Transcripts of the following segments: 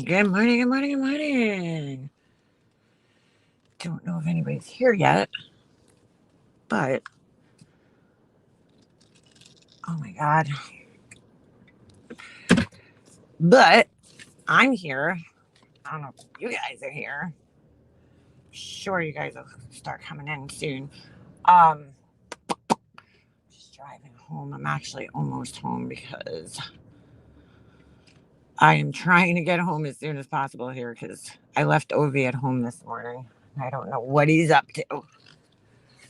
Good morning, good morning, good morning. Don't know if anybody's here yet, but oh my God. But I'm here. I don't know if you guys are here. Sure, you guys will start coming in soon. Um, just driving home. I'm actually almost home because I am trying to get home as soon as possible here because I left Ovi at home this morning. I don't know what he's up to.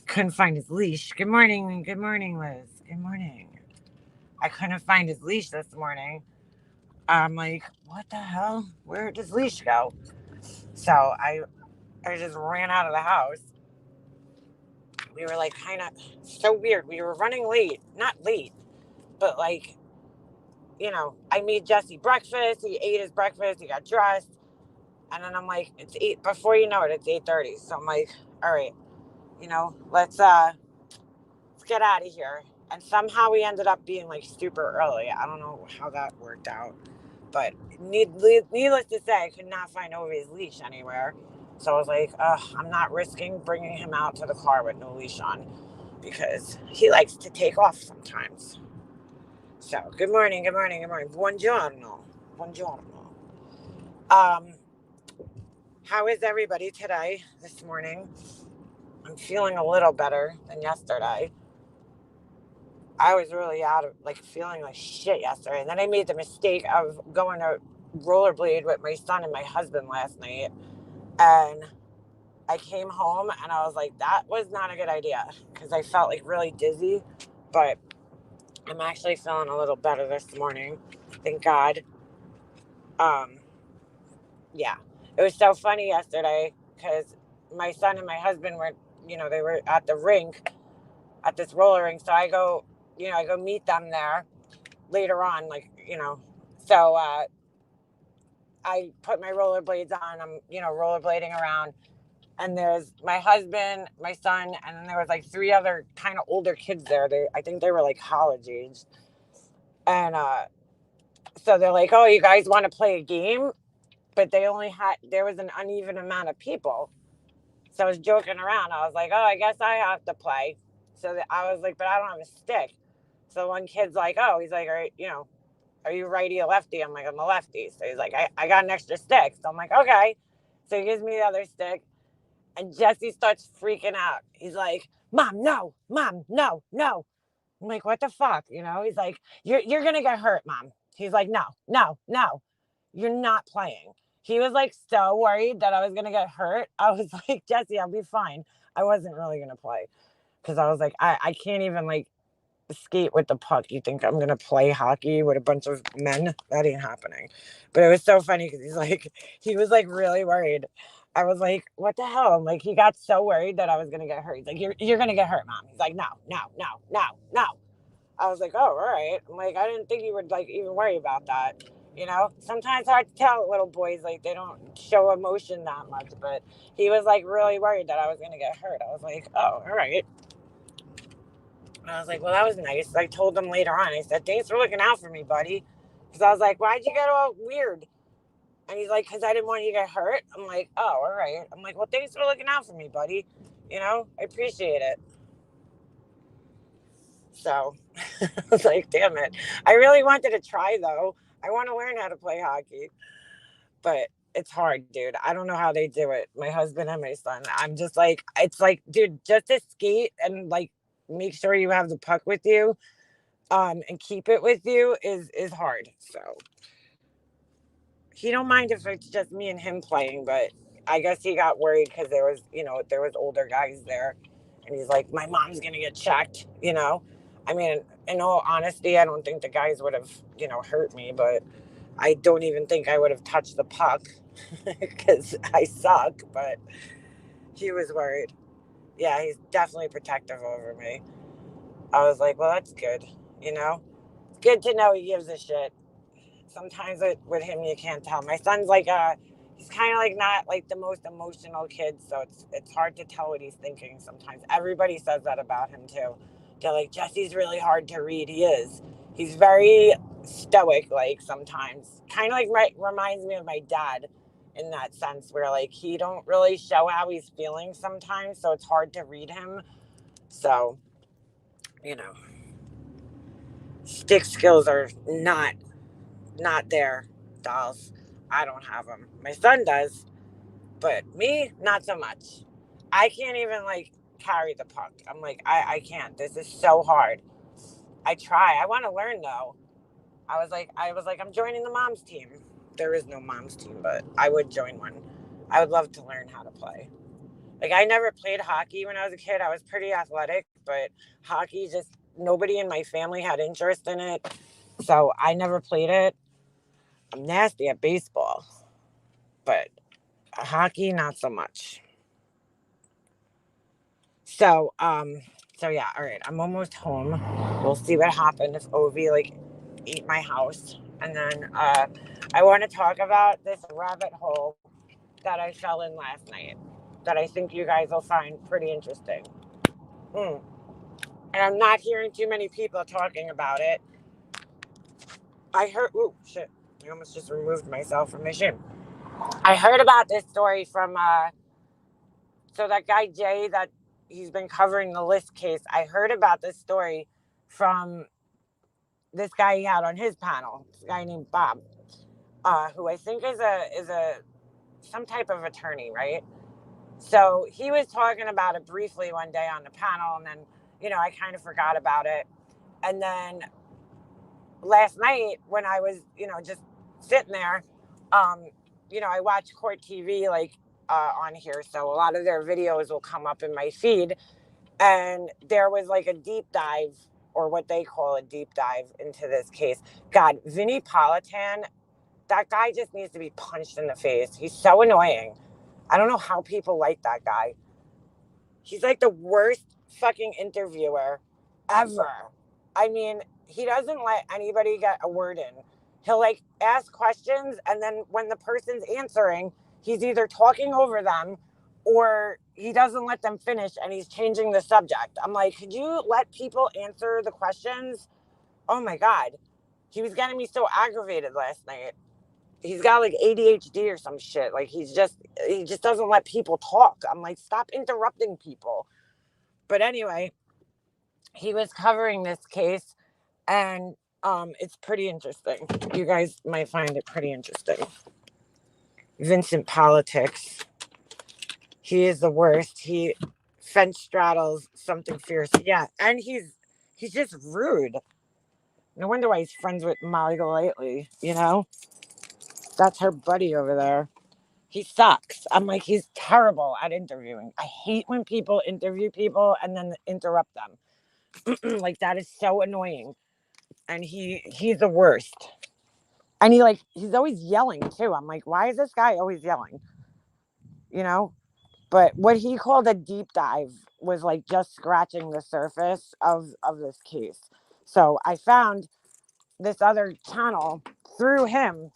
Couldn't find his leash. Good morning. Good morning, Liz. Good morning. I couldn't find his leash this morning. I'm like, what the hell? Where does leash go? So I just ran out of the house. We were like kind of so weird. We were running late, not late, but like I made Jesse breakfast. He ate his breakfast. He got dressed, and then I'm like, it's eight. Before you know it, it's 8:30. So I'm like, all right, let's get out of here. And somehow we ended up being like super early. I don't know how that worked out. But needless to say, I could not find Ovi's leash anywhere. So I was like, I'm not risking bringing him out to the car with no leash on because he likes to take off sometimes. So good morning, good morning, good morning. Buongiorno. Buongiorno. Um, how is everybody today, this morning? I'm feeling a little better than yesterday. I was really out of like feeling like shit yesterday. And then I made the mistake of going to rollerblade with my son and my husband last night. And I came home and I was like, that was not a good idea because I felt like really dizzy. But I'm actually feeling a little better this morning. Thank God. Um, yeah. It was so funny yesterday because my son and my husband were, they were at the rink, at this roller rink. So I go meet them there later on, So I put my rollerblades on. I'm, rollerblading around. And there's my husband, my son, and then there was like three other kind of older kids there. I think they were like college age. And so they're like, "Oh, you guys want to play a game?" But there was an uneven amount of people. So I was joking around. I was like, "Oh, I guess I have to play." So I was like, "But I don't have a stick." So one kid's like, "Oh," he's like, are you righty or lefty?" I'm like, "I'm a lefty." So he's like, I got an extra stick. So I'm like, "Okay." So he gives me the other stick. And Jesse starts freaking out. He's like, "Mom, no, Mom, no, no." I'm like, "What the fuck?" He's like, You're gonna get hurt, Mom." He's like, "No, no, no, you're not playing." He was like so worried that I was gonna get hurt. I was like, "Jesse, I'll be fine." I wasn't really gonna play because I was like, I can't even like skate with the puck. You think I'm gonna play hockey with a bunch of men? That ain't happening. But it was so funny because he was like really worried. I was like, what the hell? I'm like, he got so worried that I was gonna get hurt. He's like, you're gonna get hurt, Mom. He's like, no, no, no, no, no. I was like, oh, all right. I'm like, I didn't think you would like even worry about that. Sometimes it's hard to tell little boys like they don't show emotion that much, but he was like really worried that I was gonna get hurt. I was like, oh, all right. And I was like, well, that was nice. I told him later on, I said, thanks for looking out for me, buddy. Because I was like, why'd you get all weird? And he's like, because I didn't want you to get hurt. I'm like, oh, all right. I'm like, well, thanks for looking out for me, buddy. I appreciate it. So I was like, damn it. I really wanted to try, though. I want to learn how to play hockey. But it's hard, dude. I don't know how they do it. My husband and my son. I'm just like, it's like, dude, just to skate and like make sure you have the puck with you and keep it with you is hard. So he don't mind if it's just me and him playing, but I guess he got worried because there was older guys there, and he's like, my mom's gonna get checked. I mean, in all honesty, I don't think the guys would have hurt me, but I don't even think I would have touched the puck because I suck. But he was worried. Yeah, he's definitely protective over me. I was like, well, that's good. You know, it's good to know he gives a shit. Sometimes with him you can't tell. My son's like he's kind of like not like the most emotional kid, so it's hard to tell what he's thinking sometimes. Everybody says that about him too. They're like, Jesse's really hard to read. He is. He's very stoic, like sometimes. Kind of like reminds me of my dad in that sense, where like he don't really show how he's feeling sometimes, so it's hard to read him. So, you know, stick skills are not there, dolls. I don't have them. My son does, but me, not so much. I can't even like carry the puck. I'm like, I can't. This is so hard. I try. I want to learn though. I was like, I'm joining the mom's team. There is no mom's team, but I would join one. I would love to learn how to play. Like I never played hockey when I was a kid. I was pretty athletic, but hockey just nobody in my family had interest in it. So I never played it. I'm nasty at baseball, but hockey not so much. So so yeah, all right. I'm almost home. We'll see what happens if Ovi like eat my house. And then I want to talk about this rabbit hole that I fell in last night that I think you guys will find pretty interesting. Mm. And I'm not hearing too many people talking about it. I heard, ooh, shit. I almost just removed myself from my shim. I heard about this story from, so that guy Jay, that he's been covering the List case. I heard about this story from this guy he had on his panel, this guy named Bob, who I think is a some type of attorney, right? So he was talking about it briefly one day on the panel, and then I kind of forgot about it. And then last night when I was just sitting there, I watch Court TV like on here, so a lot of their videos will come up in my feed, and there was like a deep dive, or what they call a deep dive, into this case. God, Vinnie Politan, that guy just needs to be punched in the face. He's so annoying. I don't know how people like that guy. He's like the worst fucking interviewer ever. I mean, he doesn't let anybody get a word in. He'll like ask questions, and then when the person's answering, he's either talking over them or he doesn't let them finish and he's changing the subject. I'm like, could you let people answer the questions? Oh my God. He was getting me so aggravated last night. He's got like ADHD or some shit. Like he just doesn't let people talk. I'm like, stop interrupting people. But anyway, he was covering this case, and it's pretty interesting. You guys might find it pretty interesting. Vincent Politics. He is the worst. He fence straddles something fierce. Yeah, and he's just rude. No wonder why he's friends with Molly Golightly, That's her buddy over there. He sucks. I'm like, he's terrible at interviewing. I hate when people interview people and then interrupt them. Like, that is so annoying. And he's the worst. And he's always yelling too. I'm like, why is this guy always yelling? But what he called a deep dive was like just scratching the surface of this case. So I found this other channel through him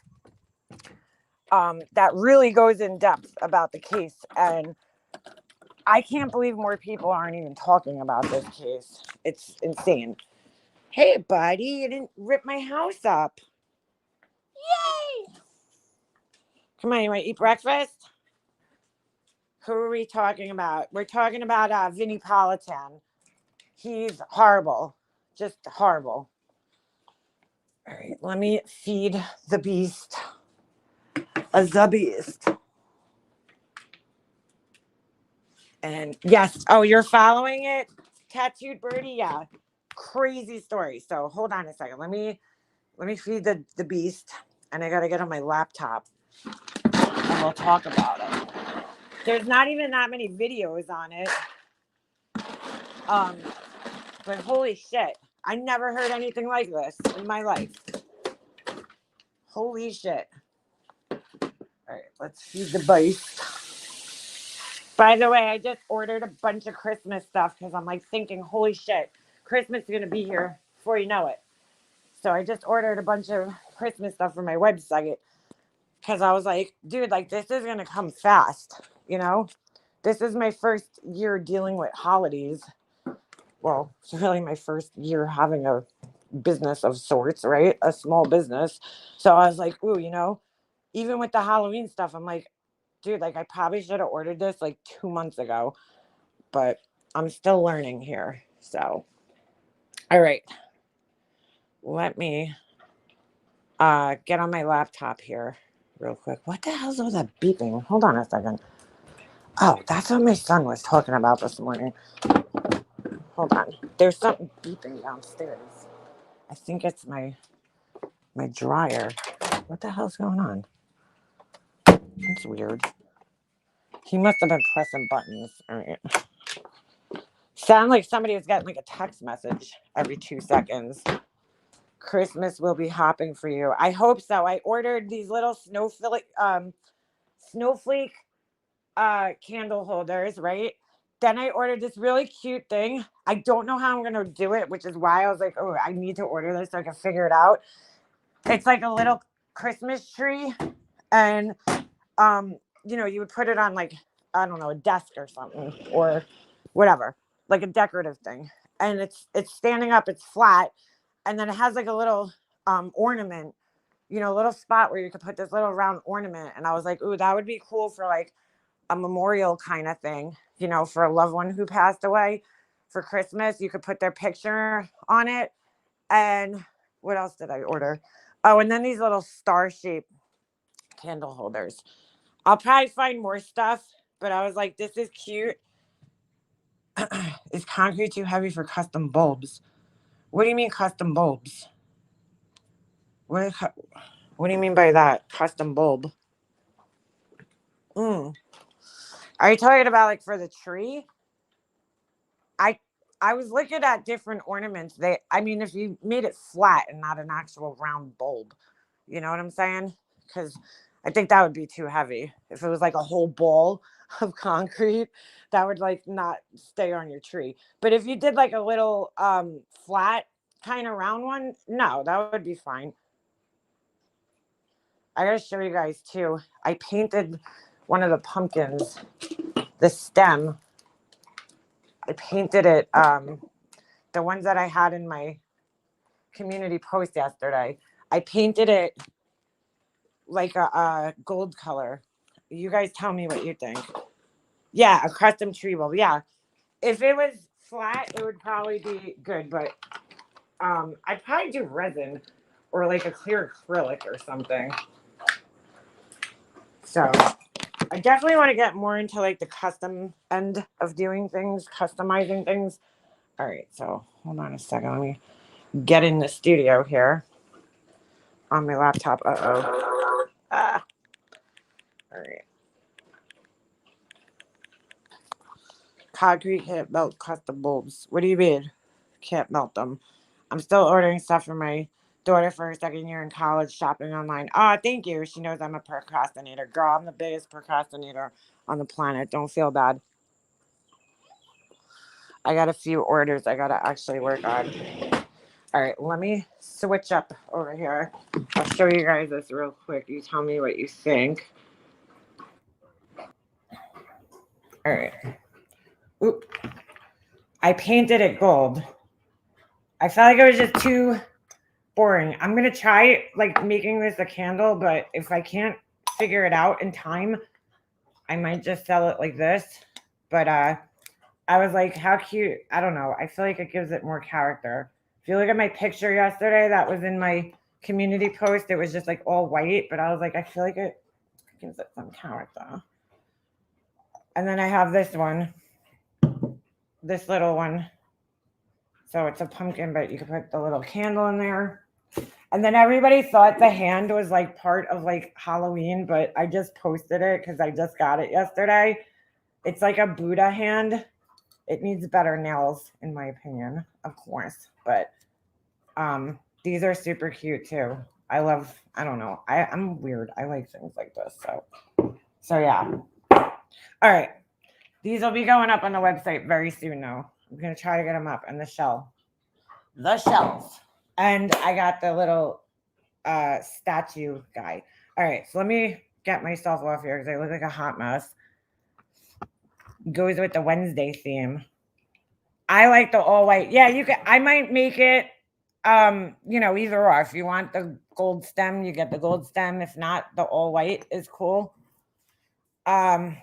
that really goes in depth about the case. And I can't believe more people aren't even talking about this case. It's insane. Hey, buddy, you didn't rip my house up. Yay! Come on, you want to eat breakfast? Who are we talking about? We're talking about Vinnie Politan. He's horrible. Just horrible. All right, let me feed the beast. The beast. And yes, oh, you're following it? Tattooed Birdie? Yeah. Crazy story. So hold on a second. Let me feed the beast. And I got to get on my laptop. And we'll talk about it. There's not even that many videos on it. But holy shit. I never heard anything like this in my life. Holy shit. All right, let's feed the beast. By the way, I just ordered a bunch of Christmas stuff because I'm like thinking, holy shit, Christmas is going to be here before you know it. So I just ordered a bunch of Christmas stuff for my website because I was like, dude, like this is going to come fast, This is my first year dealing with holidays. Well, it's really my first year having a business of sorts, right? A small business. So I was like, ooh, even with the Halloween stuff, I'm like, dude, like I probably should have ordered this like 2 months ago, but I'm still learning here. So, all right, let me get on my laptop here real quick. What the hell's all that beeping? Hold on a second. Oh, that's what my son was talking about this morning. Hold on. There's something beeping downstairs. I think it's my dryer. What the hell's going on? That's weird. He must have been pressing buttons. All right. Sound like somebody was getting like a text message every 2 seconds. Christmas will be hopping for you. I hope so. I ordered these little snowflake candle holders, right? Then I ordered this really cute thing. I don't know how I'm gonna do it, which is why I was like, oh, I need to order this so I can figure it out. It's like a little Christmas tree, and you would put it on like, I don't know, a desk or something or whatever, like a decorative thing. And it's standing up, it's flat, and then it has like a little ornament, a little spot where you could put this little round ornament. And I was like, ooh, that would be cool for like a memorial kind of thing, for a loved one who passed away for Christmas. You could put their picture on it. And what else did I order? Oh, and then these little star-shaped candle holders. I'll probably find more stuff, but I was like, this is cute. Is concrete too heavy for custom bulbs? What do you mean custom bulbs? What do you mean by that? Custom bulb? Are you talking about like for the tree? I was looking at different ornaments. If you made it flat and not an actual round bulb, you know what I'm saying? Because I think that would be too heavy. If it was like a whole ball of concrete, that would like not stay on your tree. But if you did like a little flat kind of round one, no, that would be fine. I gotta show you guys too. I painted one of the pumpkins, the stem. I painted it, the ones that I had in my community post yesterday. I painted it like a gold color. You guys tell me what you think. Yeah, a custom tree bulb. Yeah. If it was flat, it would probably be good, but I'd probably do resin or like a clear acrylic or something. So I definitely want to get more into like the custom end of doing things, customizing things. All right, so hold on a second. Let me get in the studio here on my laptop. Uh-oh. Ah. All right. Concrete can't melt custom bulbs. What do you mean? Can't melt them. I'm still ordering stuff for my daughter for her second year in college, shopping online. Ah, thank you. She knows I'm a procrastinator. Girl, I'm the biggest procrastinator on the planet. Don't feel bad. I got a few orders I got to actually work on. All right, let me switch up over here. I'll show you guys this real quick. You tell me what you think. All right. Oop. I painted it gold. I felt like it was just too boring. I'm going to try like making this a candle, but if I can't figure it out in time, I might just sell it like this. But I was like, how cute. I don't know. I feel like it gives it more character. If you look at my picture yesterday that was in my community post, it was just like all white, but I was like, I feel like it gives it some character. And then I have this one, this little one. So it's a pumpkin, but you can put the little candle in there. And then everybody thought the hand was like part of like Halloween, but I just posted it because I just got it yesterday. It's like a Buddha hand. It needs better nails, in my opinion, of course. But these are super cute too. I don't know. I'm weird. I like things like this. So yeah. All right. These will be going up on the website very soon though. I'm going to try to get them up. And the shells. And I got the little statue guy. All right. So let me get myself off here because I look like a hot mess. Goes with the Wednesday theme. I like the all white. Yeah, I might make it Either or. If you want the gold stem, you get the gold stem. If not, the all white is cool. All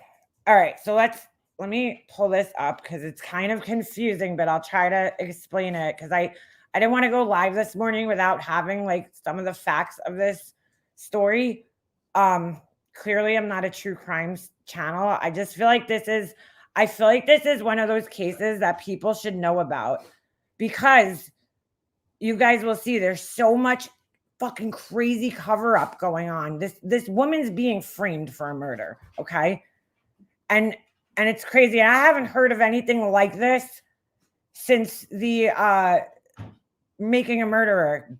right, so let me pull this up because it's kind of confusing, but I'll try to explain it because I didn't want to go live this morning without having like some of the facts of this story. Clearly I'm not a true crimes channel. I feel like this is one of those cases that people should know about because you guys will see there's so much fucking crazy cover up going on. This woman's being framed for a murder, okay? And it's crazy. And I haven't heard of anything like this since the making a murderer,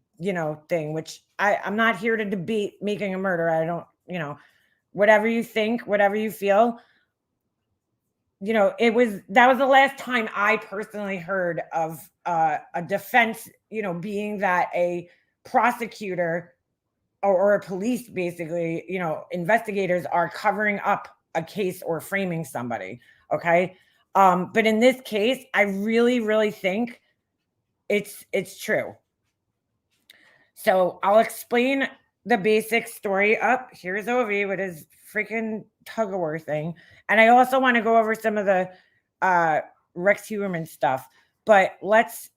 thing, which I'm not here to debate making a murderer. I don't, whatever you think, whatever you feel, that was the last time I personally heard of a defense, being that a prosecutor or a police, basically, investigators are covering up a case or framing somebody. Okay. But in this case, I really, really think it's true. So I'll explain the basic story up. Here's Ovi with his freaking tug of war thing. And I also want to go over some of the Rex Huberman stuff. But let's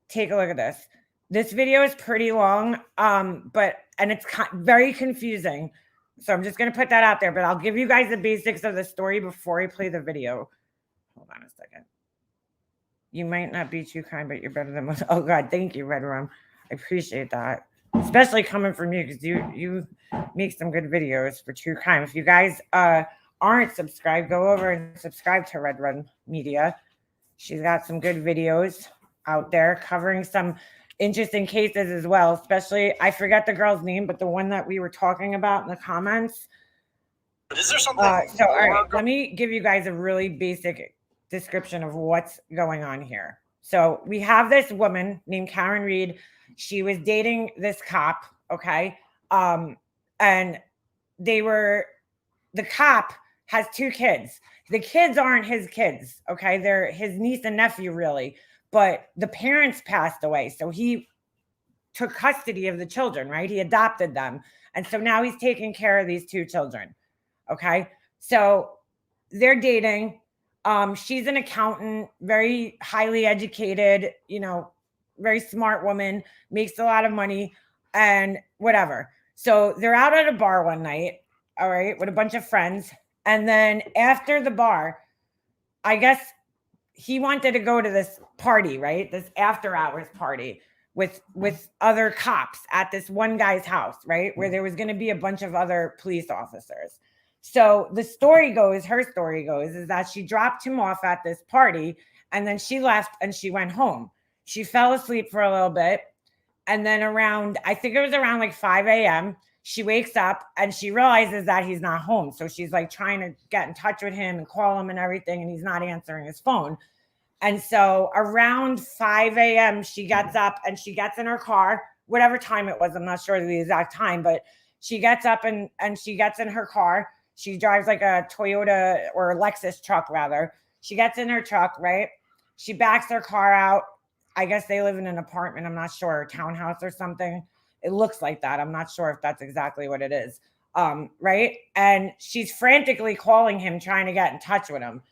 take a look at this. This video is pretty long, and it's very confusing. So I'm just going to put that out there, but I'll give you guys the basics of the story before I play the video. Hold on a second. You might not be too kind, but you're better than most. Oh God, thank you, Red Rum. I appreciate that, especially coming from you because you make some good videos for true crime. If you guys aren't subscribed, go over and subscribe to Red Rum Media. She's got some good videos out there covering some interesting cases as well, especially, I forget the girl's name, but the one that we were talking about in the comments. But is there something? All right, let me give you guys a really basic description of what's going on here. So we have this woman named Karen Reed. She was dating this cop, okay? And the cop has 2 kids. The kids aren't his kids, okay? They're his niece and nephew, really. But the parents passed away, so he took custody of the children, right? He adopted them. And so now he's taking care of these 2 children, okay? So they're dating. She's an accountant, very highly educated, very smart woman, makes a lot of money and whatever. So they're out at a bar one night, all right, with a bunch of friends. And then after the bar, I guess he wanted to go to this party, right? This after hours party with other cops at this one guy's house, right? Where there was going to be a bunch of other police officers. So her story goes, is that she dropped him off at this party and then she left and she went home. She fell asleep for a little bit. And then I think it was around like 5 a.m., she wakes up and she realizes that he's not home. So she's like trying to get in touch with him and call him and everything, and he's not answering his phone. And so around 5 a.m., she gets up and she gets in her car, whatever time it was. I'm not sure the exact time, but she gets up and she gets in her car. She drives like a Toyota or a Lexus truck, rather. She gets in her truck, right? She backs her car out. I guess they live in an apartment. I'm not sure, a townhouse or something. It looks like that. I'm not sure if that's exactly what it is. Right? And she's frantically calling him, trying to get in touch with him.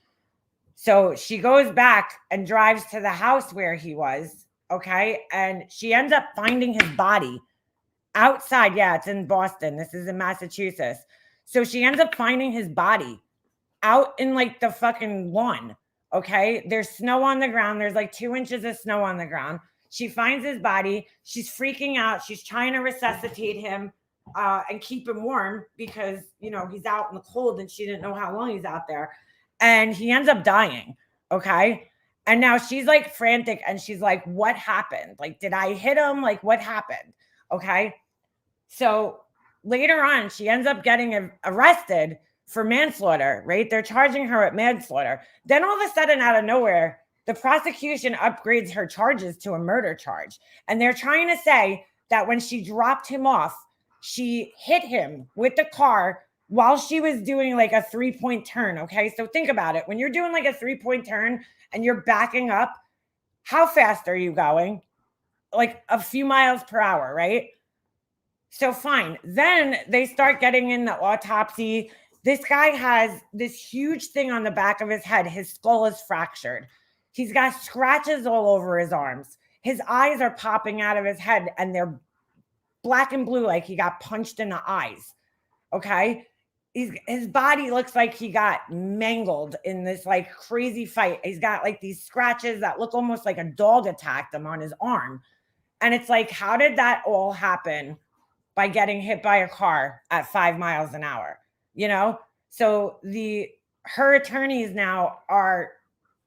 So she goes back and drives to the house where he was. Okay. And she ends up finding his body outside. Yeah, it's in Boston. This is in Massachusetts. So she ends up finding his body out in like the fucking lawn. Okay. There's snow on the ground. There's like 2 inches of snow on the ground. She finds his body. She's freaking out. She's trying to resuscitate him and keep him warm because, he's out in the cold and she didn't know how long he's out there. And he ends up dying. Okay. And now she's like frantic and she's like, what happened? Like, did I hit him? Like, what happened? Okay. So later on, she ends up getting arrested for manslaughter, right? They're charging her with manslaughter. Then all of a sudden, out of nowhere, the prosecution upgrades her charges to a murder charge. And they're trying to say that when she dropped him off, she hit him with the car while she was doing like a 3-point turn. Okay. So think about it. When you're doing like a 3-point turn and you're backing up, how fast are you going? like a few miles per hour, right? So fine. Then they start getting in the autopsy. This guy has this huge thing on the back of his head. His skull is fractured. He's got scratches all over his arms. His eyes are popping out of his head and they're black and blue, like he got punched in the eyes. Okay. His body looks like he got mangled in this like crazy fight. He's got like these scratches that look almost like a dog attacked him on his arm. And it's like, how did that all happen by getting hit by a car at 5 miles an hour? You know? So her attorneys now are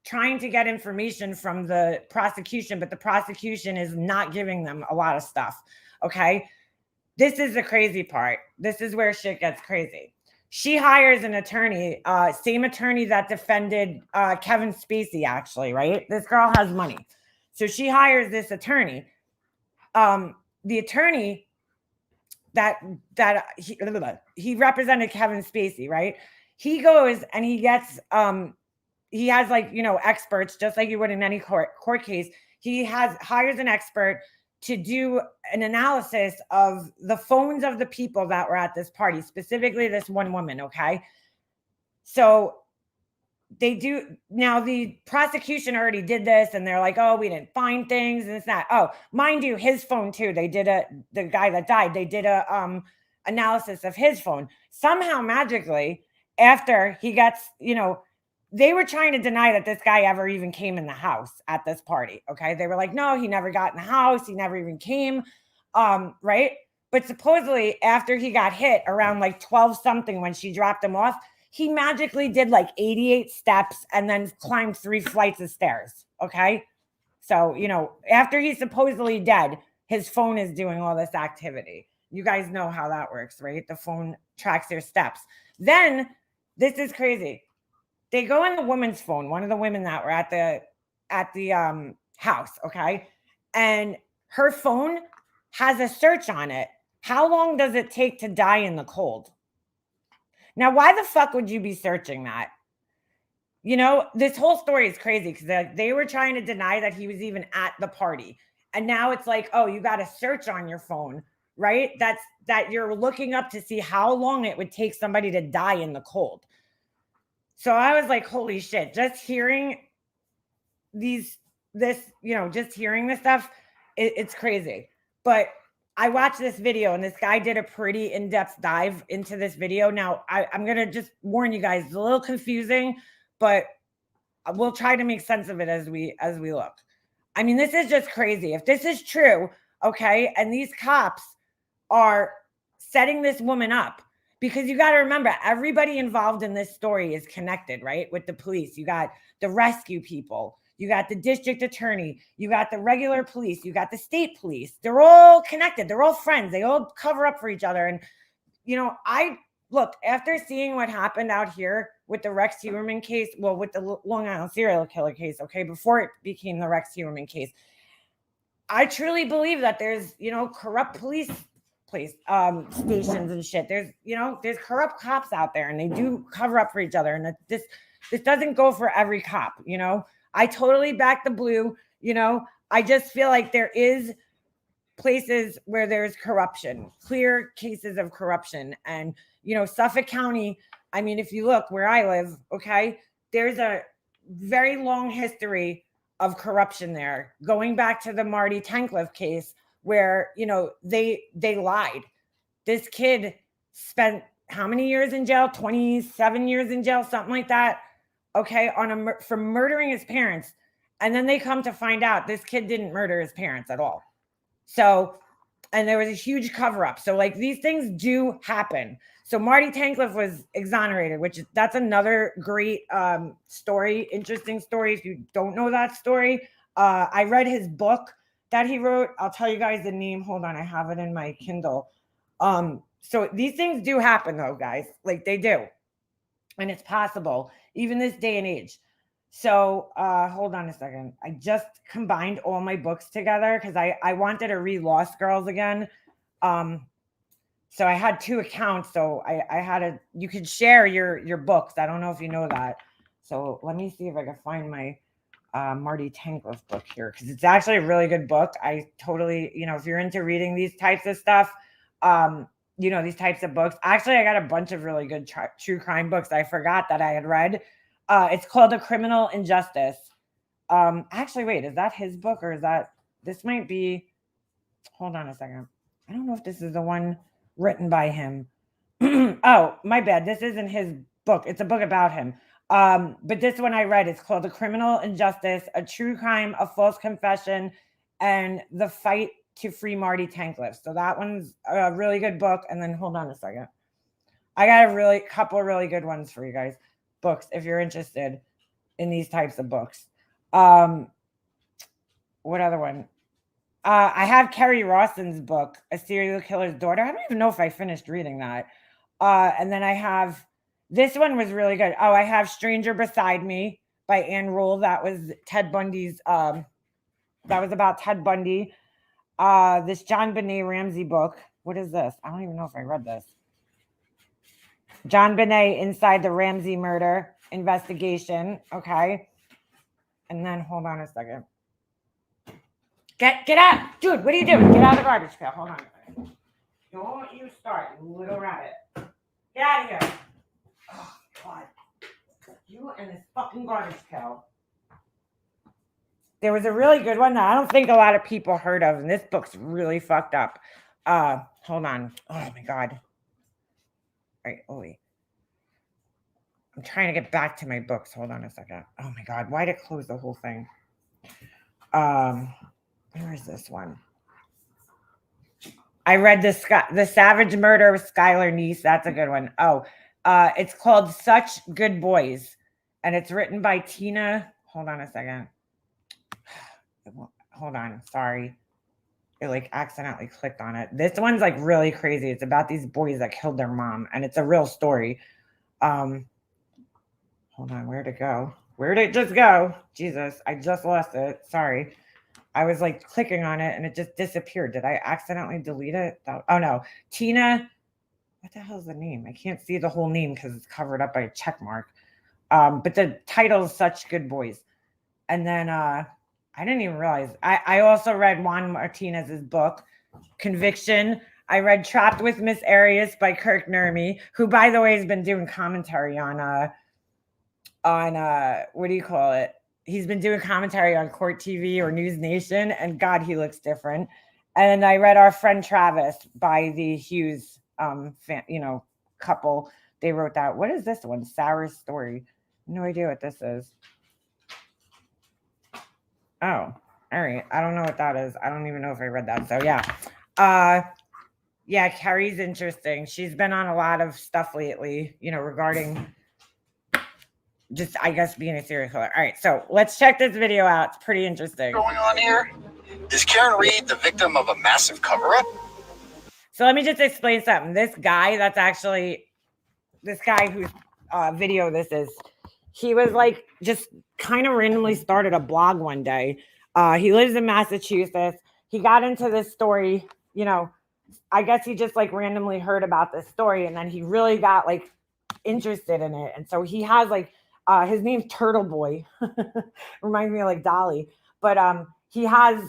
trying to get information from the prosecution, but the prosecution is not giving them a lot of stuff. Okay. This is the crazy part. This is where shit gets crazy. She hires an attorney, same attorney that defended Kevin Spacey, actually, right? This girl has money. So she hires this attorney. The attorney that he represented Kevin Spacey, right? He goes and he gets, he has like, experts, just like you would in any court case. He hires an expert to do an analysis of the phones of the people that were at this party, specifically this one woman. Okay. So they do now, the prosecution already did this and they're like, oh, we didn't find things and it's not. Oh, mind you, his phone too. They did the guy that died, they did a analysis of his phone. Somehow magically, after he gets, they were trying to deny that this guy ever even came in the house at this party. Okay. They were like, no, he never got in the house. He never even came. Right. But supposedly after he got hit around like 12 something, when she dropped him off, he magically did like 88 steps and then climbed 3 flights of stairs. Okay. So, after he's supposedly dead, his phone is doing all this activity. You guys know how that works, right? The phone tracks your steps. Then this is crazy. They go in the woman's phone, one of the women that were at the house, okay? And her phone has a search on it. How long does it take to die in the cold? Now, why the fuck would you be searching that? This whole story is crazy because they were trying to deny that he was even at the party. And now it's like, oh, you got a search on your phone, right? That you're looking up to see how long it would take somebody to die in the cold. So I was like, holy shit, just hearing just hearing this stuff, it's crazy. But I watched this video and this guy did a pretty in-depth dive into this video. Now, I'm going to just warn you guys, it's a little confusing, but we'll try to make sense of it as we look. I mean, this is just crazy. If this is true, okay, and these cops are setting this woman up, because you got to remember, everybody involved in this story is connected, right? With the police. You got the rescue people. You got the district attorney. You got the regular police. You got the state police. They're all connected. They're all friends. They all cover up for each other. And, after seeing what happened out here with the Rex Heuermann case, with the Long Island serial killer case, okay, before it became the Rex Heuermann case, I truly believe that there's, corrupt police stations and shit. There's corrupt cops out there and they do cover up for each other. And this doesn't go for every cop. I totally back the blue. I just feel like there is places where there's corruption, clear cases of corruption. And, Suffolk County, I mean, if you look where I live, okay, there's a very long history of corruption there, going back to the Marty Tankleff case, where, they lied. This kid spent how many years in jail? 27 years in jail, something like that. Okay. For murdering his parents. And then they come to find out this kid didn't murder his parents at all. So, and there was a huge cover up. So like these things do happen. So Marty Tankleff was exonerated, that's another great story, interesting story. If you don't know that story, I read his book that he wrote. I'll tell you guys the name. Hold on. I have it in my Kindle. So these things do happen though, guys, like they do. And it's possible even this day and age. So hold on a second. I just combined all my books together because I wanted to read Lost Girls again. So I had 2 accounts. So I had you could share your books. I don't know if you know that. So let me see if I can find my Marty Tankleff book here because it's actually a really good book. I totally, if you're into reading these types of stuff, these types of books. Actually, I got a bunch of really good true crime books I forgot that I had read. It's called A Criminal Injustice. Actually, wait, is that his book or is that, this might be, hold on a second. I don't know if this is the one written by him. Oh, my bad. This isn't his book. It's a book about him. But this one I read, it's called A Criminal Injustice, A True Crime, A False Confession, and The Fight to Free Marty Tankleff. So that one's a really good book. And then hold on a second. I got a couple of really good ones for you guys. Books, if you're interested in these types of books. What other one? I have Kerry Rawson's book, A Serial Killer's Daughter. I don't even know if I finished reading that. And then I have, this one was really good. Oh, I have Stranger Beside Me by Ann Rule. That was Ted Bundy's, that was about Ted Bundy. This JonBenét Ramsey book. What is this? I don't even know if I read this. JonBenét Inside the Ramsey Murder Investigation. Okay. And then hold on a second. Get out. Dude, what are you doing? Get out of the garbage pail. Hold on a second. Don't you start, you little rabbit. Get out of here. Oh, God. You and this fucking garbage pail. There was a really good one that I don't think a lot of people heard of, and this book's really fucked up. Hold on. Oh, my God. All right. Oh, wait. I'm trying to get back to my books. Hold on a second. Oh, my God. Why'd it close the whole thing? Where is this one? I read The Savage Murder of Skylar Neese. That's a good one. Oh, it's called Such Good Boys. And it's written by Tina. Hold on a second. Hold on. Sorry. It accidentally clicked on it. This one's really crazy. It's about these boys that killed their mom. And it's a real story. Hold on. Where'd it go? Where'd it just go? Jesus. I just lost it. Sorry. I was clicking on it and it just disappeared. Did I accidentally delete it? Oh no. Tina. What the hell is the name? I can't see the whole name because it's covered up by a check mark. But the title is Such Good Boys. And then I didn't even realize. I also read Juan Martinez's book, Conviction. I read Trapped with Miss Arias by Kirk Nurmi, who, by the way, has been doing commentary on what do you call it? He's been doing commentary on Court TV or News Nation, and God, he looks different. And I read Our Friend Travis by the Hughes, couple. They wrote that. What is this one? Sarah's Story. No idea what this is. Oh, all right. I don't know what that is. I don't even know if I read that. So yeah. Yeah, Carrie's interesting. She's been on a lot of stuff lately, regarding just, I guess, being a serial killer. All right, so let's check this video out. It's pretty interesting. What's going on here? Is Karen Read the victim of a massive cover-up? So let me just explain something. This guy whose video this is, he was just kind of randomly started a blog one day. He lives in Massachusetts. He got into this story, I guess he just randomly heard about this story and then he really got interested in it. And so he has his name's Turtle Boy. Reminds me of Dolly. But he has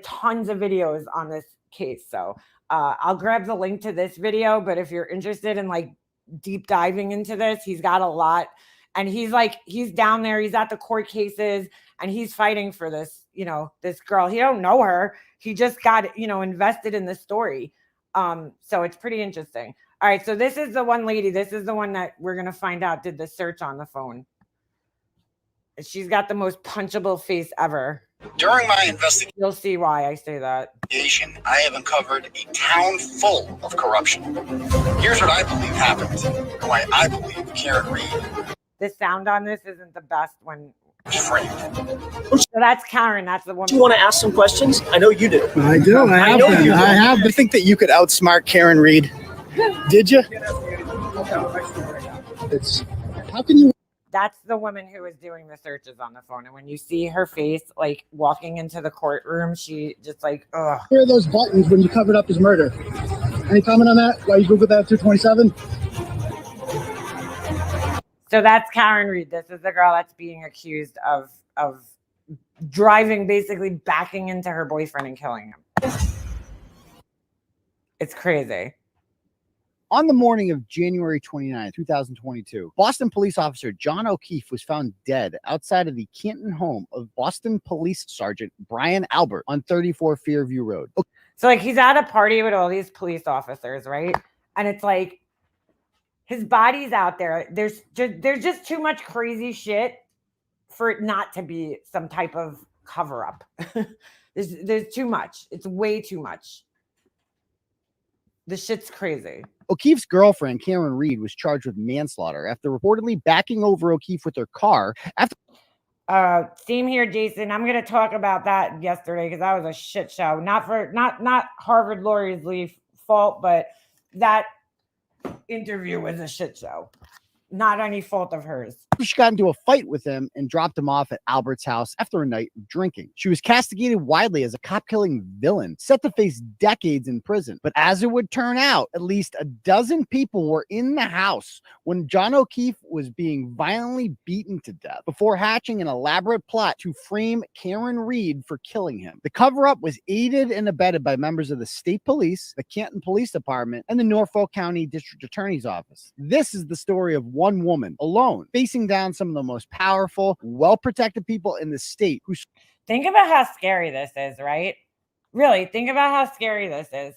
tons of videos on this case. So I'll grab the link to this video. But if you're interested in deep diving into this, he's got a lot. And he's down there. He's at the court cases and he's fighting for this, this girl. He don't know her. He just got, invested in the story. So it's pretty interesting. All right. So this is the one lady. This is the one that we're going to find out did the search on the phone. She's got the most punchable face ever. During my investigation, You'll see why I say that. I have uncovered a town full of corruption. Here's what I believe happened, and why I believe Karen Read The sound on this isn't the best when. was framed. So that's Karen. That's the woman. Do you want to ask some questions? I know you do. I do. I know you do. I have. You think that you could outsmart Karen Read? Did you? It's how can you? That's the woman who was doing the searches on the phone. And when you see her face, walking into the courtroom, she just ugh. Where are those buttons when you covered up his murder? Any comment on that? Why you Googled that through 27? So that's Karen Read. This is the girl that's being accused of driving, basically backing into her boyfriend and killing him. It's crazy. On the morning of January 29, 2022, Boston police officer John O'Keefe was found dead outside of the Canton home of Boston Police Sergeant Brian Albert on 34 Fairview Road. So like he's at a party with all these police officers, right? And it's like his body's out there. There's just too much crazy shit for it not to be some type of cover up. there's too much. It's way too much. The shit's crazy. O'Keefe's girlfriend, Karen Reed, was charged with manslaughter after reportedly backing over O'Keefe with her car after. Same here, Jason. I'm going to talk about that yesterday because that was a shit show. Not Harvard Lawyers Leaf fault, but that interview was a shit show. Not any fault of hers. She got into a fight with him and dropped him off at Albert's house after a night of drinking. She was castigated widely as a cop-killing villain, set to face decades in prison. But as it would turn out, at least a dozen people were in the house when John O'Keefe was being violently beaten to death before hatching an elaborate plot to frame Karen Reed for killing him. The cover-up was aided and abetted by members of the state police, the Canton Police Department, and the Norfolk County District Attorney's Office. This is the story of one woman alone, facing down some of the most powerful, well-protected people in the state. Think about how scary this is, right? Really, think about how scary this is.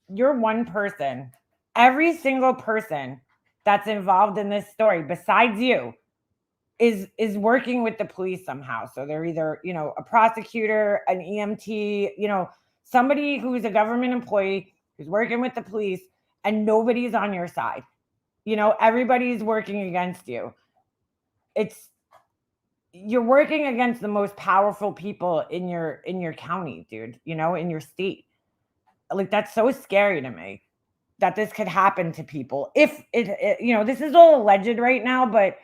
You're one person. Every single person that's involved in this story, besides you, is working with the police somehow. So they're either, a prosecutor, an EMT, somebody who's a government employee who's working with the police, and nobody's on your side. Everybody's working against you. You're working against the most powerful people in your county, dude, in your state. Like, that's so scary to me that this could happen to people. If this is all alleged right now, but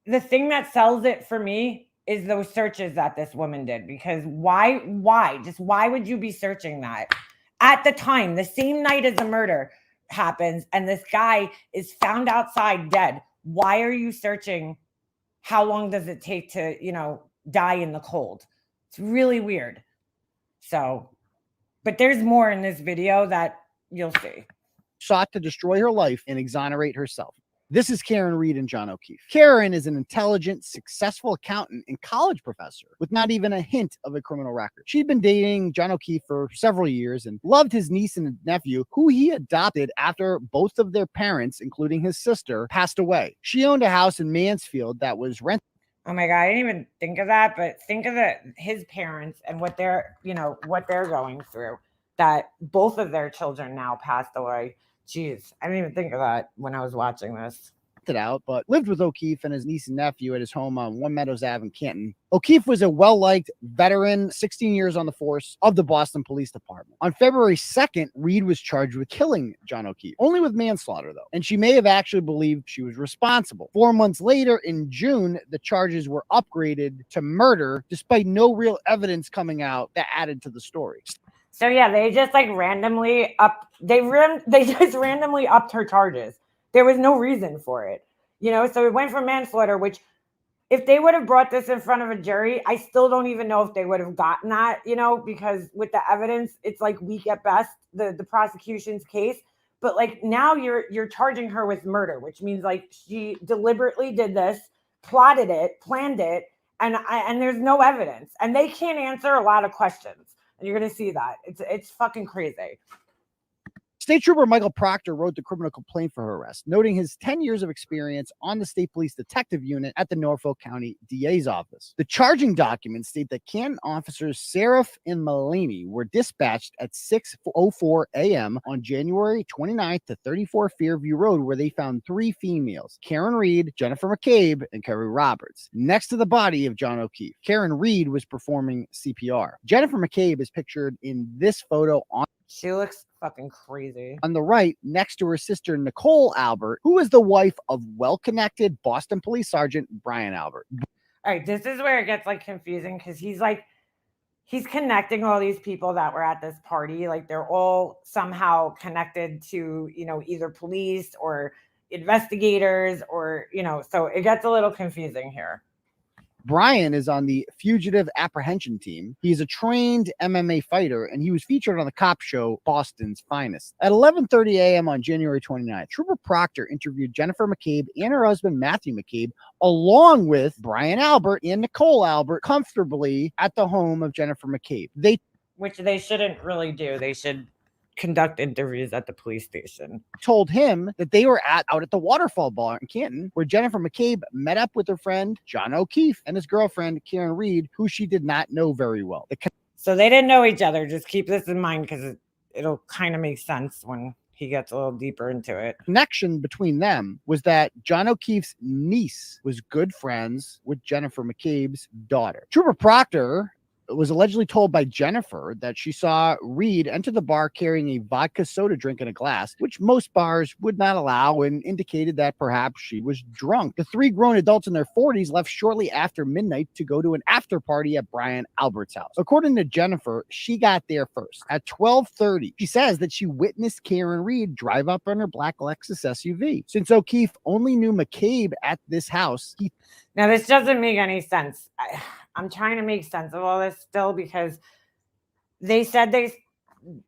the thing that sells it for me is those searches that this woman did. Because why would you be searching that at the time, the same night as the murder happens and this guy is found outside dead? Why are you searching? How long does it take to, die in the cold? It's really weird. So, but there's more in this video that you'll see. Sought to destroy her life and exonerate herself. This is Karen Reed and John O'Keefe. Karen is an intelligent, successful accountant and college professor with not even a hint of a criminal record. She'd been dating John O'Keefe for several years and loved his niece and nephew, who he adopted after both of their parents, including his sister, passed away. She owned a house in Mansfield that was rented. Oh my God, I didn't even think of that, but think of his parents and what they're going through, that both of their children now passed away. Jeez, I didn't even think of that when I was watching this. Out, but lived with O'Keefe and his niece and nephew at his home on One Meadows Ave in Canton. O'Keefe was a well-liked veteran, 16 years on the force of the Boston Police Department. On February 2nd, Reed was charged with killing John O'Keefe, only with manslaughter though, and she may have actually believed she was responsible. 4 months later, in June, the charges were upgraded to murder, despite no real evidence coming out that added to the story. So yeah, they just randomly upped her charges. There was no reason for it, so it went from manslaughter, which if they would have brought this in front of a jury, I still don't even know if they would have gotten that, because with the evidence, it's weak at best, the prosecution's case. But now you're charging her with murder, which means she deliberately did this, plotted it, planned it, and there's no evidence, and they can't answer a lot of questions. And you're going to see that. It's fucking crazy. State Trooper Michael Proctor wrote the criminal complaint for her arrest, noting his 10 years of experience on the State Police Detective Unit at the Norfolk County DA's office. The charging documents state that Canton officers Seraph and Mulaney were dispatched at 6:04 a.m. on January 29th to 34 Fairview Road, where they found 3 females, Karen Reed, Jennifer McCabe, and Kerry Roberts, next to the body of John O'Keefe. Karen Reed was performing CPR. Jennifer McCabe is pictured in this photo on. She looks fucking crazy. On the right, next to her sister, Nicole Albert, who is the wife of well-connected Boston Police Sergeant Brian Albert. All right, this is where it gets confusing because he's connecting all these people that were at this party. They're all somehow connected to, either police or investigators or, so it gets a little confusing here. Brian is on the fugitive apprehension team. He's a trained MMA fighter, and he was featured on the cop show Boston's Finest. At 11:30 a.m. on January 29th, Trooper Proctor interviewed Jennifer McCabe and her husband Matthew McCabe, along with Brian Albert and Nicole Albert, comfortably at the home of Jennifer McCabe. Which they shouldn't really do. They should conduct interviews at the police station. Told him that they were out at the Waterfall Bar in Canton, where Jennifer McCabe met up with her friend John O'Keefe and his girlfriend Karen Reed, who she did not know very well. So they didn't know each other. Just keep this in mind because it'll kind of make sense when he gets a little deeper into it. Connection between them was that John O'Keefe's niece was good friends with Jennifer McCabe's daughter. Trooper Proctor was allegedly told by Jennifer that she saw Reed enter the bar carrying a vodka soda drink in a glass, which most bars would not allow, and indicated that perhaps she was drunk. The three grown adults in their 40s left shortly after midnight to go to an after party at Brian Albert's house. According to Jennifer, she got there first. At 12:30, she says that she witnessed Karen Reed drive up on her black Lexus SUV. Since O'Keefe only knew McCabe at this house, Now, this doesn't make any sense. I'm trying to make sense of all this still because they said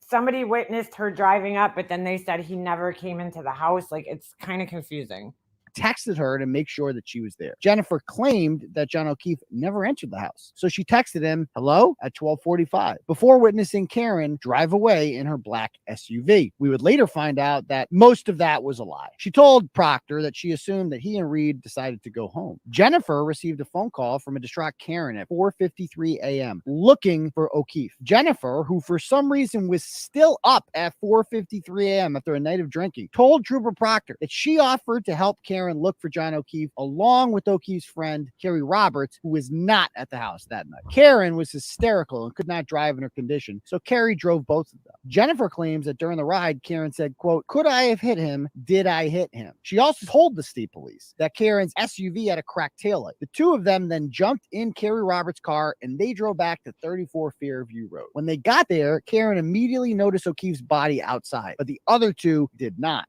somebody witnessed her driving up, but then they said he never came into the house. Like, it's kind of confusing. texted her to make sure that she was there. Jennifer claimed that John O'Keefe never entered the house, so she texted him, hello, at 12:45, before witnessing Karen drive away in her black SUV. We would later find out that most of that was a lie. She told Proctor that she assumed that he and Reed decided to go home. Jennifer received a phone call from a distraught Karen at 4:53 a.m. looking for O'Keefe. Jennifer, who for some reason was still up at 4:53 a.m. after a night of drinking, told Trooper Proctor that she offered to help Karen look for John O'Keefe along with O'Keefe's friend, Carrie Roberts, who was not at the house that night. Karen was hysterical and could not drive in her condition, so Carrie drove both of them. Jennifer claims that during the ride, Karen said, quote, could I have hit him? Did I hit him? She also told the state police that Karen's SUV had a cracked taillight. The two of them then jumped in Carrie Roberts' car and they drove back to 34 Fairview Road. When they got there, Karen immediately noticed O'Keefe's body outside, but the other two did not.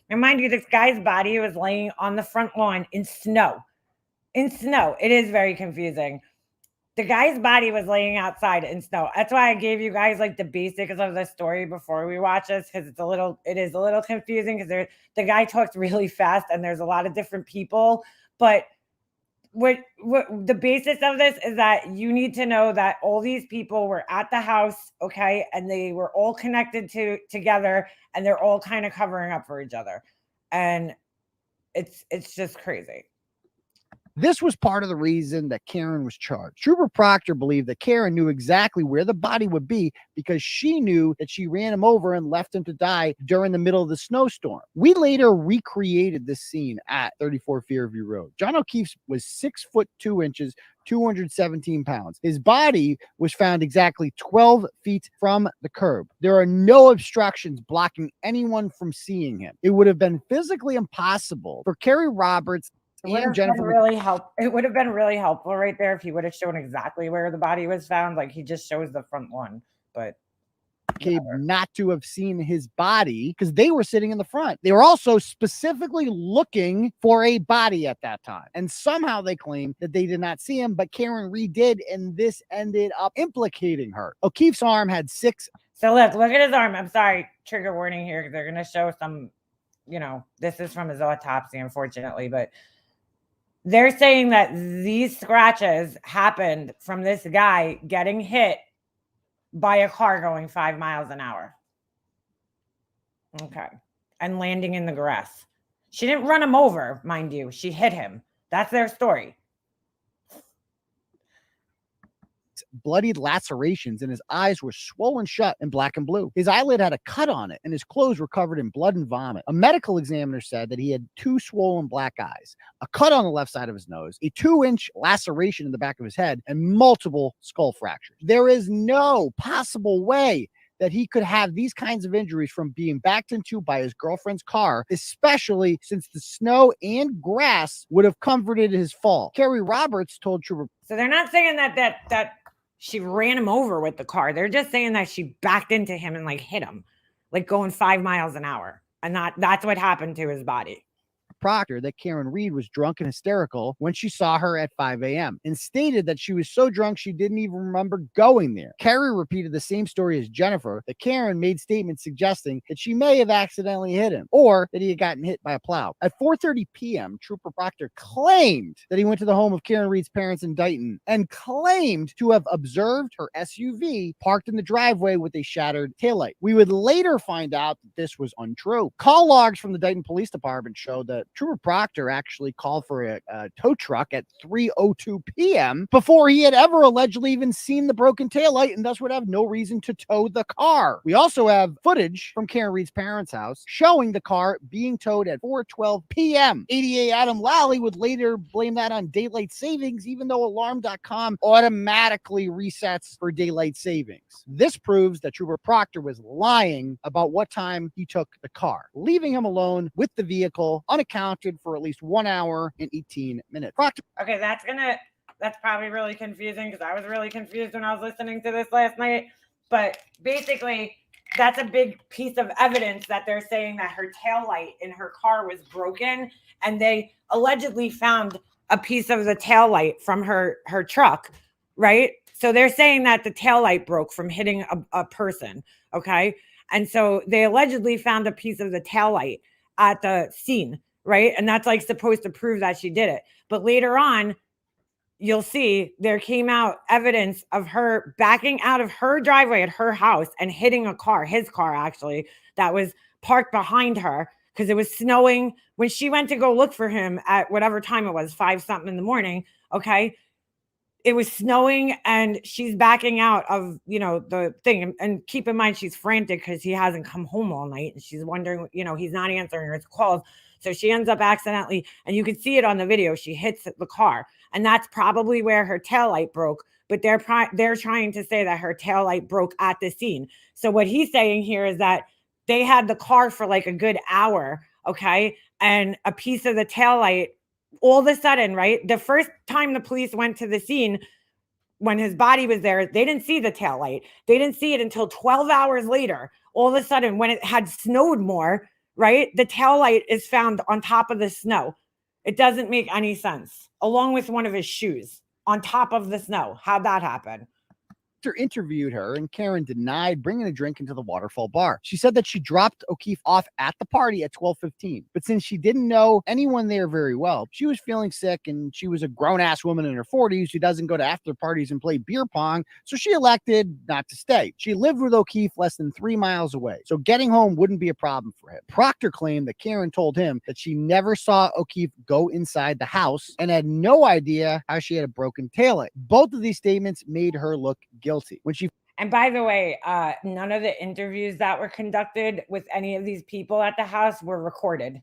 And mind you, this guy's body was laying on the front lawn in snow. In snow. It is very confusing. The guy's body was laying outside in snow. That's why I gave you guys like the basics of the story before we watch this, because it is a little confusing because the guy talks really fast and there's a lot of different people. But what the basis of this is that you need to know that all these people were at the house, okay, and they were all connected together, and they're all kind of covering up for each other, and it's just crazy. This was part of the reason that Karen was charged. Trooper Proctor believed that Karen knew exactly where the body would be because she knew that she ran him over and left him to die during the middle of the snowstorm. We later recreated this scene at 34 Fairview Road. John O'Keefe was 6'2", 217 pounds. His body was found exactly 12 feet from the curb. There are no obstructions blocking anyone from seeing him. It would have been physically impossible for Carrie Roberts and Jennifer. It would have been really helpful right there if he would have shown exactly where the body was found. Like, he just shows the front one, but not to have seen his body because they were sitting in the front. They were also specifically looking for a body at that time. And somehow they claim that they did not see him, but Karen Reed did, and this ended up implicating her. O'Keefe's arm had 6. So look at his arm. I'm sorry, trigger warning here, because they're going to show some, this is from his autopsy, unfortunately, but they're saying that these scratches happened from this guy getting hit by a car going 5 miles an hour. Okay. And landing in the grass. She didn't run him over, mind you. She hit him. That's their story. Bloodied lacerations, and his eyes were swollen shut and black and blue. His eyelid had a cut on it, and his clothes were covered in blood and vomit. A medical examiner said that he had 2 swollen black eyes, a cut on the left side of his nose, a 2-inch laceration in the back of his head, and multiple skull fractures. There is no possible way that he could have these kinds of injuries from being backed into by his girlfriend's car, especially since the snow and grass would have comforted his fall. Carrie Roberts told Trooper. So they're not saying that she ran him over with the car. They're just saying that she backed into him and hit him, going 5 miles an hour. And that's what happened to his body. Proctor that Karen Reed was drunk and hysterical when she saw her at 5 a.m. and stated that she was so drunk she didn't even remember going there. Carrie repeated the same story as Jennifer, that Karen made statements suggesting that she may have accidentally hit him or that he had gotten hit by a plow. At 4:30 p.m., Trooper Proctor claimed that he went to the home of Karen Reed's parents in Dighton and claimed to have observed her SUV parked in the driveway with a shattered taillight. We would later find out that this was untrue. Call logs from the Dighton Police Department showed that Trooper Proctor actually called for a tow truck at 3:02 p.m. before he had ever allegedly even seen the broken taillight and thus would have no reason to tow the car. We also have footage from Karen Reed's parents' house showing the car being towed at 4:12 p.m. ADA Adam Lally would later blame that on daylight savings, even though Alarm.com automatically resets for daylight savings. This proves that Trooper Proctor was lying about what time he took the car, leaving him alone with the vehicle unaccounted for at least 1 hour and 18 minutes. Proctor. Okay, that's probably really confusing because I was really confused when I was listening to this last night. But basically, that's a big piece of evidence that they're saying that her taillight in her car was broken, and they allegedly found a piece of the taillight from her truck, right? So they're saying that the taillight broke from hitting a person, okay? And so they allegedly found a piece of the taillight at the scene, right? And that's like supposed to prove that she did it. But later on, you'll see there came out evidence of her backing out of her driveway at her house and hitting a car, his car actually, that was parked behind her because it was snowing when she went to go look for him at whatever time it was, 5 something in the morning. Okay. It was snowing and she's backing out of, the thing. And keep in mind, she's frantic because he hasn't come home all night and she's wondering, he's not answering her calls. So she ends up accidentally, and you can see it on the video, she hits the car. And that's probably where her taillight broke. But they're trying to say that her taillight broke at the scene. So what he's saying here is that they had the car for like a good hour, okay? And a piece of the taillight, all of a sudden, right? The first time the police went to the scene, when his body was there, they didn't see the taillight. They didn't see it until 12 hours later. All of a sudden, when it had snowed more, right? The taillight is found on top of the snow. It doesn't make any sense. Along with one of his shoes on top of the snow. How'd that happen? Interviewed her, and Karen denied bringing a drink into the Waterfall bar. She said that she dropped O'Keefe off at the party at 12:15, but since she didn't know anyone there very well, she was feeling sick, and she was a grown-ass woman in her 40s who doesn't go to after parties and play beer pong, so she elected not to stay. She lived with O'Keefe less than 3 miles away, so getting home wouldn't be a problem for him. Proctor claimed that Karen told him that she never saw O'Keefe go inside the house and had no idea how she had a broken taillight. Both of these statements made her look guilty. And by the way, none of the interviews that were conducted with any of these people at the house were recorded.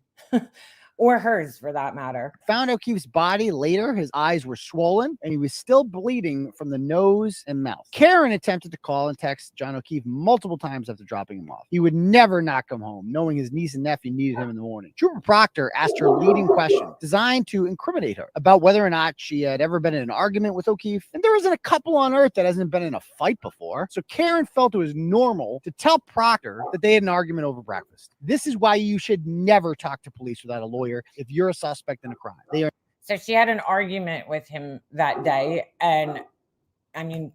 Or hers, for that matter. Found O'Keefe's body later. His eyes were swollen, and he was still bleeding from the nose and mouth. Karen attempted to call and text John O'Keefe multiple times after dropping him off. He would never knock him home, knowing his niece and nephew needed him in the morning. Trooper Proctor asked her leading question, designed to incriminate her, about whether or not she had ever been in an argument with O'Keefe. And there isn't a couple on earth that hasn't been in a fight before. So Karen felt it was normal to tell Proctor that they had an argument over breakfast. This is why you should never talk to police without a lawyer if you're a suspect in a crime. So she had an argument with him that day, and I mean,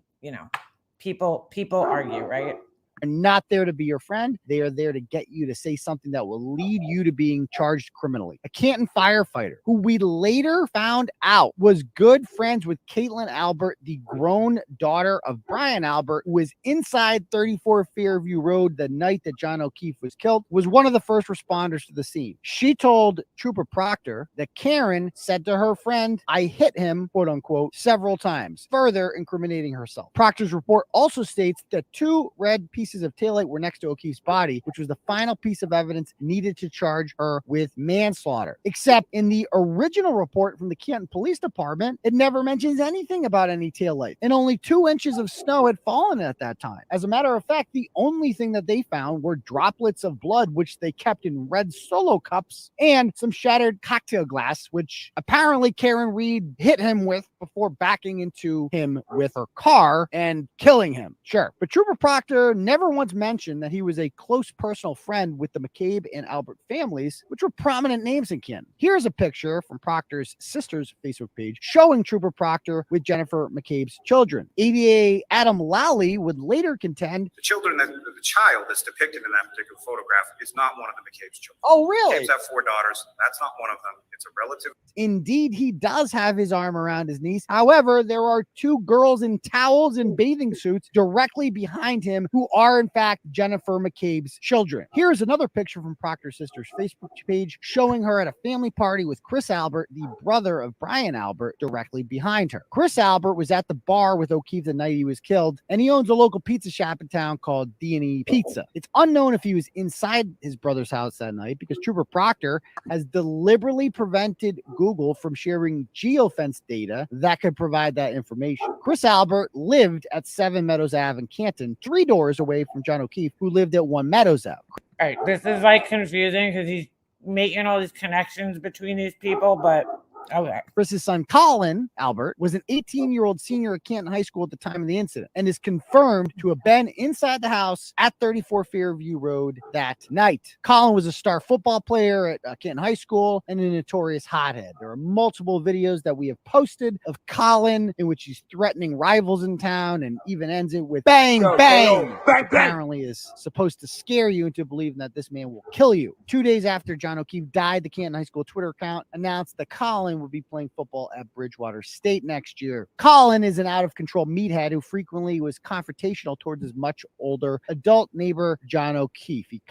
people argue, right? Are not there to be your friend. They are there to get you to say something that will lead you to being charged criminally. A Canton firefighter who we later found out was good friends with Caitlin Albert, the grown daughter of Brian Albert, who was inside 34 Fairview Road the night that John O'Keefe was killed, was one of the first responders to the scene. She told Trooper Proctor that Karen said to her friend, "I hit him," quote unquote, several times, further incriminating herself. Proctor's report also states that 2 red pieces of taillight were next to O'Keefe's body, which was the final piece of evidence needed to charge her with manslaughter. Except in the original report from the Canton Police Department, it never mentions anything about any taillight, and only 2 inches of snow had fallen at that time. As a matter of fact, the only thing that they found were droplets of blood, which they kept in red Solo cups, and some shattered cocktail glass, which apparently Karen Reed hit him with before backing into him with her car and killing him. Sure, but Trooper Proctor never never once mentioned that he was a close personal friend with the McCabe and Albert families, which were prominent names in Canton. Here's a picture from Proctor's sister's Facebook page showing Trooper Proctor with Jennifer McCabe's children. ADA Adam Lally would later contend the child that's depicted in that particular photograph is not one of the McCabe's children. Oh, really? McCabe's have 4 daughters. That's not one of them. It's a relative. Indeed, he does have his arm around his niece. However, there are 2 girls in towels and bathing suits directly behind him who are, in fact, Jennifer McCabe's children. Here's another picture from Proctor's sister's Facebook page showing her at a family party with Chris Albert, the brother of Brian Albert, directly behind her. Chris Albert was at the bar with O'Keefe the night he was killed, and he owns a local pizza shop in town called D&E Pizza. It's unknown if he was inside his brother's house that night because Trooper Proctor has deliberately prevented Google from sharing geofence data that could provide that information. Chris Albert lived at 7 Meadows Ave in Canton, 3 doors away from John O'Keefe, who lived at 1 Meadows Ave. All right, this is like confusing because he's making all these connections between these people, but okay. Chris's son, Colin Albert, was an 18-year-old senior at Canton High School at the time of the incident and is confirmed to have been inside the house at 34 Fairview Road that night. Colin was a star football player at Canton High School and a notorious hothead. There are multiple videos that we have posted of Colin in which he's threatening rivals in town and even ends it with bang, bang, which apparently is supposed to scare you into believing that this man will kill you. 2 days after John O'Keefe died, the Canton High School Twitter account announced that Colin will be playing football at Bridgewater State next year. Colin is an out-of-control meathead who frequently was confrontational towards his much older adult neighbor, John O'Keefe.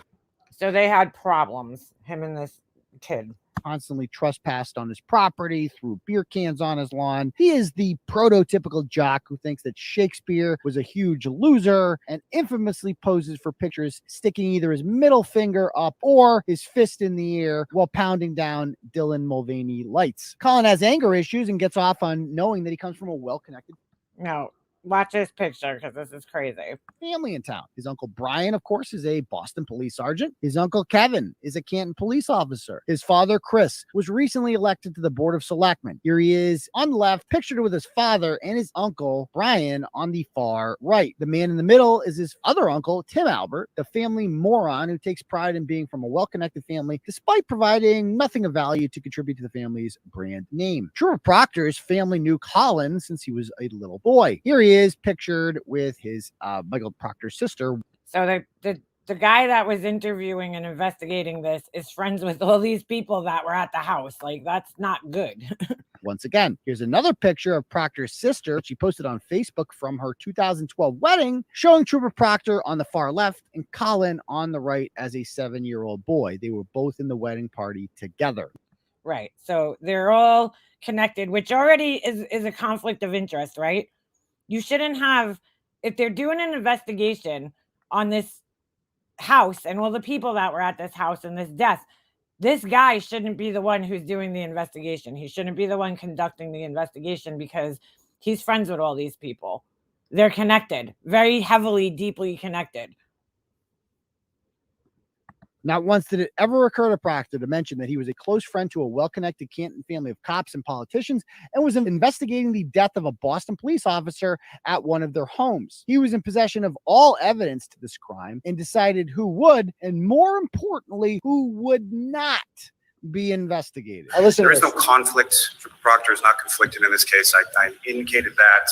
So they had problems, him and this kid. Constantly trespassed on his property, threw beer cans on his lawn. He is the prototypical jock who thinks that Shakespeare was a huge loser and infamously poses for pictures sticking either his middle finger up or his fist in the air while pounding down Dylan Mulvaney lights. Colin has anger issues and gets off on knowing that he comes from a well-connected No, watch this picture because this is crazy. family in town. His uncle Brian, of course, is a Boston police sergeant. His uncle Kevin is a Canton police officer. His father, Chris, was recently elected to the Board of Selectmen. Here he is on the left, pictured with his father and his uncle Brian on the far right. The man in the middle is his other uncle, Tim Albert, the family moron who takes pride in being from a well-connected family, despite providing nothing of value to contribute to the family's brand name. Trooper Proctor's family knew Colin since he was a little boy. Here he is pictured with his Michael Proctor's sister. So the guy that was interviewing and investigating this is friends with all these people that were at the house. Like, that's not good. Once again, here's another picture of Proctor's sister. She posted on Facebook from her 2012 wedding, showing Trooper Proctor on the far left and Colin on the right as a 7-year-old boy. They were both in the wedding party together. Right. So they're all connected, which already is a conflict of interest, right? You shouldn't have, if they're doing an investigation on this house and all the people that were at this house and this death, this guy shouldn't be the one who's doing the investigation. He shouldn't be the one conducting the investigation because he's friends with all these people. They're connected, very heavily, deeply connected. Not once did it ever occur to Proctor to mention that he was a close friend to a well-connected Canton family of cops and politicians and was investigating the death of a Boston police officer at one of their homes. He was in possession of all evidence to this crime and decided who would, and more importantly, who would not be investigated. There is no conflict. Proctor is not conflicted in this case. I indicated that.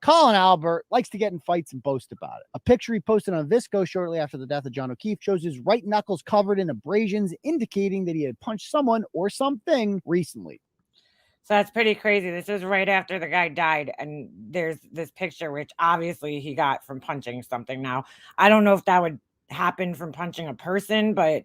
Colin Albert likes to get in fights and boast about it. A picture he posted on Visco shortly after the death of John O'Keefe shows his right knuckles covered in abrasions, indicating that he had punched someone or something recently. So that's pretty crazy. This is right after the guy died, and there's this picture, which obviously he got from punching something. Now, I don't know if that would happen from punching a person, but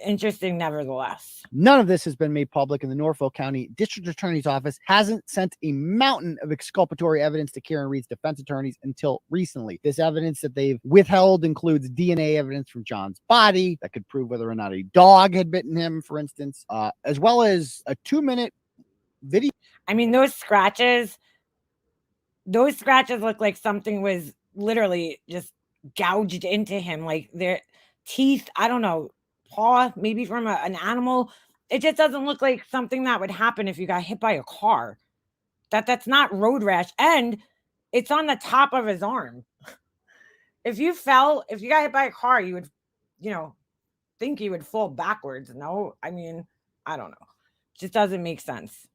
interesting nevertheless. None of this has been made public, and the Norfolk County District Attorney's Office hasn't sent a mountain of exculpatory evidence to Karen Reed's defense attorneys until recently. This evidence that they've withheld includes DNA evidence from John's body that could prove whether or not a dog had bitten him, for instance, as well as a 2-minute video. I mean, those scratches look like something was literally just gouged into him, like their teeth, I don't know, paw, maybe from an animal. It just doesn't look like something that would happen if you got hit by a car. That's not road rash, and it's on the top of his arm. if you got hit by a car, you would, think you would fall backwards. No, I mean, I don't know. Just doesn't make sense.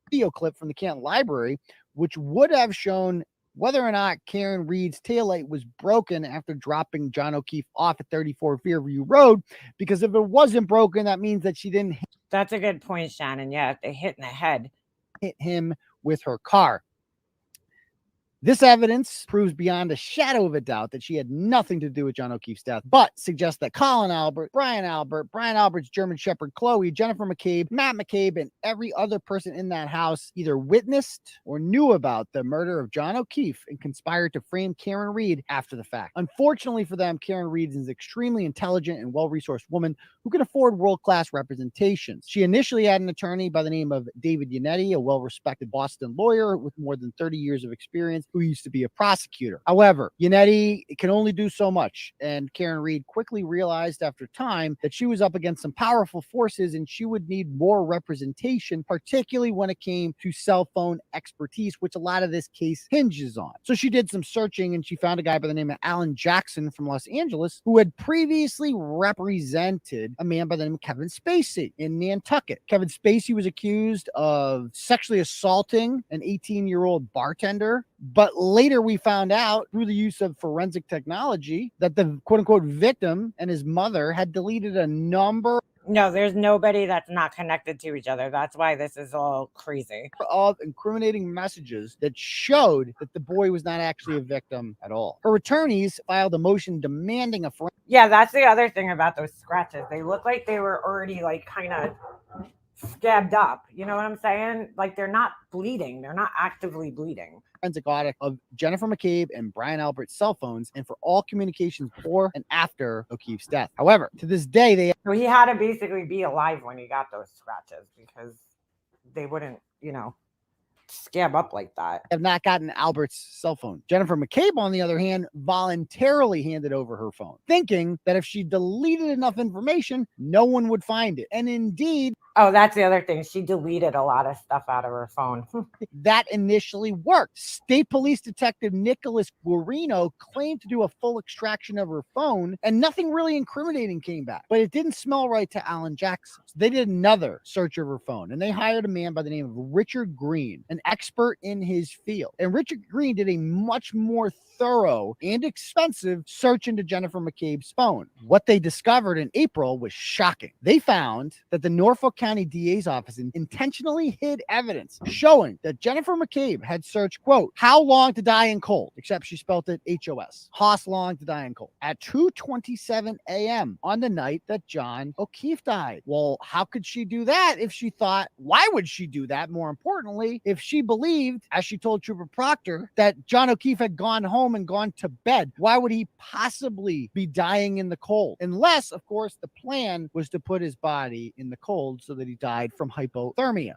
Video clip from the Canton Library, which would have shown whether or not Karen Reed's taillight was broken after dropping John O'Keefe off at 34 Fairview Road. Because if it wasn't broken, that means that she didn't That's a good point, Shannon. Yeah, if they hit in the head. hit him with her car. This evidence proves beyond a shadow of a doubt that she had nothing to do with John O'Keefe's death, but suggests that Colin Albert, Brian Albert's German Shepherd Chloe, Jennifer McCabe, Matt McCabe, and every other person in that house either witnessed or knew about the murder of John O'Keefe and conspired to frame Karen Reed after the fact. Unfortunately for them, Karen Reed is an extremely intelligent and well-resourced woman who can afford world-class representations. She initially had an attorney by the name of David Yannetti, a well-respected Boston lawyer with more than 30 years of experience, who used to be a prosecutor. However, Yannetti can only do so much, and Karen Reed quickly realized after time that she was up against some powerful forces and she would need more representation, particularly when it came to cell phone expertise, which a lot of this case hinges on. So she did some searching and she found a guy by the name of Alan Jackson from Los Angeles who had previously represented a man by the name of Kevin Spacey in Nantucket. Kevin Spacey was accused of sexually assaulting an 18-year-old bartender, but later we found out through the use of forensic technology that the quote-unquote victim and his mother had deleted a number No, there's nobody that's not connected to each other. That's why this is all crazy. of incriminating messages that showed that the boy was not actually a victim at all. Her attorneys filed a motion demanding a forensic. Yeah, that's the other thing about those scratches. They look like they were already like kind of scabbed up. You know what I'm saying? Like they're not bleeding. They're not actively bleeding. Forensic audit of Jennifer McCabe and Brian Albert's cell phones and for all communications before and after O'Keefe's death. However, to this day, they So he had to basically be alive when he got those scratches because they wouldn't, scab up like that. have not gotten Albert's cell phone. Jennifer McCabe, on the other hand, voluntarily handed over her phone, thinking that if she deleted enough information, no one would find it. And indeed, Oh, that's the other thing. She deleted a lot of stuff out of her phone. that initially worked. State Police Detective Nicholas Guarino claimed to do a full extraction of her phone, and nothing really incriminating came back. But it didn't smell right to Alan Jackson. So they did another search of her phone, and they hired a man by the name of Richard Green, an expert in his field. And Richard Green did a much more thorough and expensive search into Jennifer McCabe's phone. What they discovered in April was shocking. They found that the Norfolk County DA's office intentionally hid evidence showing that Jennifer McCabe had searched, quote, how long to die in cold, except she spelled it H-O-S, Hoss long to die in cold, at 2:27 a.m. on the night that John O'Keefe died. Well, how could she do that if she thought, why would she do that? More importantly, if she believed, as she told Trooper Proctor, that John O'Keefe had gone home and gone to bed, why would he possibly be dying in the cold? Unless, of course, the plan was to put his body in the cold so that he died from hypothermia.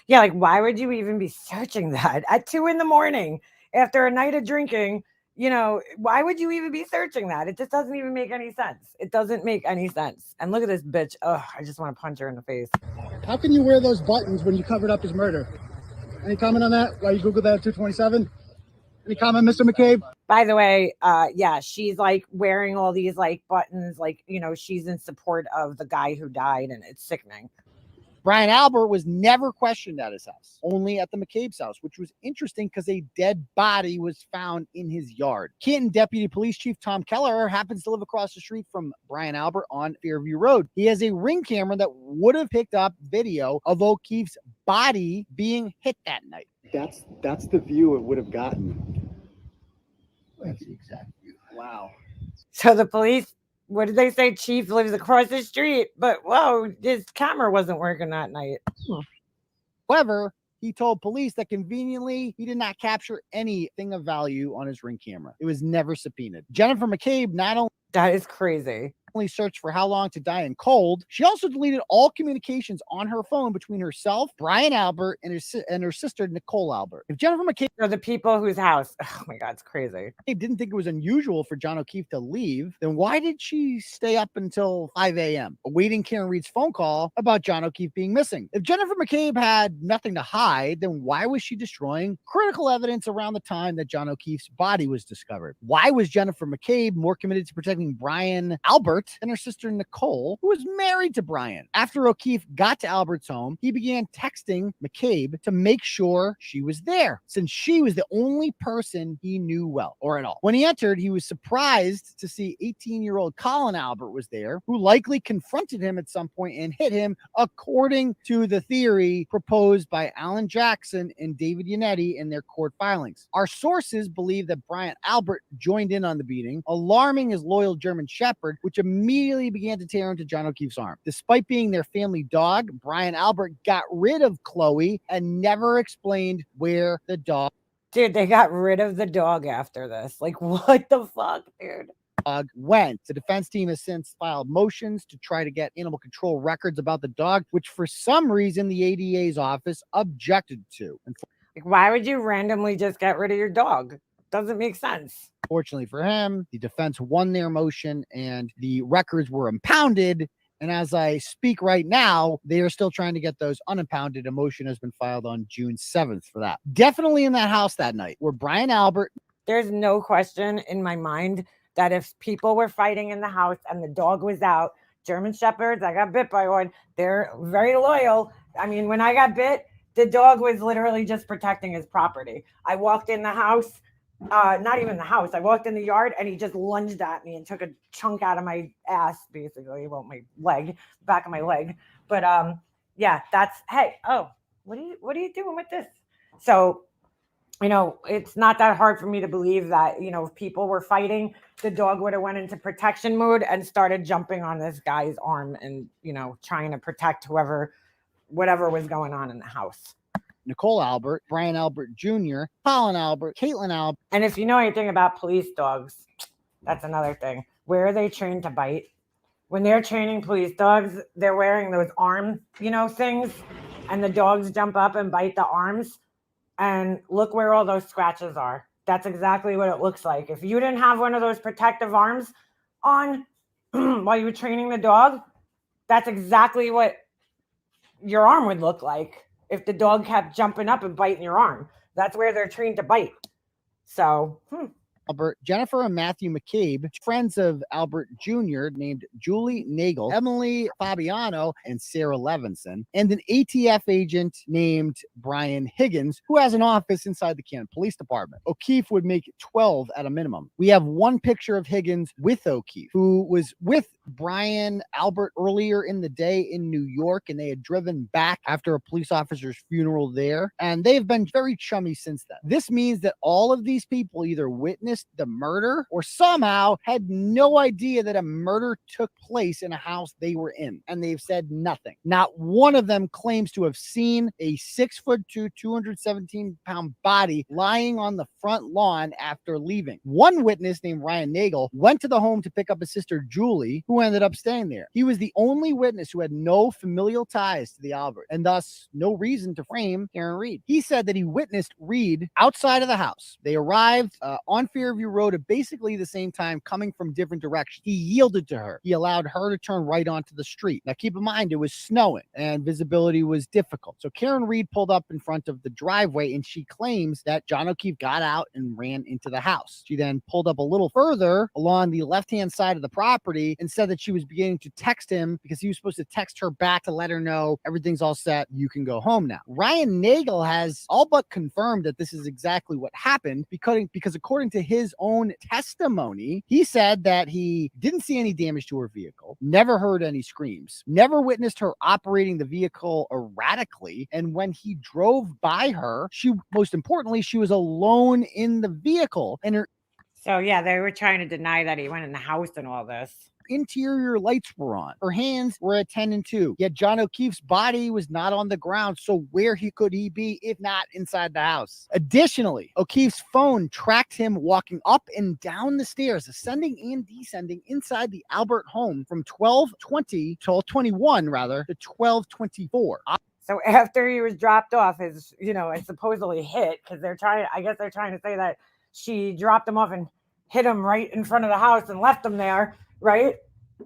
Yeah, like why would you even be searching that at 2 a.m. after a night of drinking? Why would you even be searching that? It just doesn't even make any sense. It doesn't make any sense. And look at this bitch. Oh, I just want to punch her in the face. How can you wear those buttons when you covered up his murder? Any comment on that? Why you Googled that at 227? Any comment, Mr. McCabe? By the way, yeah, she's like wearing all these like buttons, like, she's in support of the guy who died, and it's sickening. Brian Albert was never questioned at his house, only at the McCabe's house, which was interesting because a dead body was found in his yard. Canton Deputy Police Chief Tom Keller happens to live across the street from Brian Albert on Fairview Road. He has a Ring camera that would have picked up video of O'Keefe's body being hit that night. That's the view it would have gotten. That's the exact view. Wow. So the police, what did they say? Chief lives across the street, but whoa, his camera wasn't working that night. However, he told police that conveniently he did not capture anything of value on his Ring camera. It was never subpoenaed. Jennifer McCabe not only That is crazy. Searched for how long to die in cold. She also deleted all communications on her phone between herself, Brian Albert, and her sister Nicole Albert. If Jennifer McCabe So the people whose house, oh my God, it's crazy. didn't think it was unusual for John O'Keefe to leave, then why did she stay up until 5 a.m. awaiting Karen Reed's phone call about John O'Keefe being missing? If Jennifer McCabe had nothing to hide, then why was she destroying critical evidence around the time that John O'Keefe's body was discovered? Why was Jennifer McCabe more committed to protecting Brian Albert and her sister Nicole, who was married to Brian? After O'Keefe got to Albert's home, he began texting McCabe to make sure she was there, since she was the only person he knew well or at all. When he entered, he was surprised to see 18-year-old Colin Albert was there, who likely confronted him at some point and hit him, according to the theory proposed by Alan Jackson and David Yannetti in their court filings. Our sources believe that Brian Albert joined in on the beating, alarming his loyal German Shepherd, which immediately began to tear into John O'Keefe's arm. Despite being their family dog, Brian Albert got rid of Chloe and never explained where the dog Dude, they got rid of the dog after this. Like, what the fuck, dude? Went. The defense team has since filed motions to try to get animal control records about the dog, which for some reason the ADA's office objected to. Like, why would you randomly just get rid of your dog? Doesn't make sense. Fortunately for him, the defense won their motion and the records were impounded. And as I speak right now, they are still trying to get those unimpounded. A motion has been filed on June 7th for that. Definitely in that house that night were Brian Albert. There's no question in my mind that if people were fighting in the house and the dog was out, German Shepherds, I got bit by one, they're very loyal. I mean, when I got bit, the dog was literally just protecting his property. I walked in the house, not even the house. I walked in the yard and he just lunged at me and took a chunk out of my ass, basically. Well, my leg, back of my leg. But yeah, that's, hey, oh, what are you doing with this? So, you know, it's not that hard for me to believe that, you know, if people were fighting, the dog would have went into protection mode and started jumping on this guy's arm and, you know, trying to protect whatever was going on in the house. Nicole Albert, Brian Albert Jr., Colin Albert, Caitlin Albert. And if you know anything about police dogs, that's another thing. Where are they trained to bite? When they're training police dogs, they're wearing those arm, you know, things, and the dogs jump up and bite the arms. And look where all those scratches are. That's exactly what it looks like. If you didn't have one of those protective arms on while you were training the dog, that's exactly what your arm would look like. If the dog kept jumping up and biting your arm, that's where they're trained to bite. So, Albert, Jennifer and Matthew McCabe, friends of Albert Jr., named Julie Nagel, Emily Fabiano, and Sarah Levinson, and an ATF agent named Brian Higgins, who has an office inside the Canton Police Department. O'Keefe would make 12 at a minimum. We have one picture of Higgins with O'Keefe, who was with Brian Albert earlier in the day in New York, and they had driven back after a police officer's funeral there, and they've been very chummy since then. This means that all of these people either witnessed the murder or somehow had no idea that a murder took place in a house they were in, and they've said nothing. Not one of them claims to have seen a 6'2", 217-pound body lying on the front lawn after leaving. One witness named Ryan Nagel went to the home to pick up his sister Julie, who ended up staying there. He was the only witness who had no familial ties to the Albert, and thus no reason to frame Karen Reed. He said that he witnessed Reed outside of the house. They arrived on Fairview Road at basically the same time, coming from different directions. He yielded to her. He allowed her to turn right onto the street. Now, keep in mind, it was snowing and visibility was difficult. So Karen Reed pulled up in front of the driveway, and she claims that John O'Keefe got out and ran into the house. She then pulled up a little further along the left-hand side of the property and said that she was beginning to text him because he was supposed to text her back to let her know everything's all set. You can go home now. Ryan Nagel has all but confirmed that this is exactly what happened because according to his own testimony, he said that he didn't see any damage to her vehicle, never heard any screams, never witnessed her operating the vehicle erratically, and when he drove by her, most importantly, she was alone in the vehicle, and her. So yeah, they were trying to deny that he went in the house and all this. interior lights were on. Her hands were at 10 and 2. Yet John O'Keefe's body was not on the ground, so where could he be if not inside the house? Additionally, O'Keefe's phone tracked him walking up and down the stairs, ascending and descending inside the Albert home from 12:21 rather, to 12:24. So after he was dropped off, his, it's supposedly hit, because I guess they're trying to say that she dropped him off and hit him right in front of the house and left him there, right?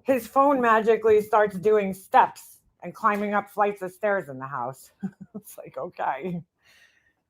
His phone magically starts doing steps and climbing up flights of stairs in the house. It's like, okay.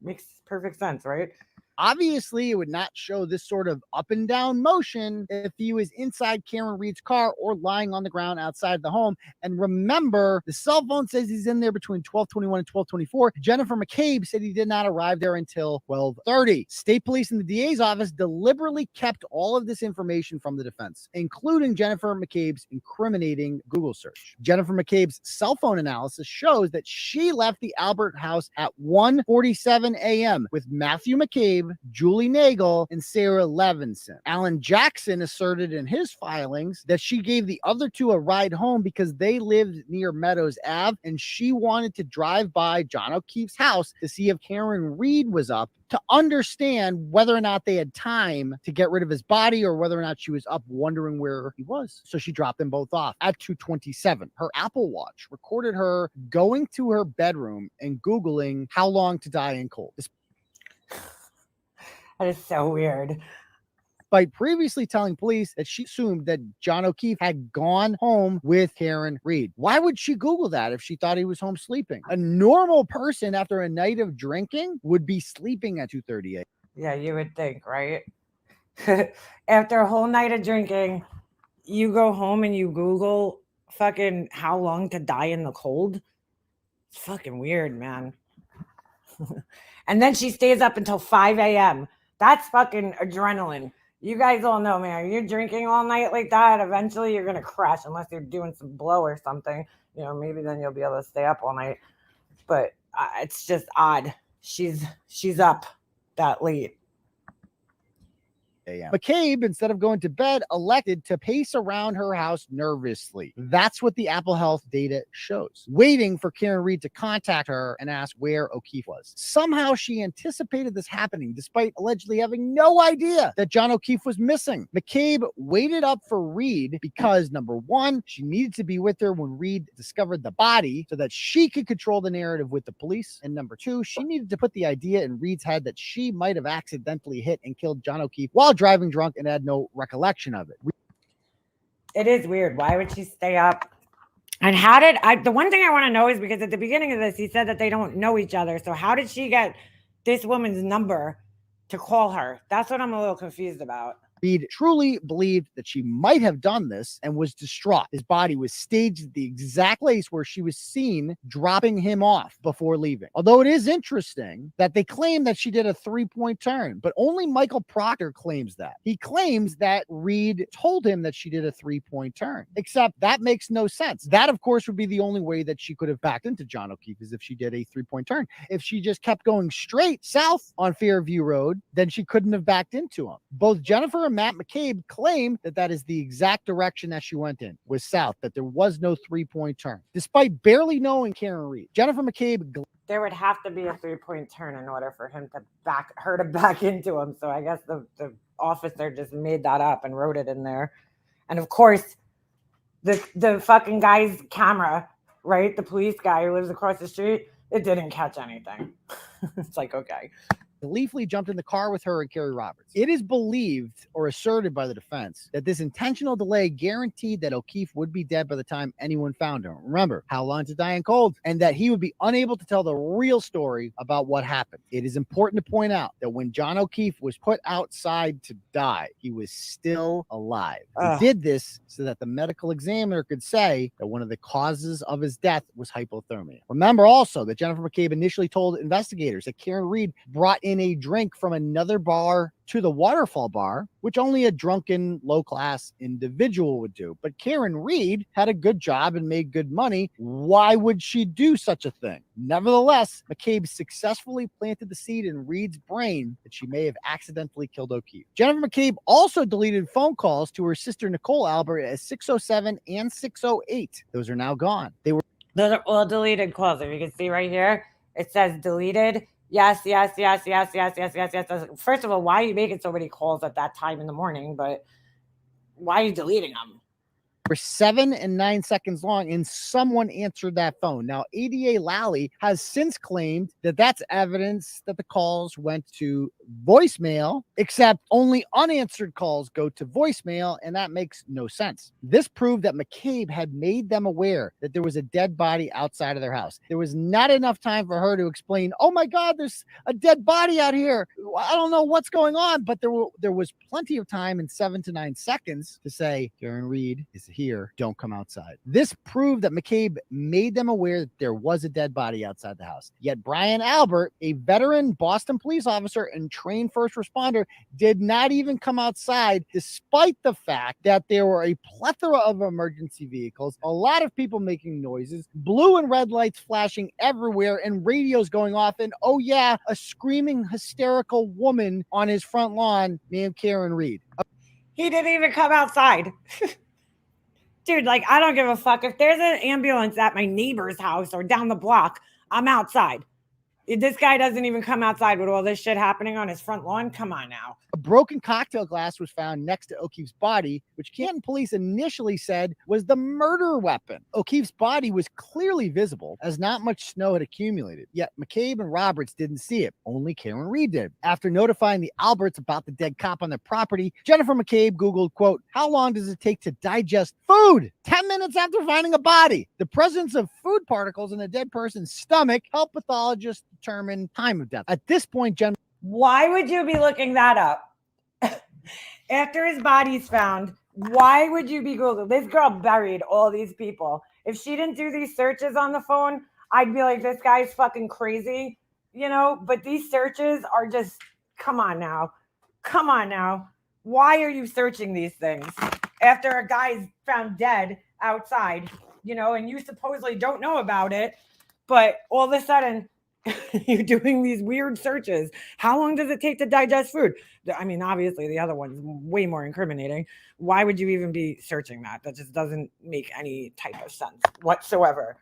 Makes perfect sense, right? Obviously, it would not show this sort of up and down motion if he was inside Karen Read's car or lying on the ground outside the home. And remember, the cell phone says he's in there between 12:21 and 12:24. Jennifer McCabe said he did not arrive there until 12:30. State police and the DA's office deliberately kept all of this information from the defense, including Jennifer McCabe's incriminating Google search. Jennifer McCabe's cell phone analysis shows that she left the Albert house at 1:47 a.m. with Matthew McCabe, Julie Nagel, and Sarah Levinson. Alan Jackson asserted in his filings that she gave the other two a ride home because they lived near Meadows Ave and she wanted to drive by John O'Keefe's house to see if Karen Read was up, to understand whether or not they had time to get rid of his body or whether or not she was up wondering where he was. So she dropped them both off at 2:27. Her Apple Watch recorded her going to her bedroom and Googling how long to die in cold. That is so weird. By previously telling police that she assumed that John O'Keefe had gone home with Karen Read. Why would she Google that if she thought he was home sleeping? A normal person after a night of drinking would be sleeping at 2:30 a.m. Yeah, you would think, right? After a whole night of drinking, you go home and you Google fucking how long to die in the cold. It's fucking weird, man. And then she stays up until 5 a.m. That's fucking adrenaline. You guys all know, man, you're drinking all night like that, eventually you're going to crash unless you're doing some blow or something. Maybe then you'll be able to stay up all night. But it's just odd. She's up that late. a.m. McCabe, instead of going to bed, elected to pace around her house nervously. That's what the Apple Health data shows, waiting for Karen Read to contact her and ask where O'Keefe was. Somehow she anticipated this happening, despite allegedly having no idea that John O'Keefe was missing. McCabe waited up for Read because, number one, she needed to be with her when Read discovered the body so that she could control the narrative with the police. And number two, she needed to put the idea in Read's head that she might have accidentally hit and killed John O'Keefe while driving drunk and had no recollection of it. It is weird. Why would she stay up? And the one thing I want to know is because at the beginning of this, he said that they don't know each other. So how did she get this woman's number to call her? That's what I'm a little confused about. Read truly believed that she might have done this and was distraught. His body was staged at the exact place where she was seen dropping him off before leaving. Although it is interesting that they claim that she did a 3-point turn, but only Michael Proctor claims that. He claims that Read told him that she did a 3-point turn, except that makes no sense. That, of course, would be the only way that she could have backed into John O'Keefe, is if she did a 3-point turn. If she just kept going straight south on Fairview Road, then she couldn't have backed into him. Both Jennifer and Matt McCabe claim that is the exact direction that she went in, was south, that there was no 3-point turn. Despite barely knowing Karen Read, Jennifer McCabe... There would have to be a 3-point turn in order for her to back into him. So I guess the officer just made that up and wrote it in there. And of course, the fucking guy's camera, right? The police guy who lives across the street, it didn't catch anything. It's like, okay. Gleefully jumped in the car with her and Kerry Roberts. It is believed or asserted by the defense that this intentional delay guaranteed that O'Keefe would be dead by the time anyone found him. Remember, how long to die in cold, and that he would be unable to tell the real story about what happened. It is important to point out that when John O'Keefe was put outside to die, he was still alive. He did this so that the medical examiner could say that one of the causes of his death was hypothermia. Remember also that Jennifer McCabe initially told investigators that Karen Read brought in in a drink from another bar to the Waterfall bar, which only a drunken, low-class individual would do. But Karen Reed had a good job and made good money. Why would she do such a thing? Nevertheless, McCabe successfully planted the seed in Reed's brain that she may have accidentally killed O'Keefe. Jennifer McCabe also deleted phone calls to her sister Nicole Albert at 6:07 and 6:08. Those are now gone. Those are all deleted calls. If you can see right here, it says deleted. Yes, yes, yes, yes, yes, yes, yes, yes. First of all, why are you making so many calls at that time in the morning? But why are you deleting them? Were 7 and 9 seconds long, and someone answered that phone. Now, ADA Lally has since claimed that that's evidence that the calls went to voicemail, except only unanswered calls go to voicemail, and that makes no sense. This proved that McCabe had made them aware that there was a dead body outside of their house. There was not enough time for her to explain, oh my God, there's a dead body out here. I don't know what's going on, but there was plenty of time in 7 to 9 seconds to say, Karen Reed is here, don't come outside. This proved that McCabe made them aware that there was a dead body outside the house. Yet Brian Albert, a veteran Boston police officer and trained first responder, did not even come outside, despite the fact that there were a plethora of emergency vehicles, a lot of people making noises, blue and red lights flashing everywhere, and radios going off, and oh yeah, a screaming hysterical woman on his front lawn named Karen Reed. He didn't even come outside. Dude, like, I don't give a fuck. If there's an ambulance at my neighbor's house or down the block, I'm outside. This guy doesn't even come outside with all this shit happening on his front lawn. Come on now. A broken cocktail glass was found next to O'Keefe's body, which Canton police initially said was the murder weapon. O'Keefe's body was clearly visible as not much snow had accumulated. Yet McCabe and Roberts didn't see it. Only Karen Reed did. After notifying the Alberts about the dead cop on their property, Jennifer McCabe Googled, quote, how long does it take to digest food? 10 minutes after finding a body. The presence of food particles in a dead person's stomach helped pathologists determine time of death. At this point, why would you be looking that up? After his body's found, why would you be Googling? This girl buried all these people. If she didn't do these searches on the phone, I'd be like, this guy's fucking crazy, you know? But these searches are just, come on now. Come on now. Why are you searching these things? After a guy's found dead outside, you know, and you supposedly don't know about it, but all of a sudden, you're doing these weird searches. How long does it take to digest food? I mean, obviously the other one's way more incriminating. Why would you even be searching that? That just doesn't make any type of sense whatsoever.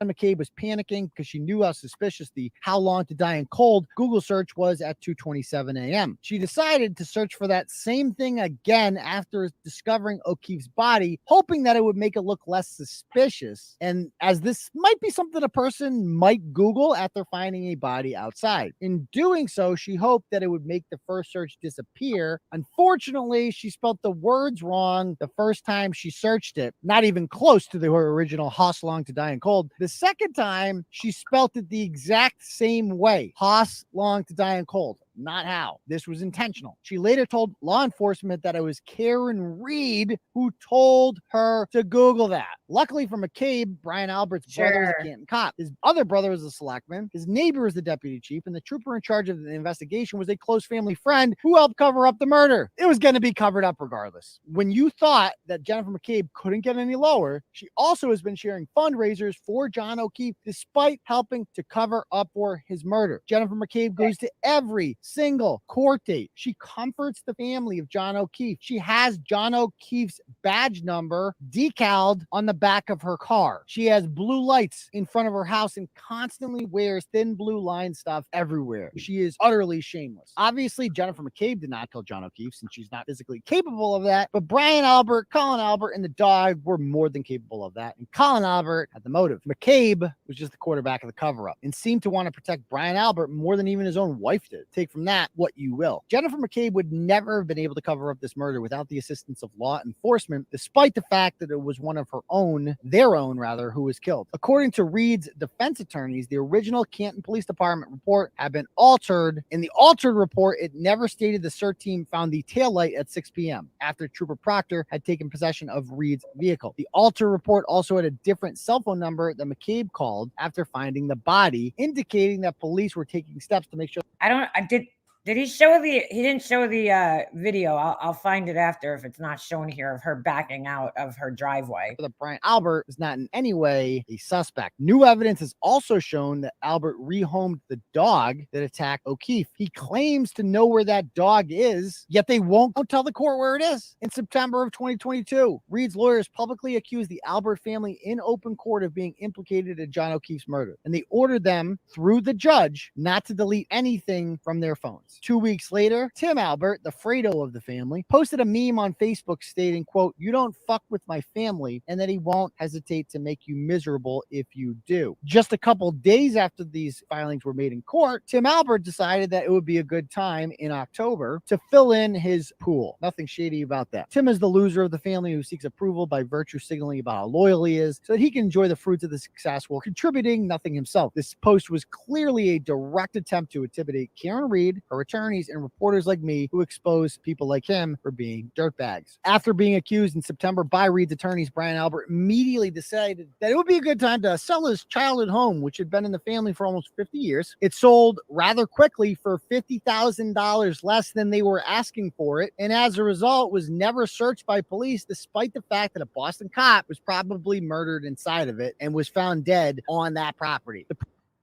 McCabe was panicking because she knew how suspicious the how long to die in cold Google search was at 2:27 a.m. She decided to search for that same thing again after discovering O'Keefe's body, hoping that it would make it look less suspicious. And as this might be something a person might Google after finding a body outside. In doing so, she hoped that it would make the first search disappear. Unfortunately, she spelled the words wrong the first time she searched it, not even close to the original Haas long to die in cold. The second time, she spelt it the exact same way. Haas long to die in cold. Not how. This was intentional. She later told law enforcement that it was Karen Reed who told her to Google that. Luckily for McCabe, Brian Albert's brother was a Canton cop. His other brother was a selectman. His neighbor was the deputy chief, and the trooper in charge of the investigation was a close family friend who helped cover up the murder. It was going to be covered up regardless. When you thought that Jennifer McCabe couldn't get any lower, she also has been sharing fundraisers for John O'Keefe despite helping to cover up for his murder. Jennifer McCabe goes to every single court date. She comforts the family of John O'Keefe. She has John O'Keefe's badge number decaled on the back of her car. She has blue lights in front of her house and constantly wears thin blue line stuff everywhere. She is utterly shameless. Obviously, Jennifer McCabe did not kill John O'Keefe since she's not physically capable of that, but Brian Albert, Colin Albert, and the dog were more than capable of that, and Colin Albert had the motive. McCabe was just the quarterback of the cover-up and seemed to want to protect Brian Albert more than even his own wife did. Take from that what you will. Jennifer McCabe would never have been able to cover up this murder without the assistance of law enforcement, despite the fact that it was one of their own, who was killed. According to Reed's defense attorneys, the original Canton Police Department report had been altered. In the altered report, it never stated the CERT team found the taillight at 6 p.m. after Trooper Proctor had taken possession of Reed's vehicle. The altered report also had a different cell phone number that McCabe called after finding the body, indicating that police were taking steps to make sure. Did he show he didn't show the video. I'll find it after if it's not shown here of her backing out of her driveway. That Brian Albert is not in any way a suspect. New evidence has also shown that Albert rehomed the dog that attacked O'Keefe. He claims to know where that dog is, yet they won't tell the court where it is. In September of 2022, Reed's lawyers publicly accused the Albert family in open court of being implicated in John O'Keefe's murder, and they ordered them through the judge not to delete anything from their phones. 2 weeks later, Tim Albert, the Fredo of the family, posted a meme on Facebook stating, quote, "You don't fuck with my family," and that he won't hesitate to make you miserable if you do. Just a couple days after these filings were made in court, Tim Albert decided that it would be a good time in October to fill in his pool. Nothing shady about that. Tim is the loser of the family who seeks approval by virtue signaling about how loyal he is so that he can enjoy the fruits of the success while contributing nothing himself. This post was clearly a direct attempt to intimidate Karen Reed, her attorneys, and reporters like me who expose people like him for being dirtbags. After being accused in September by Reed's attorneys, Brian Albert immediately decided that it would be a good time to sell his childhood home, which had been in the family for almost 50 years. It sold rather quickly for $50,000 less than they were asking for it, and as a result was never searched by police, despite the fact that a Boston cop was probably murdered inside of it and was found dead on that property.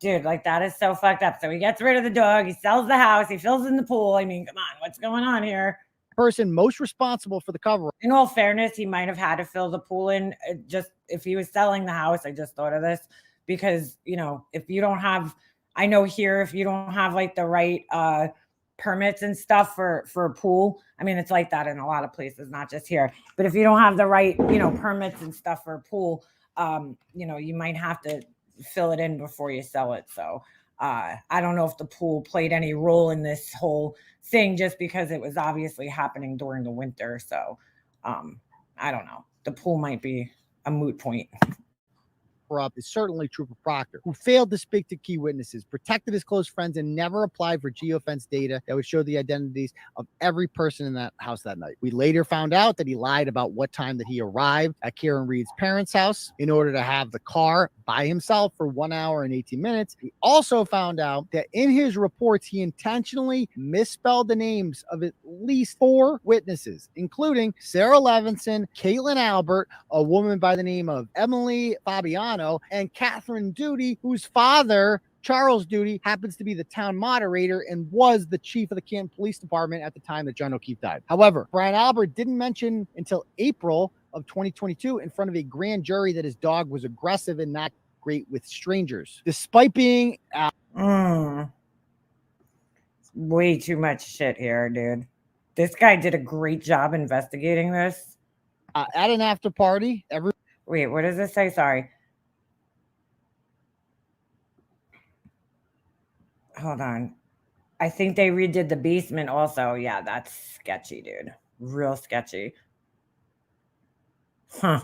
Dude, like that is so fucked up. So he gets rid of the dog, he sells the house, he fills in the pool. I mean, come on, what's going on here? Person most responsible for the cover. In all fairness, he might have had to fill the pool in just if he was selling the house. I just thought of this because, you know, if you don't have, I know here, if you don't have like the right permits and stuff for a pool, I mean, it's like that in a lot of places, not just here, but if you don't have the right, you know, permits and stuff for a pool, you know, you might have to fill it in before you sell it. So I don't know if the pool played any role in this whole thing just because it was obviously happening during the winter. So I don't know. The pool might be a moot point. Up is certainly Trooper Proctor, who failed to speak to key witnesses, protected his close friends, and never applied for geofence data that would show the identities of every person in that house that night. We later found out that he lied about what time that he arrived at Karen Reed's parents' house in order to have the car by himself for 1 hour and 18 minutes. We also found out that in his reports, he intentionally misspelled the names of at least 4 witnesses, including Sarah Levinson, Caitlin Albert, a woman by the name of Emily Fabiano, and Catherine Duty, whose father, Charles Duty, happens to be the town moderator and was the chief of the Canton Police Department at the time that John O'Keefe died. However, Brian Albert didn't mention until April of 2022 in front of a grand jury that his dog was aggressive and not great with strangers. Despite being way too much shit here, dude. This guy did a great job investigating this. At an after party, Wait, what does this say? Sorry. Hold on. I think they redid the basement also. Yeah, that's sketchy, dude. Real sketchy. Huh.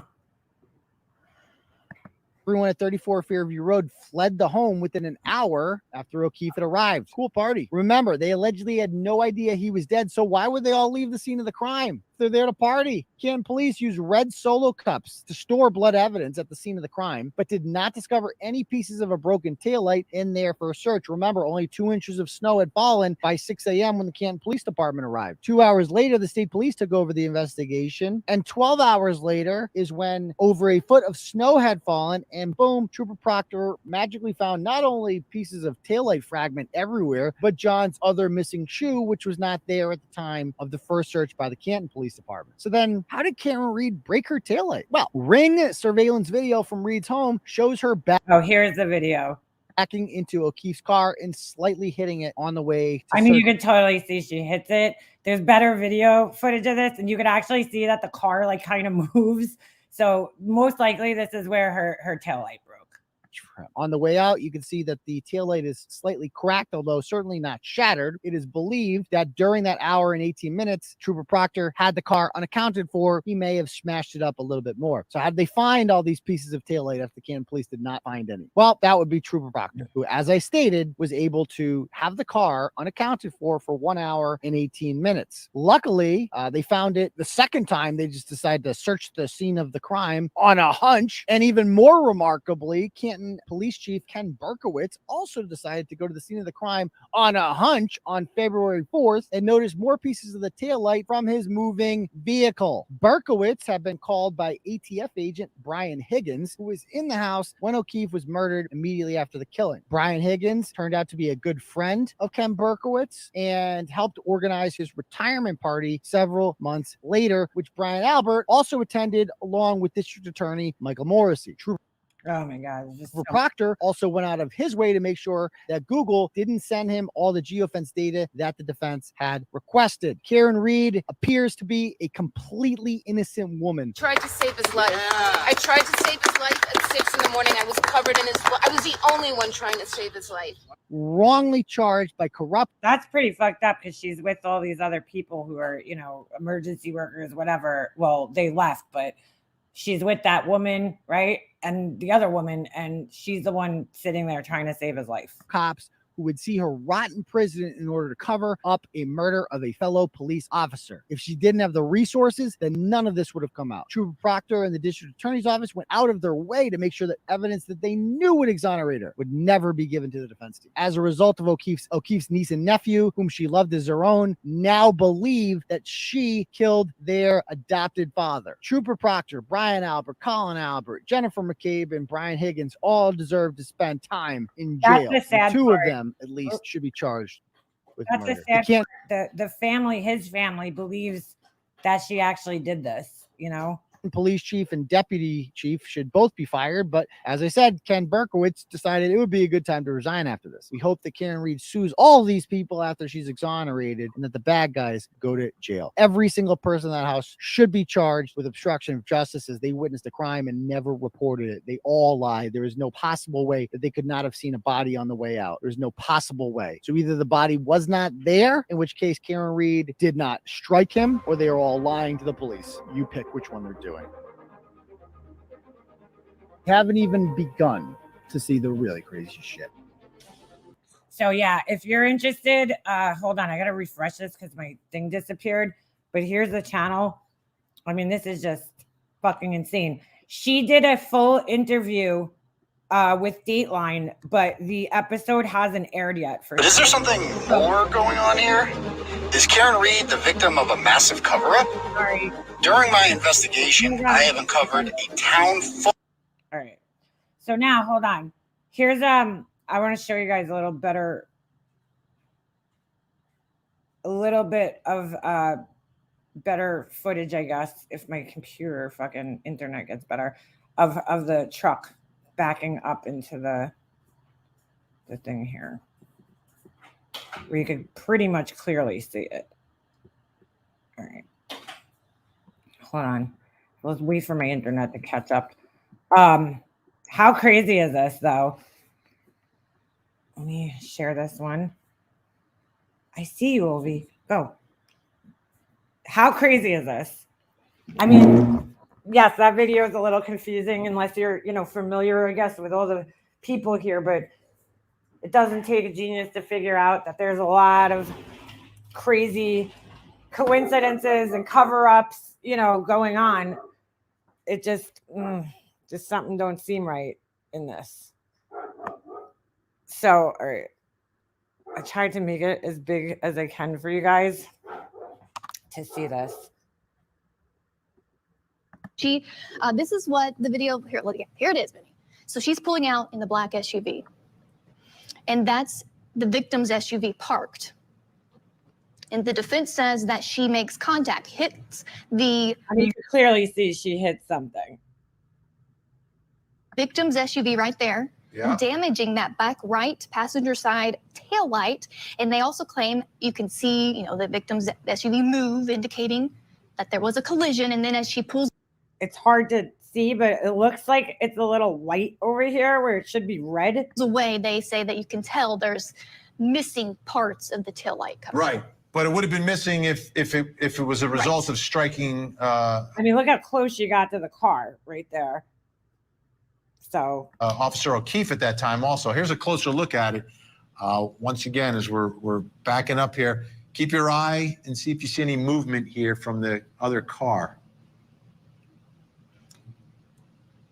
Everyone at 34 Fairview Road fled the home within an hour after O'Keefe had arrived. Cool party. Remember, they allegedly had no idea he was dead, so why would they all leave the scene of the crime? They're there to party. Canton police used red Solo cups to store blood evidence at the scene of the crime, but did not discover any pieces of a broken taillight in there for a search. Remember, only 2 inches of snow had fallen by 6 a.m. when the Canton Police Department arrived. 2 hours later, the state police took over the investigation, and 12 hours later is when over a foot of snow had fallen, and boom, Trooper Proctor magically found not only pieces of taillight fragment everywhere, but John's other missing shoe, which was not there at the time of the first search by the Canton Police Department. So then how did Karen Reed break her taillight? Well, Ring surveillance video from Reed's home shows her back. Oh, here's the video. Backing into O'Keefe's car and slightly hitting it on the way to I mean, you could totally see she hits it. There's better video footage of this, and you could actually see that the car like kind of moves. So most likely this is where her taillight broke. for him. On the way out, you can see that the taillight is slightly cracked, although certainly not shattered. It is believed that during that hour and 18 minutes, Trooper Proctor had the car unaccounted for. He may have smashed it up a little bit more. So how did they find all these pieces of taillight if the Canton police did not find any? Well, that would be Trooper Proctor, who, as I stated, was able to have the car unaccounted for 1 hour and 18 minutes. Luckily, they found it the second time. They just decided to search the scene of the crime on a hunch. And even more remarkably, Canton Police Chief Ken Berkowitz also decided to go to the scene of the crime on a hunch on February 4th and noticed more pieces of the taillight from his moving vehicle. Berkowitz had been called by ATF agent Brian Higgins, who was in the house when O'Keefe was murdered immediately after the killing. Brian Higgins turned out to be a good friend of Ken Berkowitz and helped organize his retirement party several months later, which Brian Albert also attended along with District Attorney Michael Morrissey. True. Oh my God. It's just so- Proctor also went out of his way to make sure that Google didn't send him all the geofence data that the defense had requested. Karen Reed appears to be a completely innocent woman. Tried to save his life. I tried to save his life at 6 in the morning. I was covered in his blood. I was the only one trying to save his life. Wrongly charged by corrupt. That's pretty fucked up because she's with all these other people who are, you know, emergency workers, whatever. Well, they left, but she's with that woman, right? And the other woman, and she's the one sitting there trying to save his life. Cops who would see her rot in prison in order to cover up a murder of a fellow police officer. If she didn't have the resources, then none of this would have come out. Trooper Proctor and the district attorney's office went out of their way to make sure that evidence that they knew would exonerate her would never be given to the defense team. As a result of O'Keefe's niece and nephew, whom she loved as her own, now believe that she killed their adopted father. Trooper Proctor, Brian Albert, Colin Albert, Jennifer McCabe, and Brian Higgins all deserve to spend time in jail. That's the sad Two part. of them at least should be charged with That's murder. the sad You can't part. The family, his family, believes that she actually did this, you know? police chief and deputy chief should both be fired. But as I said, Ken Berkowitz decided it would be a good time to resign after this. We hope that Karen Reed sues all of these people after she's exonerated and that the bad guys go to jail. Every single person in that house should be charged with obstruction of justice as they witnessed a crime and never reported it. They all lied. There is no possible way that they could not have seen a body on the way out. There's no possible way. So either the body was not there, in which case Karen Reed did not strike him, or they are all lying to the police. You pick which one they're doing. Haven't even begun to see the really crazy shit. So yeah, if you're interested, hold on, I gotta refresh this because my thing disappeared. But here's the channel. I mean, this is just fucking insane. She did a full interview with Dateline, but the episode hasn't aired yet. But is there something more going on here? Is Karen Reed the victim of a massive cover-up? Sorry. During my investigation, I have uncovered a town full. All right. So now, hold on. Here's I want to show you guys a little bit of better footage, I guess, if my computer fucking internet gets better, of the truck backing up into the thing here, where you could pretty much clearly see it. All right. Hold on. Let's wait for my internet to catch up. How crazy is this, though? Let me share this one. I see you, Ovi. Go. How crazy is this? I mean, yes, that video is a little confusing unless you're, familiar, I guess, with all the people here, but it doesn't take a genius to figure out that there's a lot of crazy coincidences and cover-ups, going on. It just something don't seem right in this. So, all right. I tried to make it as big as I can for you guys to see this. This is what the video here. Look, here it is, Benny. So she's pulling out in the black SUV, and that's the victim's SUV parked. And the defense says that she makes contact, hits the. I mean, you can clearly see she hit something. Victim's SUV right there, damaging that back right passenger side tail light. And they also claim you can see, the victim's SUV move, indicating that there was a collision. And then as she pulls. It's hard to see, but it looks like it's a little white over here where it should be red. The way they say that you can tell there's missing parts of the taillight cover. Right. But it would have been missing if it was a result of striking. I mean, look how close she got to the car right there. So Officer O'Keefe at that time also. Here's a closer look at it. Once again, as we're backing up here, keep your eye and see if you see any movement here from the other car.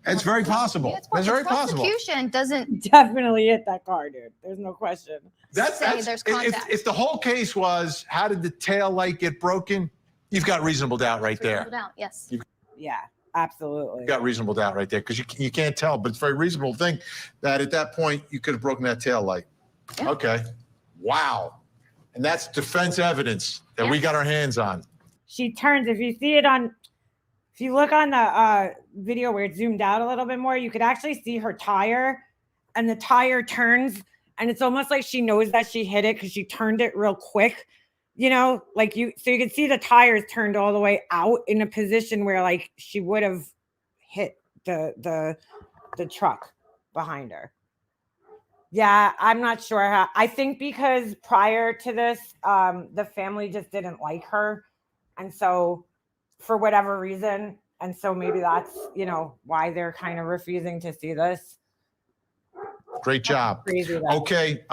It's very possible. Yeah, it's very possible. Prosecution doesn't definitely hit that car, dude. There's no question. That's there's contact. if the whole case was how did the tail light get broken, you've got reasonable doubt right there. Reasonable doubt, yes. Yeah, absolutely. You've got reasonable doubt right there because you can't tell, but it's very reasonable to think that at that point you could have broken that tail light. Yeah. Okay. Wow. And that's defense evidence that we got our hands on. She turns. If you see it on, if you look on the video where it's zoomed out a little bit more, you could actually see her tire, and the tire turns, and it's almost like she knows that she hit it because she turned it real quick, you know, like so you can see the tires turned all the way out in a position where like she would have hit the truck behind her. Yeah, I'm not sure how. I think because prior to this, the family just didn't like her, and so for whatever reason, and so maybe that's, you know, why they're kind of refusing to see this. Great job. Crazy, okay.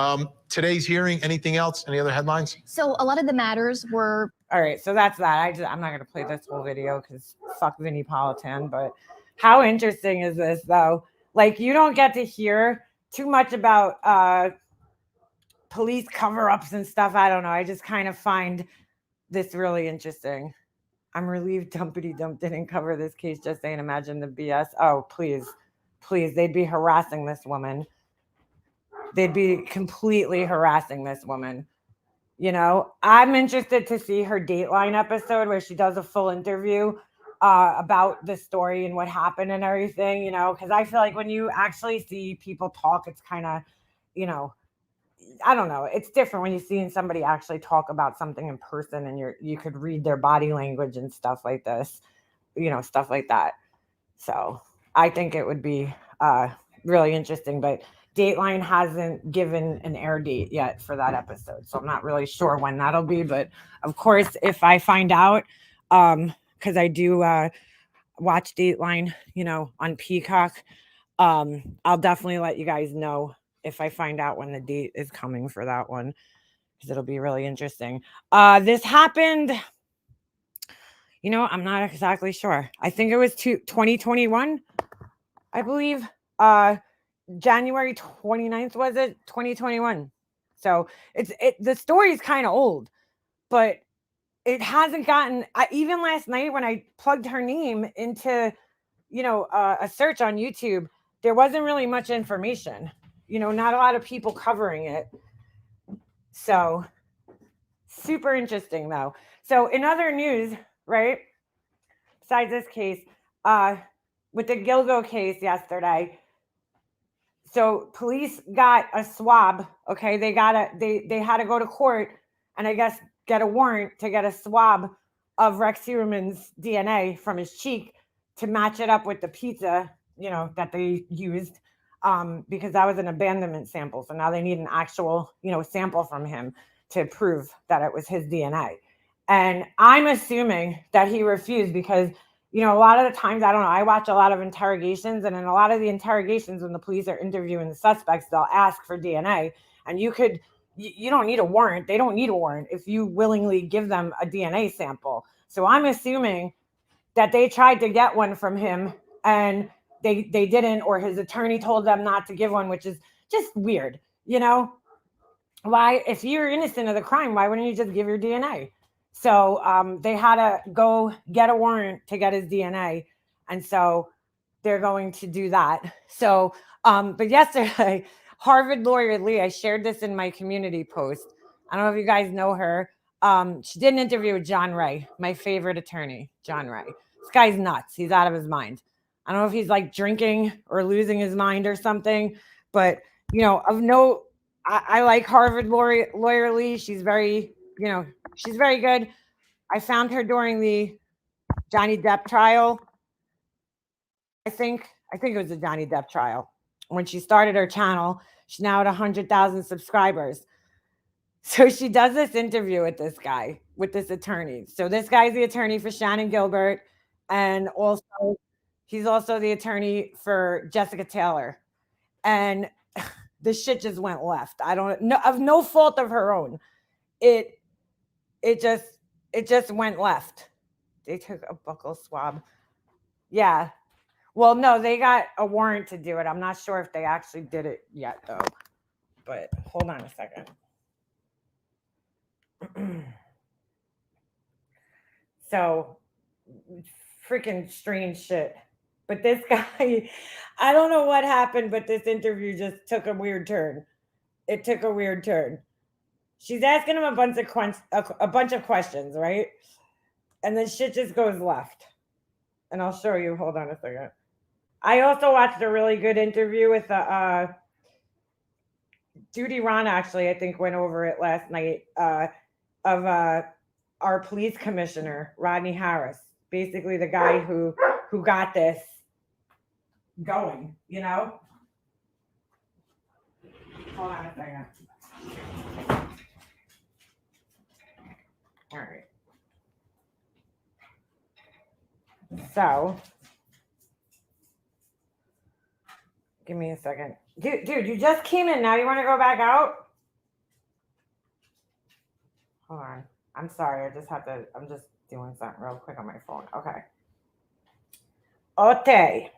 Today's hearing, anything else? Any other headlines? So a lot of the matters were. All right, so that's that. I'm not going to play this whole video because fuck Vinnie Politan, but how interesting is this though? Like, you don't get to hear too much about police cover-ups and stuff. I don't know. I just kind of find this really interesting. I'm relieved Dumpity Dump didn't cover this case. Just saying, imagine the BS. Oh, please. They'd be harassing this woman. They'd be completely harassing this woman. You know, I'm interested to see her Dateline episode where she does a full interview about the story and what happened and everything, you know, because I feel like when you actually see people talk, it's kind of, you know, I don't know. It's different when you're seeing somebody actually talk about something in person and you could read their body language and stuff like this, you know, stuff like that. So I think it would be really interesting, but Dateline hasn't given an air date yet for that episode. So I'm not really sure when that'll be, but of course, if I find out, because I do watch Dateline, you know, on Peacock, I'll definitely let you guys know if I find out when the date is coming for that one, because it'll be really interesting. This happened, you know, I'm not exactly sure. I think it was 2021, I believe. January 29th, was it? 2021. So the story's kind of old, but it hasn't gotten, even last night when I plugged her name into, you know, a search on YouTube, there wasn't really much information. You know, not a lot of people covering it. So super interesting though. So in other news, right, besides this case, with the Gilgo case yesterday, so police got a swab. Okay, they had to go to court and I guess get a warrant to get a swab of Rex Heuermann's DNA from his cheek to match it up with the pizza, you know, that they used, because that was an abandonment sample. So now they need an actual, you know, sample from him to prove that it was his DNA. And I'm assuming that he refused because, you know, a lot of the times, I don't know, I watch a lot of interrogations, and in a lot of the interrogations when the police are interviewing the suspects, they'll ask for DNA, and you don't need a warrant. They don't need a warrant if you willingly give them a DNA sample. So I'm assuming that they tried to get one from him and they didn't, or his attorney told them not to give one, which is just weird. You know, why, if you're innocent of the crime, why wouldn't you just give your DNA? So they had to go get a warrant to get his DNA. And so they're going to do that. So, but yesterday, Harvard lawyer Lee, I shared this in my community post. I don't know if you guys know her. She did an interview with John Ray, my favorite attorney, John Ray. This guy's nuts. He's out of his mind. I don't know if he's like drinking or losing his mind or something, but you know, I like Harvard lawyer Lee. She's very, you know, she's very good. I found her during the Johnny Depp trial. I think it was the Johnny Depp trial. When she started her channel, she's now at 100,000 subscribers. So she does this interview with this guy, with this attorney. So this guy's the attorney for Shannon Gilbert, and also he's also the attorney for Jessica Taylor. And the shit just went left. I don't know, of no fault of her own. It just went left. They took a buccal swab. Yeah. Well, no, they got a warrant to do it. I'm not sure if they actually did it yet, though. But hold on a second. So, freaking strange shit. But this guy, I don't know what happened, but this interview just took a weird turn. It took a weird turn. She's asking him a bunch of questions, right? And then shit just goes left. And I'll show you. Hold on a second. I also watched a really good interview with Judy Ron, actually, I think went over it last night, of our police commissioner, Rodney Harris. Basically the guy who got this going, you know? Hold on a second. All right. So, give me a second. Dude, you just came in. Now you want to go back out? Hold on. I'm sorry. I'm just doing something real quick on my phone. Okay. Okay.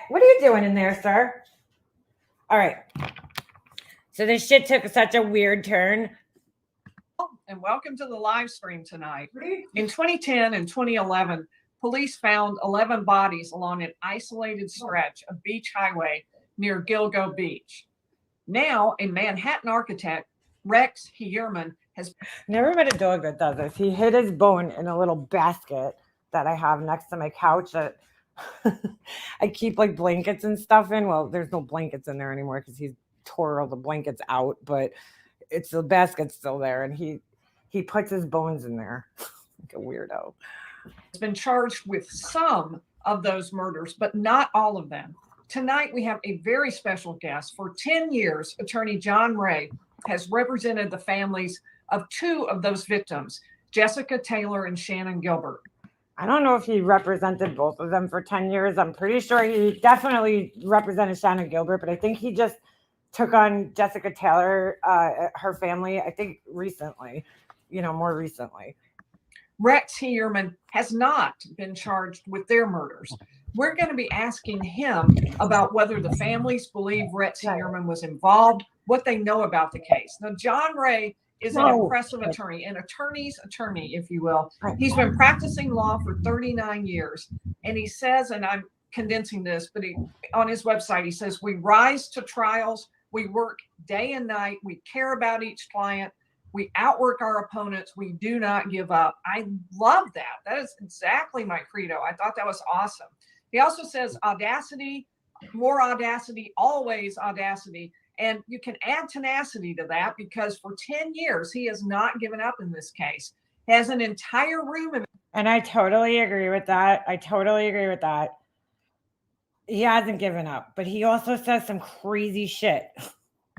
What are you doing in there, sir? All right. So this shit took such a weird turn. And welcome to the live stream tonight. In 2010 and 2011, police found 11 bodies along an isolated stretch of beach highway near Gilgo Beach. Now, a Manhattan architect, Rex Heuermann, has never met a dog that does this. He hid his bone in a little basket that I have next to my couch that I keep like blankets and stuff in. Well, there's no blankets in there anymore because he tore all the blankets out, but it's the basket's still there, and he puts his bones in there like a weirdo. Has been charged with some of those murders, but not all of them. Tonight, we have a very special guest. For 10 years, attorney John Ray has represented the families of two of those victims, Jessica Taylor and Shannon Gilbert. I don't know if he represented both of them for 10 years. I'm pretty sure he definitely represented Shannon Gilbert, but I think he just took on Jessica Taylor, her family, I think recently, more recently. Rex Heuermann has not been charged with their murders. We're going to be asking him about whether the families believe Rex Heuermann was involved, what they know about the case. Now, John Ray is an impressive attorney, an attorney's attorney, if you will. He's been practicing law for 39 years. And he says, and I'm condensing this, but on his website, he says, we rise to trials. We work day and night. We care about each client. We outwork our opponents. We do not give up. I love that. That is exactly my credo. I thought that was awesome. He also says audacity, more audacity, always audacity. And you can add tenacity to that because for 10 years, he has not given up in this case. He has an entire room of. And I totally agree with that. He hasn't given up, but he also says some crazy shit.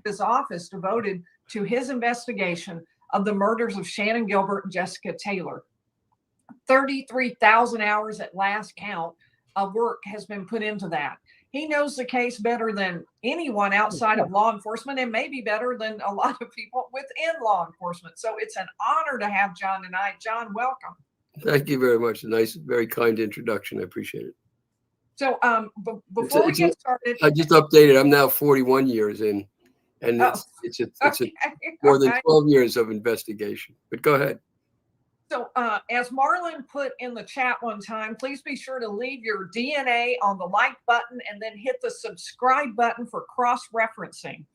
His office devoted to his investigation of the murders of Shannon Gilbert and Jessica Taylor. 33,000 hours at last count of work has been put into that. He knows the case better than anyone outside of law enforcement, and maybe better than a lot of people within law enforcement. So it's an honor to have John tonight. John, welcome. Thank you very much. A nice, very kind introduction. I appreciate it. So before we get started, I just updated. I'm now 41 years in, and it's more than 12 years of investigation. But go ahead. So as Marlon put in the chat one time, please be sure to leave your DNA on the like button and then hit the subscribe button for cross-referencing.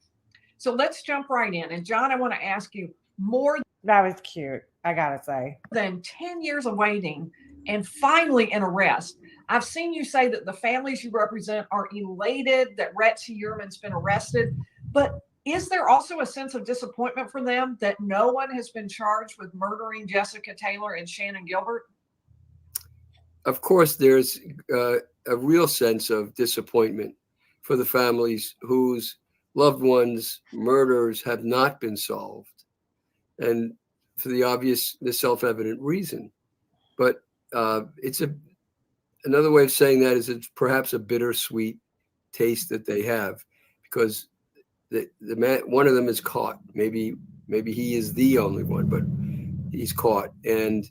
So let's jump right in. And John, I want to ask you more. That was cute, I gotta say. Than 10 years of waiting and finally an arrest. I've seen you say that the families you represent are elated that Rex Heuermann's been arrested, but is there also a sense of disappointment for them that no one has been charged with murdering Jessica Taylor and Shannon Gilbert? Of course, there's a real sense of disappointment for the families whose loved ones' murders have not been solved, and for the self-evident reason. But it's another way of saying that is it's perhaps a bittersweet taste that they have, because the man, one of them is caught. Maybe he is the only one, but he's caught, and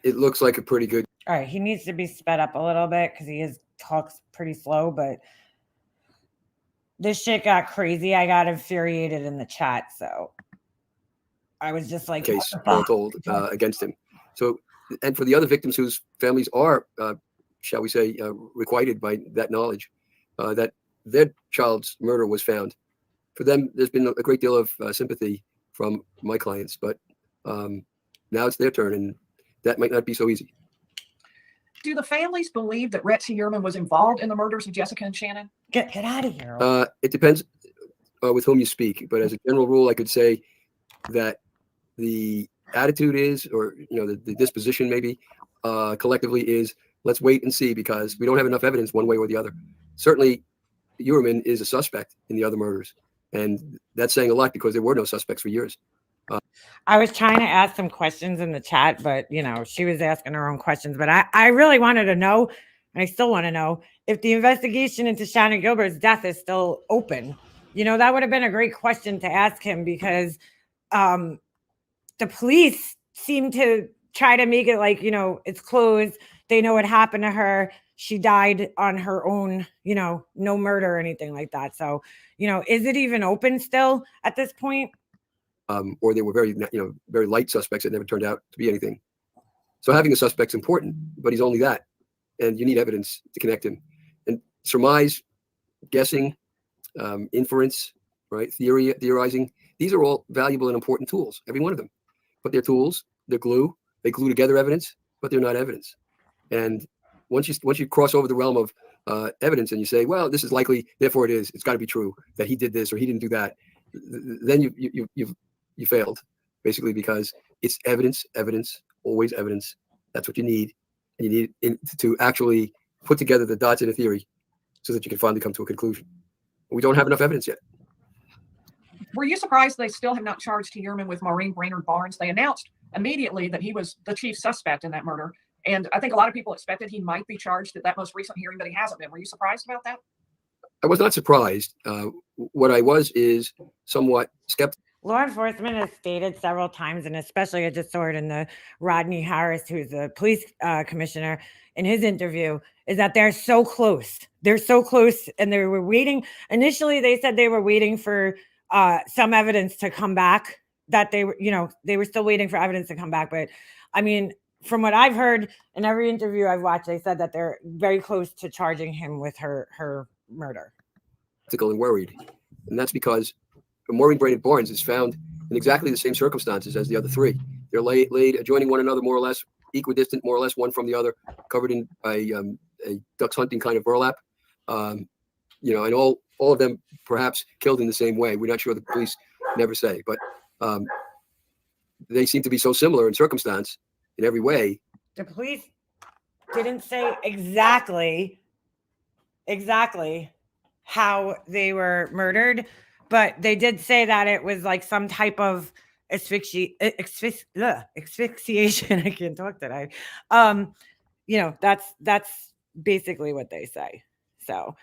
it looks like a pretty good. All right, he needs to be sped up a little bit because talks pretty slow, but this shit got crazy. I got infuriated in the chat, so I was just like, case all told against him. So, and for the other victims whose families are, shall we say, requited by that knowledge, that their child's murder was found, for them, there's been a great deal of sympathy from my clients, but now it's their turn, and that might not be so easy. Do the families believe that Rhett Searman was involved in the murders of Jessica and Shannon? Get out of here. It depends with whom you speak, but as a general rule, I could say that the attitude is, or the disposition maybe collectively is, let's wait and see, because we don't have enough evidence one way or the other. Certainly, Searman is a suspect in the other murders, and that's saying a lot because there were no suspects for years. I was trying to ask some questions in the chat, but she was asking her own questions. But I really wanted to know, and I still want to know, if the investigation into Shannon Gilbert's death is still open. That would have been a great question to ask him, because the police seem to try to make it like, it's closed. They know what happened to her. She died on her own, no murder or anything like that. So, is it even open still at this point? Or they were very, very light suspects that never turned out to be anything. So having a suspect's important, but he's only that, and you need evidence to connect him. And surmise, guessing, inference, right? Theorizing. These are all valuable and important tools, every one of them. But they're tools. They're glue. They glue together evidence, but they're not evidence. And once you cross over the realm of evidence and you say, well, this is likely, therefore it is. It's got to be true that he did this or he didn't do that. Then you failed, basically, because it's evidence, always evidence. That's what you need. And you need to actually put together the dots in a theory so that you can finally come to a conclusion. We don't have enough evidence yet. Were you surprised they still have not charged Searman with Maureen Brainerd Barnes? They announced immediately that he was the chief suspect in that murder. And I think a lot of people expected he might be charged at that most recent hearing, but he hasn't been. Were you surprised about that? I was not surprised. What I was is somewhat skeptical. Law enforcement has stated several times, and especially I just saw it in the Rodney Harris, who's the police commissioner, in his interview, is that they're so close. They're so close, and they were waiting. Initially, they said they were waiting for some evidence to come back, that they were still waiting for evidence to come back. But I mean, from what I've heard in every interview I've watched, they said that they're very close to charging him with her murder. And worried. And that's because Maureen Brainerd Barnes is found in exactly the same circumstances as the other three. They're laid adjoining one another, more or less equidistant, more or less one from the other, covered in a ducks hunting kind of burlap. And all of them perhaps killed in the same way. We're not sure. The police never say, but they seem to be so similar in circumstance in every way. The police didn't say exactly how they were murdered, but they did say that it was like some type of asphyxiation. I can't talk today. That's basically what they say. So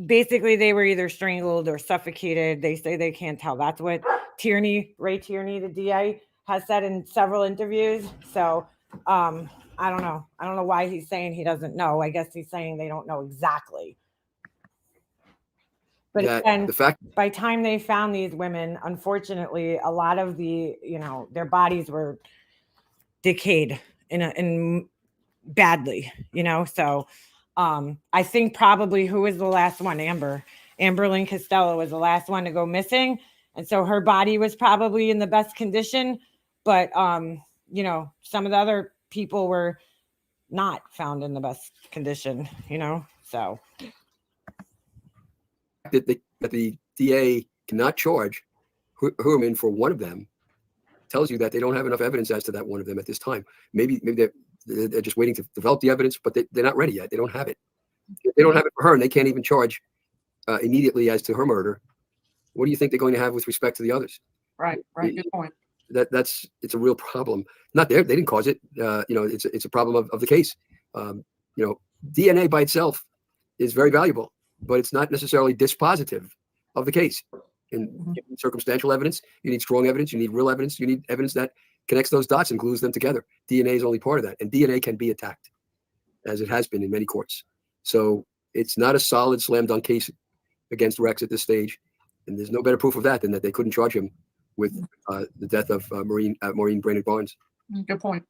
basically they were either strangled or suffocated. They say they can't tell. That's what Ray Tierney, the DA, has said in several interviews. So I don't know. I don't know why he's saying he doesn't know. I guess he's saying they don't know exactly. But again, by the time they found these women, unfortunately, a lot of their bodies were decayed in badly, So I think probably who was the last one? Amber Lynn Costello was the last one to go missing. And so her body was probably in the best condition. But, some of the other people were not found in the best condition, so. That the DA cannot charge Searman for one of them tells you that they don't have enough evidence as to that one of them at this time. Maybe They're just waiting to develop the evidence, but they're not ready yet. They don't have it. If they don't have it for her, and they can't even charge immediately as to her murder, what do you think they're going to have with respect to the others? Right. Good point. It's a real problem. Not there, they didn't cause it. It's a problem of the case. DNA by itself is very valuable, but it's not necessarily dispositive of the case. In circumstantial evidence, you need strong evidence, you need real evidence, you need evidence that connects those dots and glues them together. DNA is only part of that, and DNA can be attacked, as it has been in many courts. So it's not a solid slam dunk case against Rex at this stage, and there's no better proof of that than that they couldn't charge him with the death of Maureen Brainerd Barnes. Good point.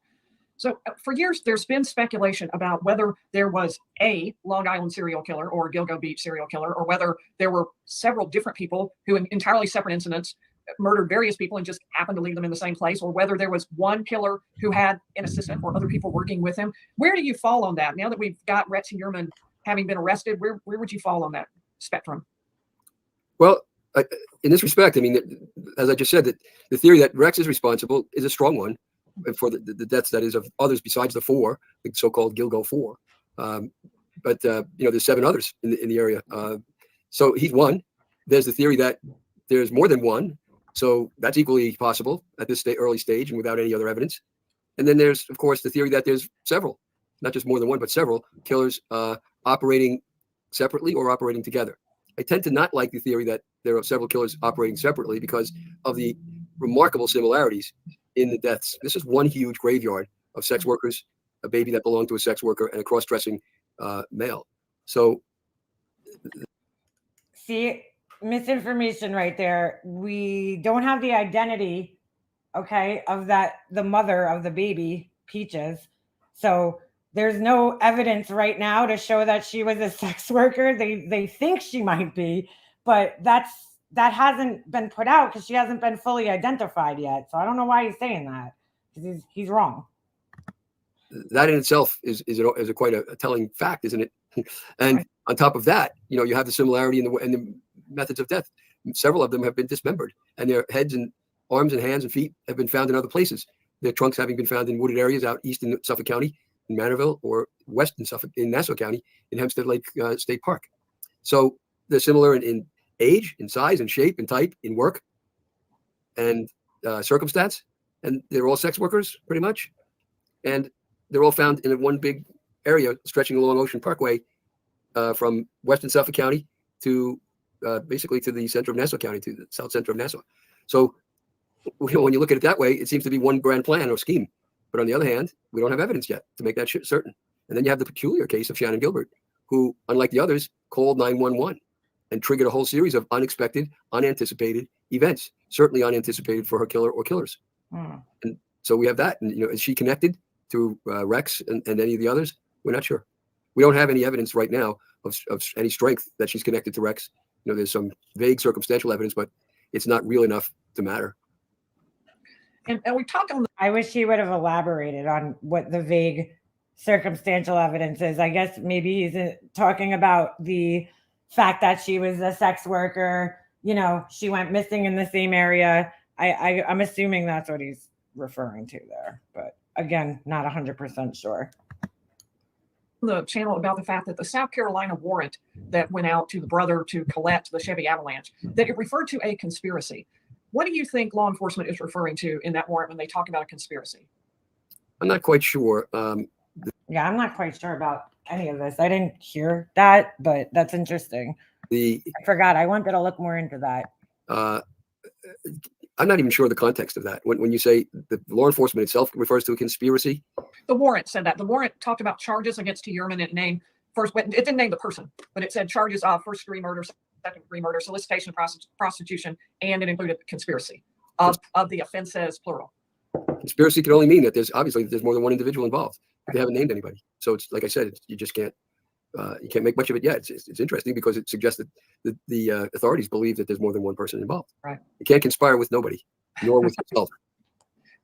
So for years, there's been speculation about whether there was a Long Island serial killer or Gilgo Beach serial killer, or whether there were several different people who in entirely separate incidents murdered various people and just happened to leave them in the same place, or whether there was one killer who had an assistant or other people working with him. Where do you fall on that? Now that we've got Rhett Singerman having been arrested, where would you fall on that spectrum? Well, in this respect, I mean, as I just said, that the theory that Rex is responsible is a strong one for the deaths, that is, of others besides the four, the so-called Gilgo Four. But there's 7 others in the area. So he's one. There's the theory that there's more than one. So that's equally possible at this early stage and without any other evidence. And then there's, of course, the theory that there's several, not just more than one, but several killers operating separately or operating together. I tend to not like the theory that there are several killers operating separately because of the remarkable similarities in the deaths. This is one huge graveyard of sex workers, a baby that belonged to a sex worker, and a cross-dressing male. So, see, misinformation right there. We don't have the identity, okay, of the mother of the baby, Peaches. So there's no evidence right now to show that she was a sex worker. They think she might be, but that hasn't been put out because she hasn't been fully identified yet. So I don't know why he's saying that, because he's wrong. That in itself is quite a telling fact, isn't it? And right. On top of that, you have the similarity in the methods of death. Several of them have been dismembered, and their heads and arms and hands and feet have been found in other places. Their trunks having been found in wooded areas out east in Suffolk County, in Manorville, or west in Suffolk, in Nassau County, in Hempstead Lake State Park. So they're similar in age, in size, in shape, in type, in work, and circumstance. And they're all sex workers, pretty much. And they're all found in one big area stretching along Ocean Parkway from western Suffolk County to basically to the center of Nassau County, to the south center of Nassau. So when you look at it that way, it seems to be one grand plan or scheme. But on the other hand, we don't have evidence yet to make that certain. And then you have the peculiar case of Shannon Gilbert, who, unlike the others, called 911 and triggered a whole series of unexpected, unanticipated events, certainly unanticipated for her killer or killers. And so we have that. And, is she connected to Rex and any of the others? We're not sure. We don't have any evidence right now of any strength that she's connected to Rex. There's some vague circumstantial evidence, but it's not real enough to matter. And we talked on. I wish he would have elaborated on what the vague circumstantial evidence is. I guess maybe he's talking about the fact that she was a sex worker. She went missing in the same area. I'm assuming that's what he's referring to there, but again, not 100% sure. The channel about the fact that the South Carolina warrant that went out to the brother to collect the Chevy Avalanche, that it referred to a conspiracy. What do you think law enforcement is referring to in that warrant when they talk about a conspiracy? I'm not quite sure. Yeah, I'm not quite sure about any of this. I didn't hear that, but that's interesting. I forgot. I wanted to look more into that. I'm not even sure of the context of that. When you say the law enforcement itself refers to a conspiracy? The warrant said that. The warrant talked about charges against T. Ehrman. It named it didn't name the person, but it said charges of first-degree murder, second-degree murder, solicitation, prostitution, and it included conspiracy of the offenses, plural. Conspiracy can only mean that there's more than one individual involved. They haven't named anybody. So it's like I said, you just can't make much of it yet. It's interesting because it suggests that the authorities believe that there's more than one person involved. Right. You can't conspire with nobody, nor with yourself.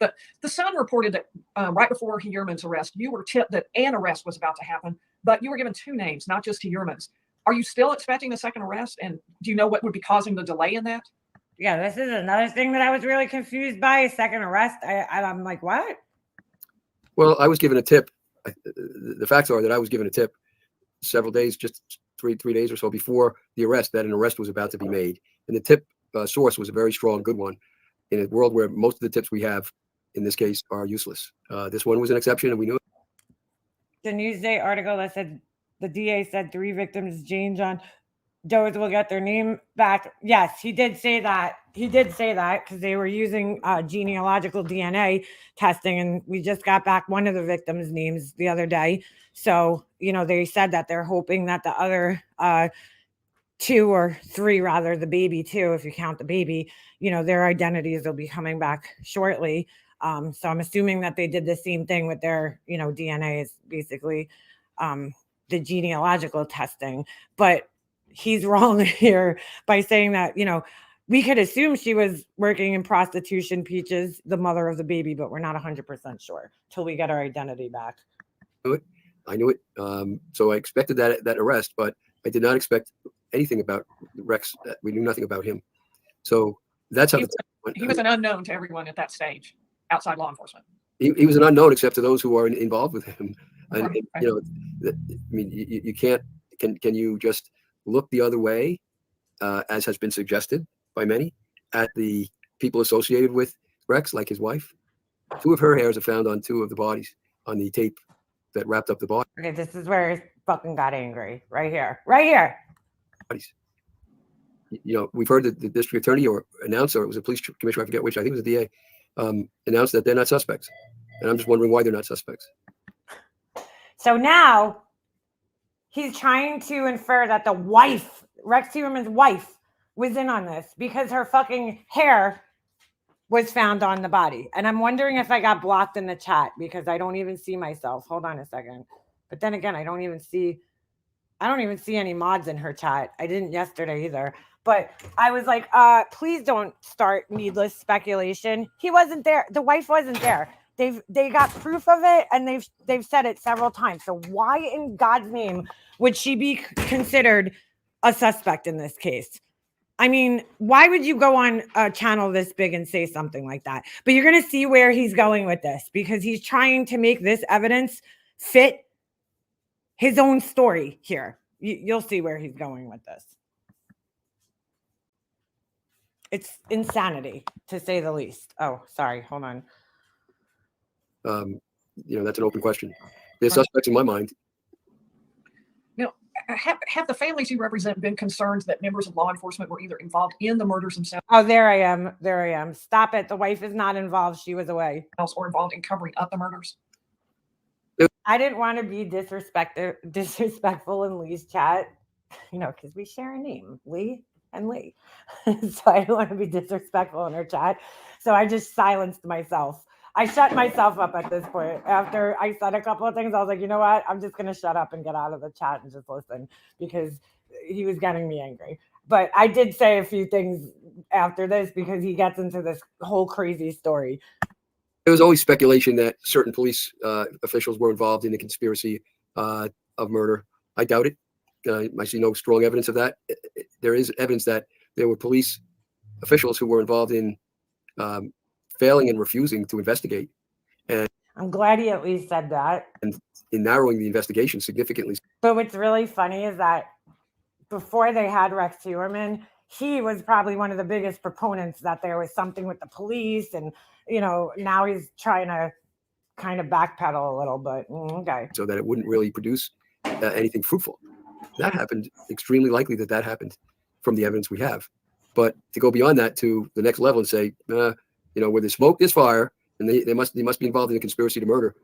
But the Sun reported that right before T. Ehrman's arrest, you were tipped that an arrest was about to happen, but you were given 2 names, not just T. Ehrman's. Are you still expecting a second arrest? And do you know what would be causing the delay in that? Yeah, this is another thing that I was really confused by. A second arrest. I'm like, what? Well, I was given a tip the facts are that I was given a tip several days, just three days or so before the arrest, that an arrest was about to be made. And the tip source was a very strong, good one in a world where most of the tips we have in this case are useless. This one was an exception, and we knew it. The Newsday article that said the DA said 3 victims, Jane, John Doe's, will get their name back. Yes, he did say that. He did say that because they were using genealogical DNA testing, and we just got back one of the victims' names the other day. So, you know, they said that they're hoping that the other 2 or 3, rather, the baby too, if you count the baby, you know, their identities will be coming back shortly. So I'm assuming that they did the same thing with their, you know, DNA is basically the genealogical testing. But he's wrong here by saying that, you know, we could assume she was working in prostitution, Peaches, the mother of the baby, but we're not 100% sure till we get our identity back. I knew it. So I expected that arrest, but I did not expect anything about Rex. We knew nothing about him. So that's how he was an unknown to everyone at that stage, outside law enforcement. He was an unknown except to those who are involved with him. And, Right. you know, I mean, you can't, can you just look the other way, as has been suggested by many, at the people associated with Rex, like his wife? 2 of her hairs are found on 2 of the bodies on the tape that wrapped up the body. Okay, this is where he fucking got angry. Right here. Right here. Bodies. You know, we've heard that the district attorney or announcer, it was a police commissioner, I forget which, I think it was the DA, announced that they're not suspects. And I'm just wondering why they're not suspects. So now he's trying to infer that the wife, Rex Heuermann's wife, was in on this because her fucking hair was found on the body. And I'm wondering if I got blocked in the chat because I don't even see myself. Hold on a second. But then again, I don't even see any mods in her chat. I didn't yesterday either. But I was like, please don't start needless speculation. He wasn't there. The wife wasn't there. They got proof of it, and they've said it several times. So why in God's name would she be considered a suspect in this case? I mean, why would you go on a channel this big and say something like that? But you're going to see where he's going with this because he's trying to make this evidence fit his own story here. You'll see where he's going with this. It's insanity, to say the least. Oh, sorry. Hold on. You know, that's an open question. They're suspects in my mind. You know, have the families you represent been concerned that members of law enforcement were either involved in the murders themselves? Oh, there I am. There I am. Stop it. The wife is not involved. She was away. Or involved in covering up the murders? I didn't want to be disrespectful in Lee's chat, you know, because we share a name, Lee and Lee. So I didn't want to be disrespectful in her chat. So I just silenced myself. I shut myself up at this point. After I said a couple of things, I was like, you know what? I'm just going to shut up and get out of the chat and just listen because he was getting me angry. But I did say a few things after this because he gets into this whole crazy story. There was always speculation that certain police officials were involved in the conspiracy of murder. I doubt it. I see no strong evidence of that. There is evidence that there were police officials who were involved in failing and refusing to investigate. And I'm glad he at least said that. And in narrowing the investigation significantly. But what's really funny is that before they had Rex Heuermann, he was probably one of the biggest proponents that there was something with the police. And, you know, now he's trying to kind of backpedal a little bit. Okay. So that it wouldn't really produce anything fruitful. That happened. Extremely likely that happened from the evidence we have. But to go beyond that to the next level and say, you know, where there's smoke, there's fire, and they must be involved in a conspiracy to murder.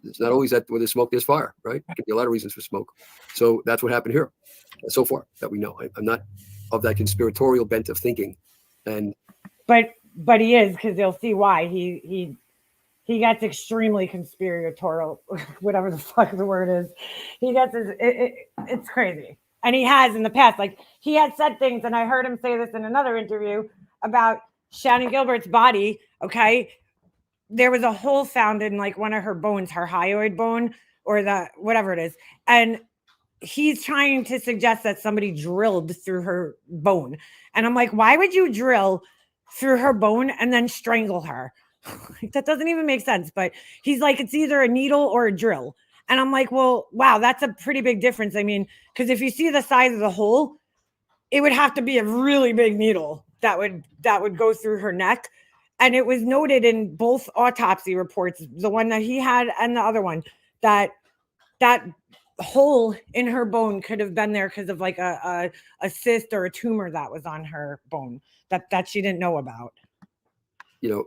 It's not always that where there's smoke, there's fire, right? There could be a lot of reasons for smoke. So that's what happened here, so far that we know. I'm not of that conspiratorial bent of thinking, and but he is, because you'll see why he gets extremely conspiratorial, whatever the fuck the word is. He gets it's crazy, and he has in the past. Like he had said things, and I heard him say this in another interview about Shannon Gilbert's body, okay? There was a hole found in like one of her bones, her hyoid bone, or the whatever it is. And he's trying to suggest that somebody drilled through her bone. And I'm like, why would you drill through her bone and then strangle her? That doesn't even make sense. But he's like, it's either a needle or a drill. And I'm like, well, wow, that's a pretty big difference. I mean, because if you see the size of the hole, it would have to be a really big needle that would go through her neck. And it was noted in both autopsy reports, the one that he had and the other one, that hole in her bone could have been there because of like a cyst or a tumor that was on her bone that she didn't know about. You know,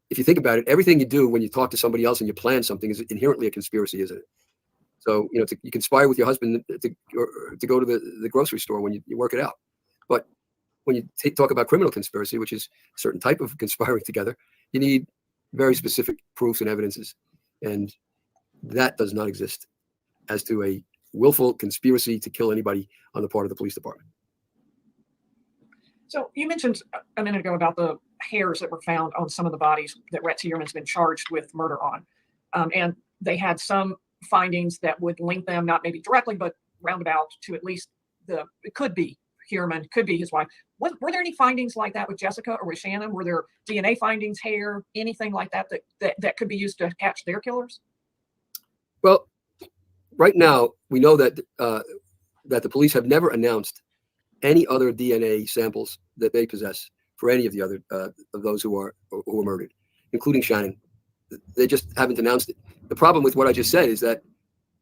if you think about it, everything you do when you talk to somebody else and you plan something is inherently a conspiracy, isn't it? So, you know, you conspire with your husband to go to the grocery store when you work it out. But when you talk about criminal conspiracy, which is a certain type of conspiring together, you need very specific proofs and evidences. And that does not exist as to a willful conspiracy to kill anybody on the part of the police department. So you mentioned a minute ago about the hairs that were found on some of the bodies that Rhett Searman's been charged with murder on. And they had some findings that would link them, not maybe directly, but roundabout to at least it could be Searman, could be his wife. Were there any findings like that with Jessica or with Shannon? Were there DNA findings, hair, anything like that that could be used to catch their killers? Well, right now we know that that the police have never announced any other DNA samples that they possess for any of the other of those who were murdered, including Shannon. They just haven't announced it. The problem with what I just said is that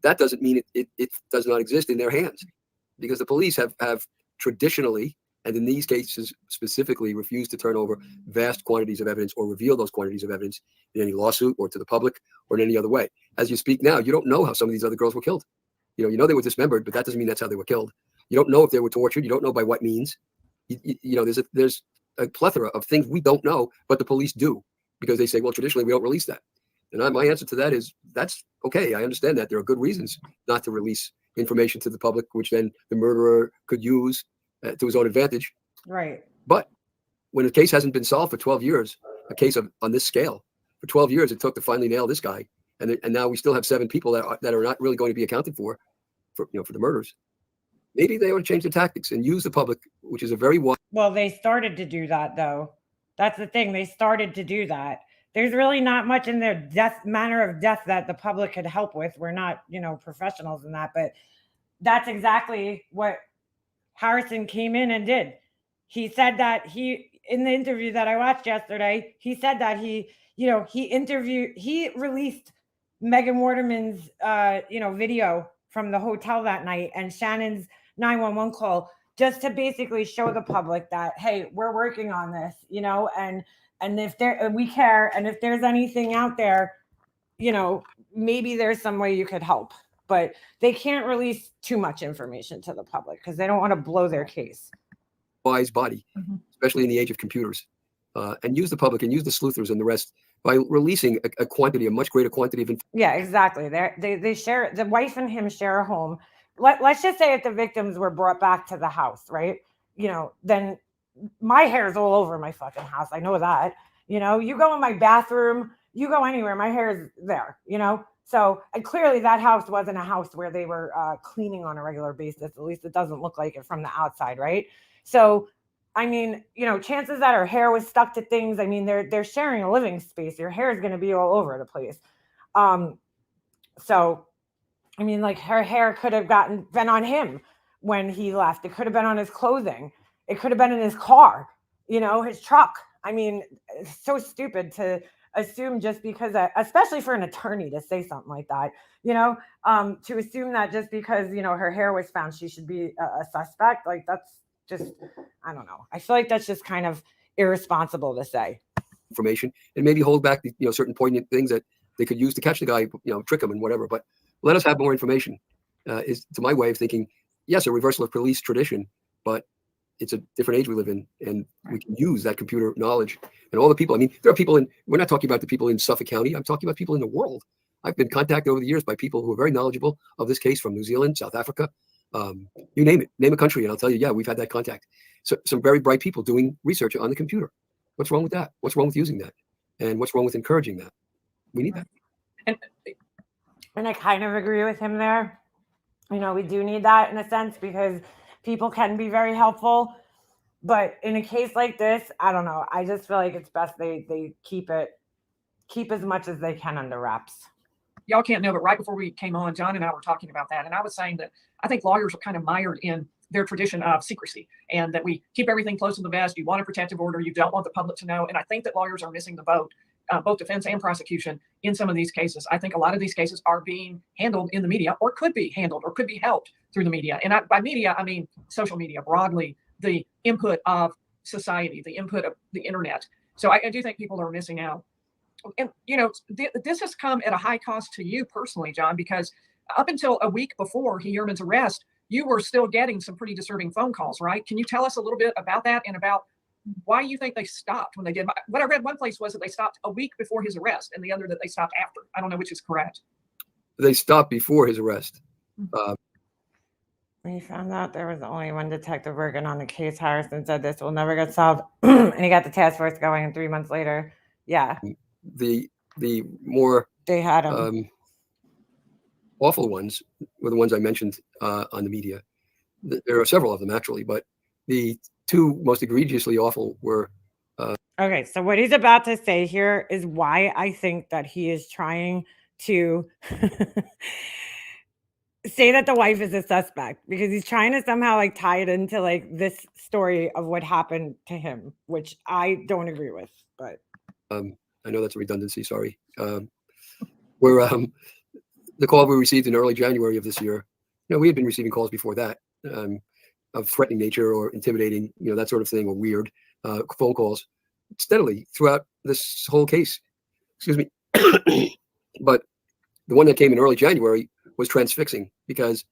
doesn't mean it does not exist in their hands, because the police have traditionally, and in these cases specifically, refused to turn over vast quantities of evidence or reveal those quantities of evidence in any lawsuit or to the public or in any other way. As you speak now, you don't know how some of these other girls were killed. You know they were dismembered, but that doesn't mean that's how they were killed. You don't know if they were tortured. You don't know by what means. You know, there's a plethora of things we don't know, but the police do, because they say, well, traditionally we don't release that. And my answer to that is, that's okay. I understand that there are good reasons not to release information to the public, which then the murderer could use to his own advantage. Right. But when a case hasn't been solved for 12 years, a case on this scale, for 12 years it took to finally nail this guy, and now we still have 7 people that are not really going to be accounted for the murders. Maybe they ought to change the tactics and use the public, which is a very wide. Well, they started to do that, though. That's the thing. They started to do that. There's really not much in their manner of death that the public could help with. We're not, professionals in that, but that's exactly what Harrison came in and did. He said that in the interview that I watched yesterday, he said that he released Megan Waterman's, video from the hotel that night and Shannon's 911 call, just to basically show the public that, hey, we're working on this, and if we care, and if there's anything out there, maybe there's some way you could help. But they can't release too much information to the public because they don't want to blow their case. Wise body, especially in the age of computers, and use the public and use the sleuthers and the rest by releasing a much greater quantity of information. Yeah, exactly. They share, the wife and him share a home. Let's just say if the victims were brought back to the house, right? Then my hair is all over my fucking house. I know that. You go in my bathroom, you go anywhere, my hair is there. So clearly that house wasn't a house where they were cleaning on a regular basis. At least it doesn't look like it from the outside, right? So, I mean, chances that her hair was stuck to things. I mean, they're sharing a living space. Your hair is going to be all over the place. So, I mean, like her hair could have been on him when he left. It could have been on his clothing. It could have been in his car, his truck. I mean, it's so stupid to assume just because, especially for an attorney to say something like that, to assume that just because, her hair was found, she should be a suspect. Like, that's just, I don't know. I feel like that's just kind of irresponsible to say. Information and maybe hold back the, certain poignant things that they could use to catch the guy, trick him and whatever. But let us have more information is to my way of thinking. Yes, a reversal of police tradition, but it's a different age we live in, and we can use that computer knowledge and all the people. I mean, there are people we're not talking about the people in Suffolk County. I'm talking about people in the world. I've been contacted over the years by people who are very knowledgeable of this case from New Zealand, South Africa, you name it, name a country, and I'll tell you, yeah, we've had that contact. So some very bright people doing research on the computer. What's wrong with that? What's wrong with using that? And what's wrong with encouraging that? We need that. And I kind of agree with him there. We do need that in a sense because people can be very helpful. But in a case like this, I don't know. I just feel like it's best they keep it keep as much as they can under wraps. Y'all can't know, but right before we came on, John and I were talking about that. And I was saying that I think lawyers are kind of mired in their tradition of secrecy, and that we keep everything close to the vest. You want a protective order. You don't want the public to know. And I think that lawyers are missing the boat, both defense and prosecution, in some of these cases. I think a lot of these cases are being handled in the media, or could be handled, or could be helped through the media. And by media, I mean social media broadly, the input of society, the input of the internet. So I do think people are missing out. And, you know, this has come at a high cost to you personally, John, because up until a week before Heuermann's arrest, you were still getting some pretty disturbing phone calls, right? Can you tell us a little bit about that and about why you think they stopped when they did? What I read one place was that they stopped a week before his arrest, and the other that they stopped after. I don't know which is correct. They stopped before his arrest. We found out there was only one detective working on the case. Harrison said this will never get solved, and he got the task force going. And 3 months later, yeah, The more they had him. Awful ones were the ones I mentioned on the media. There are several of them actually, but the two most egregiously awful were. Okay, so what he's about to say here is why I think that he is trying to say that the wife is a suspect, because he's trying to somehow like tie it into like this story of what happened to him, which I don't agree with. But I know that's a redundancy. Sorry. Where the call we received in early January of this year, you know, we had been receiving calls before that of threatening nature or intimidating, you know, that sort of thing, or weird phone calls steadily throughout this whole case. Excuse me. But the one that came in early January was transfixing because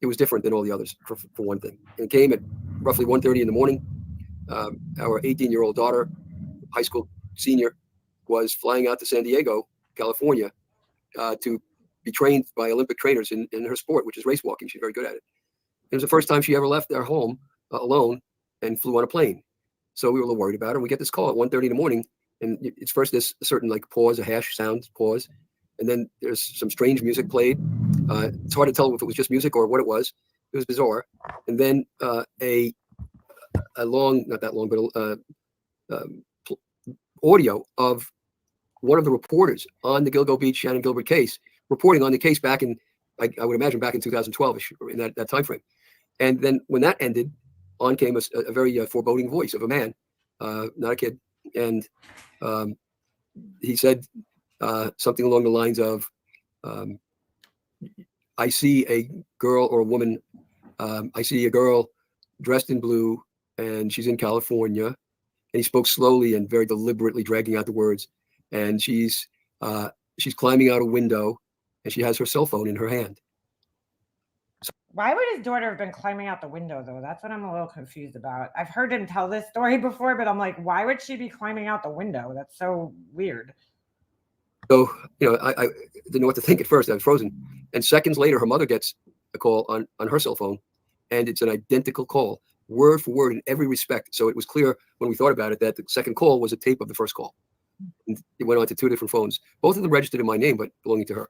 it was different than all the others, for one thing. And it came at roughly 1:30 in the morning. Our 18-year-old daughter, high school senior, was flying out to San Diego, California, to be trained by Olympic trainers in her sport, which is race walking. She's very good at it. It was the first time she ever left their home alone and flew on a plane. So we were a little worried about her. We get this call at 1:30 in the morning, and it's first this certain like pause, a hash sound pause, and then there's some strange music played. It's hard to tell if it was just music or what it was. It was bizarre. And then a long, not that long, but audio of one of the reporters on the Gilgo Beach Shannon Gilbert case, reporting on the case back in, I would imagine back in 2012-ish, in that time frame. And then when that ended, on came a very foreboding voice of a man, not a kid. And he said something along the lines of, I see a girl or a woman, I see a girl dressed in blue, and she's in California. And he spoke slowly and very deliberately, dragging out the words. And she's climbing out a window, and she has her cell phone in her hand. why would his daughter have been climbing out the window, though? That's what I'm a little confused about. I've heard him tell this story before, but I'm like, why would she be climbing out the window? That's so weird. So, you know, I didn't know what to think at first. I was frozen. And seconds later, her mother gets a call on her cell phone, and it's an identical call, word for word in every respect. So it was clear when we thought about it that the second call was a tape of the first call. And it went on to two different phones, both of them registered in my name, but belonging to her,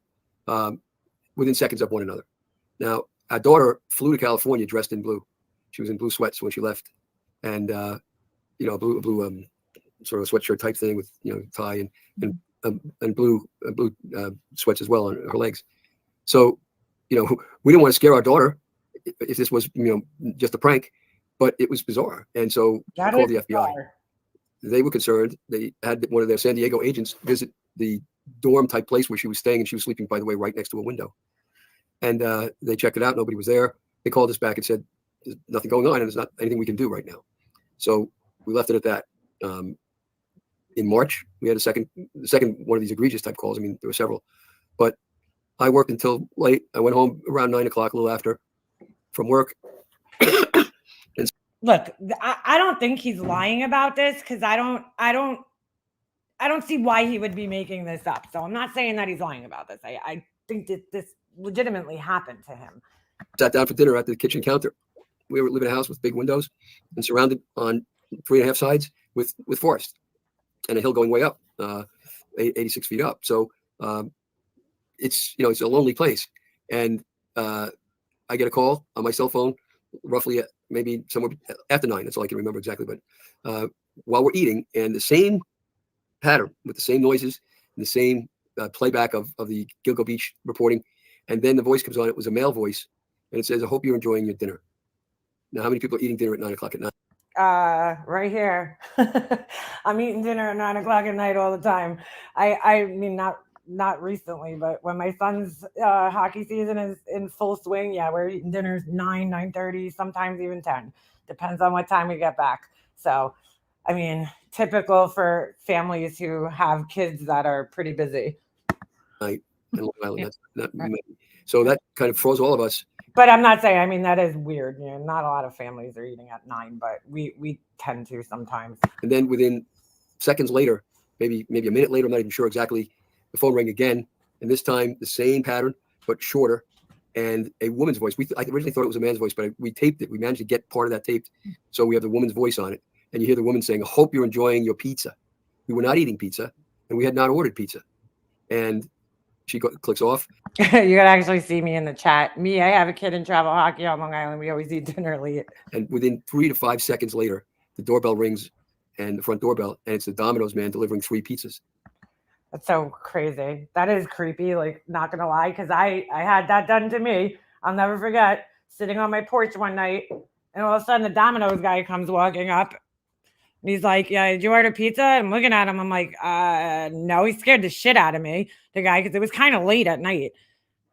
within seconds of one another. Now, our daughter flew to California dressed in blue. She was in blue sweats when she left, and you know, blue sort of sweatshirt type thing with, you know, tie and blue sweats as well on her legs. So, you know, we didn't want to scare our daughter if this was, you know, just a prank, but it was bizarre. And so I called the FBI. Bizarre. They were concerned. They had one of their San Diego agents visit the dorm type place where she was staying, and she was sleeping, by the way, right next to a window. And they checked it out. Nobody was there. They called us back and said, there's nothing going on, and there's not anything we can do right now. So we left it at that. In March, we had the second one of these egregious type calls. I mean, there were several, but I worked until late. I went home around 9 o'clock, a little after, from work. Look, I don't think he's lying about this, because I don't see why he would be making this up. So I'm not saying that he's lying about this. I think that this legitimately happened to him. Sat down for dinner at the kitchen counter. We were living in a house with big windows and surrounded on 3.5 sides with forest and a hill going way up, 86 feet up. So it's, you know, it's a lonely place. And I get a call on my cell phone roughly at maybe somewhere after 9. That's all I can remember exactly. But while we're eating, and the same pattern with the same noises the same playback of the Gilgo Beach reporting. And then the voice comes on. It was a male voice. And it says, I hope you're enjoying your dinner. Now, how many people are eating dinner at 9 o'clock at night? Right here. I'm eating dinner at 9 o'clock at night all the time. I mean, not recently, but when my son's hockey season is in full swing, yeah, we're eating dinners 9:30, sometimes even 10. Depends on what time we get back. So, I mean, typical for families who have kids that are pretty busy. Night in Long Island. That's not many. So that kind of froze all of us. But I'm not saying, I mean, that is weird. You know, not a lot of families are eating at 9, but we tend to sometimes. And then within seconds later, maybe a minute later, I'm not even sure exactly, the phone rang again. And this time, the same pattern, but shorter. And a woman's voice. I originally thought it was a man's voice, but we taped it. We managed to get part of that taped. So we have the woman's voice on it. And you hear the woman saying, I hope you're enjoying your pizza. We were not eating pizza, and we had not ordered pizza. And she clicks off. You can actually see me in the chat. Me, I have a kid in travel hockey on Long Island. We always eat dinner late. And within 3 to 5 seconds later, the doorbell rings, and the front doorbell, and it's the Domino's man delivering 3 pizzas. That's so crazy. That is creepy, like, not gonna lie, because I had that done to me. I'll never forget sitting on my porch one night, and all of a sudden the Domino's guy comes walking up. And he's like, yeah, did you order pizza? I'm looking at him. I'm like, no. He scared the shit out of me, the guy, because it was kind of late at night,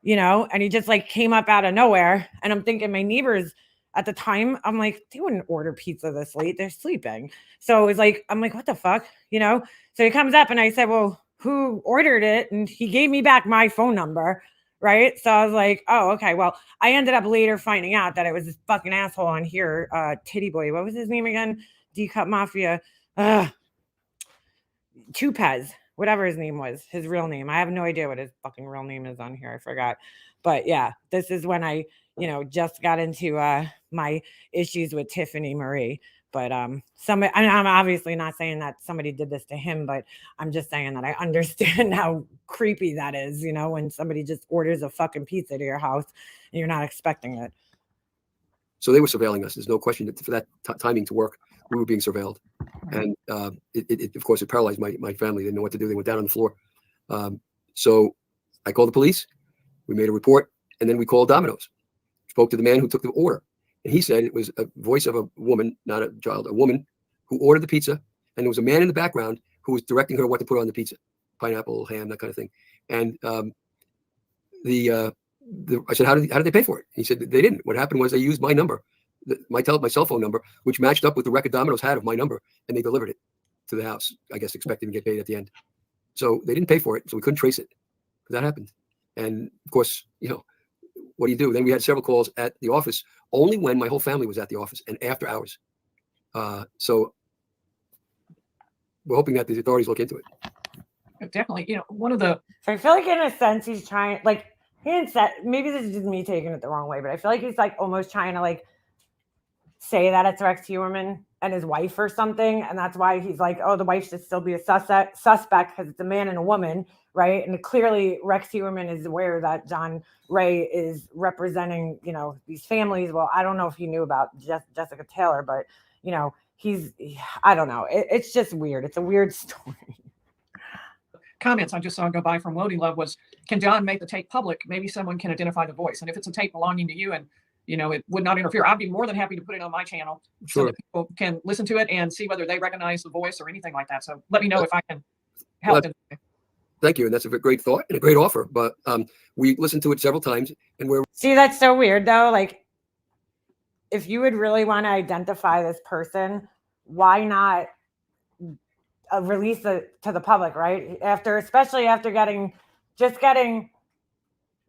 you know, and he just like came up out of nowhere. And I'm thinking my neighbors at the time, I'm like, they wouldn't order pizza this late. They're sleeping. So it was like, I'm like, what the fuck, you know? So he comes up and I said, well, who ordered it? And he gave me back my phone number. Right. So I was like, oh, okay. Well, I ended up later finding out that it was this fucking asshole on here, Titty Boy. What was his name again? D-Cup Mafia, Tupez, whatever his name was, his real name. I have no idea what his fucking real name is on here. I forgot. But yeah, this is when I, you know, just got into my issues with Tiffany Marie. But I'm obviously not saying that somebody did this to him, but I'm just saying that I understand how creepy that is, you know, when somebody just orders a fucking pizza to your house and you're not expecting it. So they were surveilling us. There's no question that for that timing to work, we were being surveilled. And it of course, it paralyzed my family. They didn't know what to do. They went down on the floor. So I called the police. We made a report, and then we called Domino's. Spoke to the man who took the order. And he said it was a voice of a woman, not a child, a woman who ordered the pizza. And there was a man in the background who was directing her what to put on the pizza, pineapple, ham, that kind of thing. And I said, how did they pay for it? He said they didn't. What happened was they used my number, my cell phone number, which matched up with the record Domino's had of my number, and they delivered it to the house, I guess, expecting to get paid at the end. So they didn't pay for it, so we couldn't trace it. But that happened. And of course, you know, what do you do? Then we had several calls at the office, only when my whole family was at the office and after hours. So we're hoping that the authorities look into it. Definitely. You know, one of the... So I feel like in a sense he's trying, like, he didn't say, maybe this is just me taking it the wrong way, but I feel like he's like almost trying to like say that it's Rex Heuermann and his wife or something. And that's why he's like, oh, the wife should still be a suspect because it's a man and a woman, right? And clearly Rex Heuermann is aware that John Ray is representing, you know, these families. Well, I don't know if he knew about Jessica Taylor, but, you know, I don't know. It's just weird. It's a weird story. Comments I just saw go by from Loading Love was, can John make the tape public? Maybe someone can identify the voice. And if it's a tape belonging to you and, you know, it would not interfere, I'd be more than happy to put it on my channel so that people can listen to it and see whether they recognize the voice or anything like that. So let me know if I can help. Thank you. And that's a great thought and a great offer. But we listened to it several times and See, that's so weird though. Like, if you would really want to identify this person, why not release it to the public, right? Especially after getting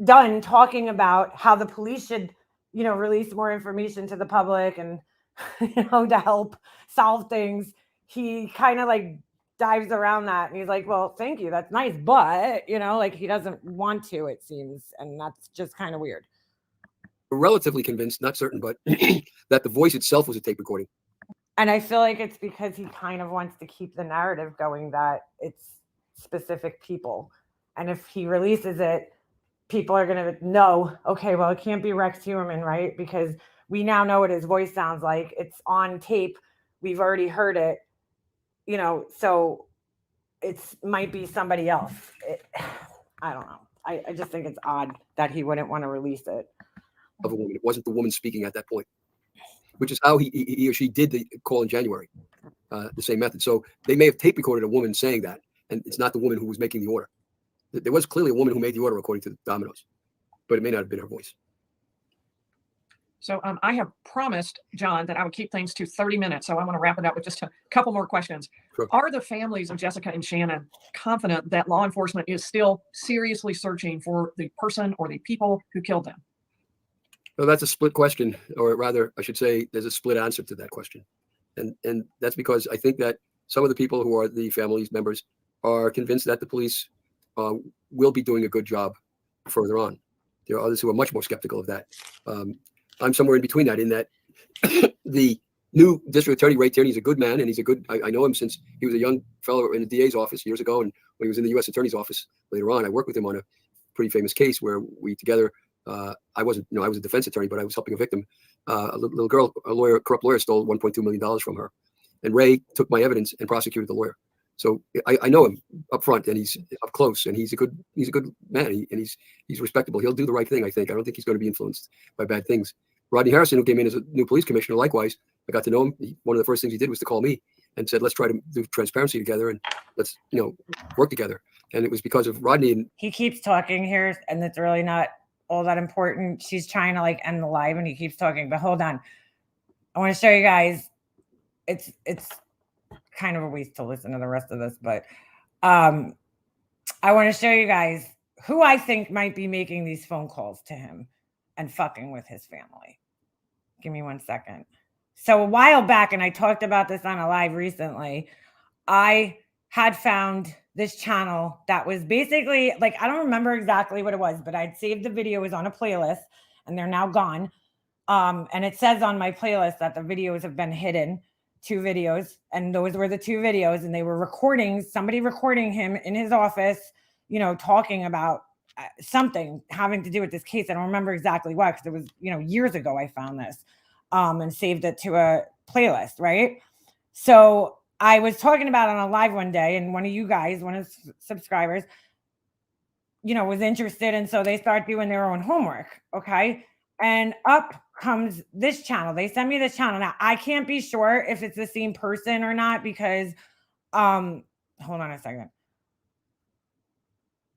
done talking about how the police should, you know, release more information to the public and, you know, to help solve things. He kind of like dives around that and he's like, well, thank you. That's nice. But, you know, like he doesn't want to, it seems. And that's just kind of weird. We're relatively convinced, not certain, but that the voice itself was a tape recording. And I feel like it's because he kind of wants to keep the narrative going that it's specific people. And if he releases it, people are going to know, okay, well, it can't be Rex Heuermann, right? Because we now know what his voice sounds like. It's on tape. We've already heard it, you know, so it's might be somebody else. I don't know. I just think it's odd that he wouldn't want to release it. Of a woman. It wasn't the woman speaking at that point, which is how he or she did the call in January, the same method. So they may have tape recorded a woman saying that, and it's not the woman who was making the order. There was clearly a woman who made the order according to Domino's, but it may not have been her voice. So I have promised John that I would keep things to 30 minutes. So I want to wrap it up with just a couple more questions. Sure. Are the families of Jessica and Shannon confident that law enforcement is still seriously searching for the person or the people who killed them? Well, that's a split question, or rather, I should say, there's a split answer to that question, and that's because I think that some of the people who are the family's members are convinced that the police will be doing a good job further on. There are others who are much more skeptical of that. I'm somewhere in between that, in that the new district attorney, Ray Tierney, is a good man, and he's a good, I know him since he was a young fellow in the DA's office years ago, and when he was in the U.S. attorney's office later on, I worked with him on a pretty famous case where we together, I wasn't, I was a defense attorney, but I was helping a victim. A little girl, a corrupt lawyer, stole $1.2 million from her, and Ray took my evidence and prosecuted the lawyer. So I know him up front, and he's up close, and he's a good man, and he's respectable. He'll do the right thing, I think. I don't think he's going to be influenced by bad things. Rodney Harrison, who came in as a new police commissioner, likewise, I got to know him. One of the first things he did was to call me and said, let's try to do transparency together, and let's, work together. And it was because of Rodney. And he keeps talking here, and it's really not all that important. She's trying to end the live, and he keeps talking, but hold on. I want to show you guys. It's kind of a waste to listen to the rest of this, but I want to show you guys who I think might be making these phone calls to him and fucking with his family. Give me 1 second. So a while back, and I talked about this on a live recently, I had found this channel that was basically I don't remember exactly what it was, but I'd saved the video. It was on a playlist, and they're now gone. And it says on my playlist that the videos have been hidden. 2 videos, and those were the 2 videos, and they were somebody recording him in his office, talking about something having to do with this case. I don't remember exactly what, because it was, years ago I found this and saved it to a playlist, right? So I was talking about it on a live one day, and one of you guys, one of the subscribers, was interested, and so they start doing their own homework, okay? And up comes this channel. They sent me this channel. Now, I can't be sure if it's the same person or not, because, hold on a second.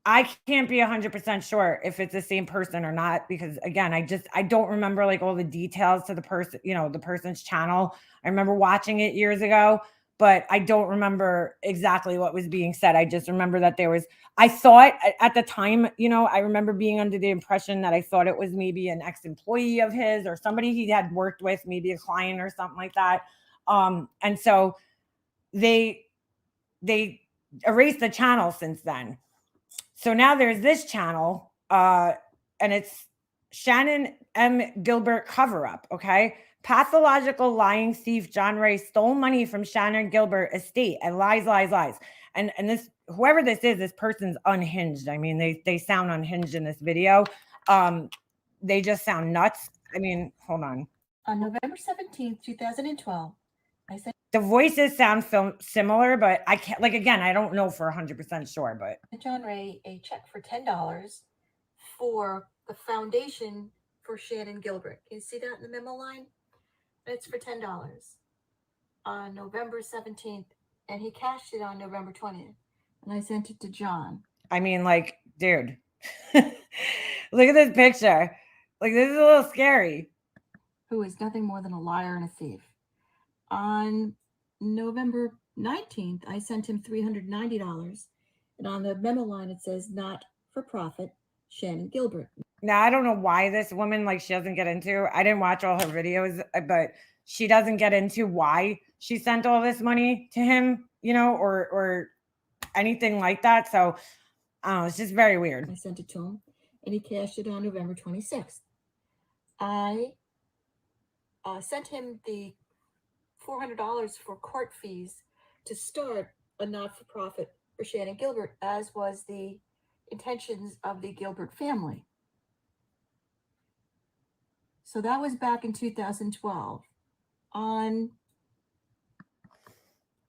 I can't be 100% sure if it's the same person or not, because again, I don't remember all the details to the person, the person's channel. I remember watching it years ago, but I don't remember exactly what was being said. I just remember that I thought at the time, I remember being under the impression that I thought it was maybe an ex-employee of his or somebody he had worked with, maybe a client or something like that. And so they erased the channel since then. So now there's this channel, and it's Shannon M. Gilbert cover-up, okay? Pathological lying thief John Ray stole money from Shannon Gilbert estate and lies. And this, whoever this is, this person's unhinged. I mean, they sound unhinged in this video. They just sound nuts. I mean, hold on. On November 17th, 2012, I said the voices sound similar, but I can't, again, I don't know for 100% sure, but John Ray a check for $10 for the foundation for Shannon Gilbert. Can you see that in the memo line? It's for $10 on November 17th, and he cashed it on November 20th. And I sent it to John. I mean, dude, look at this picture. This is a little scary. Who is nothing more than a liar and a thief. On November 19th, I sent him $390. And on the memo line, it says not for profit, Shannon Gilbert. Now, I don't know why this woman, she doesn't get into, I didn't watch all her videos, but she doesn't get into why she sent all this money to him, or anything like that. So, I don't know, it's just very weird. I sent it to him, and he cashed it on November 26th. I sent him the $400 for court fees to start a not-for-profit for Shannon Gilbert, as was the intentions of the Gilbert family. So that was back in 2012. On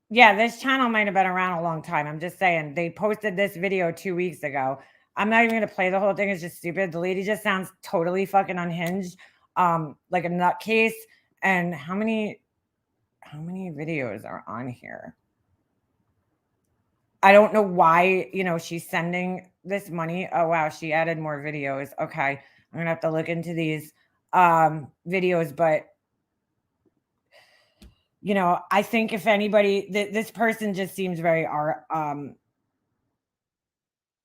Yeah, this channel might have been around a long time. I'm just saying they posted this video 2 weeks ago. I'm not even gonna play the whole thing. It's just stupid. The lady just sounds totally fucking unhinged, like a nutcase. And how many videos are on here? I don't know why, she's sending this money. Oh wow, she added more videos. Okay, I'm gonna have to look into these videos, but I think if anybody, this person just seems very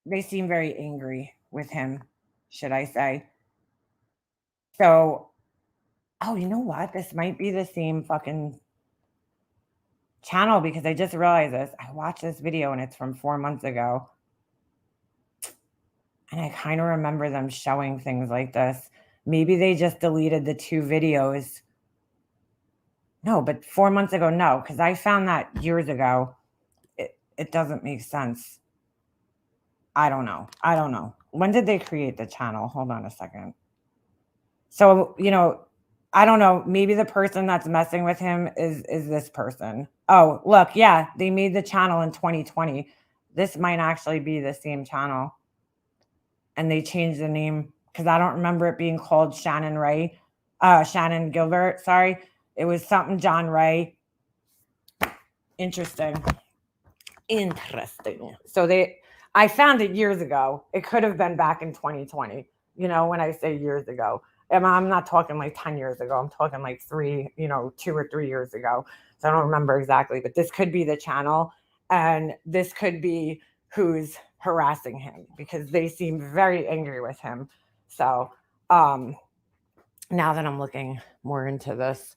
they seem very angry with him, should I say. So, oh, you know what? This might be the same fucking channel because I just realized this. I watched this video and it's from 4 months ago. And I kind of remember them showing things like this. Maybe they just deleted the 2 videos. No, but 4 months ago, no, because I found that years ago. It doesn't make sense. I don't know. When did they create the channel? Hold on a second. So, I don't know. Maybe the person that's messing with him is this person. Oh, look, yeah, they made the channel in 2020. This might actually be the same channel. And they changed the name because I don't remember it being called Shannon Gilbert. Sorry. It was something John Ray. Interesting. So I found it years ago. It could have been back in 2020. When I say years ago, and I'm not talking like 10 years ago. I'm talking like 2 or 3 years ago. So I don't remember exactly, but this could be the channel and this could be who's harassing him because they seem very angry with him. So, now that I'm looking more into this,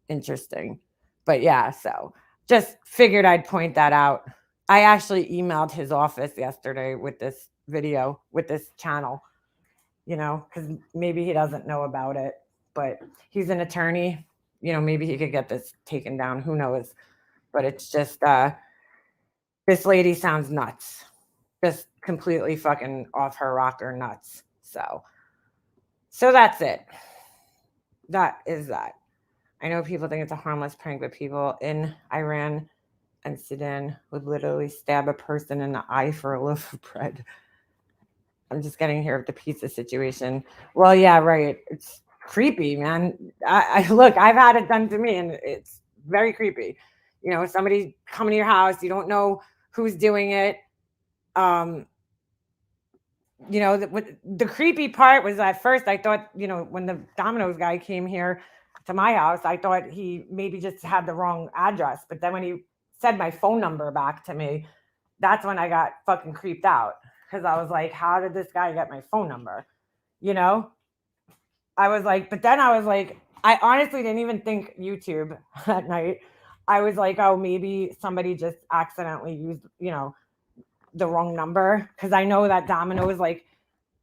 interesting. But yeah, so just figured I'd point that out. I actually emailed his office yesterday with this video, with this channel, because maybe he doesn't know about it, but he's an attorney. Maybe he could get this taken down. Who knows? But it's just, this lady sounds nuts. Just completely fucking off her rocker nuts. So that's it. That is that. I know people think it's a harmless prank, but people in Iran and Sudan would literally stab a person in the eye for a loaf of bread. I'm just getting here with the pizza situation. Well, yeah, right. It's creepy, man. Look, I've had it done to me and it's very creepy. Somebody coming to your house, you don't know who's doing it. The creepy part was at first I thought, when the Domino's guy came here to my house, I thought he maybe just had the wrong address. But then when he said my phone number back to me, that's when I got fucking creeped out. Because I was like, how did this guy get my phone number? I was like, but then I was like, I honestly didn't even think YouTube that night. I was like, oh, maybe somebody just accidentally used, the wrong number. Because I know that Domino's, like,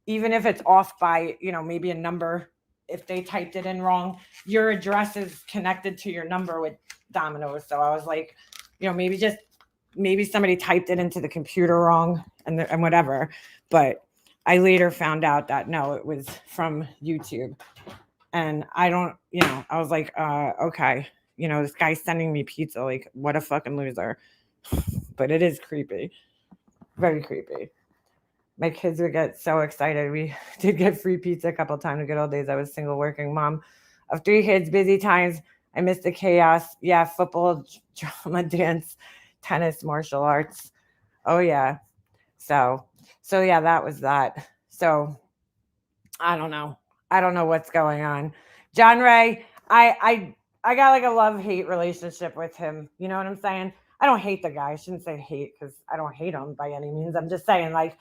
even if it's off by, maybe a number, if they typed it in wrong, your address is connected to your number with Domino's. So I was like, maybe somebody typed it into the computer wrong and whatever. But I later found out that no, it was from YouTube. And I don't, I was like, okay, this guy's sending me pizza. Like, what a fucking loser. But it is creepy. Very creepy. My kids would get so excited. We did get free pizza a couple of times in the good old days. I was a single working mom of 3 kids, busy times. I missed the chaos. Yeah, football, drama, dance, tennis, martial arts. Oh yeah. So yeah, that was that. So I don't know. I don't know what's going on. John Ray, I got like a love-hate relationship with him. You know what I'm saying? I don't hate the guy. I shouldn't say hate because I don't hate him by any means. I'm just saying, like,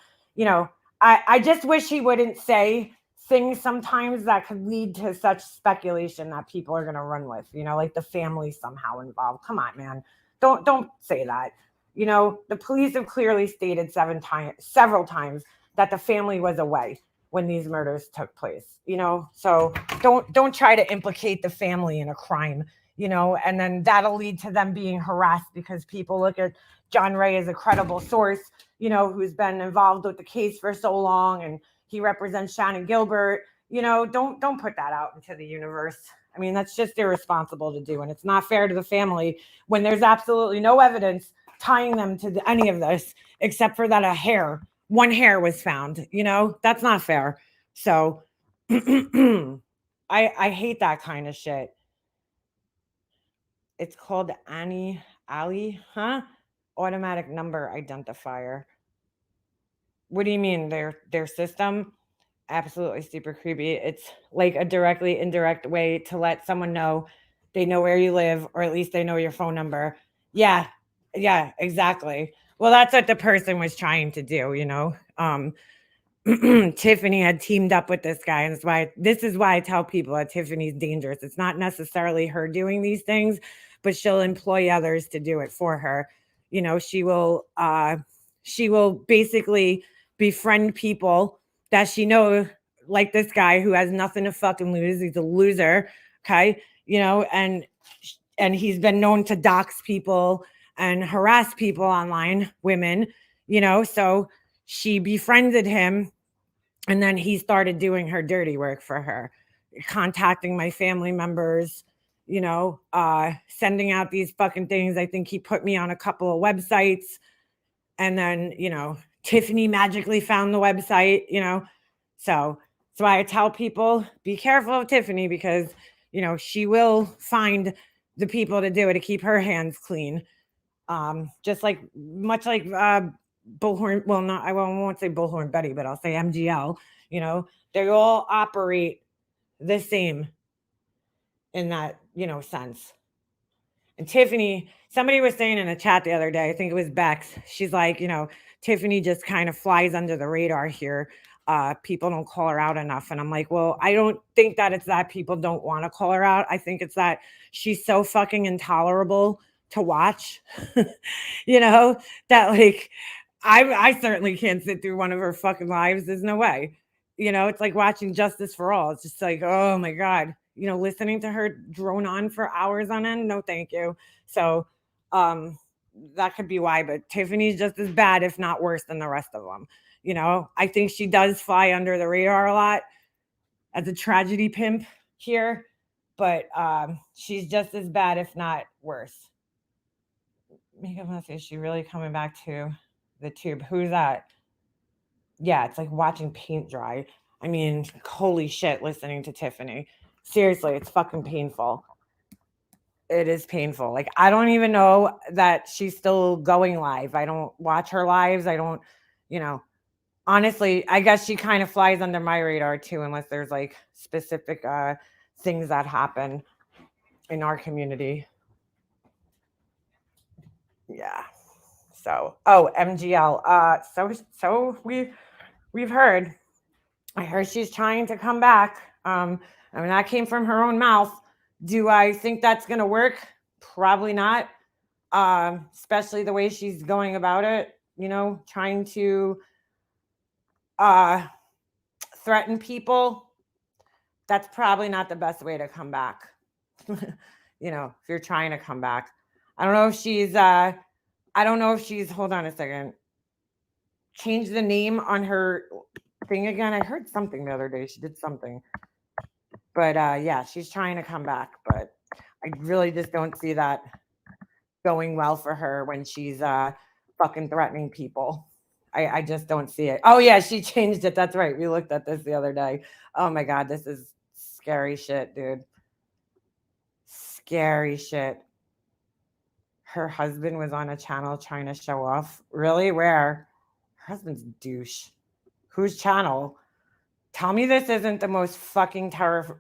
I just wish he wouldn't say things sometimes that could lead to such speculation that people are going to run with, like the family somehow involved. Come on, man. Don't say that. The police have clearly stated several times that the family was away when these murders took place, so don't try to implicate the family in a crime, and then that'll lead to them being harassed because people look at John Ray as a credible source, who's been involved with the case for so long and he represents Shannon Gilbert. Don't put that out into the universe. I mean, that's just irresponsible to do. And it's not fair to the family when there's absolutely no evidence tying them to any of this, except for that one hair was found. You know, that's not fair. So I hate that kind of shit. It's called Ali, huh? Automatic number identifier. What do you mean? Their system? Absolutely super creepy. It's like a directly indirect way to let someone know they know where you live, or at least they know your phone number. Yeah, exactly. Well, that's what the person was trying to do, you know. Tiffany had teamed up with this guy, and this is why I tell people that Tiffany's dangerous. It's not necessarily her doing these things, but she'll employ others to do it for her. You know, she will basically befriend people that she knows, like this guy who has nothing to fucking lose. He's a loser, okay? You know, and he's been known to dox people and harass people online, women, you know. So she befriended him, and then he started doing her dirty work for her, contacting my family members, you know, sending out these fucking things. I think he put me on a couple of websites, and then, you know, Tiffany magically found the website, you know. So that's why I tell people, be careful of Tiffany, because, you know, she will find the people to do it, to keep her hands clean. Just like, much like Bullhorn, well, not, I won't say Bullhorn Betty, but I'll say MGL, you know, they all operate the same in that, you know, sense. And Tiffany, somebody was saying in a chat the other day, I think it was Bex, she's like, you know, Tiffany just kind of flies under the radar here. People don't call her out enough. And I'm like, well, I don't think that it's that people don't want to call her out. I think it's that she's so fucking intolerable to watch, you know, that like, I certainly can't sit through one of her fucking lives. There's no way. You know, it's like watching Justice for All. It's just like, oh my God, you know, listening to her drone on for hours on end. No, thank you. So that could be why, but Tiffany's just as bad, if not worse, than the rest of them. You know, I think she does fly under the radar a lot as a tragedy pimp here, but she's just as bad, if not worse. Makeup must, is she really coming back to the tube? Who's that? Yeah, it's like watching paint dry. I mean, holy shit, listening to Tiffany. Seriously, it's fucking painful. It is painful. Like, I don't even know that she's still going live. I don't watch her lives. I don't, you know, honestly, I guess she kind of flies under my radar too, unless there's like specific things that happen in our community. Yeah. So, oh, MGL. So we've heard. I heard she's trying to come back. I mean, that came from her own mouth. Do I think that's gonna work? Probably not. Especially the way she's going about it. You know, trying to threaten people. That's probably not the best way to come back. You know, if you're trying to come back. I don't know if she's hold on a second. Change the name on her thing again. I heard something the other day. She did something. But yeah, she's trying to come back. But I really just don't see that going well for her when she's fucking threatening people. I just don't see it. Oh yeah, she changed it. That's right. We looked at this the other day. Oh my God, this is scary shit, dude. Scary shit. Her husband was on a channel trying to show off. Really? Where? Her husband's a douche. Whose channel? Tell me this isn't the most fucking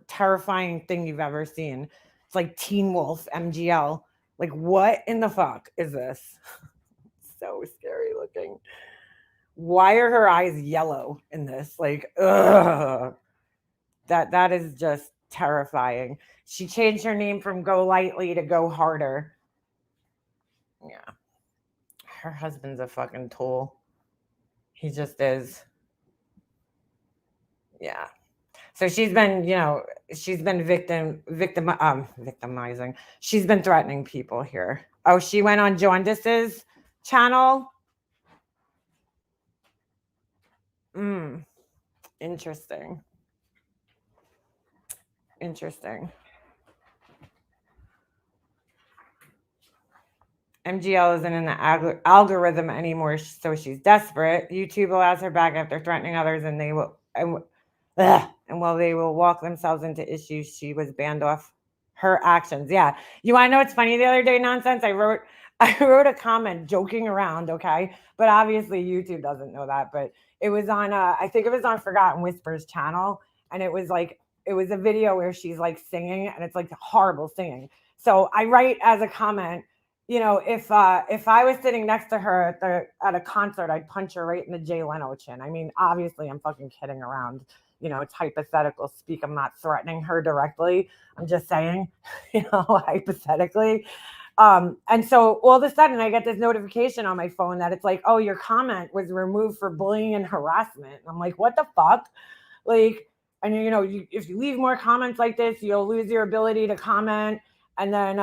terrifying thing you've ever seen. It's like Teen Wolf MGL. Like, what in the fuck is this? So scary looking. Why are her eyes yellow in this? Like, ugh. That is just terrifying. She changed her name from Go Lightly to Go Harder. Yeah. Her husband's a fucking tool. He just is. Yeah. So she's been, you know, she's been victimizing. She's been threatening people here. Oh, she went on Jaundic's channel. Interesting. Interesting. MGL isn't in the algorithm anymore, so she's desperate. YouTube allows her back after threatening others, and they will, and while they will walk themselves into issues, she was banned off her actions. Yeah, you want to know what's funny? The other day, nonsense. I wrote a comment joking around, okay, but obviously YouTube doesn't know that. But it was on, I think it was on Forgotten Whispers channel, and it was a video where she's like singing, and it's like horrible singing. So I write as a comment, you know, if I was sitting next to her at a concert, I'd punch her right in the Jay Leno chin. I mean, obviously, I'm fucking kidding around. You know, it's hypothetical speak. I'm not threatening her directly. I'm just saying, you know, hypothetically. And so all of a sudden, I get this notification on my phone that it's like, oh, your comment was removed for bullying and harassment. And I'm like, what the fuck? Like, and you know, if you leave more comments like this, you'll lose your ability to comment. And then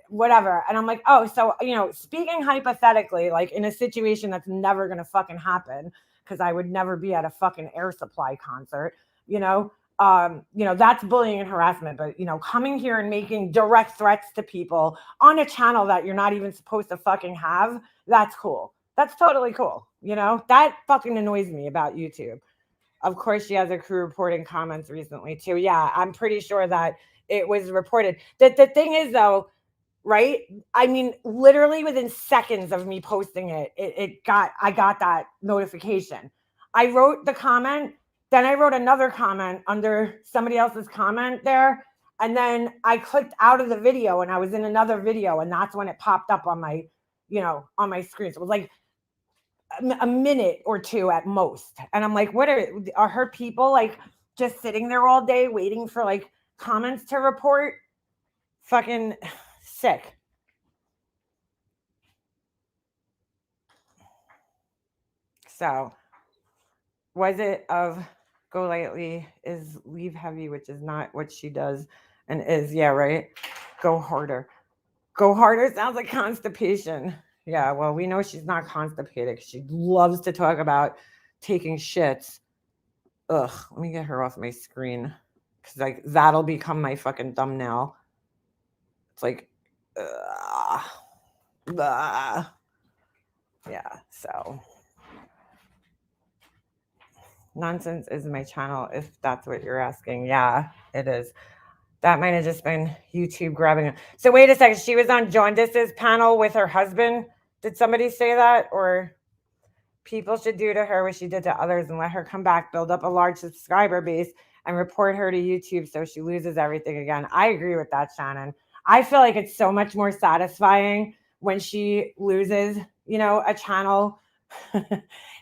whatever. And I'm like, oh, so, you know, speaking hypothetically, like in a situation that's never going to fucking happen, because I would never be at a fucking Air Supply concert, you know, that's bullying and harassment. But, you know, coming here and making direct threats to people on a channel that you're not even supposed to fucking have, that's cool. That's totally cool. You know, that fucking annoys me about YouTube. Of course, she has a crew reporting comments recently too. Yeah, I'm pretty sure that it was reported. The thing is, though, right? I mean, literally within seconds of me posting it, I got that notification. I wrote the comment, then I wrote another comment under somebody else's comment there, and then I clicked out of the video and I was in another video, and that's when it popped up on my, you know, on my screen. So it was like a minute or two at most. And I'm like, what are her people like just sitting there all day waiting for like comments to report? Fucking sick. So was it of go lightly is leave heavy, which is not what she does, and is, yeah, right? Go harder. Go harder sounds like constipation. Yeah, well, we know she's not constipated. She loves to talk about taking shits. Ugh, let me get her off my screen, because like that'll become my fucking thumbnail. It's like, yeah, so nonsense is my channel, if that's what you're asking. Yeah, it is. That might have just been YouTube grabbing it. So wait a second, she was on Jaundic's panel with her husband. Did somebody say that? Or people should do to her what she did to others and let her come back, build up a large subscriber base, and report her to YouTube so she loses everything again. I agree with that, Shannon. I feel like it's so much more satisfying when she loses, you know, a channel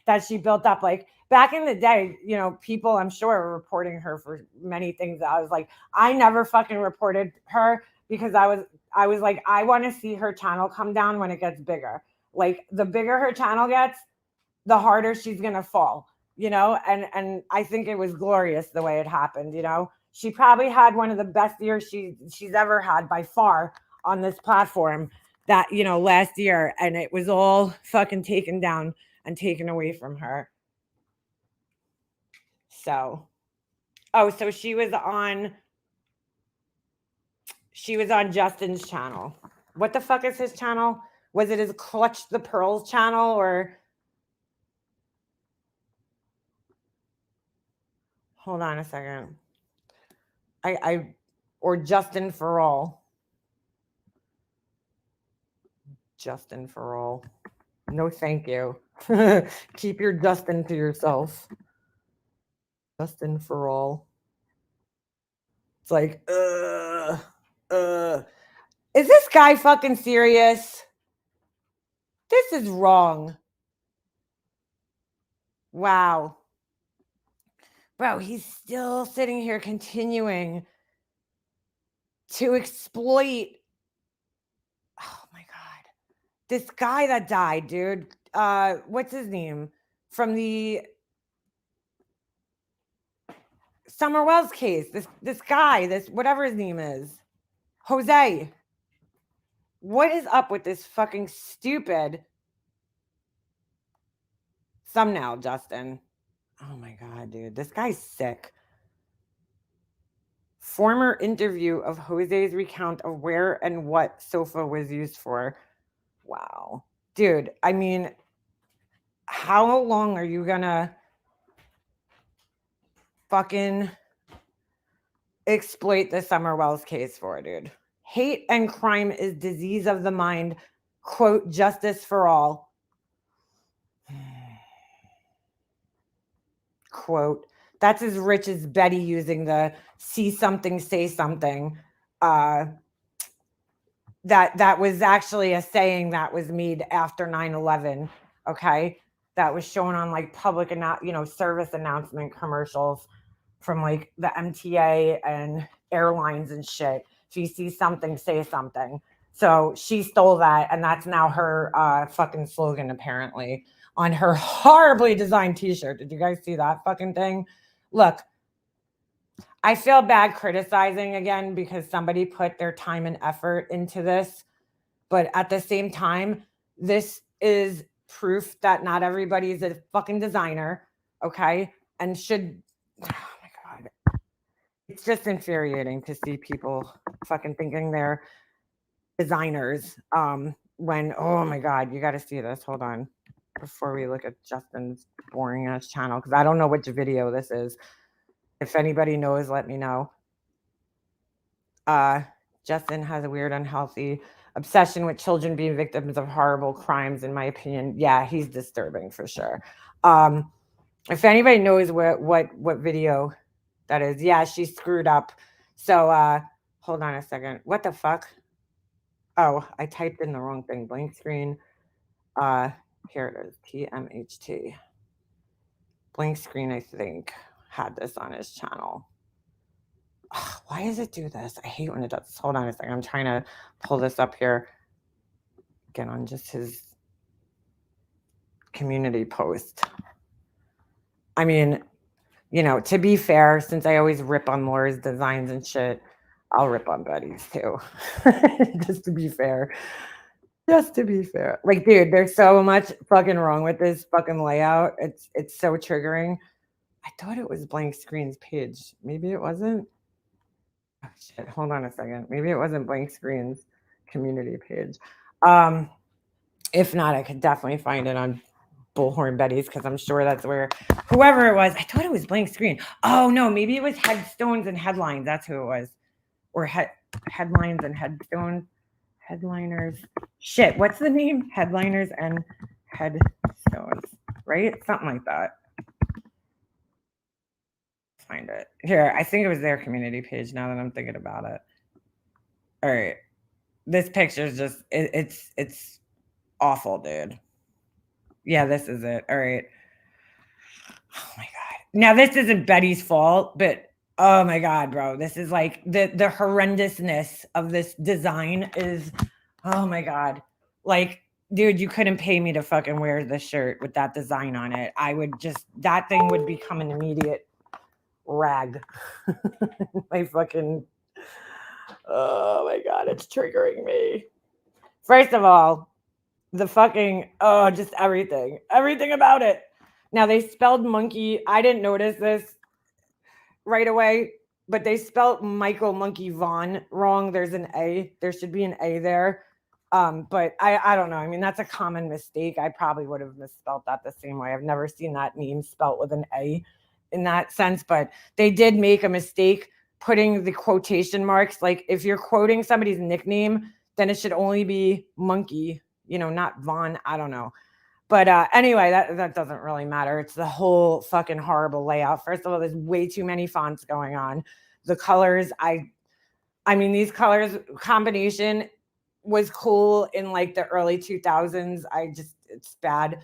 that she built up. Like back in the day, you know, people I'm sure were reporting her for many things. I was like, I never fucking reported her because I was like, I want to see her channel come down when it gets bigger. Like the bigger her channel gets, the harder she's gonna fall, you know. And I think it was glorious the way it happened. You know, she probably had one of the best years she's ever had by far on this platform. That, you know, last year, and it was all fucking taken down and taken away from her. So, oh, so she was on Justin's channel. What the fuck is his channel? Was it his Clutch the Pearls channel, or hold on a second. Or Justin for All. Justin for All. No, thank you. Keep your Justin to yourself. Justin for All. It's like, is this guy fucking serious? This is wrong. Wow. Bro, he's still sitting here continuing to exploit. Oh my God. This guy that died, dude. What's his name? From the Summer Wells case. This guy, this whatever his name is. Jose. What is up with this fucking stupid thumbnail, Justin? Oh my God, dude. This guy's sick. Former interview of Jose's recount of where and what sofa was used for. Wow. dude, I mean, how long are you gonna fucking exploit the Summer Wells case for, dude? Hate and crime is disease of the mind. Quote, justice for all. Quote, that's as rich as Betty using the see something, say something. That was actually a saying that was made after 9/11. Okay. That was shown on like public, service announcement commercials from like the MTA and airlines and shit. If you see something, say something. So she stole that, and that's now her fucking slogan, apparently, on her horribly designed t-shirt. Did you guys see that fucking thing? Look, I feel bad criticizing again because somebody put their time and effort into this. But at the same time, this is proof that not everybody is a fucking designer, okay? And should, oh my God. It's just infuriating to see people fucking thinking they're designers when, oh my God, you got to see this. Hold on. Before we look at Justin's boring ass channel, because I don't know which video this is. If anybody knows, let me know. Justin has a weird, unhealthy obsession with children being victims of horrible crimes, in my opinion. Yeah, he's disturbing for sure. If anybody knows what video that is, yeah, she screwed up. So hold on a second. What the fuck? Oh, I typed in the wrong thing. Blank screen. Here it is. TMHT. Blank screen, I think, had this on his channel. Ugh, why does it do this? I hate when it does. Hold on a second. I'm trying to pull this up here. Again, on just his community post. I mean, to be fair, since I always rip on Laura's designs and shit, I'll rip on Betty's too. Just to be fair. Just to be fair. Like, dude, there's so much fucking wrong with this fucking layout. It's so triggering. I thought it was Blank Screen's page. Maybe it wasn't. Oh, shit. Hold on a second. Maybe it wasn't Blank Screen's community page. If not, I could definitely find it on Bullhorn Betty's, because I'm sure that's where whoever it was. I thought it was Blank Screen. Oh no, maybe it was Headstones and Headlines. That's who it was. Or Headlines and Headstones. Headliners. Shit, what's the name? Headliners and Headstones. Right? Something like that. Find it. Here, I think it was their community page now that I'm thinking about it. All right. This picture is just, it's awful, dude. Yeah, this is it. All right. Oh my God. Now, this isn't Betty's fault, but oh my God, bro. This is like the horrendousness of this design is, oh my God. Like, dude, you couldn't pay me to fucking wear this shirt with that design on it. I would just, that thing would become an immediate rag. My fucking, oh my God, it's triggering me. First of all, the fucking, just everything about it. Now, they spelled monkey. I didn't notice this right away, but they spelled Michael Monkey Vaughn wrong. There's an A. There should be an A there. But I don't know. I mean, that's a common mistake. I probably would have misspelled that the same way. I've never seen that name spelled with an A in that sense, but they did make a mistake putting the quotation marks. Like, if you're quoting somebody's nickname, then it should only be Monkey, not Vaughn. I don't know. But anyway, that doesn't really matter. It's the whole fucking horrible layout. First of all, there's way too many fonts going on. The colors, I mean, these colors combination was cool in like the early 2000s. It's bad.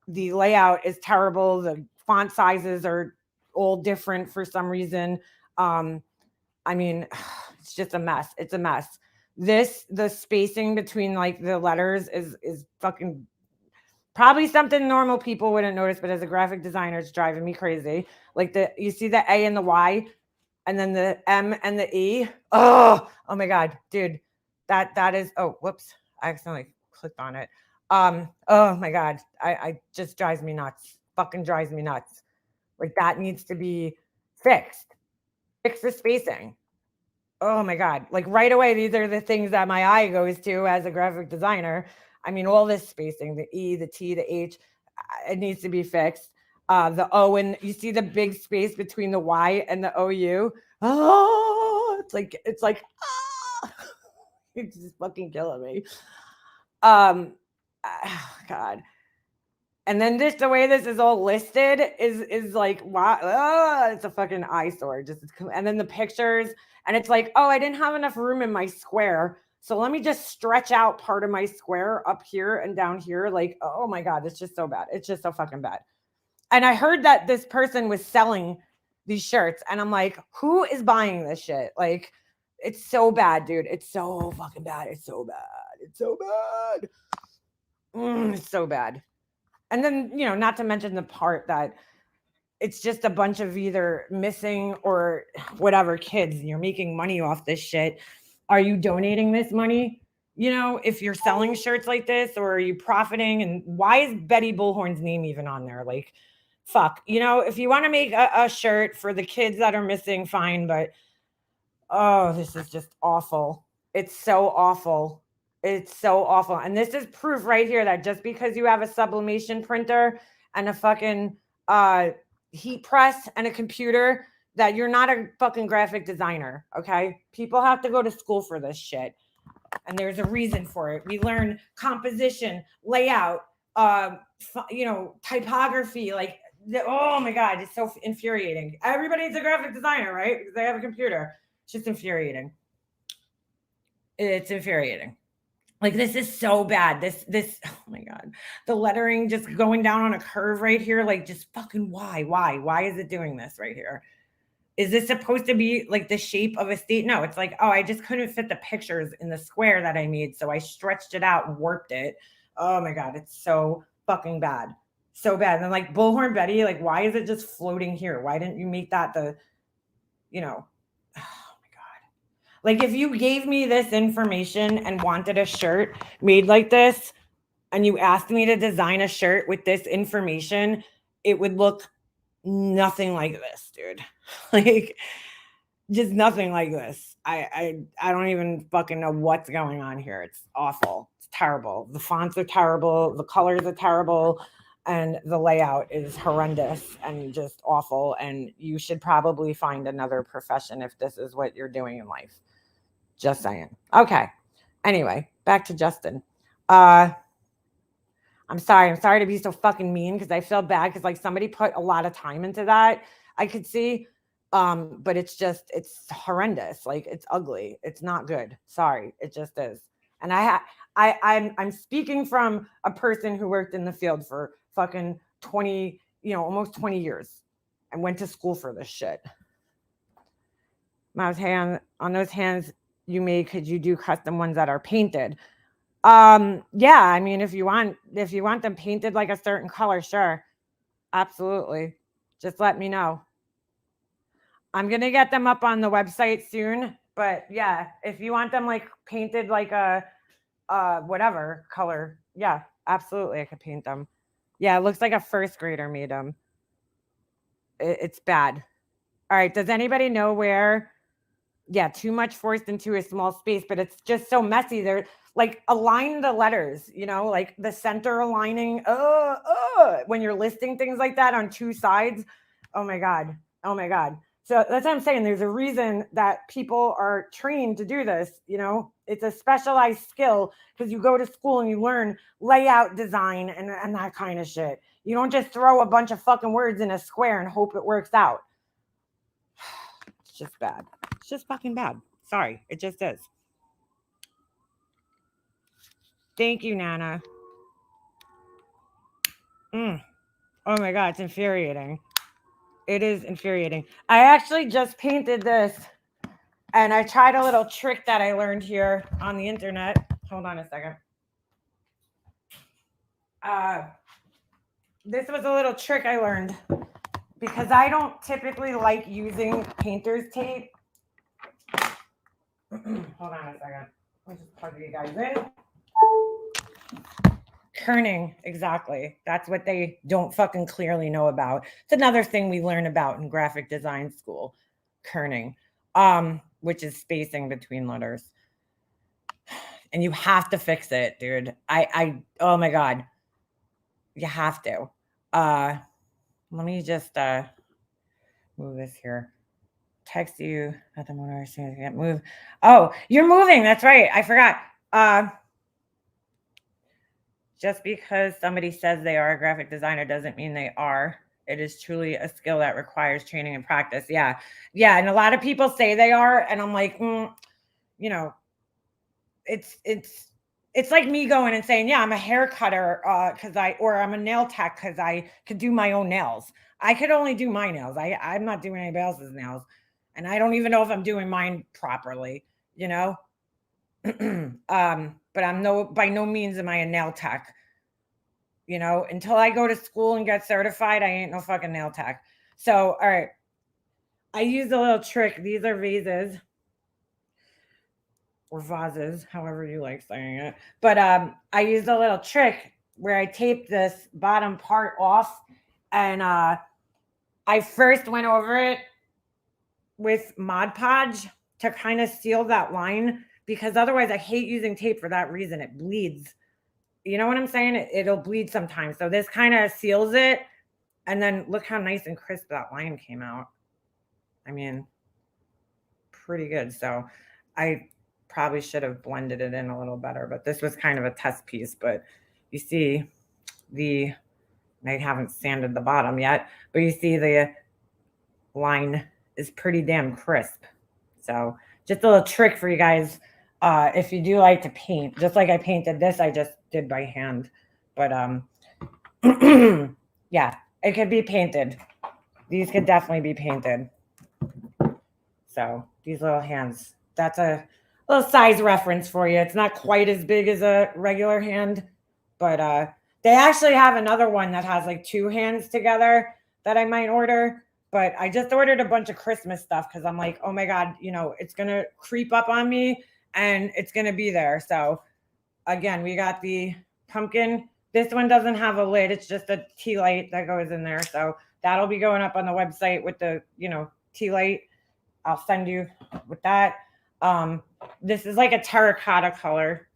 The layout is terrible. The font sizes are all different for some reason. I mean, it's just a mess. It's a mess. The spacing between like the letters is fucking probably something normal people wouldn't notice, but as a graphic designer, it's driving me crazy. Like you see the A and the Y, and then the M and the E. Oh my God, dude, that is. Oh, whoops, I accidentally clicked on it. Oh my God, I just drives me nuts. Fucking drives me nuts. Like, that needs to be fixed. Fix the spacing. Oh my God, like right away, these are the things that my eye goes to as a graphic designer. I mean, all this spacing, the E, the T, the H, it needs to be fixed. The O, and you see the big space between the Y and the OU. Oh, it's like it's just fucking killing me. Oh, God. And then just the way this is all listed is like, wow, it's a fucking eyesore. And then the pictures, and it's like, oh, I didn't have enough room in my square, so let me just stretch out part of my square up here and down here. Like, oh my God, it's just so bad. It's just so fucking bad. And I heard that this person was selling these shirts, and I'm like, who is buying this shit? Like, it's so bad, dude. It's so fucking bad. It's so bad. It's so bad. It's so bad. And then, you know, not to mention the part that it's just a bunch of either missing or whatever kids. You're making money off this shit. Are you donating this money? You know, if you're selling shirts like this, or are you profiting? And why is Betty Bullhorn's name even on there? Like, fuck. You know, if you want to make a shirt for the kids that are missing, fine. But, oh, this is just awful. It's so awful. It's so awful. And this is proof right here that just because you have a sublimation printer and a fucking heat press and a computer, that you're not a fucking graphic designer. Okay. People have to go to school for this shit. And there's a reason for it. We learn composition, layout, you know, typography. Like, oh my God, it's so infuriating. Everybody's a graphic designer, right? Because they have a computer. It's just infuriating. It's infuriating. Like, this is so bad. This, oh my God, the lettering just going down on a curve right here. Like, just fucking why is it doing this right here? Is this supposed to be like the shape of a state? No, it's like, oh, I just couldn't fit the pictures in the square that I made. So I stretched it out and warped it. Oh my God, it's so fucking bad. So bad. And then, like, Bullhorn Betty, like, why is it just floating here? Why didn't you make that the, you know, like, if you gave me this information and wanted a shirt made like this, and you asked me to design a shirt with this information, it would look nothing like this, dude. Like, just nothing like this. I don't even fucking know what's going on here. It's awful. It's terrible. The fonts are terrible. The colors are terrible. And the layout is horrendous and just awful. And you should probably find another profession if this is what you're doing in life. Just saying. Okay. Anyway, back to Justin. I'm sorry to be so fucking mean, because I feel bad, because like somebody put a lot of time into that. I could see. But it's horrendous. Like, it's ugly. It's not good. Sorry. It just is. And I'm speaking from a person who worked in the field for fucking 20, almost 20 years, and went to school for this shit. On those hands you made, could you do custom ones that are painted? Yeah, I mean, if you want them painted like a certain color, sure. Absolutely. Just let me know. I'm going to get them up on the website soon, but yeah, if you want them like painted like a whatever color, yeah, absolutely, I could paint them. Yeah, it looks like a first grader made them. It's bad. All right, does anybody know where? Yeah, too much forced into a small space, but it's just so messy. They're like, align the letters, like the center aligning. When you're listing things like that on two sides, oh my God. So that's what I'm saying. There's a reason that people are trained to do this. It's a specialized skill, because you go to school and you learn layout design and that kind of shit. You don't just throw a bunch of fucking words in a square and hope it works out. It's just bad. It's just fucking bad. Sorry. It just is. Thank you, Nana. Oh my God. It's infuriating. It is infuriating. I actually just painted this, and I tried a little trick that I learned here on the internet. Hold on a second. This was a little trick I learned, because I don't typically like using painter's tape. Hold on a second. Let me just plug you guys in. Kerning, exactly. That's what they don't fucking clearly know about. It's another thing we learn about in graphic design school, kerning, which is spacing between letters. and you have to fix it, dude. Oh my God. You have to. Let me just move this here. Text you at the moment I can't move. Oh, you're moving. That's right. I forgot. Just because somebody says they are a graphic designer doesn't mean they are. It is truly a skill that requires training and practice. Yeah. Yeah. And a lot of people say they are. And I'm like, you know, it's like me going and saying, yeah, I'm a hair cutter or I'm a nail tech because I could do my own nails. I could only do my nails. I'm not doing anybody else's nails. And I don't even know if I'm doing mine properly, you know? But by no means am I a nail tech. You know, until I go to school and get certified, I ain't no fucking nail tech. So, all right. I use a little trick. These are vases. Or vases, however you like saying it. But I used a little trick where I taped this bottom part off. And I first went over it with Mod Podge to kind of seal that line. Because otherwise, I hate using tape for that reason. It bleeds. You know what I'm saying? It'll bleed sometimes. So this kind of seals it. And then look how nice and crisp that line came out. I mean, pretty good. So I probably should have blended it in a little better. But this was kind of a test piece. But you see I haven't sanded the bottom yet. But you see the line is pretty damn crisp. So just a little trick for you guys. If you do like to paint, just like I painted this, I just did by hand. But yeah, it could be painted. These could definitely be painted. So these little hands, that's a little size reference for you. It's not quite as big as a regular hand, but they actually have another one that has like 2 hands together that I might order. But I just ordered a bunch of Christmas stuff because I'm like, oh my God, you know, it's going to creep up on me. And it's going to be there. So, again, we got the pumpkin. This one doesn't have a lid. It's just a tea light that goes in there. So, that'll be going up on the website with the, you know, tea light. I'll send you with that. This is like a terracotta color.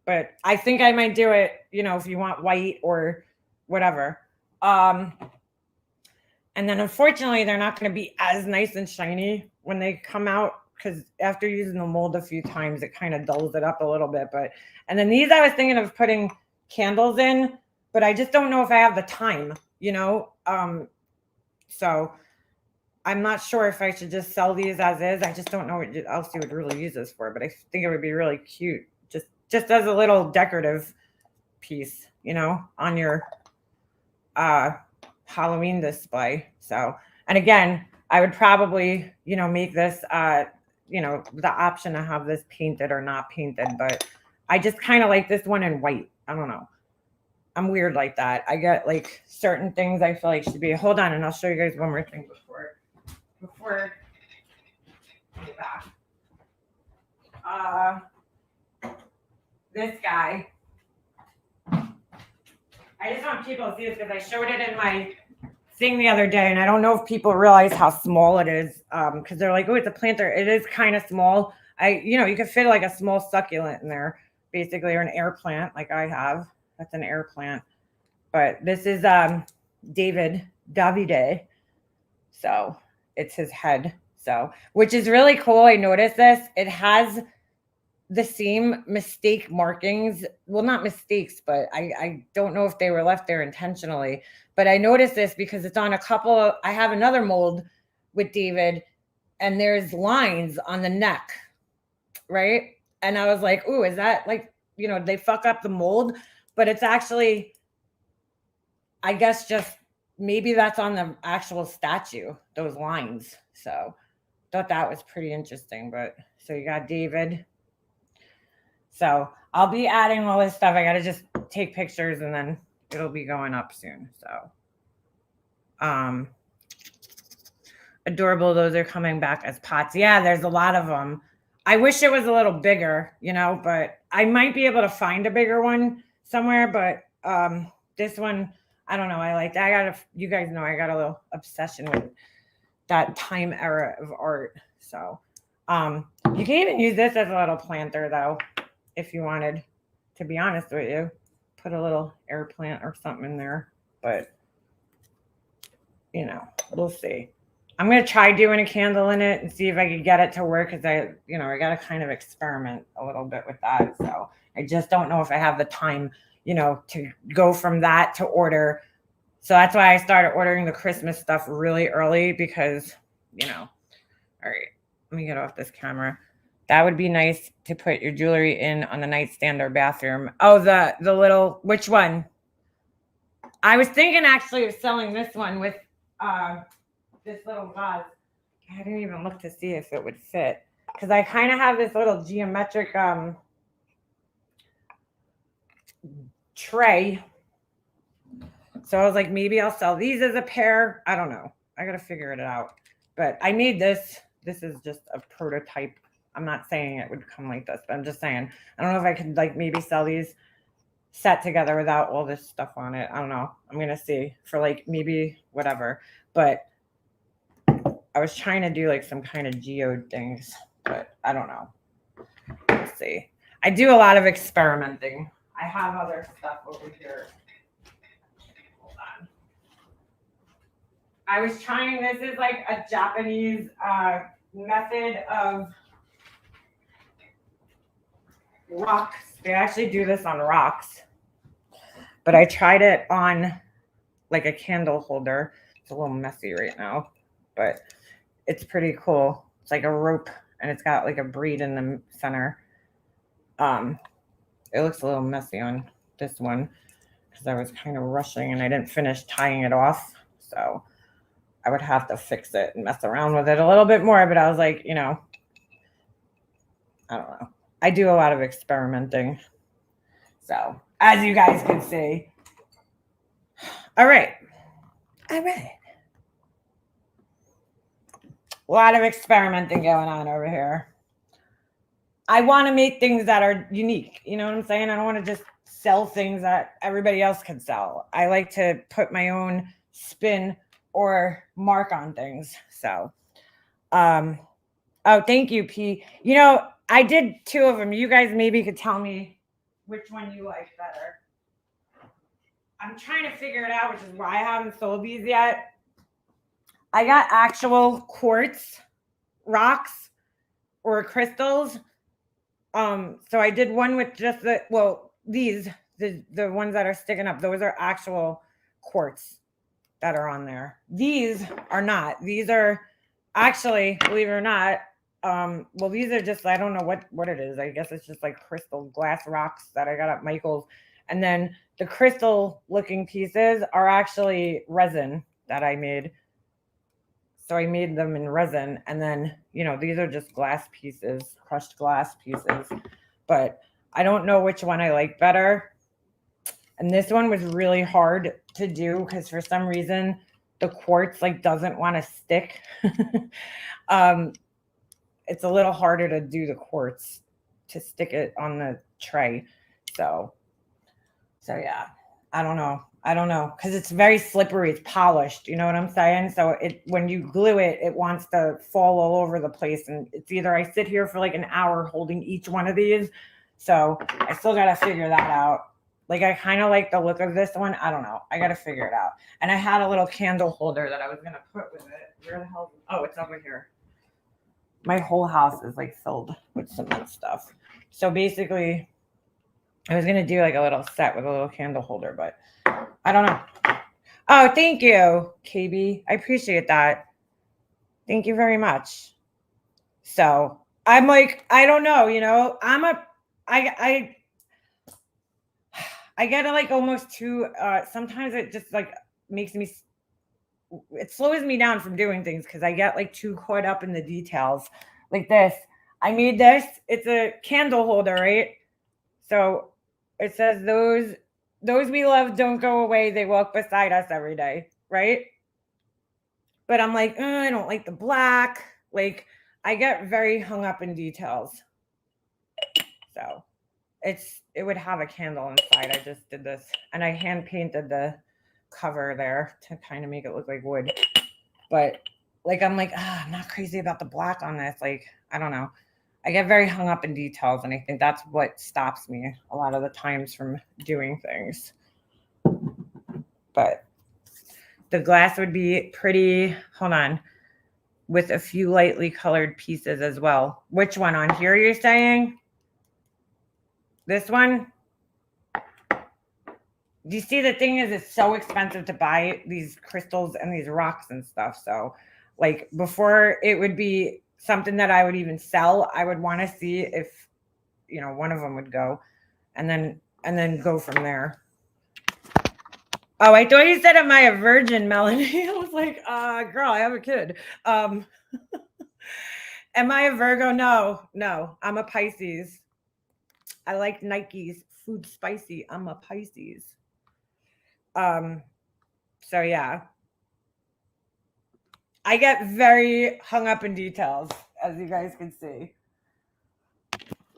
But I think I might do it, you know, if you want white or whatever. And then, unfortunately, they're not going to be as nice and shiny when they come out. Because after using the mold a few times, it kind of dulls it up a little bit. And then these I was thinking of putting candles in, but I just don't know if I have the time, you know? So I'm not sure if I should just sell these as is. I just don't know what else you would really use this for, but I think it would be really cute. Just as a little decorative piece, you know, on your Halloween display. So, and again, I would probably, you know, make this, you know, the option to have this painted or not painted, but I just kind of like this one in white. I don't know. I'm weird like that. I get like certain things I feel like should be, hold on. And I'll show you guys one more thing before this guy. I just want people to see this because I showed it in my thing the other day, and I don't know if people realize how small it is because they're like, oh, it's a planter. It is kind of small. You know, you could fit like a small succulent in there, basically, or an air plant like I have. That's an air plant. But this is Davide. So it's his head. So, which is really cool. I noticed this. It has the same mistake markings. Well, not mistakes, but I don't know if they were left there intentionally. But I noticed this because it's on a couple. I have another mold with David, and there's lines on the neck, right? And I was like, ooh, is that like, you know, they fuck up the mold? But it's actually, I guess, just maybe that's on the actual statue, those lines. So thought that was pretty interesting. But so you got David. So I'll be adding all this stuff. I got to just take pictures and then it'll be going up soon. So adorable. Those are coming back as pots. Yeah, there's a lot of them. I wish it was a little bigger, you know, but I might be able to find a bigger one somewhere. But this one, I don't know. You guys know I got a little obsession with that time era of art. So you can even use this as a little planter though. if you wanted, to be honest with you. Put a little air plant or something in there, but you know, we'll see. I'm going to try doing a candle in it and see if I can get it to work, because I got to kind of experiment a little bit with that. So I just don't know if I have the time, to go from that to order. So that's why I started ordering the Christmas stuff really early, because, all right, let me get off this camera. That would be nice to put your jewelry in on the nightstand or bathroom. Oh, the little, which one? I was thinking actually of selling this one with this little vase. I didn't even look to see if it would fit, because I kind of have this little geometric tray. So I was like, maybe I'll sell these as a pair. I don't know. I got to figure it out. But I made this. This is just a prototype. I'm not saying it would come like this, but I'm just saying, I don't know if I could like maybe sell these set together without all this stuff on it. I don't know. I'm going to see for like maybe whatever. But I was trying to do like some kind of geode things, but I don't know. Let's see. I do a lot of experimenting. I have other stuff over here. Hold on. I was trying, this is like a Japanese method of rocks. They actually do this on rocks, but I tried it on like a candle holder. It's a little messy right now, but it's pretty cool. It's like a rope, and it's got like a bead in the center. It looks a little messy on this one because I was kind of rushing and I didn't finish tying it off. So I would have to fix it and mess around with it a little bit more. But I was like, I don't know. I do a lot of experimenting. So as you guys can see. All right. A lot of experimenting going on over here. I want to make things that are unique. You know what I'm saying? I don't want to just sell things that everybody else can sell. I like to put my own spin or mark on things. So, oh, thank you, P. I did 2 of them. You guys maybe could tell me which one you like better. I'm trying to figure it out, which is why I haven't sold these yet. I got actual quartz rocks or crystals. So I did one with just the ones that are sticking up. Those are actual quartz that are on there. These are not. These are actually, believe it or not, these are just, I don't know what it is. I guess it's just like crystal glass rocks that I got at Michael's. And then the crystal looking pieces are actually resin that I made. So I made them in resin, and then, these are just glass pieces, crushed glass pieces, but I don't know which one I like better. And this one was really hard to do because for some reason the quartz doesn't want to stick. It's a little harder to do the quartz to stick it on the tray. So yeah, I don't know. Because it's very slippery. It's polished. You know what I'm saying? So when you glue it, it wants to fall all over the place. And it's either I sit here for an hour holding each one of these. So I still got to figure that out. I kind of like the look of this one. I don't know. I got to figure it out. And I had a little candle holder that I was going to put with it. Where the hell? Oh, it's over here. My whole house is filled with cement stuff. So basically, I was going to do a little set with a little candle holder, but I don't know. Oh, thank you, KB. I appreciate that. Thank you very much. So I'm I don't know, I get almost too, sometimes it just makes me, it slows me down from doing things because I get too caught up in the details. Like this. I made this. It's a candle holder, right? So it says those we love don't go away. They walk beside us every day, right? But I'm I don't like the black. I get very hung up in details. So it would have a candle inside. I just did this. And I hand painted the cover there to kind of make it look like wood. But I'm not crazy about the black on this. I don't know. I get very hung up in details, and I think that's what stops me a lot of the times from doing things. But the glass would be pretty, hold on, with a few lightly colored pieces as well. Which one on here you're saying? This one? Do you see, the thing is, it's so expensive to buy these crystals and these rocks and stuff. So like, before it would be something that I would even sell, I would want to see if, you know, one of them would go, and then go from there. Oh, I thought you said, am I a virgin, Melanie? I was like, girl, I have a kid. Am I a Virgo? No, I'm a Pisces. I like Nike's food spicy. I'm a Pisces. So yeah, I get very hung up in details, as you guys can see.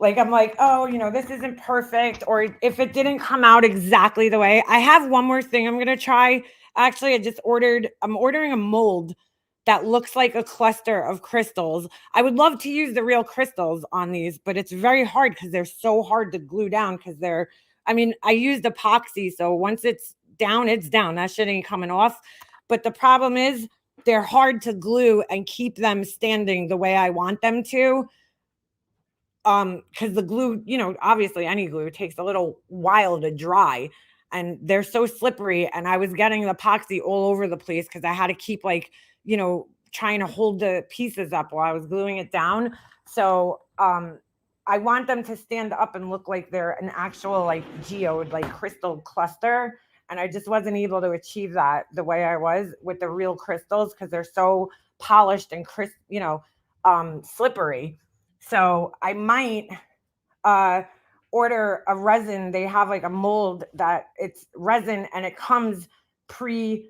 Like, I'm like, oh, you know, this isn't perfect. Or if it didn't come out exactly the way. I have one more thing I'm going to try. Actually, I'm ordering a mold that looks like a cluster of crystals. I would love to use the real crystals on these, but it's very hard because they're so hard to glue down, because I used epoxy. So once it's down, it's down. That shit ain't coming off. But the problem is they're hard to glue and keep them standing the way I want them to. Because the glue, you know, obviously any glue takes a little while to dry, and they're so slippery. And I was getting the epoxy all over the place because I had to keep, like, you know, trying to hold the pieces up while I was gluing it down. So I want them to stand up and look like they're an actual, like, geode, like, crystal cluster. And I just wasn't able to achieve that the way I was with the real crystals, because they're so polished and crisp, you know, slippery. So I might order a resin. They have like a mold that it's resin, and it comes you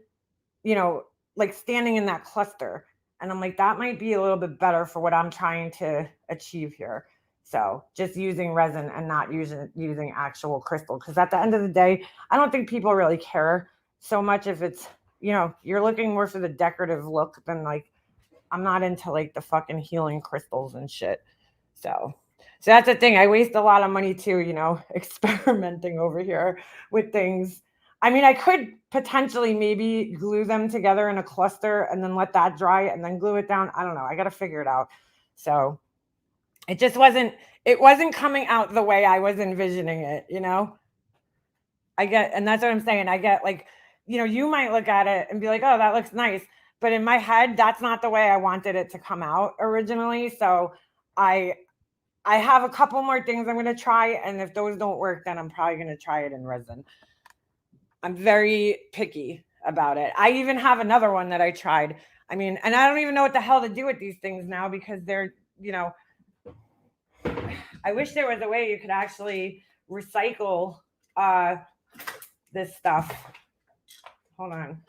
know, like standing in that cluster. And I'm like, that might be a little bit better for what I'm trying to achieve here. So just using resin and not using actual crystal. Because at the end of the day, I don't think people really care so much if it's, you know, you're looking more for the decorative look than, like, I'm not into, like, the fucking healing crystals and shit. So that's the thing. I waste a lot of money too, you know, experimenting over here with things. I mean, I could potentially maybe glue them together in a cluster and then let that dry and then glue it down. I don't know. I got to figure it out. So it wasn't coming out the way I was envisioning it, you know? And that's what I'm saying. I get, like, you know, you might look at it and be like, oh, that looks nice. But in my head, that's not the way I wanted it to come out originally. So I have a couple more things I'm going to try. And if those don't work, then I'm probably going to try it in resin. I'm very picky about it. I even have another one that I tried. I mean, and I don't even know what the hell to do with these things now, because they're, you know, I wish there was a way you could actually recycle this stuff. Hold on.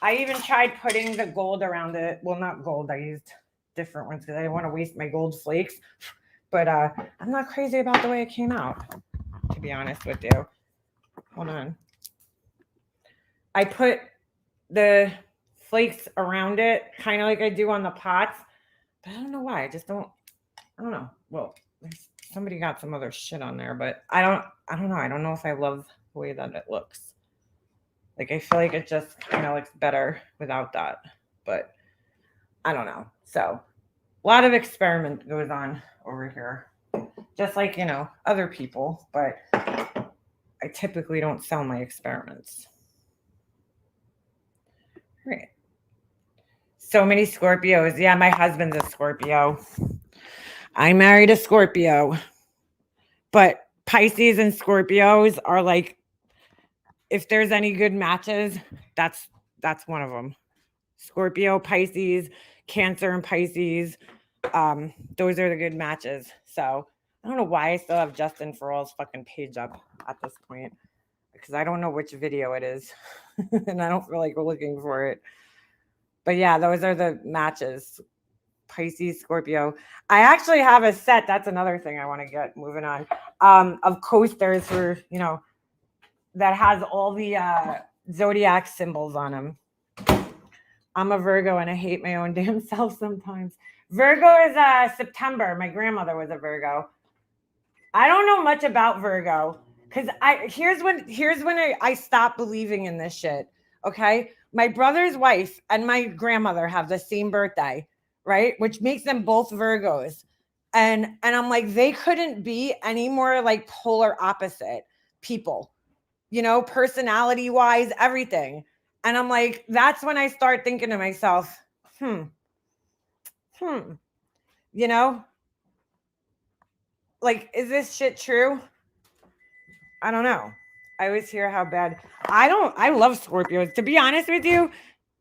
I even tried putting the gold around it. Well, not gold. I used different ones because I didn't want to waste my gold flakes. But I'm not crazy about the way it came out, to be honest with you. Hold on. I put the flakes around it, kind of like I do on the pots. But I don't know why. I don't know. Well, somebody got some other shit on there, but I don't know. I don't know if I love the way that it looks. Like, I feel like it just kind of looks better without that, but I don't know. So a lot of experiment goes on over here, just like, you know, other people, but I typically don't sell my experiments. Right. So many Scorpios. Yeah, my husband's a Scorpio. I married a Scorpio, but Pisces and Scorpios are like, if there's any good matches, that's one of them. Scorpio, Pisces, Cancer, and Pisces. Those are the good matches. So I don't know why I still have Justin Farrell's fucking page up at this point, because I don't know which video it is, and I don't feel like looking for it. But yeah, those are the matches. Pisces, Scorpio. I actually have a set. That's another thing I want to get moving on. Of coasters for, you know, that has all the zodiac symbols on them. I'm a Virgo and I hate my own damn self sometimes. Virgo is September. My grandmother was a Virgo. I don't know much about Virgo because here's when I stopped believing in this shit. Okay, my brother's wife and my grandmother have the same birthday, right? Which makes them both Virgos, and I'm like, they couldn't be any more like polar opposite people, you know, personality wise, everything. And I'm like, that's when I start thinking to myself, you know, like, is this shit true? I don't know. I always hear how bad. I love Scorpios. To be honest with you,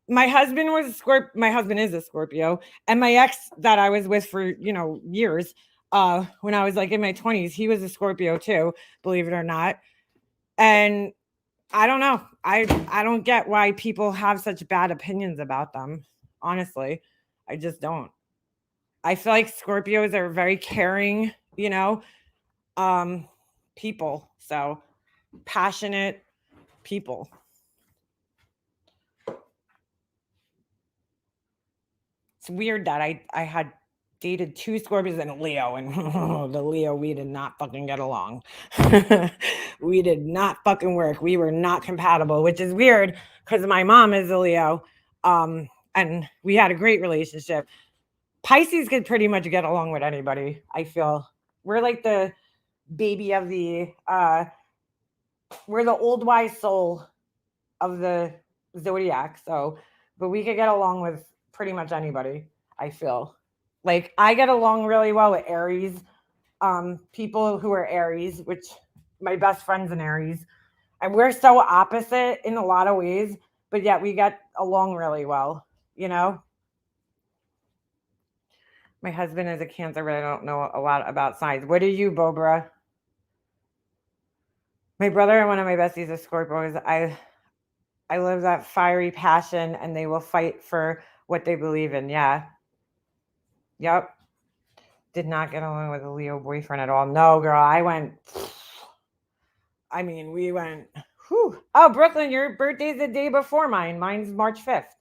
my husband was a Scorpio. My husband is a Scorpio. And my ex that I was with for, you know, years, when I was like in my 20s, he was a Scorpio too, believe it or not. And I don't know. I don't get why people have such bad opinions about them. Honestly, I just don't. I feel like Scorpios are very caring, you know, people. So passionate people. It's weird that I had dated 2 Scorpios and a Leo, and the Leo, we did not fucking get along. We did not fucking work. We were not compatible, which is weird because my mom is a Leo, and we had a great relationship. Pisces could pretty much get along with anybody. I feel we're like the baby of the we're the old wise soul of the zodiac. So, but we could get along with pretty much anybody. I feel like I get along really well with Aries, people who are Aries, which my best friend's an Aries, and we're so opposite in a lot of ways, but yet we get along really well, you know. My husband is a Cancer, but I don't know a lot about signs. What are you, Bobra? My brother and one of my besties is Scorpios. I live that fiery passion, and they will fight for what they believe in. Yeah. Yep. Did not get along with a Leo boyfriend at all. No, girl. We went. Whew. Oh, Brooklyn, your birthday's the day before mine. Mine's March 5th.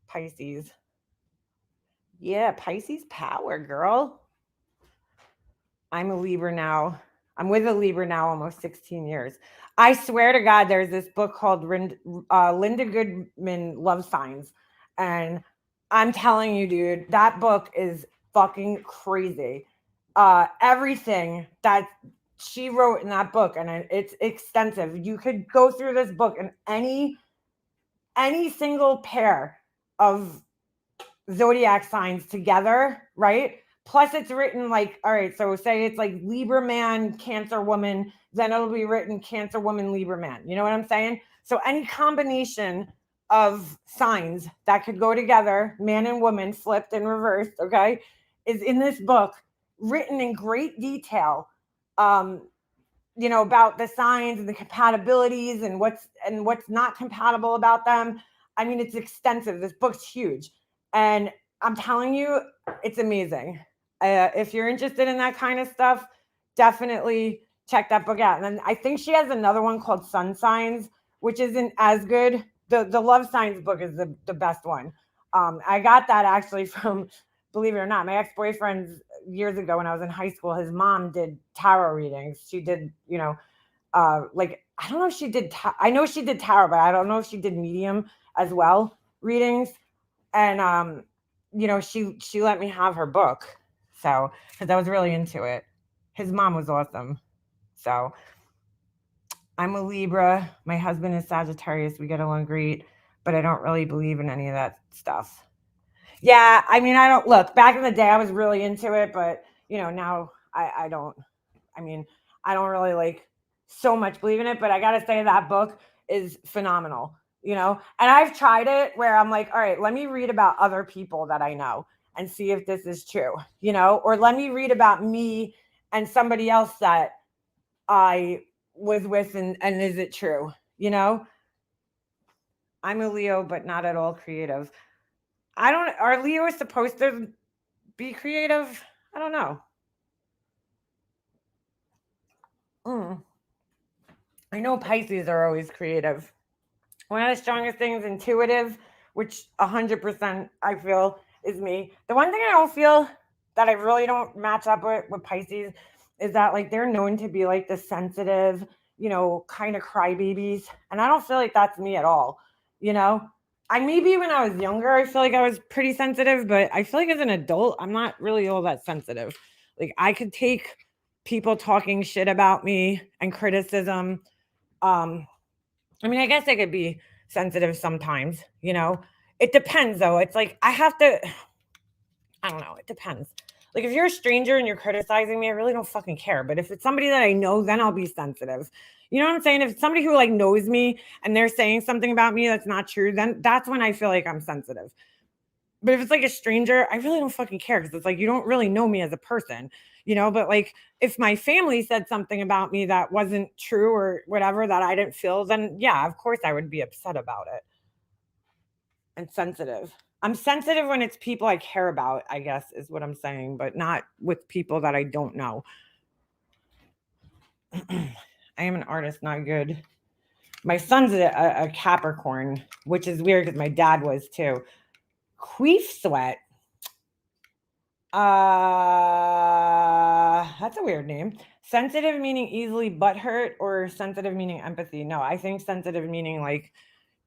Pisces. Yeah, Pisces power, girl. I'm a Libra now. I'm with a Libra now almost 16 years. I swear to God, there's this book called Linda Goodman Love Signs. And I'm telling you, dude, that book is fucking crazy. Everything that she wrote in that book, and it's extensive. You could go through this book and any single pair of zodiac signs together, right? Plus it's written like, all right, so say it's like Libra man, Cancer woman, then it'll be written Cancer woman, Libra man. You know what I'm saying? So any combination of signs that could go together, man and woman, flipped and reversed, okay, is in this book, written in great detail, you know, about the signs and the compatibilities and what's not compatible about them. I mean, it's extensive. This book's huge. And I'm telling you, it's amazing. If you're interested in that kind of stuff, definitely check that book out. And then I think she has another one called Sun Signs, which isn't as good. The Love Signs book is the best one. I got that actually from, believe it or not, my ex-boyfriend's years ago when I was in high school. His mom did tarot readings. She did, you know, like, I don't know if she did, I know she did tarot, but I don't know if she did medium as well readings. And, you know, she let me have her book. So, because I was really into it. His mom was awesome. So, I'm a Libra. My husband is Sagittarius. We get along great, but I don't really believe in any of that stuff. Yeah, I mean, I don't look. Back in the day, I was really into it, but, you know, now I don't. I mean, I don't really like so much believe in it, but I got to say that book is phenomenal. You know, and I've tried it where I'm like, all right, let me read about other people that I know and see if this is true, you know, or let me read about me and somebody else that I was with and is it true? You know, I'm a Leo, but not at all creative. Are Leos supposed to be creative? I don't know. I know Pisces are always creative. One of the strongest things, intuitive, which 100% I feel is me. The one thing I don't feel that I really don't match up with Pisces is that like they're known to be like the sensitive, kind of crybabies. And I don't feel like that's me at all. Maybe when I was younger, I feel like I was pretty sensitive, but I feel like as an adult, I'm not really all that sensitive. Like I could take people talking shit about me and criticism. I guess I could be sensitive sometimes, It depends though. It's like I don't know. It depends. Like if you're a stranger and you're criticizing me, I really don't fucking care. But if it's somebody that I know, then I'll be sensitive. You know what I'm saying? If it's somebody who like knows me and they're saying something about me that's not true, then that's when I feel like I'm sensitive. But if it's like a stranger, I really don't fucking care because it's like you don't really know me as a person, But like if my family said something about me that wasn't true or whatever that I didn't feel, then yeah, of course I would be upset about it. And sensitive. I'm sensitive when it's people I care about, I guess is what I'm saying, but not with people that I don't know. I am an artist, not good. My son's a Capricorn, which is weird because my dad was too. Queef sweat. That's a weird name. Sensitive meaning easily butthurt or sensitive meaning empathy? No, I think sensitive meaning like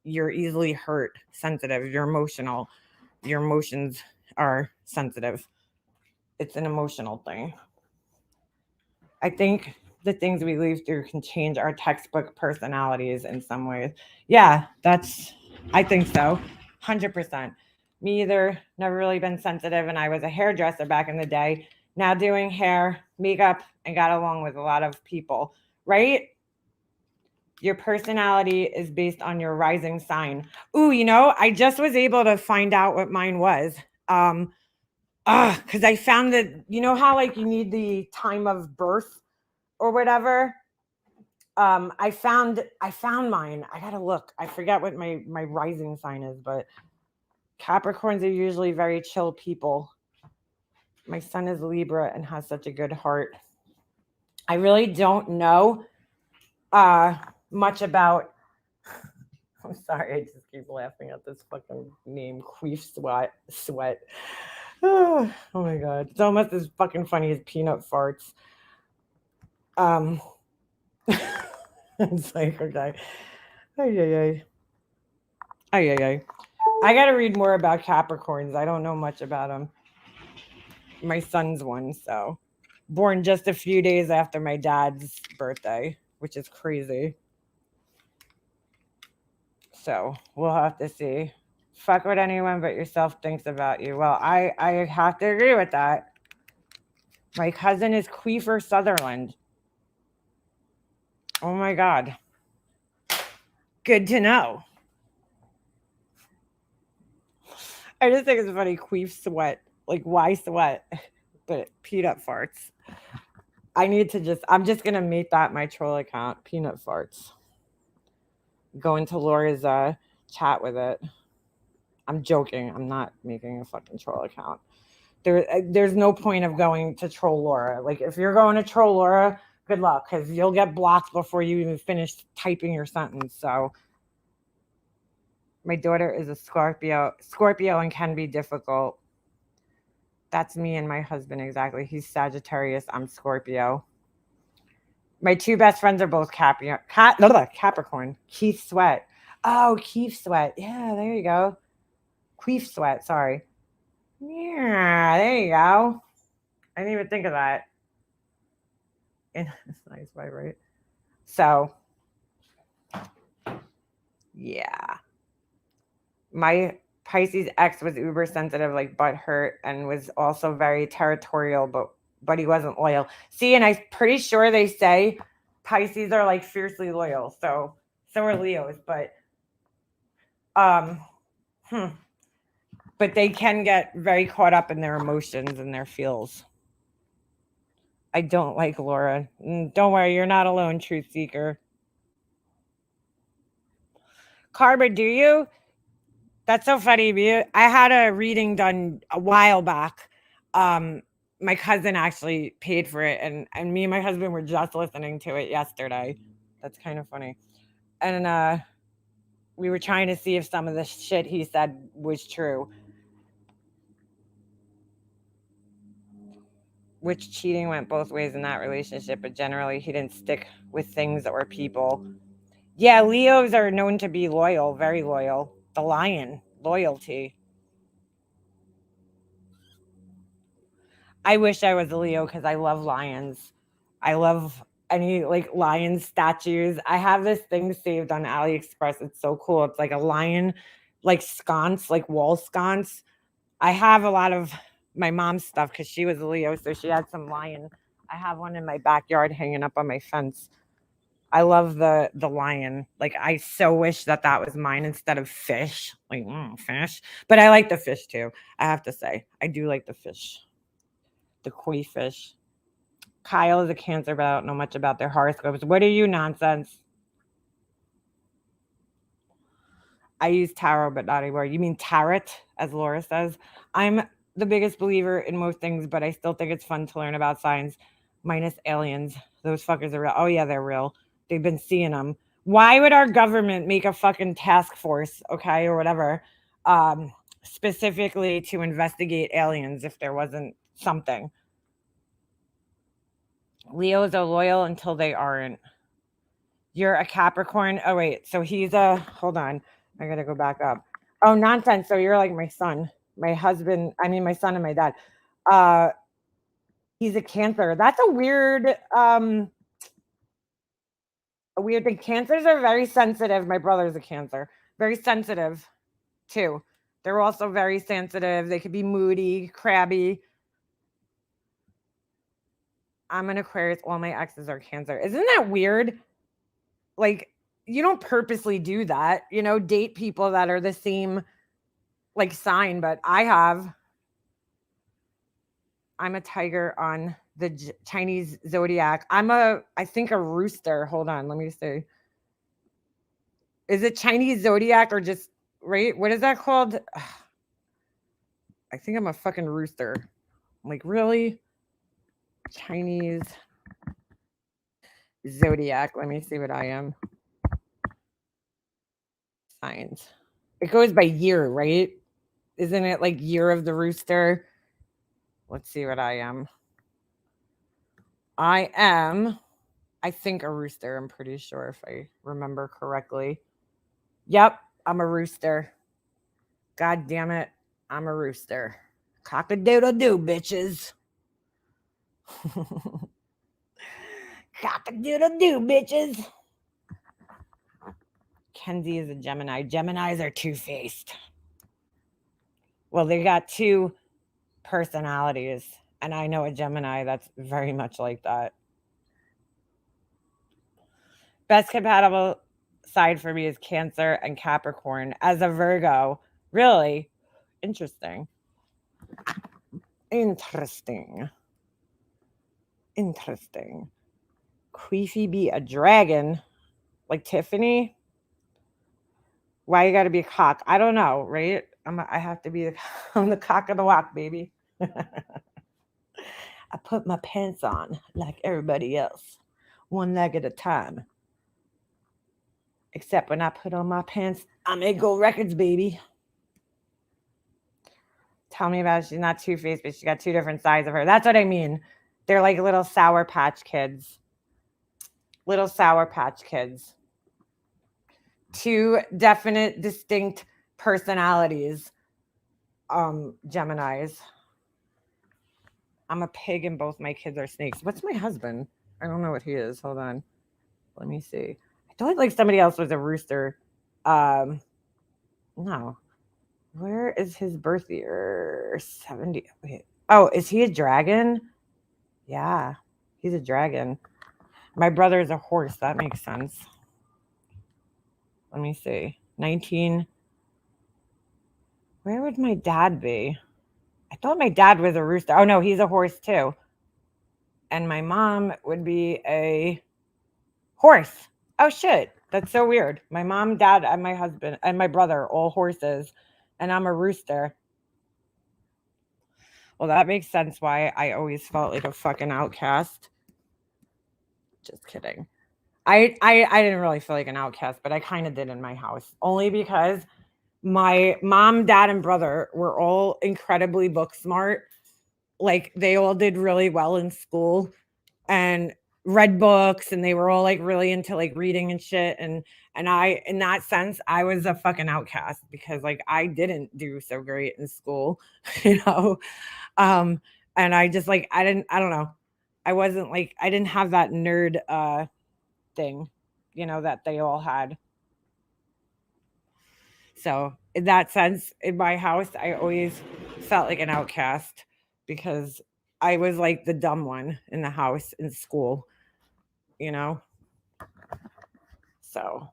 you're easily hurt, sensitive, you're emotional. Your emotions are sensitive. It's an emotional thing. I think the things we live through can change our textbook personalities in some ways. Yeah, I think so. 100%. Me either. Never really been sensitive. And I was a hairdresser back in the day. Now doing hair, makeup, and got along with a lot of people, right? Your personality is based on your rising sign. Ooh, I just was able to find out what mine was. Because I found that, how like you need the time of birth or whatever. I found mine. I gotta look. I forget what my rising sign is, but Capricorns are usually very chill people. My son is Libra and has such a good heart. I really don't know much about. I'm sorry, I just keep laughing at this fucking name, Queef Sweat. Oh my god, it's almost as fucking funny as peanut farts. It's like, okay. Ay. I got to read more about Capricorns. I don't know much about them. My son's one, so born just a few days after my dad's birthday, which is crazy. So we'll have to see. Fuck what anyone but yourself thinks about you. Well, I have to agree with that. My cousin is Queefer Sutherland. Oh my God. Good to know. I just think it's funny, Queef Sweat. Like, why sweat? But peanut farts. I'm just going to make that my troll account, peanut farts. Go into Laura's chat with it. I'm joking. I'm not making a fucking troll account. There's no point of going to troll Laura. Like, if you're going to troll Laura, good luck, because you'll get blocked before you even finish typing your sentence. So, my daughter is a Scorpio and can be difficult. That's me and my husband, exactly. He's Sagittarius. I'm Scorpio. My two best friends are both Capricorn. Keith Sweat. Oh, Keith Sweat. Yeah, there you go. Queef Sweat, sorry. Yeah, there you go. I didn't even think of that. And it's nice, right? So, yeah. My Pisces ex was uber sensitive, like butt hurt, and was also very territorial, but he wasn't loyal. See, and I'm pretty sure they say Pisces are like fiercely loyal. So are Leos, but they can get very caught up in their emotions and their feels. I don't like Laura. Don't worry, you're not alone, truth seeker. Carver, do you? That's so funny. I had a reading done a while back. My cousin actually paid for it, and me and my husband were just listening to it yesterday. That's kind of funny. And we were trying to see if some of the shit he said was true. which cheating went both ways in that relationship, but generally he didn't stick with things or people. Yeah, Leos are known to be loyal, very loyal. The lion, loyalty. I wish I was a Leo because I love lions. I love any like lion statues. I have this thing saved on AliExpress. It's so cool. It's like a lion, like sconce, like wall sconce. I have a lot of my mom's stuff because she was a Leo, so she had some lion. I have one in my backyard hanging up on my fence. I love the lion. Like I so wish that was mine instead of fish. Like fish, but I like the fish too. I have to say, I do like the fish. The koi fish. Kyle is a Cancer, but I don't know much about their horoscopes. What are you, nonsense? I use tarot, but not anymore. You mean tarot, as Laura says? I'm the biggest believer in most things, but I still think it's fun to learn about signs, minus aliens. Those fuckers are real. Oh, yeah, they're real. They've been seeing them. Why would our government make a fucking task force, okay, or whatever, specifically to investigate aliens if there wasn't something? Leos are loyal until they aren't. You're a Capricorn. Oh, wait. So he's a, hold on. I got to go back up. Oh, nonsense. So you're like my son, my husband. I mean, my son and my dad. He's a Cancer. That's a weird thing. Cancers are very sensitive. My brother's a Cancer. Very sensitive, too. They're also very sensitive. They could be moody, crabby. I'm an Aquarius. All my exes are Cancer. Isn't that weird? Like, you don't purposely do that, you know, date people that are the same like sign, but I'm a tiger on the Chinese zodiac. I think a rooster. Hold on, let me see. Is it Chinese zodiac or just, right? What is that called? I think I'm a fucking rooster. I'm like, really? Chinese zodiac. Let me see what I am. Signs. It goes by year, right? Isn't it like year of the rooster? Let's see what I am. I am, I think, a rooster. I'm pretty sure if I remember correctly. Yep, I'm a rooster. God damn it, I'm a rooster. Cock-a-doodle-doo, bitches. Cock-a-doodle-doo, bitches. Kenzie is a Gemini. Geminis are two-faced. Well, they got two personalities, and I know a Gemini that's very much like that. Best compatible side for me is Cancer and Capricorn. As a Virgo, really interesting. Interesting. Queefy be a dragon like Tiffany. Why you got to be a cock? I don't know, right? I have to be I'm the cock of the walk, baby. I put my pants on like everybody else, one leg at a time. Except when I put on my pants, I'm Ego Records, baby. Tell me about it. She's not two-faced, but she got two different sides of her. That's what I mean. They're like little Sour Patch Kids. Little Sour Patch Kids. Two definite, distinct personalities. Geminis. I'm a pig and both my kids are snakes. What's my husband? I don't know what he is. Hold on. Let me see. I thought like somebody else was a rooster. No. Where is his birth year? 70. Wait. Oh, is he a dragon? Yeah, he's a dragon. My brother is a horse. That makes sense. Let me see. 19. Where would my dad be? I thought my dad was a rooster. Oh, no, he's a horse too. And my mom would be a horse. Oh, shit. That's so weird. My mom, dad, and my husband, and my brother, all horses. And I'm a rooster. Well, that makes sense why I always felt like a fucking outcast. Just kidding. I didn't really feel like an outcast, but I kind of did in my house. Only because my mom, dad, and brother were all incredibly book smart. like they all did really well in school and read books, and they were all like really into like reading and shit. And I, in that sense, I was a fucking outcast because like I didn't do so great in school, you know. And I just like I don't know. I wasn't like I didn't have that nerd thing, you know, that they all had. So in that sense, in my house, I always felt like an outcast because I was like the dumb one in the house in school, you know? So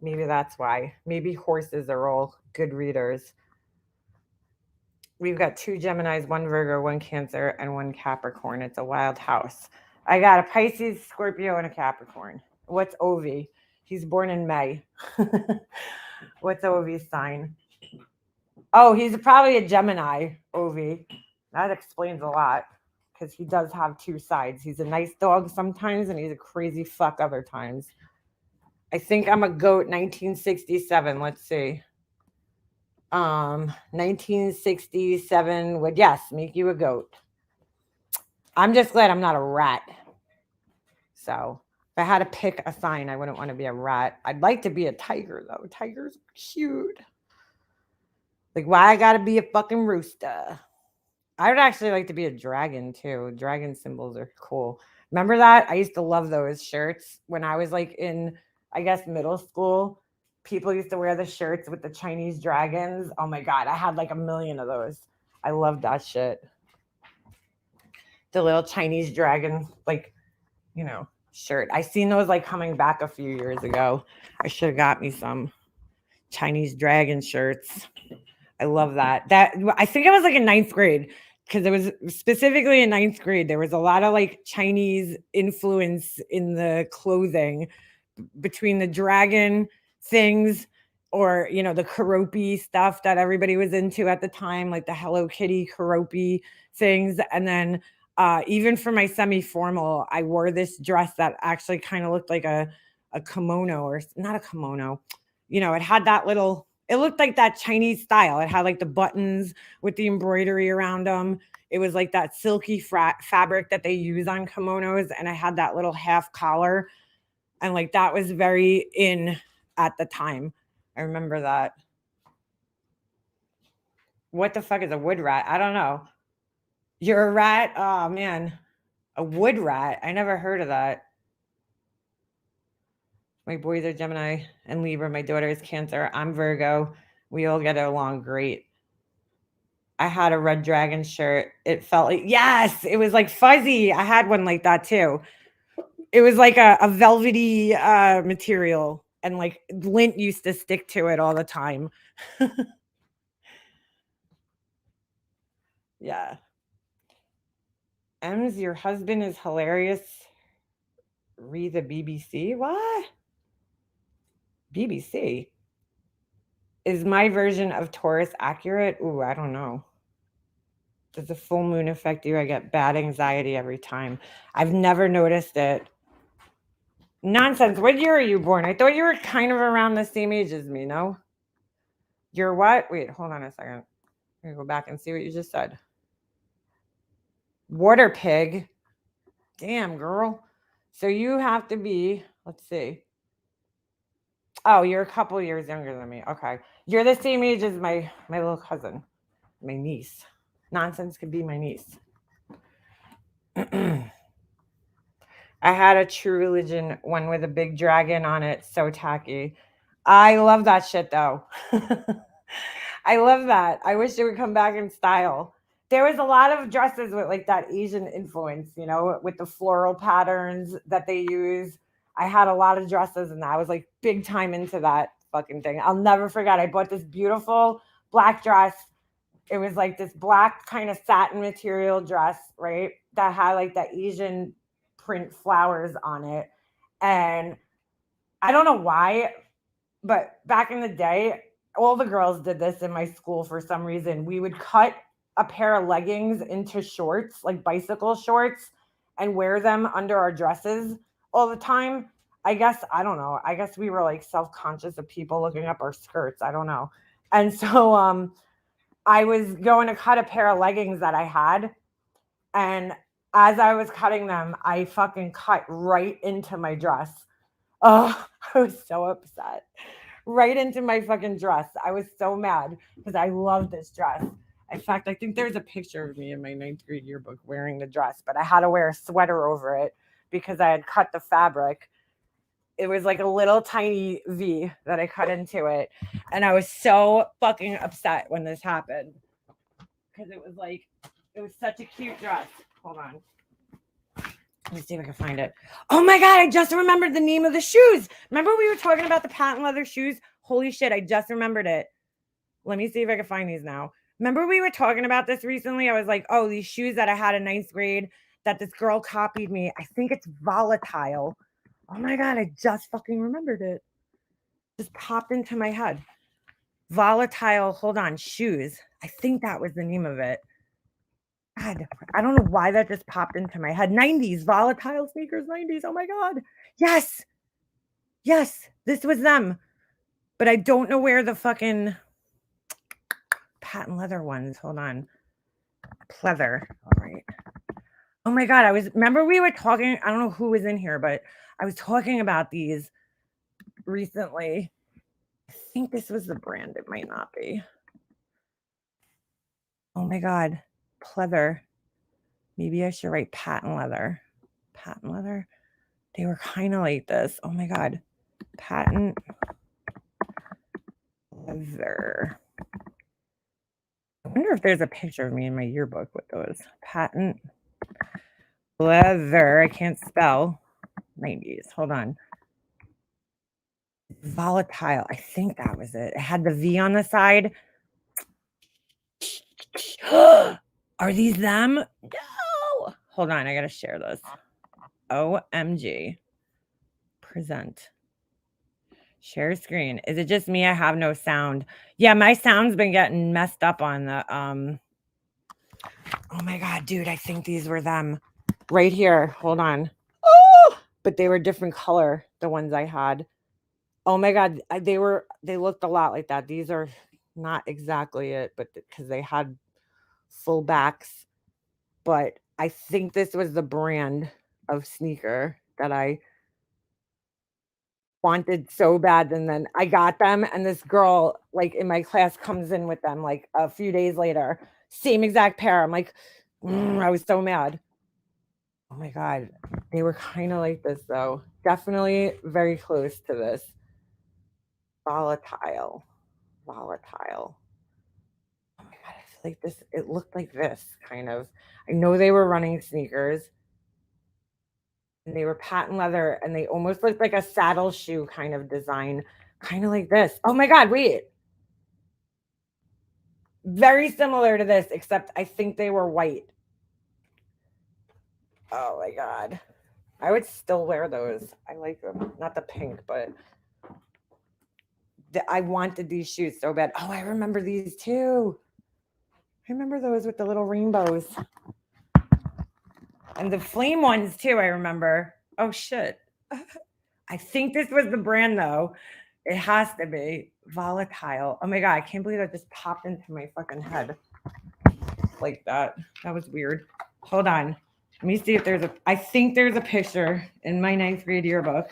maybe that's why. Maybe horses are all good readers. We've got 2 Geminis, 1 Virgo, 1 Cancer, and 1 Capricorn. It's a wild house. I got a Pisces, Scorpio, and a Capricorn. What's Ovi? He's born in May. What's Ovi's sign? Oh, he's probably a Gemini, Ovi. That explains a lot because he does have 2 sides. He's a nice dog sometimes, and he's a crazy fuck other times. I think I'm a goat, 1967. Let's see. 1967 would, yes, make you a goat. I'm just glad I'm not a rat. So if I had to pick a sign, I wouldn't want to be a rat. I'd like to be a tiger, though. Tigers are cute. Like, why I gotta be a fucking rooster? I would actually like to be a dragon, too. Dragon symbols are cool. Remember that? I used to love those shirts when I was like in, I guess, middle school. People used to wear the shirts with the Chinese dragons. Oh my God, I had like a million of those. I love that shit. The little Chinese dragon, like, you know, shirt. I seen those like coming back a few years ago. I should have got me some Chinese dragon shirts. I love that. That I think it was like in 9th grade because it was specifically in 9th grade. There was a lot of like Chinese influence in the clothing between the dragon things or, you know, the karopi stuff that everybody was into at the time, like the Hello Kitty karopi things. And then even for my semi-formal, I wore this dress that actually kind of looked like a kimono, or not a kimono. You know, it had that little, it looked like that Chinese style. It had like the buttons with the embroidery around them. It was like that silky fabric that they use on kimonos. And I had that little half collar. And like that was very in at the time. I remember that. What the fuck is a wood rat? I don't know. You're a rat? Oh man. A wood rat. I never heard of that. My boys are Gemini and Libra. My daughter is Cancer. I'm Virgo. We all get along great. I had a red dragon shirt. It felt like, yes, it was like fuzzy. I had one like that too. It was like a velvety material, and like lint used to stick to it all the time. Yeah. Ems, your husband is hilarious. Read the BBC. What? BBC? Is my version of Taurus accurate? Ooh, I don't know. Does the full moon affect you? I get bad anxiety every time. I've never noticed it. Nonsense. What year are you born? I thought you were kind of around the same age as me, no? You're what? Wait, hold on a second. I'm going to go back and see what you just said. Water pig. Damn, girl. So you have to be, let's see. Oh, you're a couple years younger than me. Okay. You're the same age as my little cousin, my niece. Nonsense could be my niece. I had a True Religion one with a big dragon on it. So tacky. I love that shit though. I love that. I wish it would come back in style. There was a lot of dresses with like that Asian influence, you know, with the floral patterns that they use. I had a lot of dresses and I was like big time into that fucking thing. I'll never forget. I bought this beautiful black dress. It was like this black kind of satin material dress, right? That had like that Asian print flowers on it. And I don't know why, but back in the day, all the girls did this in my school for some reason. We would cut a pair of leggings into shorts, like bicycle shorts, and wear them under our dresses all the time. I guess, I don't know. I guess we were like self-conscious of people looking up our skirts. I don't know. And so I was going to cut a pair of leggings that I had, And as I was cutting them, I fucking cut right into my dress. Oh, I was so upset. Right into my fucking dress. I was so mad because I love this dress. In fact, I think there's a picture of me in my 9th grade yearbook wearing the dress, but I had to wear a sweater over it because I had cut the fabric. It was like a little tiny V that I cut into it. And I was so fucking upset when this happened because it was such a cute dress. Hold on. Let me see if I can find it. Oh my God, I just remembered the name of the shoes. Remember we were talking about the patent leather shoes? Holy shit, I just remembered it. Let me see if I can find these now. Remember we were talking about this recently? I was like, oh, these shoes that I had in 9th grade that this girl copied me. I think it's Volatile. Oh my God, I just fucking remembered it. Just popped into my head. Volatile, hold on, shoes. I think that was the name of it. God, I don't know why that just popped into my head. 90s, Volatile sneakers, 90s. Oh my God. Yes. Yes, this was them. But I don't know where the fucking patent leather ones. Hold on. Pleather. All right. Oh my God. Remember we were talking, I don't know who was in here, but I was talking about these recently. I think this was the brand. It might not be. Oh my God. Pleather. Maybe I should write patent leather. Patent leather. They were kind of like this. Oh my God. Patent leather. I wonder if there's a picture of me in my yearbook with those. Patent leather. I can't spell. 90s. Hold on. Volatile. I think that was it. It had the V on the side. Are these them? No. Hold on. I got to share this. OMG. Present. Share screen. Is it just me? I have no sound. Yeah, my sound's been getting messed up on the Oh my God, dude, I think these were them. Right here. Hold on. Oh, but they were different color, the ones I had. Oh my God, they looked a lot like that. These are not exactly it, but because they had full backs. But I think this was the brand of sneaker that I wanted so bad, and then I got them, and this girl like in my class comes in with them like a few days later, same exact pair. I'm like, I was so mad. Oh my God, they were kind of like this though. Definitely very close to this. Volatile. Oh my God, I feel like this, it looked like this kind of. I know they were running sneakers. And they were patent leather, and they almost looked like a saddle shoe kind of design, kind of like this. Oh my God, wait. Very similar to this, except I think they were white. Oh my God. I would still wear those. I like them. Not the pink, but I wanted these shoes so bad. Oh, I remember these too. I remember those with the little rainbows. And the flame ones too, I remember. Oh shit. I think this was the brand though. It has to be Volatile. Oh my God, I can't believe that just popped into my fucking head like that. That was weird. Hold on. Let me see if I think there's a picture in my 9th grade yearbook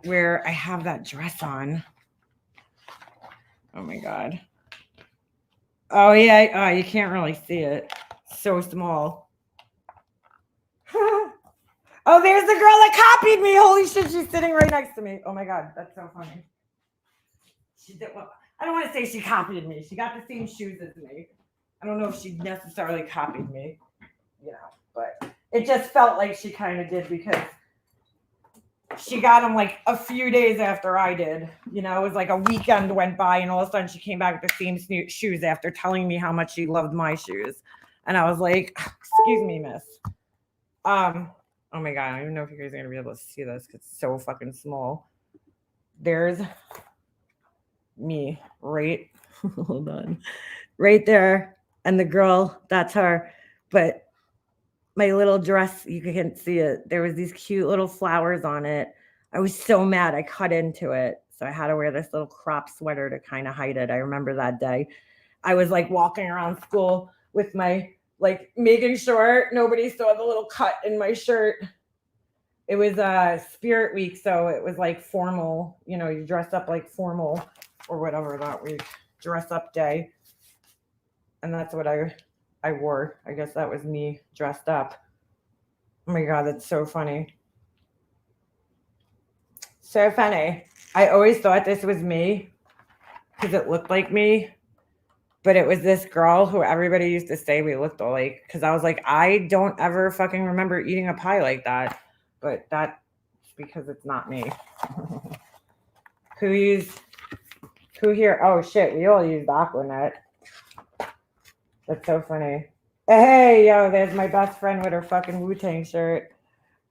where I have that dress on. Oh my God. Oh yeah. Oh, you can't really see it. So small. Oh, there's the girl that copied me. Holy shit, she's sitting right next to me. Oh my God, that's so funny. I don't want to say she copied me. She got the same shoes as me. I don't know if she necessarily copied me, but it just felt like she kind of did because she got them like a few days after I did. It was like a weekend went by, and all of a sudden she came back with the same shoes after telling me how much she loved my shoes. And I was like, excuse me, miss. Oh my God, I don't even know if you guys are going to be able to see this because it's so fucking small. There's me, right? Hold on. Right there. And the girl, that's her. But my little dress, you can't see it. There was these cute little flowers on it. I was so mad. I cut into it. So I had to wear this little crop sweater to kind of hide it. I remember that day. I was like walking around school with my, like, making sure nobody saw the little cut in my shirt. It was Spirit Week, so it was like formal, you know, you dress up like formal or whatever that week, dress up day. And that's what I wore. I guess that was me dressed up. Oh my God, that's so funny. So funny. I always thought this was me because it looked like me. But it was this girl who everybody used to say we looked alike. Because I was like, I don't ever fucking remember eating a pie like that. But that's because it's not me. Who here? Oh shit, we all used Aquanet. That's so funny. Hey, yo, there's my best friend with her fucking Wu-Tang shirt.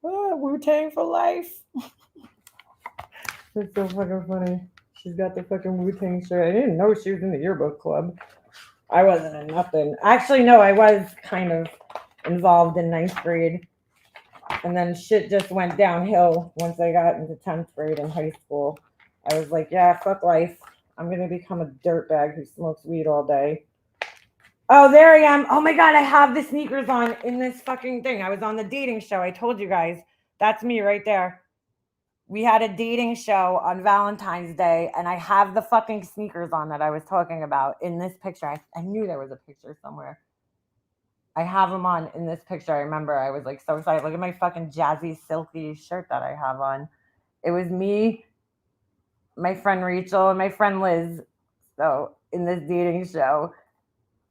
Oh, Wu-Tang for life. That's so fucking funny. She's got the fucking Wu-Tang shirt. I didn't know she was in the yearbook club. I wasn't in nothing. Actually, no, I was kind of involved in 9th grade. And then shit just went downhill once I got into 10th grade in high school. I was like, yeah, fuck life. I'm going to become a dirtbag who smokes weed all day. Oh, there I am. Oh my God, I have the sneakers on in this fucking thing. I was on the dating show. I told you guys. That's me right there. We had a dating show on Valentine's Day, and I have the fucking sneakers on that I was talking about in this picture. I knew there was a picture somewhere. I have them on in this picture. I remember I was like so excited. Look at my fucking jazzy, silky shirt that I have on. It was me, my friend Rachel, and my friend Liz. So in this dating show,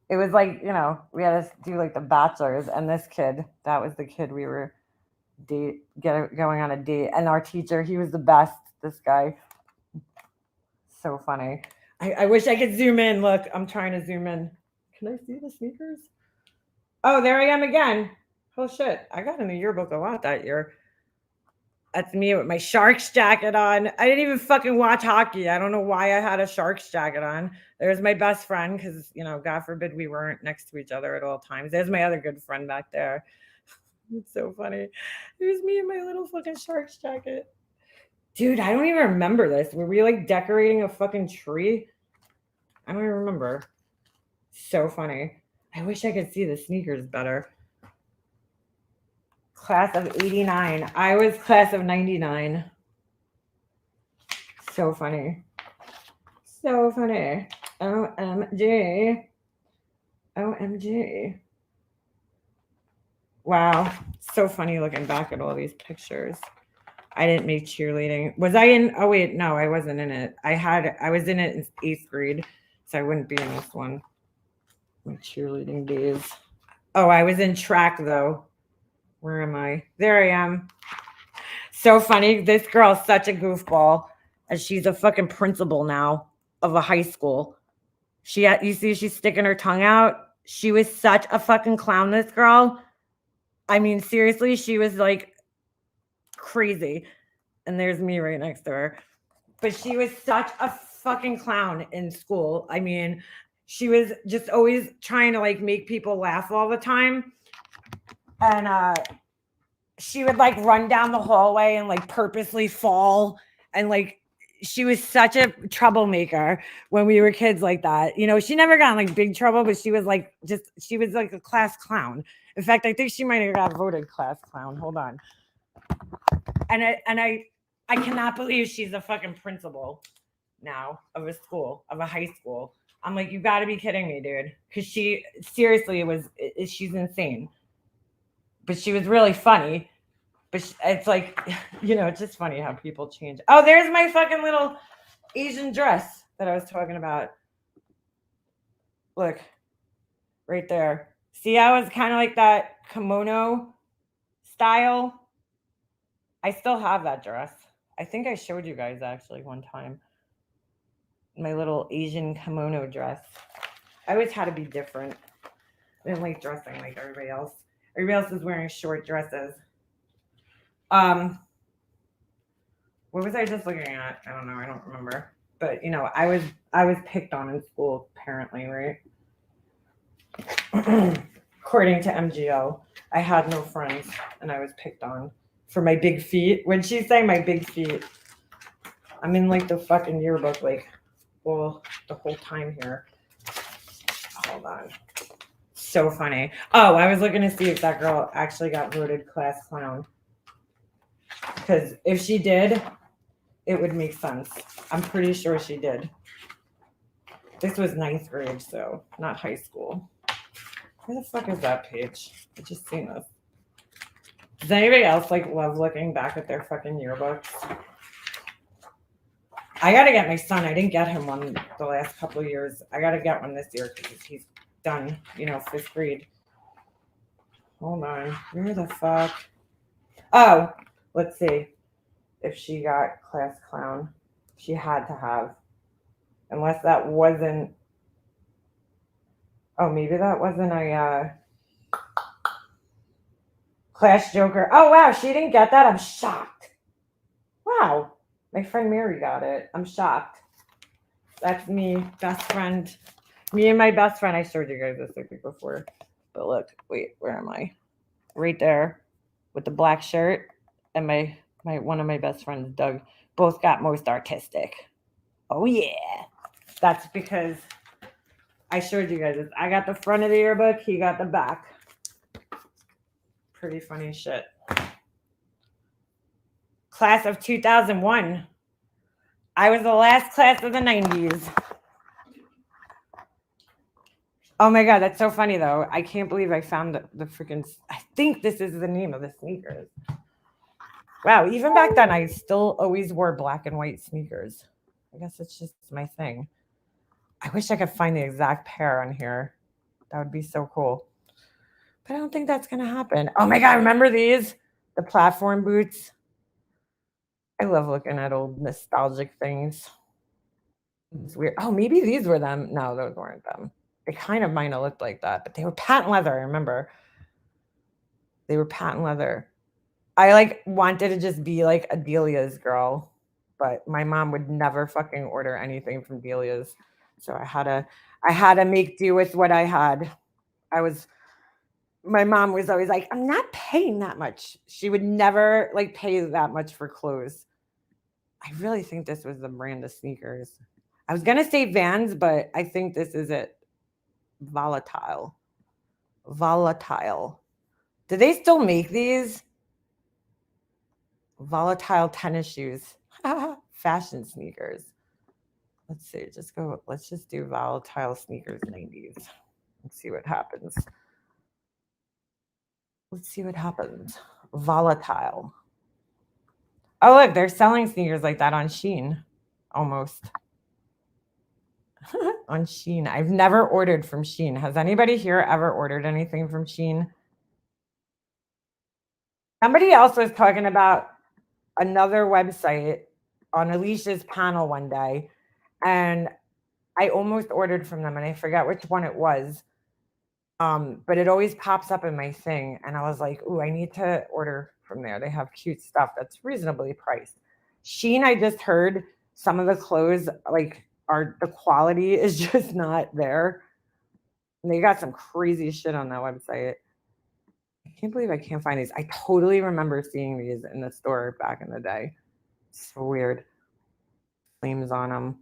it was like, you know, we had to do like the bachelors, and this kid, that was the kid we were going on a date. And our teacher, he was the best, this guy. So funny. I wish I could zoom in. Look, I'm trying to zoom in. Can I see the sneakers? Oh, there I am again. Oh shit, I got in the yearbook a lot that year. That's me with my Sharks jacket on. I didn't even fucking watch hockey. I don't know why I had a Sharks jacket on. There's my best friend because, you know, God forbid we weren't next to each other at all times. There's my other good friend back there. It's so funny. There's me in my little fucking Sharks jacket. Dude, I don't even remember this. Were we like decorating a fucking tree? I don't even remember. So funny. I wish I could see the sneakers better. Class of 89. I was class of 99. So funny. So funny. OMG. OMG. Wow. So funny looking back at all these pictures. I didn't make cheerleading. Was I in? Oh, wait. No, I wasn't in it. I was in it in 8th grade, so I wouldn't be in this one. My cheerleading days. Oh, I was in track, though. Where am I? There I am. So funny. This girl's such a goofball, and she's a fucking principal now of a high school. You see, she's sticking her tongue out. She was such a fucking clown, this girl. I mean, seriously, she was like crazy. And there's me right next to her. But she was such a fucking clown in school. I mean, she was just always trying to like make people laugh all the time. And she would like run down the hallway and like purposely fall. And like, she was such a troublemaker when we were kids like that. You know, she never got in like big trouble, but she was like a class clown. In fact, I think she might have got voted class clown. Hold on. And I cannot believe she's a fucking principal now of a school, of a high school. I'm like, you got to be kidding me, dude. Because she seriously she's insane. But she was really funny. But it's like, you know, it's just funny how people change. Oh, there's my fucking little Asian dress that I was talking about. Look, right there. See how it's kind of like that kimono style? I still have that dress. I think I showed you guys actually one time. My little Asian kimono dress. I always had to be different. I didn't like dressing like everybody else. Everybody else is wearing short dresses. What was I just looking at? I don't know. I don't remember. But you know, I was picked on in school, apparently, right? According to MGO, I had no friends, and I was picked on for my big feet. When she say my big feet, I'm in like the fucking yearbook, like, well, the whole time here. Hold on. So funny. Oh, I was looking to see if that girl actually got voted class clown. Because if she did, it would make sense. I'm pretty sure she did. This was 9th grade, so not high school. Where the fuck is that page? I just seen this. Does anybody else like love looking back at their fucking yearbooks? I gotta get my son. I didn't get him one the last couple of years. I gotta get one this year because he's done, 5th grade. Hold on. Where the fuck? Oh, let's see if she got class clown. She had to have. Unless that wasn't. Oh, maybe that wasn't a class joker. Oh, wow. She didn't get that. I'm shocked. Wow. My friend Mary got it. I'm shocked. That's me, best friend. Me and my best friend. I showed you guys this I think before. But look, wait, where am I? Right there with the black shirt. And my one of my best friends, Doug, both got most artistic. Oh, yeah. That's because I showed you guys this. I got the front of the yearbook. He got the back. Pretty funny shit. Class of 2001. I was the last class of the 90s. Oh my God, that's so funny though. I can't believe I found the freaking, I think this is the name of the sneakers. Wow, even back then, I still always wore black and white sneakers. I guess it's just my thing. I wish I could find the exact pair on here. That would be so cool. But I don't think that's going to happen. Oh my God, remember these? The platform boots. I love looking at old nostalgic things. It's weird. Oh, maybe these were them. No, those weren't them. They kind of might have looked like that, but they were patent leather. I remember. They were patent leather. I wanted to just be like a Delia's girl, but my mom would never fucking order anything from Delia's. So I had to make do with what I had. My mom was always like, I'm not paying that much. She would never pay that much for clothes. I really think this was the brand of sneakers. I was going to say Vans, but I think this is it. Volatile. Do they still make these? Volatile tennis shoes. Fashion sneakers. Let's see. Let's just do volatile sneakers 90s. Let's see what happens. Volatile. Oh, look, they're selling sneakers like that on Shein. Almost. On Shein. I've never ordered from Shein. Has anybody here ever ordered anything from Shein? Somebody else was talking about another website on Alicia's panel one day, and I almost ordered from them, and I forgot which one it was. But it always pops up in my thing, and I was like, ooh, I need to order from there. They have cute stuff that's reasonably priced. Shein, I just heard some of the clothes, the quality is just not there. And they got some crazy shit on that website. I can't believe I can't find these. I totally remember seeing these in the store back in the day. So weird. Flames on them.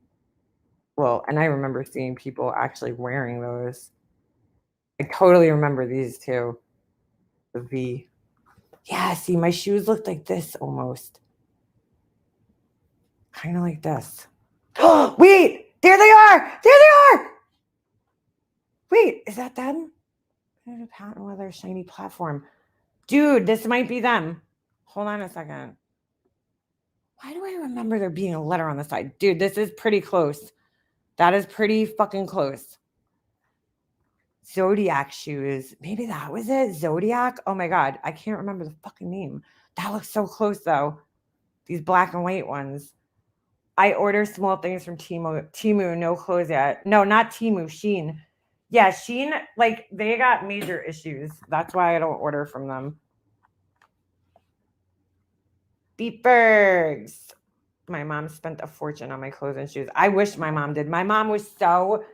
Well, and I remember seeing people actually wearing those. I totally remember these too. The V. Yeah, see, my shoes looked like this almost. Kind of like this. Oh, wait! There they are! There they are! Wait, is that them? Patent leather shiny platform. Dude, this might be them. Hold on a second. Why do I remember there being a letter on the side? Dude, this is pretty close. That is pretty fucking close. Zodiac shoes. Maybe that was it. Zodiac. Oh my God. I can't remember the fucking name. That looks so close though. These black and white ones. I order small things from Temu. No clothes yet. No, not Temu. Shein. Yeah, Shein, they got major issues. That's why I don't order from them. Beepbergs. My mom spent a fortune on my clothes and shoes. I wish my mom did. My mom was so,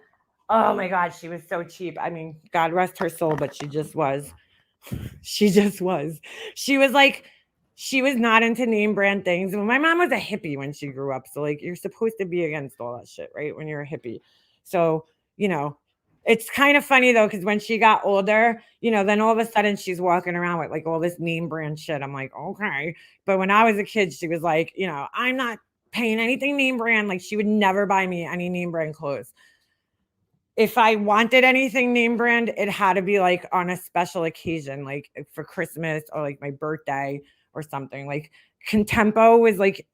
oh my God, she was so cheap. I mean, God rest her soul, but she just was. She just was. She was not into name brand things. Well, my mom was a hippie when she grew up. So you're supposed to be against all that shit, right? When you're a hippie. So, It's kind of funny though, because when she got older, you know, then all of a sudden she's walking around with like all this name brand shit. I'm like, okay. But when I was a kid, she was like, you know, I'm not paying anything name brand. Like she would never buy me any name brand clothes. If I wanted anything name brand, it had to be like on a special occasion, like for Christmas or like my birthday or something. Like Contempo was like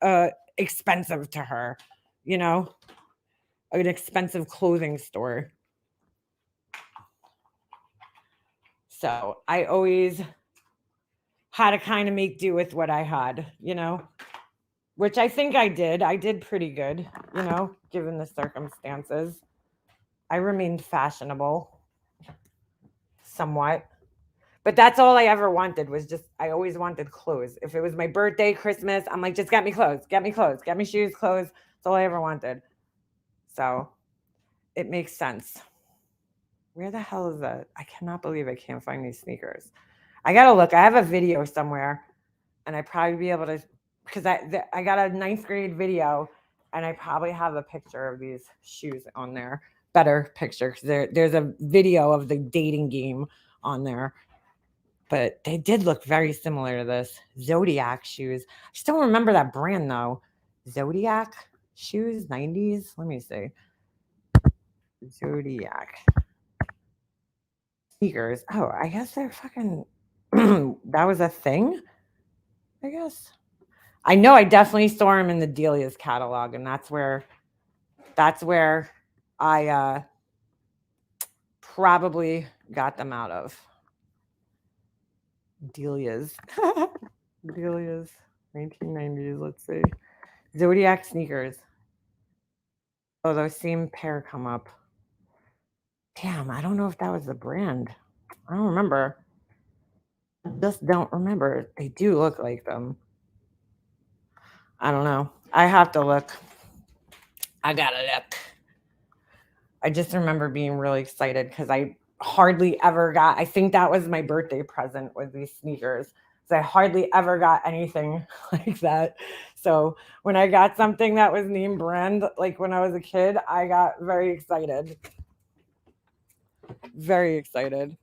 expensive to her, you know, an expensive clothing store. So I always had to kind of make do with what I had, you know, which I think I did. I did pretty good, you know, given the circumstances. I remained fashionable somewhat, but that's all I ever wanted was just, I always wanted clothes. If it was my birthday, Christmas, I'm like, just get me clothes, get me clothes, get me shoes, clothes. That's all I ever wanted. So it makes sense. Where the hell is that? I cannot believe I can't find these sneakers. I got to look. I have a video somewhere and I'd probably be able to, because I got a 9th grade video and I probably have a picture of these shoes on there. Better picture because there's a video of the dating game on there. But they did look very similar to this. Zodiac shoes. I just don't remember that brand though. Zodiac shoes, 90s. Let me see. Zodiac. Sneakers. Oh, I guess they're fucking that was a thing, I guess. I know I definitely saw them in the Delia's catalog, and that's where I probably got them out of. Delia's. Delia's 1990s, let's see. Zodiac sneakers. Oh, those same pair come up. Damn, I don't know if that was the brand. I don't remember. I just don't remember. They do look like them. I don't know. I have to look. I gotta look. I just remember being really excited because I hardly ever got, I think that was my birthday present with these sneakers. So I hardly ever got anything like that. So when I got something that was name brand, like when I was a kid, I got very excited. Very excited.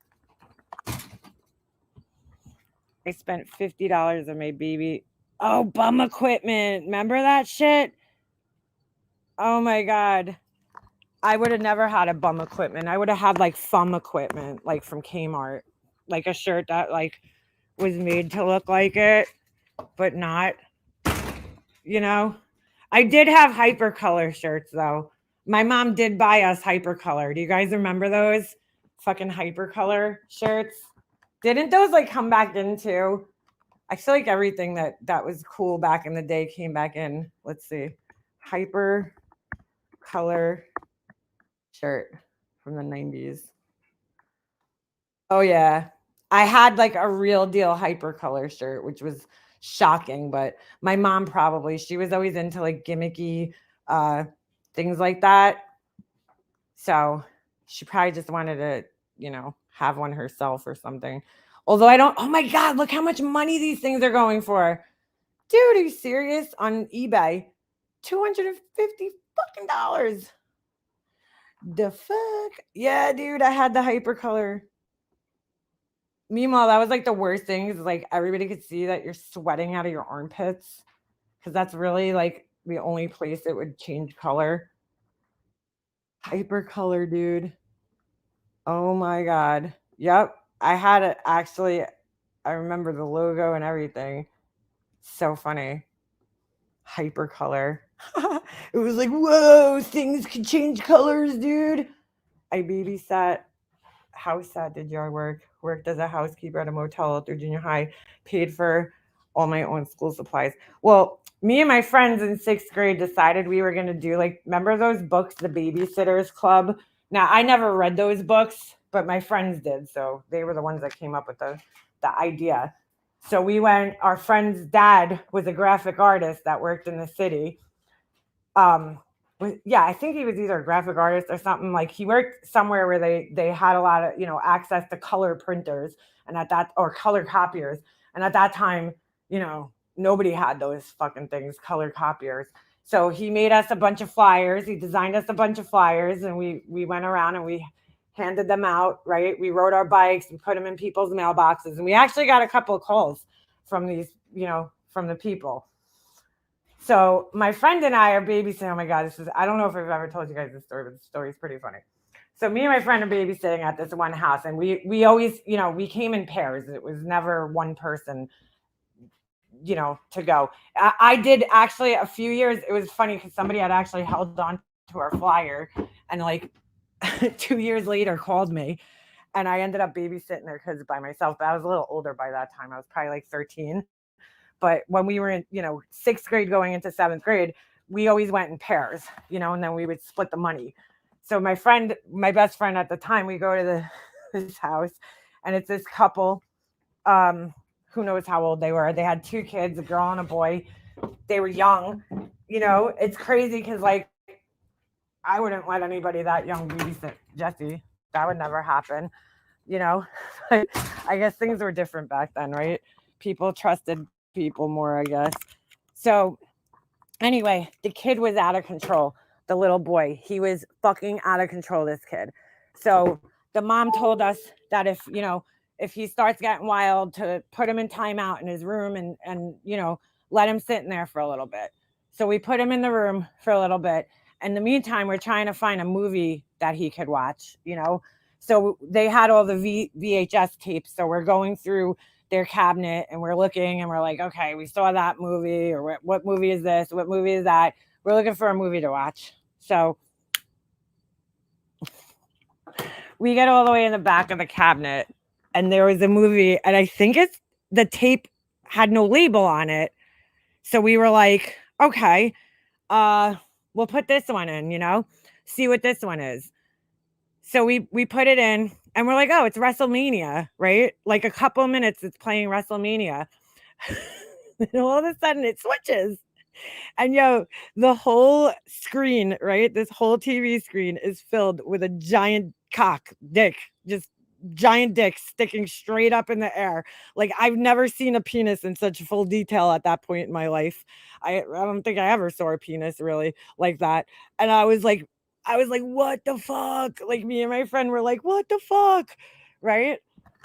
I spent $50 on my baby. Oh, bum equipment. Remember that shit? Oh my God. I would have never had a bum equipment. I would have had like thumb equipment, like from Kmart, like a shirt that like was made to look like it, but not, you know. I did have Hypercolor shirts though. My mom did buy us Hypercolor. Do you guys remember those fucking Hypercolor shirts? Didn't those like come back in too? I feel like everything that was cool back in the day came back in. Let's see. Hypercolor shirt from the 90s. Oh yeah. I had like a real deal Hypercolor shirt, which was shocking, but my mom probably, she was always into like gimmicky things like that. So she probably just wanted to, you know, have one herself or something. Although I don't, oh my God, look how much money these things are going for. Dude, are you serious? On eBay, $250 fucking. The fuck? Yeah, dude, I had the Hypercolor. Meanwhile, that was like the worst thing is like everybody could see that you're sweating out of your armpits because that's really like the only place it would change color. Hypercolor, dude. Oh my God. Yep. I had it actually. I remember the logo and everything. So funny. Hypercolor. It was like, whoa, things can change colors, dude. I babysat. House sat, did yard work, worked as a housekeeper at a motel through junior high, paid for all my own school supplies. Well, me and my friends in 6th grade decided we were going to do like, remember those books, The Babysitters Club? Now, I never read those books, but my friends did. So they were the ones that came up with the idea. So we went, our friend's dad was a graphic artist that worked in the city. Yeah, I think he was either a graphic artist or something. Like he worked somewhere where they had a lot of, you know, access to color printers and or color copiers. And at that time, you know, nobody had those fucking things, color copiers. So he made us a bunch of flyers. He designed us a bunch of flyers and we went around and we handed them out, right? We rode our bikes, we put them in people's mailboxes, and we actually got a couple of calls from these, from the people. So my friend and I are babysitting. Oh my God, I don't know if I've ever told you guys this story, but the story is pretty funny. So me and my friend are babysitting at this one house, and we always, we came in pairs. It was never one person, to go. I did actually a few years. It was funny because somebody had actually held on to our flyer, and like 2 years later called me, and I ended up babysitting their kids by myself. But I was a little older by that time. I was probably like 13. But when we were in, 6th grade going into 7th grade, we always went in pairs, and then we would split the money. So my best friend at the time, we go to this house, and it's this couple, who knows how old they were. They had 2 kids, a girl and a boy. They were young. It's crazy because, like, I wouldn't let anybody that young babysit Jesse. That would never happen, I guess things were different back then, right? People trusted people more, I guess. So anyway, the kid was out of control. The little boy, he was fucking out of control, this kid. So the mom told us that if he starts getting wild, to put him in timeout in his room and let him sit in there for a little bit. So we put him in the room for a little bit. In the meantime, we're trying to find a movie that he could watch, So they had all the VHS tapes. So we're going through their cabinet and we're looking and we're like, okay, we saw that movie, or what movie is this? What movie is that? We're looking for a movie to watch. So we get all the way in the back of the cabinet, and there was a movie, and I think the tape had no label on it. So we were like, okay, we'll put this one in, see what this one is. So we put it in, and we're like, oh, it's WrestleMania, right? Like a couple of minutes, it's playing WrestleMania. And all of a sudden it switches. And the whole screen, right? This whole TV screen is filled with a giant dick, just giant dick sticking straight up in the air. Like, I've never seen a penis in such full detail at that point in my life. I don't think I ever saw a penis really like that. And I was like, what the fuck? Like, me and my friend were like, what the fuck? Right?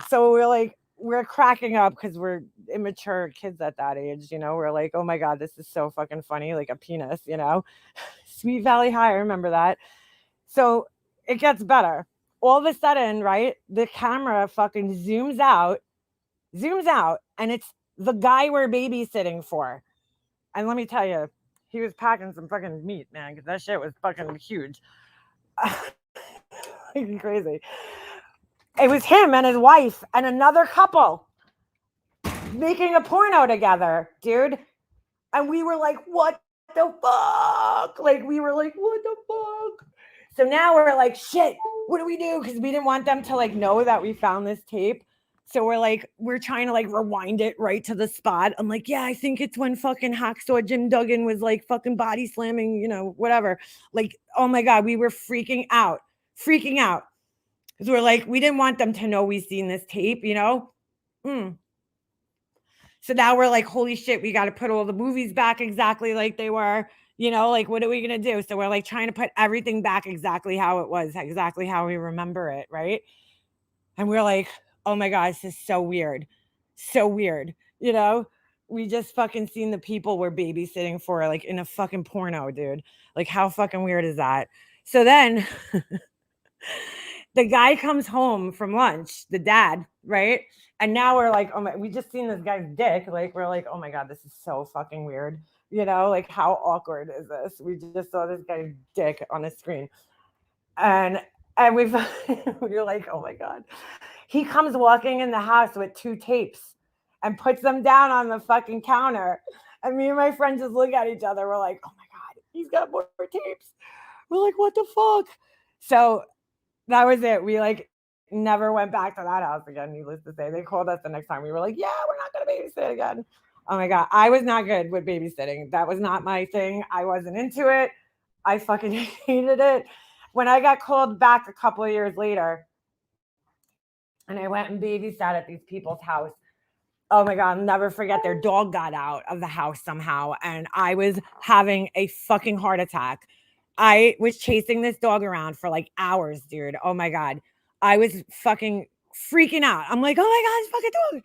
So we're cracking up because we're immature kids at that age, we're like, oh my God, this is so fucking funny. Like a penis, Sweet Valley High. I remember that. So it gets better. All of a sudden, right, the camera fucking zooms out, and it's the guy we're babysitting for. And let me tell you, he was packing some fucking meat, man, because that shit was fucking huge. Crazy. It was him and his wife and another couple making a porno together, dude. And we were like, what the fuck? Like, what the fuck? So now we're like, shit, what do we do? Because we didn't want them to know that we found this tape. So we're trying to rewind it right to the spot. I'm like, yeah, I think it's when fucking Hacksaw Jim Duggan was fucking body slamming, whatever. Like, oh my God, we were freaking out. Because we're like, we didn't want them to know we seen this tape, So now we're like, holy shit, we got to put all the movies back exactly like they were, what are we going to do? So we're trying to put everything back exactly how it was, exactly how we remember it. Right. And we're like, oh my God, this is so weird. So weird. We just fucking seen the people we're babysitting for in a fucking porno, dude. Like, how fucking weird is that? So then the guy comes home from lunch, the dad, right? And now we're like, oh my, we just seen this guy's dick. We're like, oh my God, this is so fucking weird. How awkward is this? We just saw this guy's dick on the screen. And we were like, oh my God. He comes walking in the house with 2 tapes and puts them down on the fucking counter. And me and my friend just look at each other. We're like, oh my God, he's got more tapes. We're like, what the fuck? So that was it. We never went back to that house again, needless to say. They called us the next time. We were like, yeah, we're not going to babysit again. Oh my God. I was not good with babysitting. That was not my thing. I wasn't into it. I fucking hated it. When I got called back a couple of years later, and I went and babysat at these people's house. Oh my God, I'll never forget, their dog got out of the house somehow. And I was having a fucking heart attack. I was chasing this dog around for hours, dude. Oh my God. I was fucking freaking out. I'm like, oh my God, it's fucking dog.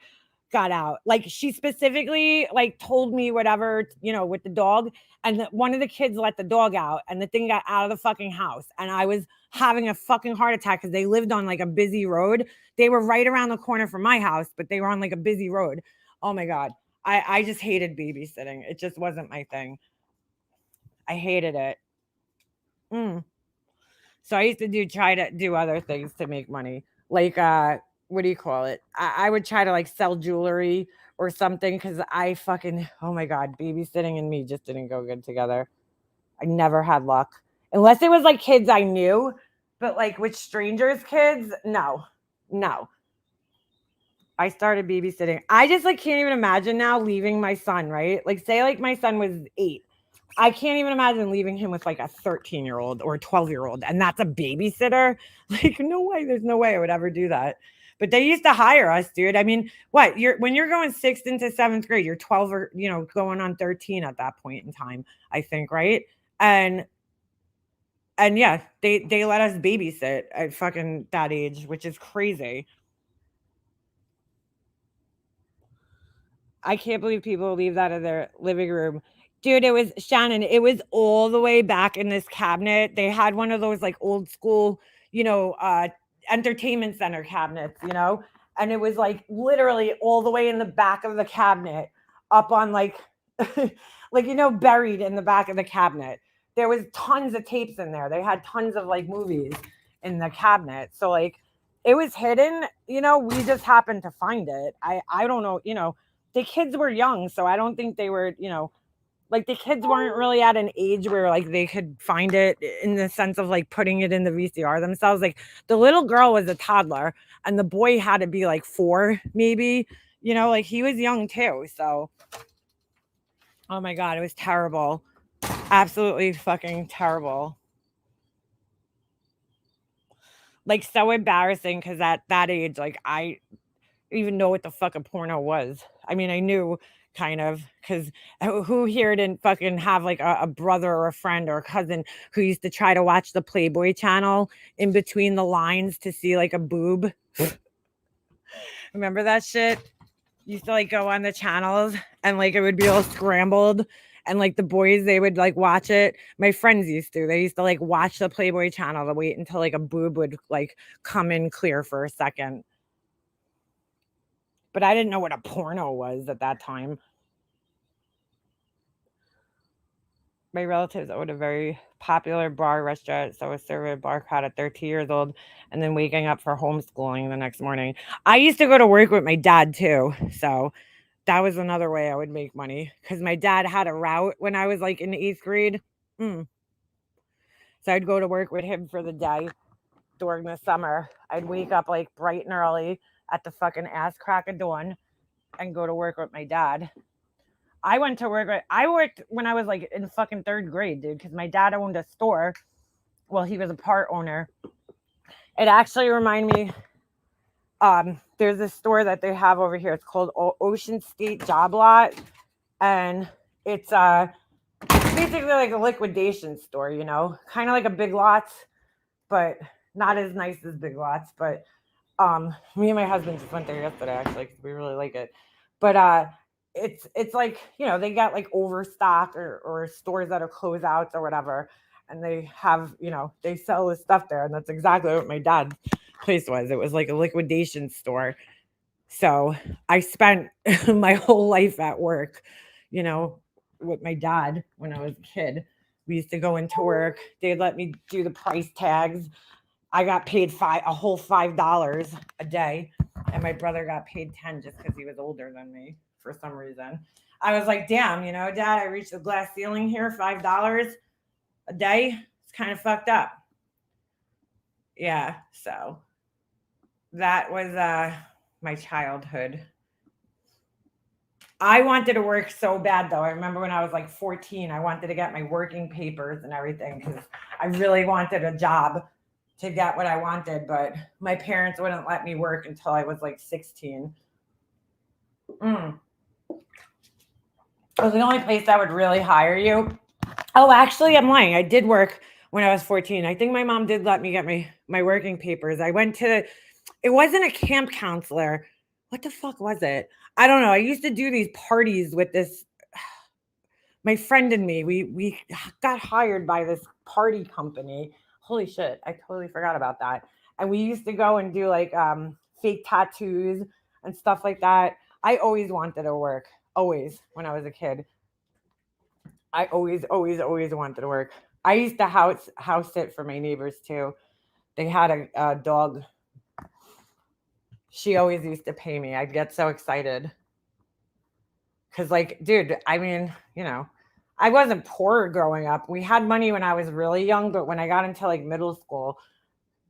Got out. Like she specifically like told me whatever, you know, with the dog. And one of the kids let the dog out and the thing got out of the fucking house. And I was having a fucking heart attack because they lived on like a busy road. They were right around the corner from my house, but they were on like a busy road. Oh my God. I just hated babysitting. It just wasn't my thing. I hated it. So I used to try to do other things to make money. Like, what do you call it? I would try to like sell jewelry or something because I fucking, oh my God, babysitting and me just didn't go good together. I never had luck. Unless it was like kids I knew, but like with strangers' kids, no. I started babysitting. I just like can't even imagine now leaving my son, right? Like say like my son was 8. I can't even imagine leaving him with like a 13-year-old or a 12-year-old and that's a babysitter. Like no way, there's no way I would ever do that. But they used to hire us, dude. I mean, what? When you're going 6th into 7th grade, you're 12 or, you know, going on 13 at that point in time, I think, right? And yeah, they let us babysit at fucking that age, which is crazy. I can't believe people leave that in their living room. Dude, it was Shannon. It was all the way back in this cabinet. They had one of those like old school, you know, entertainment center cabinets, you know, and it was like literally all the way in the back of the cabinet up on like, like, you know, buried in the back of the cabinet. There was tons of tapes in there. They had tons of like movies in the cabinet. So like it was hidden, you know, we just happened to find it. I don't know, you know, the kids were young, so I don't think they were, you know, like the kids weren't really at an age where like they could find it in the sense of like putting it in the VCR themselves. Like the little girl was a toddler and the boy had to be like 4 maybe, you know, like he was young too. So, oh my God, it was terrible. Absolutely fucking terrible. Like so embarrassing because at that age, like I even know what the fuck a porno was. I mean, I knew kind of because who here didn't fucking have like a brother or a friend or a cousin who used to try to watch the Playboy channel in between the lines to see like a boob? Remember that shit? Used to like go on the channels and like it would be all scrambled and like the boys, they would like watch it. My friends used to. They used to like watch the Playboy channel to wait until like a boob would like come in clear for a second. But I didn't know what a porno was at that time. My relatives owned a very popular bar restaurant, so I was serving a bar crowd at 13 years old and then waking up for homeschooling the next morning. I used to go to work with my dad too, so that was another way I would make money because my dad had a route when I was like in the 8th grade. So I'd go to work with him for the day during the summer. I'd wake up like bright and early at the fucking ass crack of dawn and go to work with my dad. I worked when I was like in fucking 3rd grade, dude, because my dad owned a store. Well, he was a part owner. It actually reminded me, there's this store that they have over here. It's called Ocean State Job Lot. And it's basically like a liquidation store, you know, kind of like a Big Lots, but not as nice as Big Lots. But me and my husband just went there yesterday, actually, because we really like it. But it's like, you know, they got like overstock or stores that are closeouts or whatever. And they have, you know, they sell this stuff there. And that's exactly what my dad's place was. It was like a liquidation store. So I spent my whole life at work, you know, with my dad when I was a kid. We used to go into work. They'd let me do the price tags. I got paid a whole $5 a day. And my brother got paid 10 just because he was older than me for some reason. I was like, damn, you know, Dad, I reached the glass ceiling here, $5 a day. It's kind of fucked up. Yeah, so that was my childhood. I wanted to work so bad, though. I remember when I was like 14, I wanted to get my working papers and everything because I really wanted a job to get what I wanted, but my parents wouldn't let me work until I was like 16. It was the only place that would really hire you. Oh, actually, I'm lying. I did work when I was 14. I think my mom did let me get my working papers. I went to, it wasn't a camp counselor. What the fuck was it? I don't know. I used to do these parties with this, my friend and me. We got hired by this party company. Holy shit, I totally forgot about that. And we used to go and do like fake tattoos and stuff like that. I always wanted to work. Always, when I was a kid. I always wanted to work. I used to house sit for my neighbors too. They had a dog. She always used to pay me. I'd get so excited. Cause like, dude, I mean, you know, I wasn't poor growing up. We had money when I was really young, but when I got into like middle school,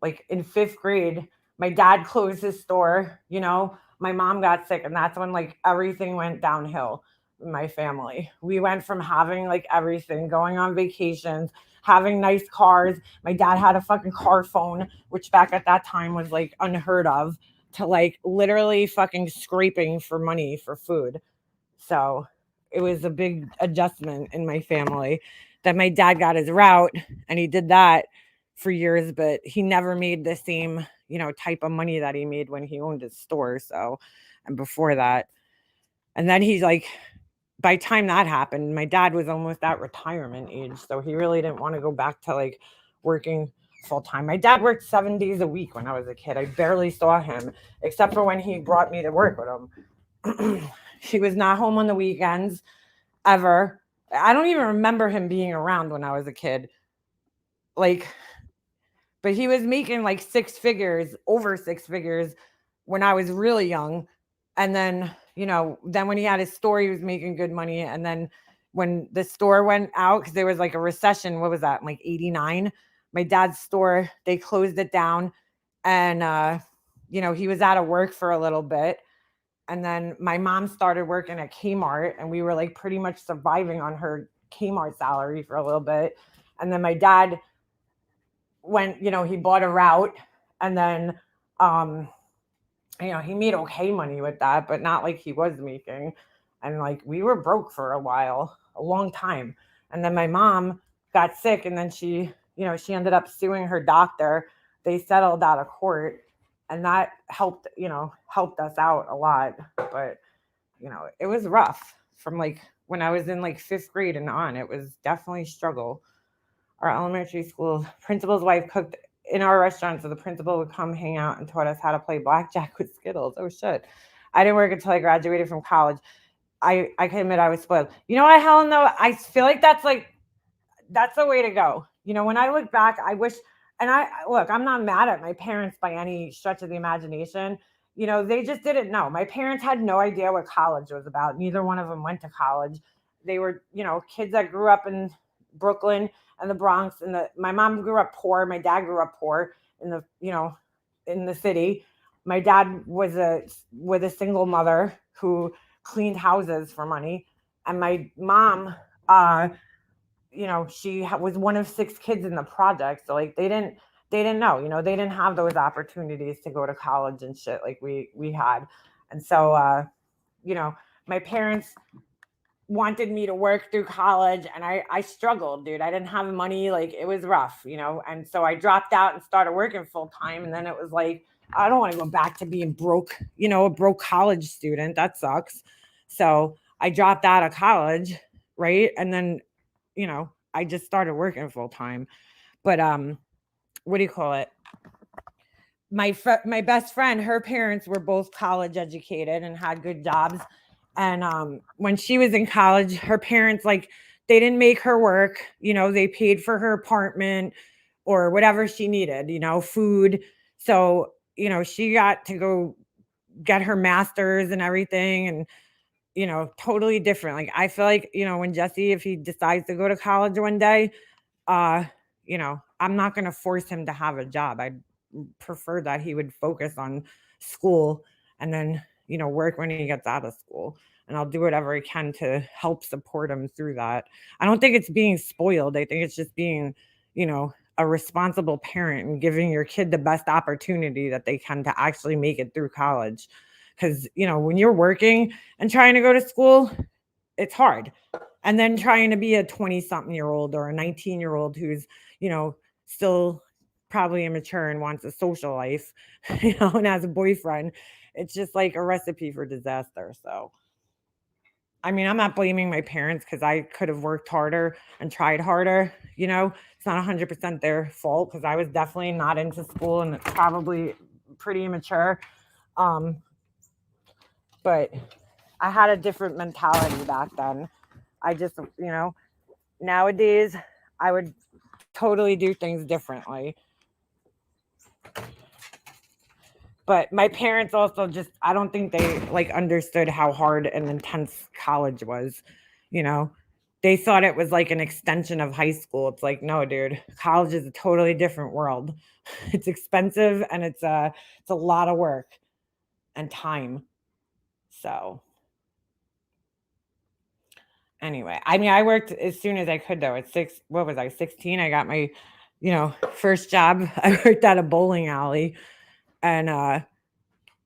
like in 5th grade, my dad closed his store, you know, my mom got sick, and that's when like everything went downhill in my family. We went from having like everything, going on vacations, having nice cars. My dad had a fucking car phone, which back at that time was like unheard of, to like literally fucking scraping for money for food. So it was a big adjustment in my family that my dad got his route, and he did that for years, but he never made the same, you know, type of money that he made when he owned his store. So, and before that, and then he's like, by the time that happened, my dad was almost at retirement age. So he really didn't want to go back to like working full time. My dad worked 7 days a week when I was a kid. I barely saw him except for when he brought me to work with him. He was not home on the weekends ever. I don't even remember him being around when I was a kid. Like, but he was making like 6 figures, over 6 figures when I was really young. And then, you know, then when he had his store, he was making good money. And then when the store went out, because there was like a recession, what was that, like 89? My dad's store, they closed it down. And, you know, he was out of work for a little bit. And then my mom started working at Kmart, and we were like pretty much surviving on her Kmart salary for a little bit. And then my dad went, you know, he bought a route, and then, you know, he made okay money with that, but not like he was making. And like, we were broke for a while, a long time. And then my mom got sick, and then she, you know, she ended up suing her doctor. They settled out of court, and that helped, you know, helped us out a lot. But, you know, it was rough from like when I was in like 5th grade and on. It was definitely a struggle. Our elementary school principal's wife cooked in our restaurant, so the principal would come hang out and taught us how to play blackjack with Skittles. Oh shit. I didn't work until I graduated from college. I can admit I was spoiled. You know what, Helen, though? I feel like that's the way to go. You know, when I look back, I wish, and I'm not mad at my parents by any stretch of the imagination. You know, they just didn't know. My parents had no idea what college was about. Neither one of them went to college. They were, you know, kids that grew up in Brooklyn and the Bronx, and my mom grew up poor. My dad grew up poor in the, you know, in the city. My dad was with a single mother who cleaned houses for money. And my mom, you know, she was one of 6 kids in the project. So like, they didn't know, you know, they didn't have those opportunities to go to college and shit like we had. And so, you know, my parents wanted me to work through college, and I struggled, dude. I didn't have money. Like, it was rough, you know? And so I dropped out and started working full time. And then it was like, I don't want to go back to being broke, you know, a broke college student. That sucks. So I dropped out of college. Right. And then, you know, I just started working full time. But, what do you call it? My best friend, her parents were both college educated and had good jobs. And when she was in college, her parents, like, they didn't make her work. You know, they paid for her apartment or whatever she needed, you know, food. So, you know, she got to go get her master's and everything. And, you know, totally different. Like, I feel like, you know, when Jesse, if he decides to go to college one day, you know, I'm not going to force him to have a job. I'd prefer that he would focus on school and then, you know, work when he gets out of school. And I'll do whatever I can to help support him through that. I don't think it's being spoiled. I think it's just being, you know, a responsible parent and giving your kid the best opportunity that they can to actually make it through college. Because, you know, when you're working and trying to go to school, it's hard. And then trying to be a 20-something-year-old or a 19-year-old who's, still probably immature and wants a social life, and has a boyfriend. It's just like a recipe for disaster. So, I mean, I'm not blaming my parents because I could have worked harder and tried harder. It's not 100% their fault because I was definitely not into school and probably pretty immature. But I had a different mentality back then. I just, nowadays I would totally do things differently. But my parents also just, I don't think they understood how hard and intense college was. They thought it was like an extension of high school. It's like, no, dude, college is a totally different world. It's expensive and it's a lot of work and time. So anyway, I mean, I worked as soon as I could though. At 16? I got my, first job. I worked at a bowling alley. And I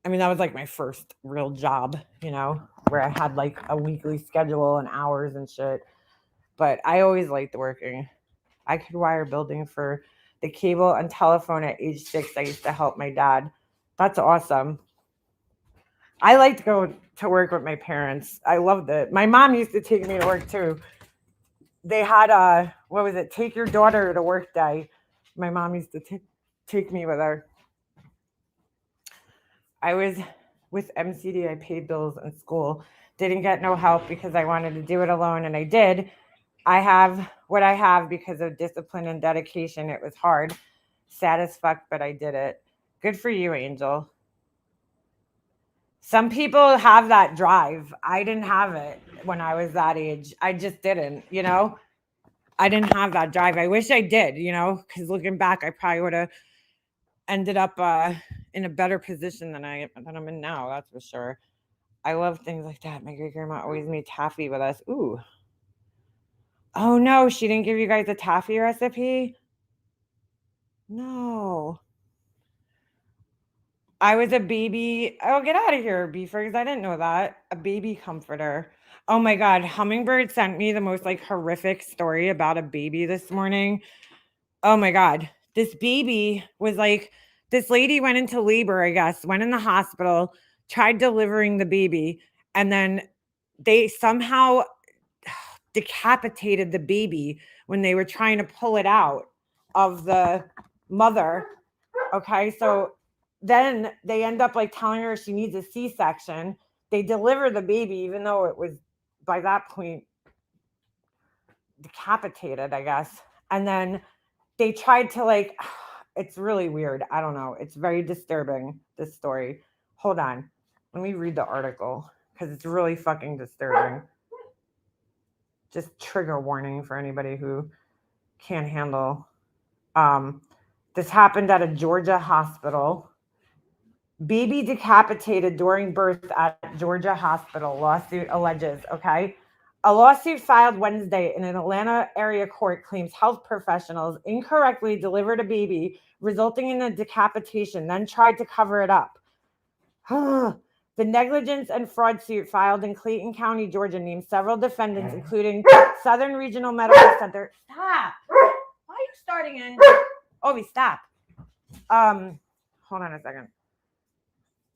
mean, that was like my first real job, where I had like a weekly schedule and hours and shit. But I always liked working. I could wire building for the cable and telephone at age 6. I used to help my dad. That's awesome. I liked to go to work with my parents. I loved it. My mom used to take me to work too. They had take your daughter to work day. My mom used to take me with her. I was with MCD. I paid bills in school. Didn't get no help because I wanted to do it alone, and I did. I have what I have because of discipline and dedication. It was hard, sad as fuck, but I did it. Good for you, Angel. Some people have that drive. I didn't have it when I was that age. I just didn't, I didn't have that drive. I wish I did, because looking back, I probably would have ended up in a better position than I'm in now. That's for sure. I love things like that. My great grandma always made taffy with us. Ooh. Oh no, she didn't give you guys a taffy recipe? No. I was a baby. Oh, get out of here, beefers. I didn't know that. A baby comforter. Oh my God. Hummingbird sent me the most horrific story about a baby this morning. Oh my God. This baby was this lady went into labor, I guess, went in the hospital, tried delivering the baby, and then they somehow decapitated the baby when they were trying to pull it out of the mother. Okay, so then they end up telling her she needs a C-section. They deliver the baby, even though it was by that point decapitated, I guess. And then they tried to it's really weird. I don't know. It's very disturbing, this story. Hold on. Let me read the article because it's really fucking disturbing. Just trigger warning for anybody who can't handle. This happened at a Georgia hospital. Baby decapitated during birth at Georgia hospital, lawsuit alleges, okay? A lawsuit filed Wednesday in an Atlanta area court claims health professionals incorrectly delivered a baby, resulting in a decapitation, then tried to cover it up. The negligence and fraud suit filed in Clayton County, Georgia, named several defendants, including Southern Regional Medical Center. Stop! Why are you starting in? Oh, stop. Hold on a second.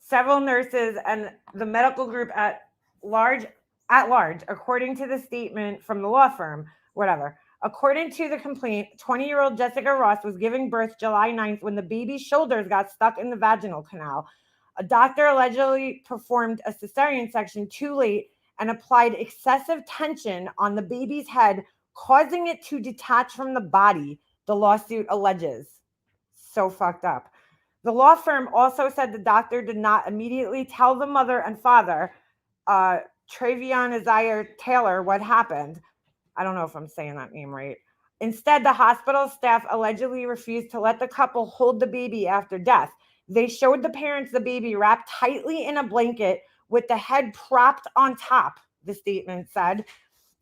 Several nurses and the medical group at large, according to the statement from the law firm, whatever. According to the complaint, 20-year-old Jessica Ross was giving birth July 9th when the baby's shoulders got stuck in the vaginal canal. A doctor allegedly performed a cesarean section too late and applied excessive tension on the baby's head, causing it to detach from the body, the lawsuit alleges. So fucked up. The law firm also said the doctor did not immediately tell the mother and father, Travion Isaiah Taylor, what happened. I don't know if I'm saying that name right. Instead, the hospital staff allegedly refused to let the couple hold the baby after death. They showed the parents the baby wrapped tightly in a blanket with the head propped on top, the statement said.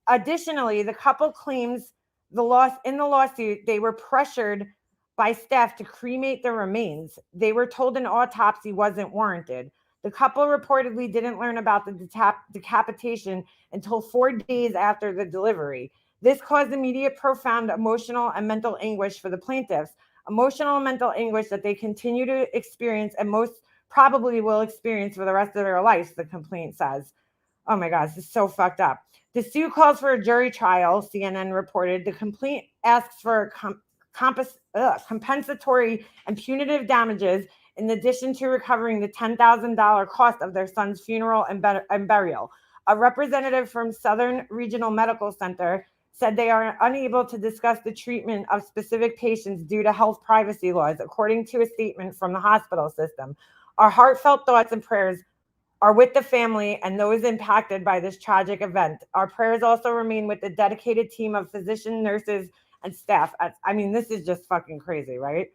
Additionally, the couple claims in the lawsuit, they were pressured by staff to cremate the remains. They were told an autopsy wasn't warranted. The couple reportedly didn't learn about the decapitation until 4 days after the delivery. This caused immediate, profound emotional and mental anguish for the plaintiffs, emotional and mental anguish that they continue to experience and most probably will experience for the rest of their lives, the complaint says. Oh my God, this is so fucked up. The suit calls for a jury trial, CNN reported. The complaint asks for compensatory and punitive damages in addition to recovering the $10,000 cost of their son's funeral and burial. A representative from Southern Regional Medical Center said they are unable to discuss the treatment of specific patients due to health privacy laws, according to a statement from the hospital system. Our heartfelt thoughts and prayers are with the family and those impacted by this tragic event. Our prayers also remain with the dedicated team of physicians, nurses, and staff. I mean, this is just fucking crazy, right?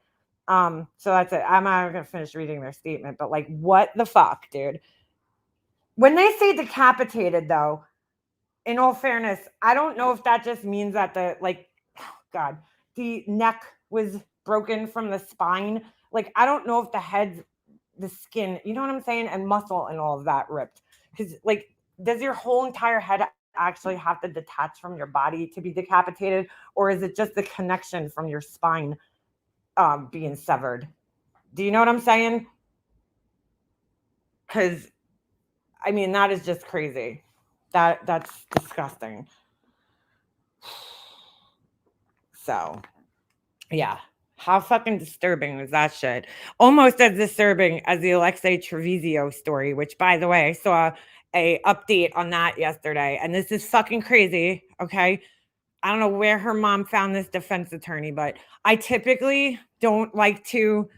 So that's it. I'm not going to finish reading their statement, but like, what the fuck, dude? When they say decapitated, though, in all fairness, I don't know if that just means that the neck was broken from the spine. Like, I don't know if the head's, the skin, you know what I'm saying? And muscle and all of that ripped. Because, like, does your whole entire head actually have to detach from your body to be decapitated? Or is it just the connection from your spine being severed? Do you know what I'm saying? Because, I mean, that is just crazy. That's disgusting. So, yeah. How fucking disturbing was that shit? Almost as disturbing as the Alexei Treviso story, which, by the way, I saw a update on that yesterday. And this is fucking crazy, okay? I don't know where her mom found this defense attorney, but I typically don't like to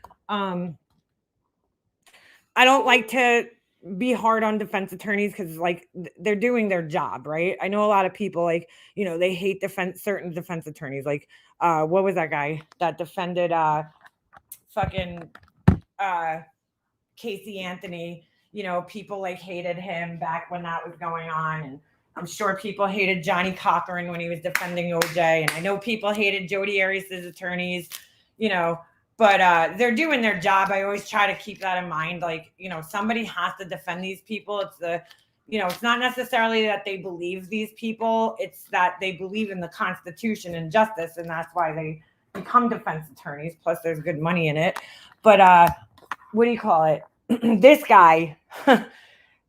be hard on defense attorneys because, like, they're doing their job, right? I know a lot of people, like, you know, they hate certain defense attorneys. Like, what was that guy that defended Casey Anthony? You know, people like hated him back when that was going on, and I'm sure people hated Johnny Cochran when he was defending OJ, and I know people hated Jodi Arias' attorneys, you know. But they're doing their job. I always try to keep that in mind. Like, you know, somebody has to defend these people. It's not necessarily that they believe these people. It's that they believe in the Constitution and justice. And that's why they become defense attorneys. Plus, there's good money in it. But what do you call it? This guy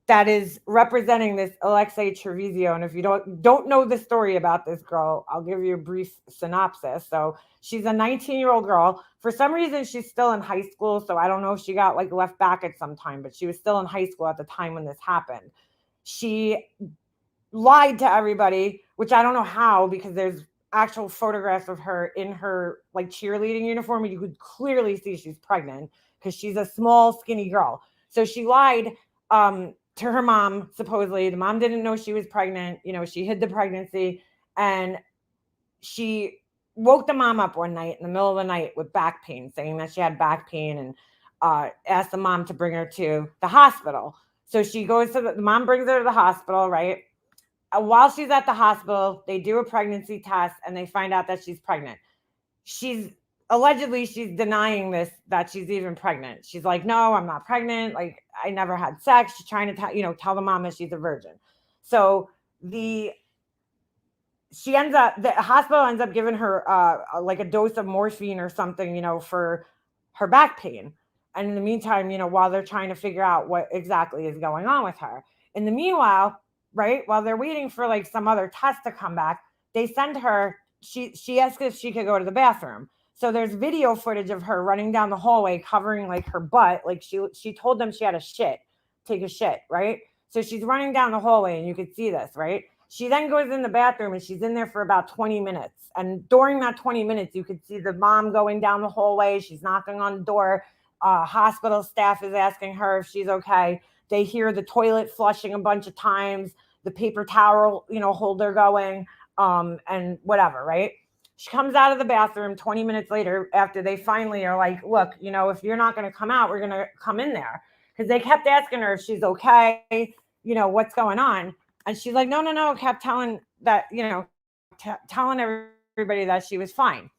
that is representing this Alexei Treviso. And if you don't know the story about this girl, I'll give you a brief synopsis. So she's a 19-year-old girl. For some reason, she's still in high school. So I don't know if she got like left back at some time, but she was still in high school at the time when this happened. She lied to everybody, which I don't know how, because there's actual photographs of her in her like cheerleading uniform. And you could clearly see she's pregnant because she's a small, skinny girl. So she lied to her mom, supposedly. The mom didn't know she was pregnant. You know, she hid the pregnancy, and she woke the mom up one night in the middle of the night with back pain, saying that she had back pain, and asked the mom to bring her to the hospital. So she goes to the mom brings her to the hospital, right? While she's at the hospital, they do a pregnancy test and they find out that she's pregnant. She's denying this, that she's even pregnant. She's like, no, I'm not pregnant. Like, I never had sex. She's trying to tell the mom that she's a virgin. So the hospital ends up giving her like a dose of morphine or something, you know, for her back pain. And in the meantime, you know, while they're trying to figure out what exactly is going on with her, in the meanwhile, right, while they're waiting for like some other test to come back, they send her, she asked if she could go to the bathroom. So there's video footage of her running down the hallway covering like her butt. Like she told them she had to take a shit, right? So she's running down the hallway and you could see this, right? She then goes in the bathroom and she's in there for about 20 minutes. And during that 20 minutes, you could see the mom going down the hallway. She's knocking on the door. Hospital staff is asking her if she's okay. They hear the toilet flushing a bunch of times, the paper towel, you know, holder going, and whatever, right? She comes out of the bathroom 20 minutes later after they finally are like, look, you know, if you're not going to come out, we're going to come in there. Because they kept asking her if she's okay, you know, what's going on. And she's like, no, kept telling that, you know, telling everybody that she was fine.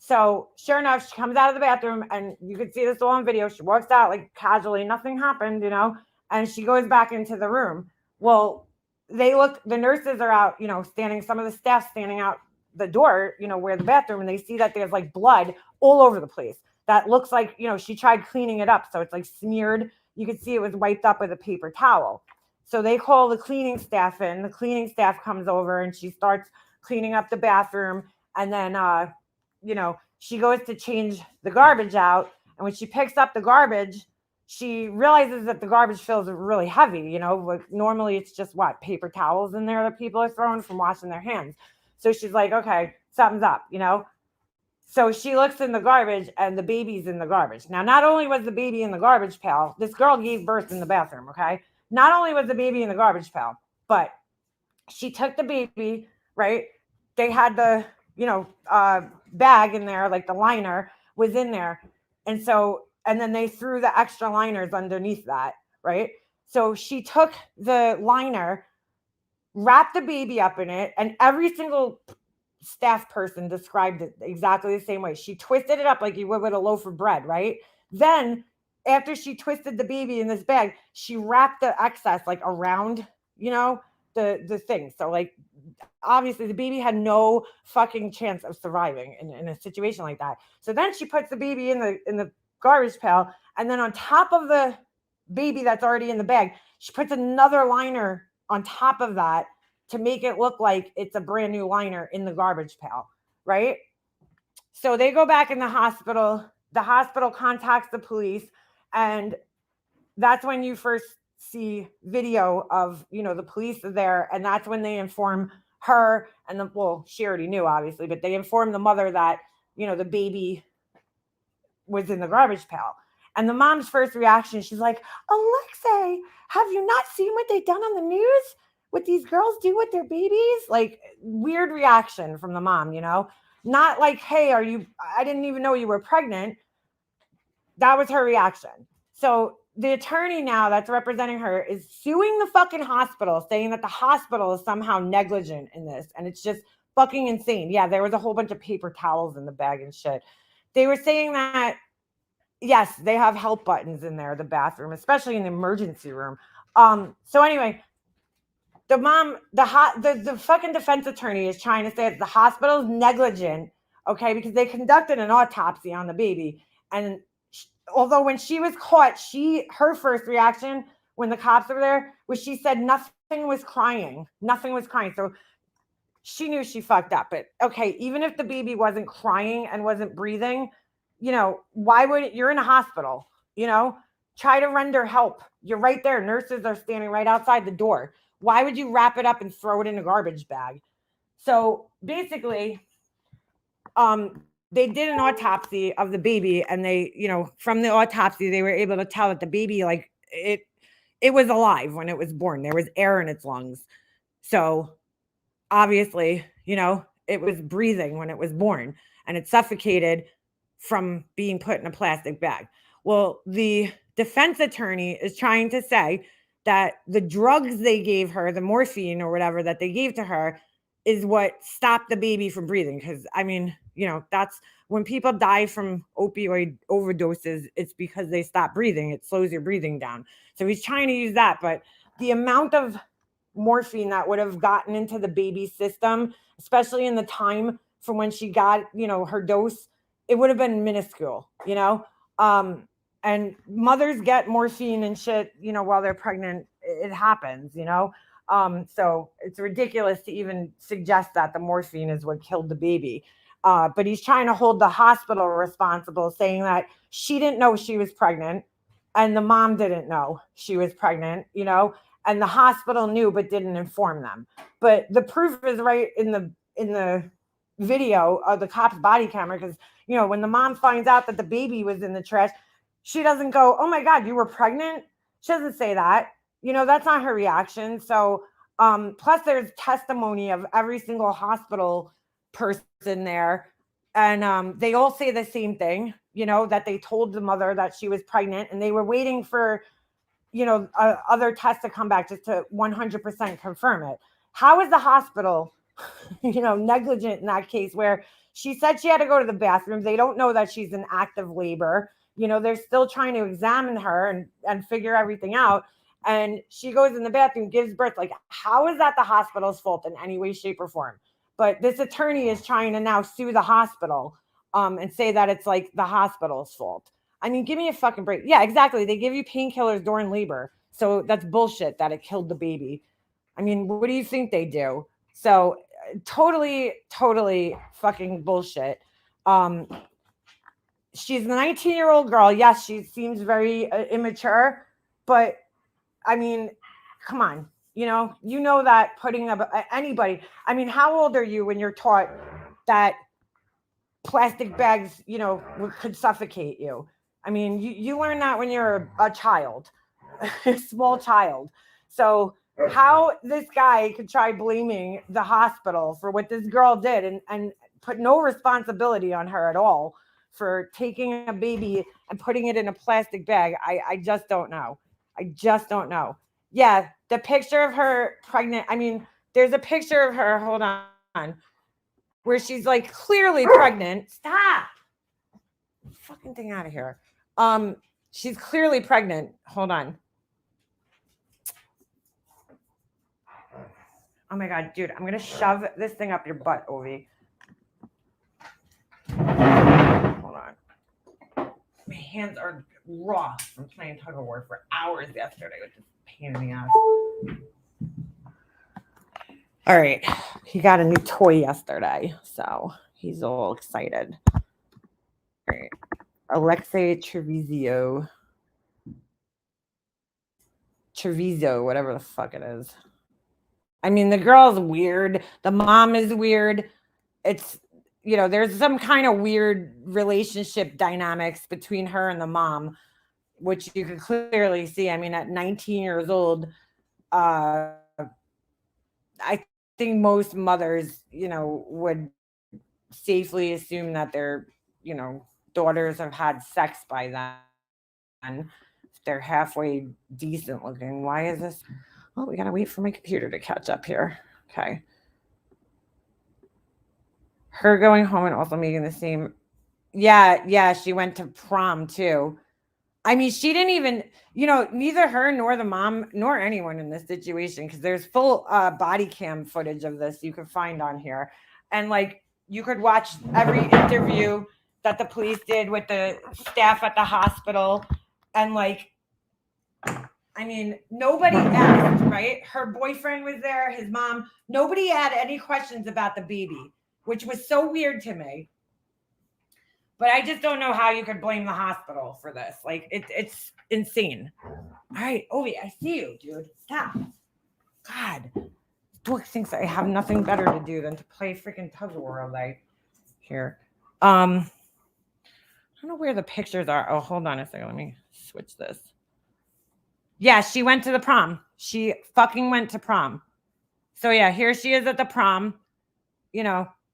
So sure enough, she comes out of the bathroom and you could see this all on video. She walks out like casually, nothing happened, you know, and she goes back into the room. Well, the nurses are out, standing, some of the staff standing out the door, where the bathroom, and they see that there's like blood all over the place. That looks like, she tried cleaning it up. So it's like smeared. You could see it was wiped up with a paper towel. So they call the cleaning staff in. The cleaning staff comes over and she starts cleaning up the bathroom. And then, she goes to change the garbage out. And when she picks up the garbage, she realizes that the garbage feels really heavy. Like normally it's just paper towels in there that people are throwing from washing their hands. So she's like, okay, something's up, So she looks in the garbage and the baby's in the garbage. Now, not only was the baby in the garbage pail, this girl gave birth in the bathroom, okay? Not only was the baby in the garbage pail, but she took the baby, right? They had the, bag in there, like the liner was in there. And then they threw the extra liners underneath that, right? So she took the liner, wrapped the baby up in it, and every single staff person described it exactly the same way. She twisted it up like you would with a loaf of bread, right? Then after she twisted the baby in this bag, she wrapped the excess like around, the thing. So like obviously the baby had no fucking chance of surviving in a situation like that. So then she puts the baby in the garbage pail, and then on top of the baby that's already in the bag, she puts another liner on top of that to make it look like it's a brand new liner in the garbage pail, right? So they go back in the hospital. The hospital contacts the police, and that's when you first see video of, the police are there, and that's when they inform her and she already knew obviously, but they informed the mother that, the baby was in the garbage pail. And the mom's first reaction, she's like, Alexei, have you not seen what they've done on the news? What these girls do with their babies? Like, weird reaction from the mom, not like, hey, I didn't even know you were pregnant. That was her reaction. So the attorney now that's representing her is suing the fucking hospital, saying that the hospital is somehow negligent in this. And it's just fucking insane. Yeah, there was a whole bunch of paper towels in the bag and shit. They were saying that, yes, they have help buttons in there, the bathroom, especially in the emergency room. So anyway, the fucking defense attorney is trying to say that the hospital is negligent, okay, because they conducted an autopsy on the baby. And although when she was caught, her first reaction when the cops were there was she said nothing was crying. So she knew she fucked up. But okay, even if the baby wasn't crying and wasn't breathing, why would you're in a hospital, try to render help. You're right there. Nurses are standing right outside the door. Why would you wrap it up and throw it in a garbage bag? So basically, they did an autopsy of the baby, and they, from the autopsy, they were able to tell that the baby, like it was alive when it was born. There was air in its lungs. So obviously, it was breathing when it was born, and it suffocated from being put in a plastic bag. Well, the defense attorney is trying to say that the drugs they gave her, the morphine or whatever that they gave to her, is what stopped the baby from breathing. Because, that's when people die from opioid overdoses, it's because they stop breathing. It slows your breathing down. So he's trying to use that. But the amount of morphine that would have gotten into the baby's system, especially in the time from when she got, her dose, it would have been minuscule, and mothers get morphine and shit, while they're pregnant. It happens, so it's ridiculous to even suggest that the morphine is what killed the baby. But he's trying to hold the hospital responsible, saying that she didn't know she was pregnant and the mom didn't know she was pregnant, and the hospital knew but didn't inform them. But the proof is right in the video of the cop's body camera, because, when the mom finds out that the baby was in the trash, she doesn't go, oh my God, you were pregnant? She doesn't say that. That's not her reaction. So, plus there's testimony of every single hospital person there. And they all say the same thing, that they told the mother that she was pregnant, and they were waiting for, other tests to come back just to 100% confirm it. How is the hospital, negligent in that case, where she said she had to go to the bathroom? They don't know that she's in active labor. They're still trying to examine her and figure everything out. and she goes in the bathroom, gives birth. Like, how is that the hospital's fault in any way, shape, or form? But this attorney is trying to now sue the hospital and say that it's like the hospital's fault. I mean, give me a fucking break. Yeah, exactly. They give you painkillers during labor. So that's bullshit that it killed the baby. I mean, what do you think they do? So totally fucking bullshit. She's a 19-year-old girl. Yes, she seems very immature, but I mean, come on. You know that putting up anybody. I mean, how old are you when you're taught that plastic bags, could suffocate you? I mean, you learn that when you're a child, a small child. So how this guy could try blaming the hospital for what this girl did and put no responsibility on her at all for taking a baby and putting it in a plastic bag. I just don't know. Yeah, the picture of her pregnant. I mean, there's a picture of her, hold on, where she's like clearly pregnant. Stop. Fucking thing out of here. She's clearly pregnant. Hold on. Oh my God, dude, I'm gonna shove this thing up your butt, Ovi. Hold on. My hands are raw from playing tug of war for hours yesterday, which is a pain in the ass. All right, he got a new toy yesterday, so he's all excited. All right, Alexei Treviso, whatever the fuck it is. I mean, the girl's weird. The mom is weird. It's, there's some kind of weird relationship dynamics between her and the mom, which you can clearly see. I mean, at 19 years old, I think most mothers, would safely assume that their, daughters have had sex by then. If they're halfway decent looking. Why is this? Oh, we got to wait for my computer to catch up here. Okay. Her going home and also making the same. Yeah, she went to prom too. I mean, she didn't even, neither her nor the mom nor anyone in this situation, because there's full body cam footage of this you can find on here. And like, you could watch every interview that the police did with the staff at the hospital. And like, I mean, nobody asked, right? Her boyfriend was there, his mom. Nobody had any questions about the baby, which was so weird to me. But I just don't know how you could blame the hospital for this. Like, it's insane. All right, Ovi, I see you, dude. Stop. God. Dork thinks I have nothing better to do than to play freaking tug of war all day. Here. I don't know where the pictures are. Oh, hold on a second. Let me switch this. Yeah, she went to the prom. She fucking went to prom. So yeah, here she is at the prom.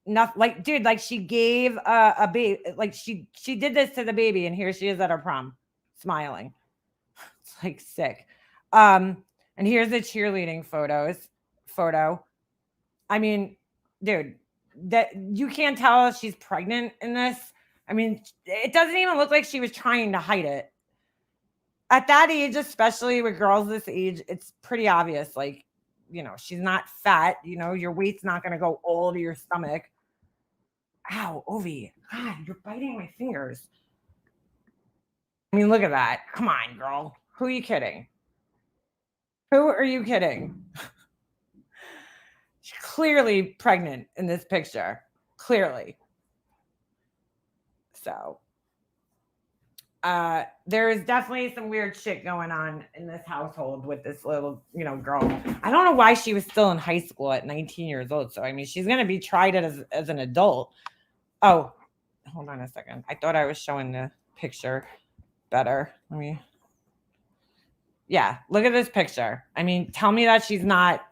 Not like, dude, like she gave a baby, like she did this to the baby, and here she is at her prom, smiling. It's like sick. And here's the cheerleading photo. I mean, dude, that you can't tell she's pregnant in this. I mean, it doesn't even look like she was trying to hide it. At that age, especially with girls this age, it's pretty obvious. Like, she's not fat. Your weight's not going to go all to your stomach. Ow, Ovi. God, you're biting my fingers. I mean, look at that. Come on, girl. Who are you kidding? She's clearly pregnant in this picture. Clearly. So, there is definitely some weird shit going on in this household with this little, girl. I don't know why she was still in high school at 19 years old. So, I mean, she's going to be tried as an adult. Oh, hold on a second. I thought I was showing the picture better. Yeah, look at this picture. I mean, tell me that she's not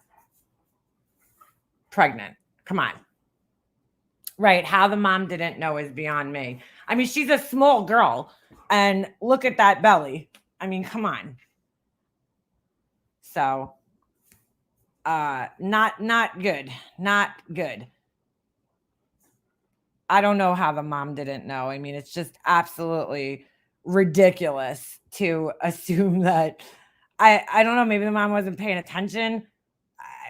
pregnant. Come on. Right. How the mom didn't know is beyond me. I mean, she's a small girl. And look at that belly. I mean, come on. So, not good. Not good. I don't know how the mom didn't know. I mean, it's just absolutely ridiculous to assume that. I don't know, maybe the mom wasn't paying attention.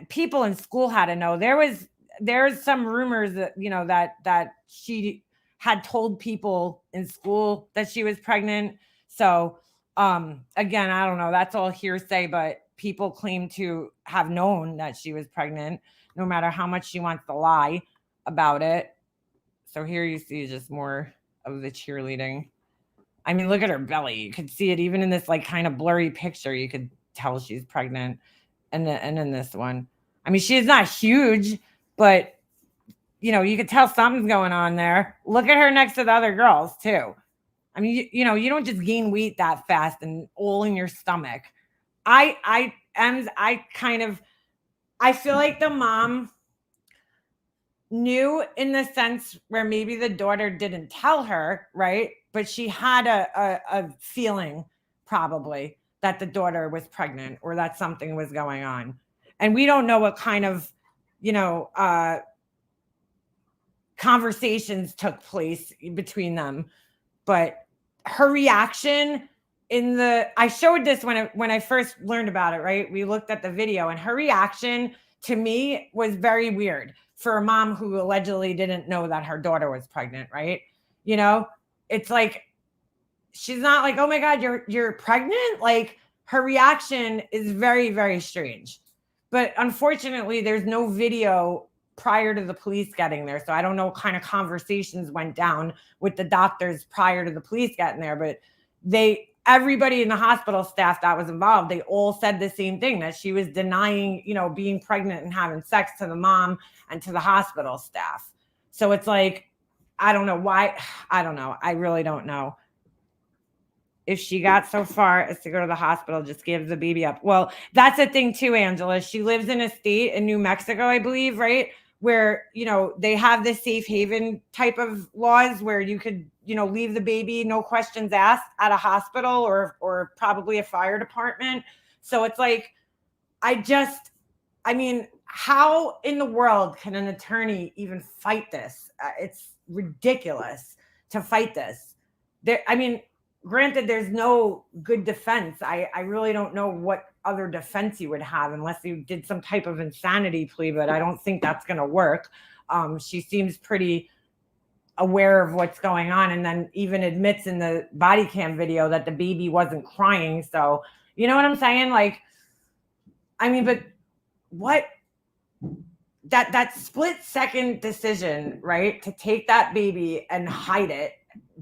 People in school had to know. There's some rumors that, you know, that she had told people in school that she was pregnant. So again, I don't know, that's all hearsay, but people claim to have known that she was pregnant, no matter how much she wants to lie about it. So here you see just more of the cheerleading. I mean, look at her belly. You could see it even in this like kind of blurry picture. You could tell she's pregnant. And in this one, I mean, she's not huge, but you know, you could tell something's going on there. Look at her next to the other girls too. I mean, you know, you don't just gain weight that fast and all in your stomach. I feel like the mom knew in the sense where maybe the daughter didn't tell her, right? But she had a feeling probably that the daughter was pregnant or that something was going on. And we don't know what kind of, you know, conversations took place between them. But her reaction I showed this when I first learned about it, right? We looked at the video and her reaction to me was very weird for a mom who allegedly didn't know that her daughter was pregnant, right? You know, it's like, she's not like, oh my God, you're pregnant. Like her reaction is very, very strange. But unfortunately, there's no video prior to the police getting there. So I don't know what kind of conversations went down with the doctors prior to the police getting there, but everybody in the hospital staff that was involved, they all said the same thing, that she was denying, you know, being pregnant and having sex to the mom and to the hospital staff. So it's like, I don't know why. I don't know. I really don't know. If she got so far as to go to the hospital, just give the baby up. Well, that's the thing too, Angela. She lives in a state in New Mexico, I believe, right? Where, you know, they have this safe haven type of laws where you could, you know, leave the baby, no questions asked, at a hospital or probably a fire department. So it's like, I mean, how in the world can an attorney even fight this? It's ridiculous to fight this. I mean, granted, there's no good defense. I really don't know what other defense you would have unless you did some type of insanity plea, but I don't think that's going to work. She seems pretty aware of what's going on, and then even admits in the body cam video that the baby wasn't crying. So, you know what I'm saying? Like, I mean, but what that split second decision, right? To take that baby and hide it,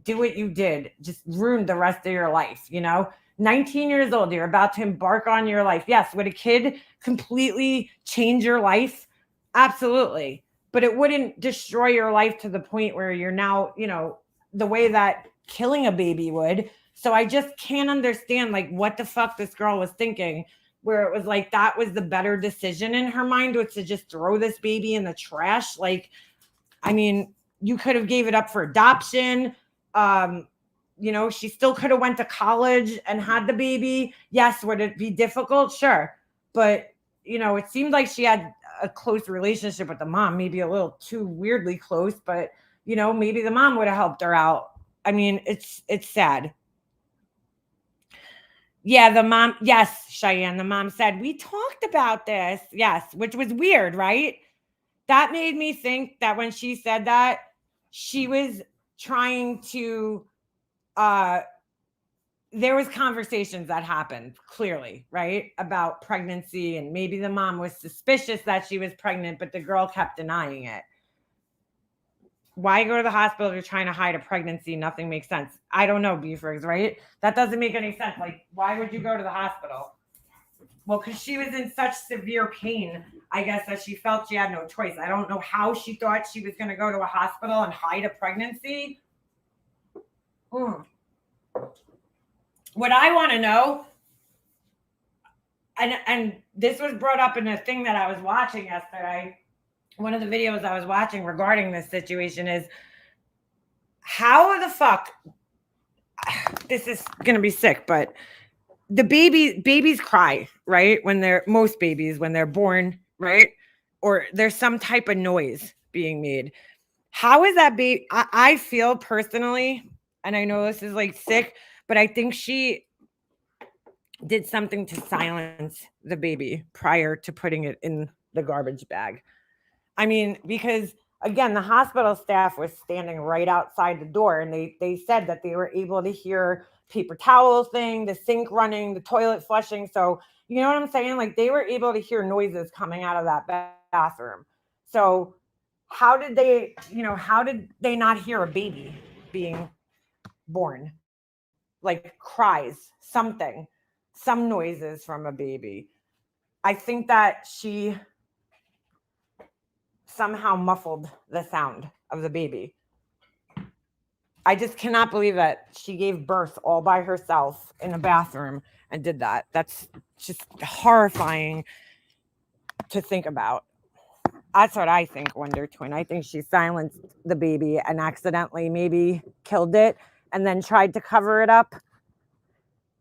do what you did, just ruined the rest of your life, you know? 19 years old, you're about to embark on your life. Yes, would a kid completely change your life? Absolutely. But it wouldn't destroy your life to the point where you're now, you know, the way that killing a baby would. So I just can't understand, like, what the fuck this girl was thinking, where it was like that was the better decision in her mind, was to just throw this baby in the trash. Like, I mean, you could have gave it up for adoption. You know, she still could have went to college and had the baby. Yes, would it be difficult? Sure. But, you know, it seemed like she had a close relationship with the mom, maybe a little too weirdly close, but, you know, maybe the mom would have helped her out. I mean, it's sad. Yeah, the mom. Yes, Cheyenne, the mom said, we talked about this. Yes, which was weird, right? That made me think that when she said that, she was trying to, there was conversations that happened clearly, right? About pregnancy, and maybe the mom was suspicious that she was pregnant, but the girl kept denying it. Why go to the hospital if you're trying to hide a pregnancy? Nothing makes sense. I don't know, Beefers, right? That doesn't make any sense. Like, why would you go to the hospital? Well, because she was in such severe pain, I guess, that she felt she had no choice. I don't know how she thought she was going to go to a hospital and hide a pregnancy. What I want to know, and this was brought up in a thing that I was watching yesterday, one of the videos I was watching regarding this situation, is how the fuck, this is going to be sick, but the babies cry, right? Most babies, when they're born, right? Or there's some type of noise being made. How is that baby? I feel personally, and I know this is like sick, but I think she did something to silence the baby prior to putting it in the garbage bag. I mean, because again, the hospital staff was standing right outside the door, and they said that they were able to hear paper towel thing, the sink running, the toilet flushing. So, you know what I'm saying? Like, they were able to hear noises coming out of that bathroom. So, how did they not hear a baby being born? Like cries, something, some noises from a baby. I think that she somehow muffled the sound of the baby. I just cannot believe that she gave birth all by herself in a bathroom and did that. That's just horrifying to think about. That's what I think, Wonder Twin. I think she silenced the baby and accidentally maybe killed it and then tried to cover it up.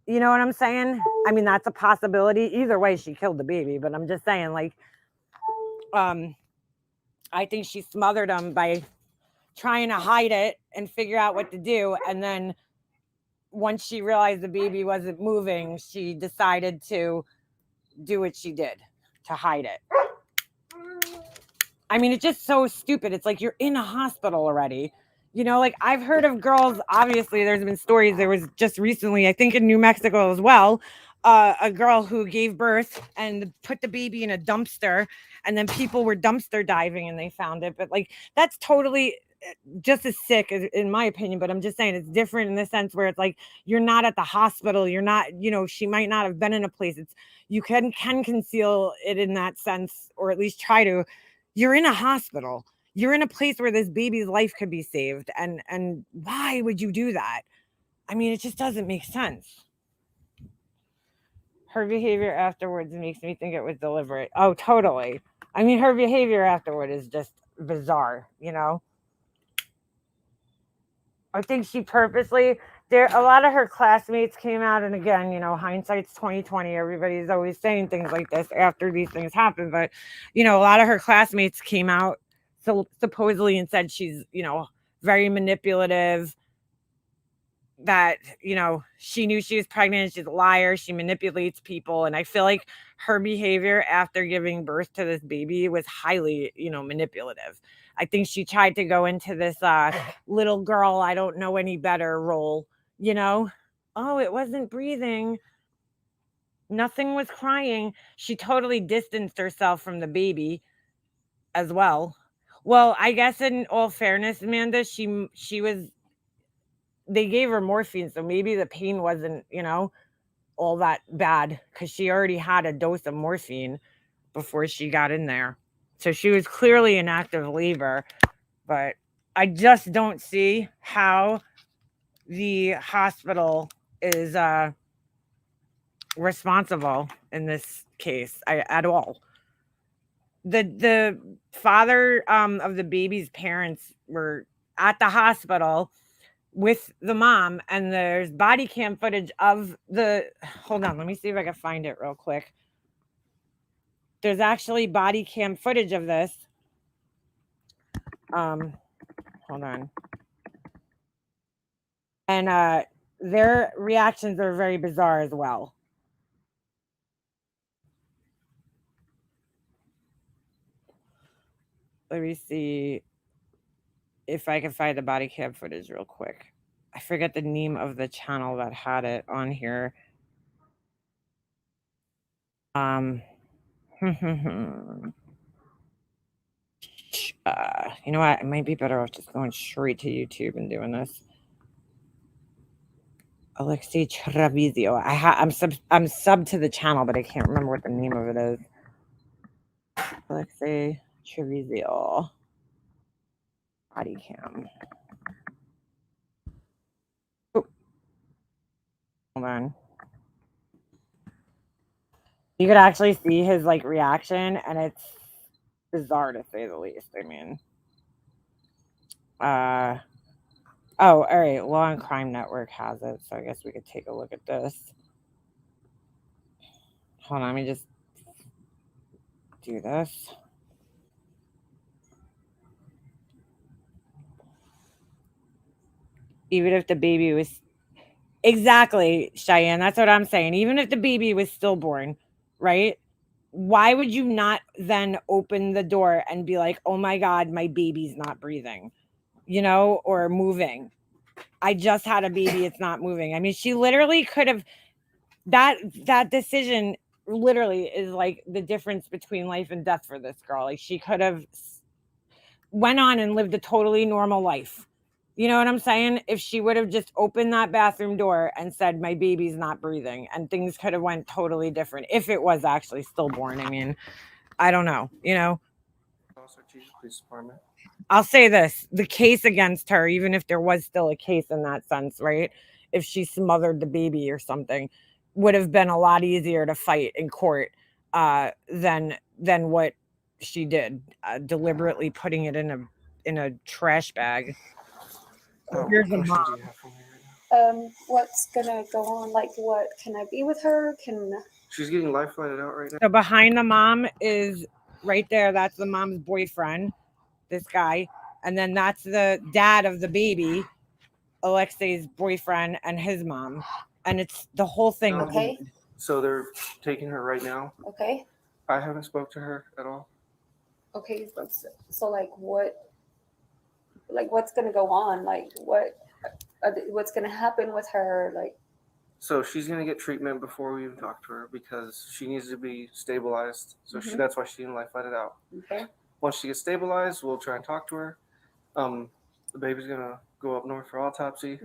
You know what I'm saying? I mean, that's a possibility. Either way, she killed the baby, but I'm just saying, like, I think she smothered him by trying to hide it and figure out what to do. And then once she realized the baby wasn't moving, she decided to do what she did to hide it. I mean, it's just so stupid. It's like you're in a hospital already. You know, like I've heard of girls, obviously there's been stories. There was just recently, I think in New Mexico as well, a girl who gave birth and put the baby in a dumpster, and then people were dumpster diving and they found it. But like, that's totally just as sick in my opinion. But I'm just saying it's different in the sense where it's like, you're not at the hospital. You're not, you know, she might not have been in a place. It's, you can conceal it in that sense, or at least try to. You're in a hospital. You're in a place where this baby's life could be saved. And why would you do that? I mean, it just doesn't make sense. Her behavior afterwards makes me think it was deliberate. Oh, totally. I mean, her behavior afterward is just bizarre, you know? I think she purposely, a lot of her classmates came out, and again, you know, hindsight's 2020. Everybody's always saying things like this after these things happen. But, you know, a lot of her classmates came out supposedly and said she's, you know, very manipulative, that, you know, she knew she was pregnant. She's a liar. She manipulates people. And I feel like her behavior after giving birth to this baby was highly, you know, manipulative. I think she tried to go into this little girl, I don't know any better role, you know? Oh, it wasn't breathing. Nothing was crying. She totally distanced herself from the baby as well. Well, I guess in all fairness, Amanda, they gave her morphine, so maybe the pain wasn't, you know, all that bad because she already had a dose of morphine before she got in there. So she was clearly in active labor, but I just don't see how the hospital is responsible in this case at all. The father of the baby's parents were at the hospital with the mom, and there's body cam footage of hold on, let me see if I can find it real quick. There's actually body cam footage of this. Hold on. And their reactions are very bizarre as well. Let me see if I can find the body cam footage real quick. I forget the name of the channel that had it on here. You know what? It might be better off just going straight to YouTube and doing this. Alexei Trevizo. I'm sub to the channel, but I can't remember what the name of it is. Alexei Trevizo. Body cam. Oh. Hold on. You could actually see his like reaction, and it's bizarre to say the least. I mean, oh, all right. Law and Crime Network has it, so I guess we could take a look at this. Hold on, let me just do this. Even if the baby was Exactly, Cheyenne. That's what I'm saying. Even if the baby was stillborn, right? Why would you not then open the door and be like, oh my God, my baby's not breathing, or moving? I just had a baby, it's not moving. I mean, she literally could have that decision literally is like the difference between life and death for this girl. Like she could have went on and lived a totally normal life. You know what I'm saying? If she would have just opened that bathroom door and said, my baby's not breathing, and things could have went totally different if it was actually stillborn. I mean, I don't know, Also, Chief of Police Department. I'll say this, the case against her, even if there was still a case in that sense, right? If she smothered the baby or something, would have been a lot easier to fight in court than what she did, deliberately putting it in a trash bag. Here's a mom. What's gonna go on? Like, what can I be with her? She's getting life flighted out right now. So behind the mom is right there. That's the mom's boyfriend, this guy. And then that's the dad of the baby, Alexei's boyfriend, and his mom. And it's the whole thing. Okay. So they're taking her right now. Okay. I haven't spoke to her at all. Okay. So like what's gonna go on? Like what's gonna happen with her? Like. So she's gonna get treatment before we even talk to her because she needs to be stabilized. So that's why she didn't life flight it out. Okay. Once she gets stabilized, we'll try and talk to her. The baby's gonna go up north for autopsy.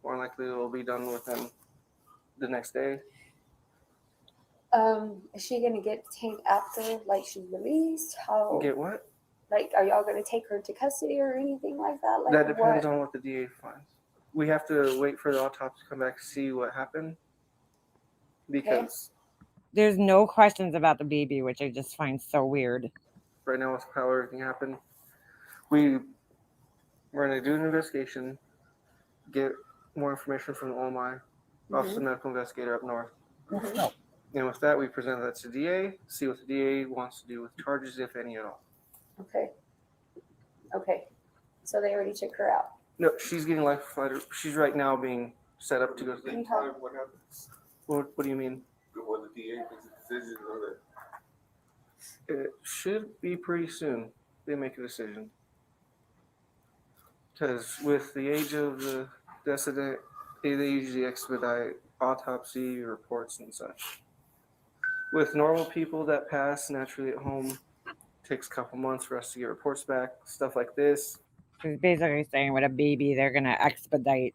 More likely it'll be done within the next day. Is she gonna get detained after like she's released? How Get what? Like, are y'all gonna take her into custody or anything like that? Like That depends on what the DA finds. We have to wait for the autopsy to come back to see what happened because there's no questions about the baby, which I just find so weird. Right now, with how everything happened, we're going to do an investigation, get more information from the OMI, Office of Medical Investigator up north. And with that, we present that to the DA, see what the DA wants to do with charges, if any at all. Okay. So they already took her out. No, she's getting life flighted. She's right now being set up to go to the. What happens? What do you mean? Before the DA makes a decision on that. It should be pretty soon. They make a decision. Because with the age of the decedent, they usually expedite autopsy reports and such. With normal people that pass naturally at home, it takes a couple months for us to get reports back. Stuff like this. He's basically saying with a baby, they're going to expedite,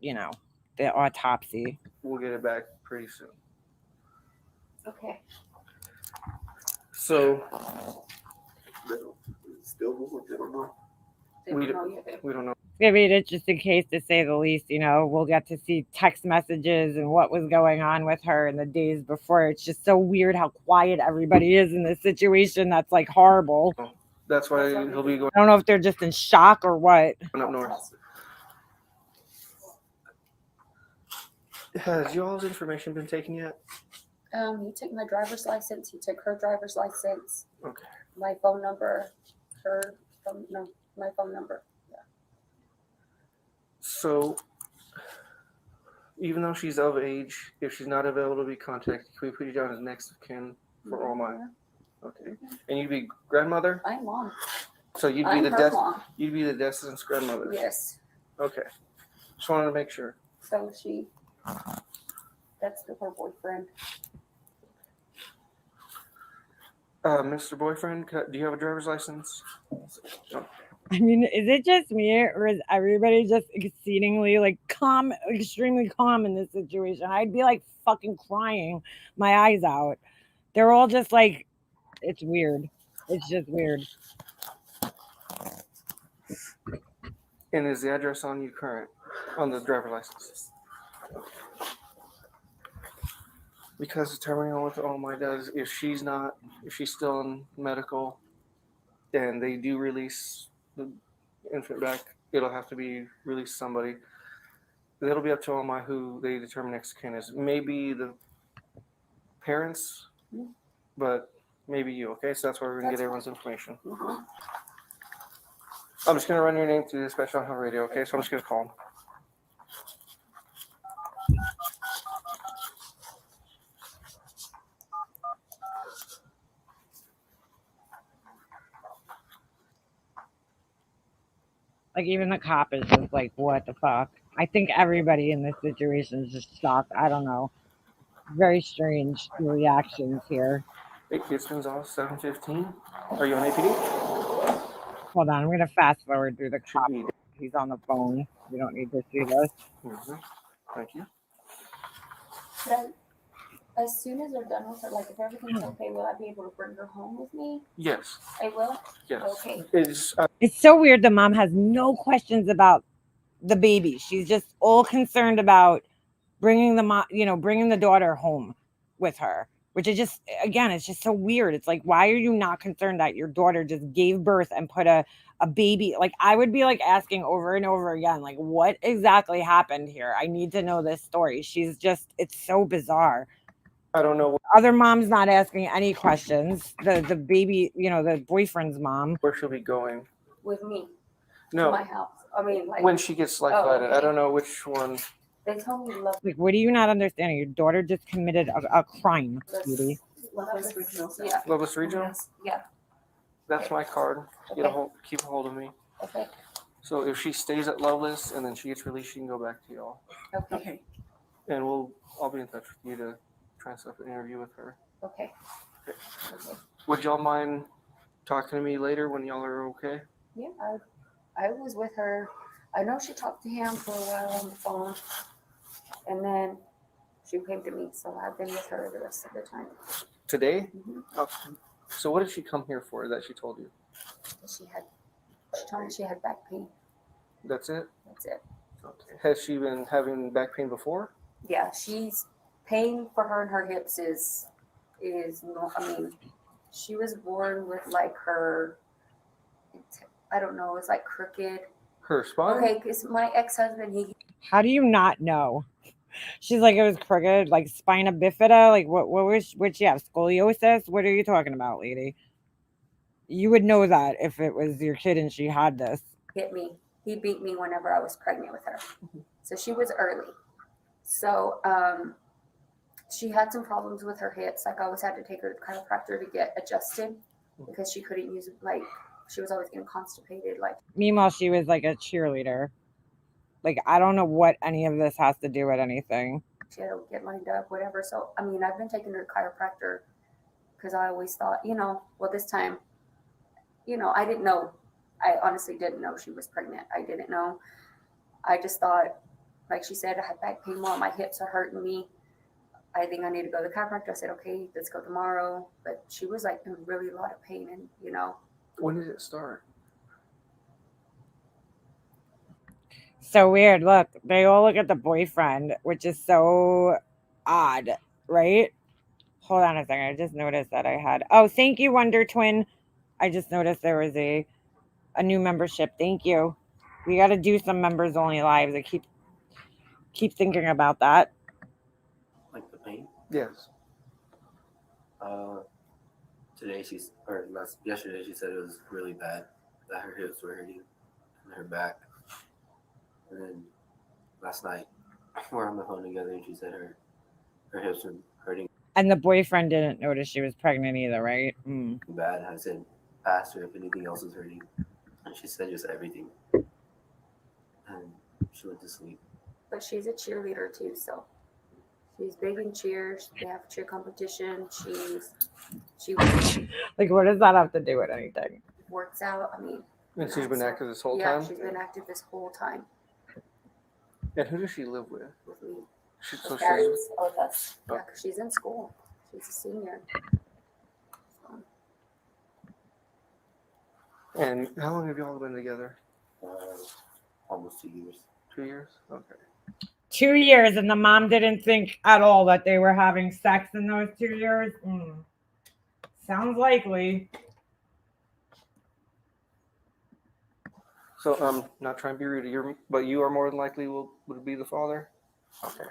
the autopsy. We'll get it back pretty soon. Okay. So, We don't know. It's going to be an interesting case to say the least. We'll get to see text messages and what was going on with her in the days before. It's just so weird how quiet everybody is in this situation. That's like horrible. That's why he'll be going. I don't know if they're just in shock or what. Up north. Has y'all's information been taken yet? He took my driver's license. He took her driver's license. Okay. My phone number. My phone number. Yeah. So, even though she's of age, if she's not available to be contacted, can we put you down as next of kin for all my? Okay. And you'd be grandmother? I'm mom. So you'd be mom. You'd be the decedent's grandmother. Yes. Okay. Just wanted to make sure. So that's her boyfriend. Mr. Boyfriend, do you have a driver's license? No. I mean, is it just me or is everybody just exceedingly extremely calm in this situation? I'd be like fucking crying my eyes out. They're all just like, it's weird. It's just weird. And is the address on you current on the driver's license? Because determining on what the OMI does, if she's still in medical, and they do release the infant back, it'll have to be released to somebody. It'll be up to OMI who they determine next of kin is. Maybe the parents, but maybe you. Okay, so that's where we're gonna get everyone's information. I'm just gonna run your name through the special on radio. Okay, so I'm just gonna call them. Like even the cop is just like, what the fuck? I think everybody in this situation is just shocked. I don't know. Very strange reactions here. Hey, Houston's off 7:15. Are you on APD? Hold on, I'm gonna fast forward through the cop. He's on the phone. You don't need to see this. Thank you. But as soon as they're done with her, like if everything's okay, will I be able to bring her home with me? Yes. I will? Yes. Okay. It's so weird. The mom has no questions about the baby. She's just all concerned about bringing the mom, bringing the daughter home with her, which is just, again, it's just so weird. It's like, why are you not concerned that your daughter just gave birth and put a baby? Like, I would be like asking over and over again, like, what exactly happened here? I need to know this story. She's just, it's so bizarre. I don't know. Other mom's not asking any questions. The baby, the boyfriend's mom. Where she'll be going. With me? No. To my house. I mean, like. When she gets like Oh, that, okay. I don't know which one. They told me love. Like, what are you not understanding? Your daughter just committed a crime, sweetie. Loveless Regional. Yeah. Loveless Regional? Yeah. That's my card. Get a Okay. hold, keep a hold of me. Okay. So if she stays at Loveless and then she gets released, she can go back to y'all. Okay. And I'll be in touch with you to try and set up an interview with her. Okay. Okay. Would y'all mind talking to me later when y'all are okay? Yeah, I was with her. I know she talked to him for a while on the phone, and then she came to me. So I've been with her the rest of the time. Today? Mm-hmm. Oh, so what did she come here for that she told you? She told me she had back pain. That's it? That's it. Okay. Has she been having back pain before? Yeah, she's pain for her and her hips is no. I mean, she was born with like her. I don't know. It's like crooked. Her spine? Okay, because my ex-husband, he. How do you not know? She's like, it was crooked, like spina bifida. Like, would she have? Scoliosis? What are you talking about, lady? You would know that if it was your kid and she had this. Hit me. He beat me whenever I was pregnant with her. So she was early. So she had some problems with her hips. Like I always had to take her to the chiropractor to get adjusted because she couldn't use she was always getting constipated. Like Meanwhile, she was like a cheerleader. Like, I don't know what any of this has to do with anything. she had to get lined up, whatever. So I mean, I've been taking her to chiropractor because I always thought, well, this time, I didn't know. I honestly didn't know she was pregnant. I didn't know. I just thought, like she said, I had back pain while my hips are hurting me. I think I need to go to the chiropractor. I said, okay, let's go tomorrow. But she was like in really a lot of pain and, When did it start? So weird. Look, they all look at the boyfriend, which is so odd, right? Hold on a second. I just noticed that I had. Oh, thank you, Wonder Twin. I just noticed there was a new membership. Thank you. We got to do some members only lives. I keep thinking about that. Like the pain? Yes. Yesterday she said it was really bad, that her hips were hurting and her back. And then last night we're on the phone together and she said her hips were hurting And the boyfriend didn't notice she was pregnant either, right? bad. I said, asked her if anything else was hurting. And she said just everything. And she went to sleep. but she's a cheerleader too. So she's big in cheers. They have cheer competition. She Like, what does that have to do with anything? works out. I mean, And she's been active this whole yeah, time? she's been active this whole time And who does she live with? with me. So Parents are with us. Oh. Yeah, 'cause she's in school. She's a senior. And how long have y'all been together? Almost 2 years. 2 years? Okay. 2 years, and the mom didn't think at all that they were having sex in those 2 years. Sounds likely. So I'm not trying to be rude, but you are more than likely would be the father? Okay.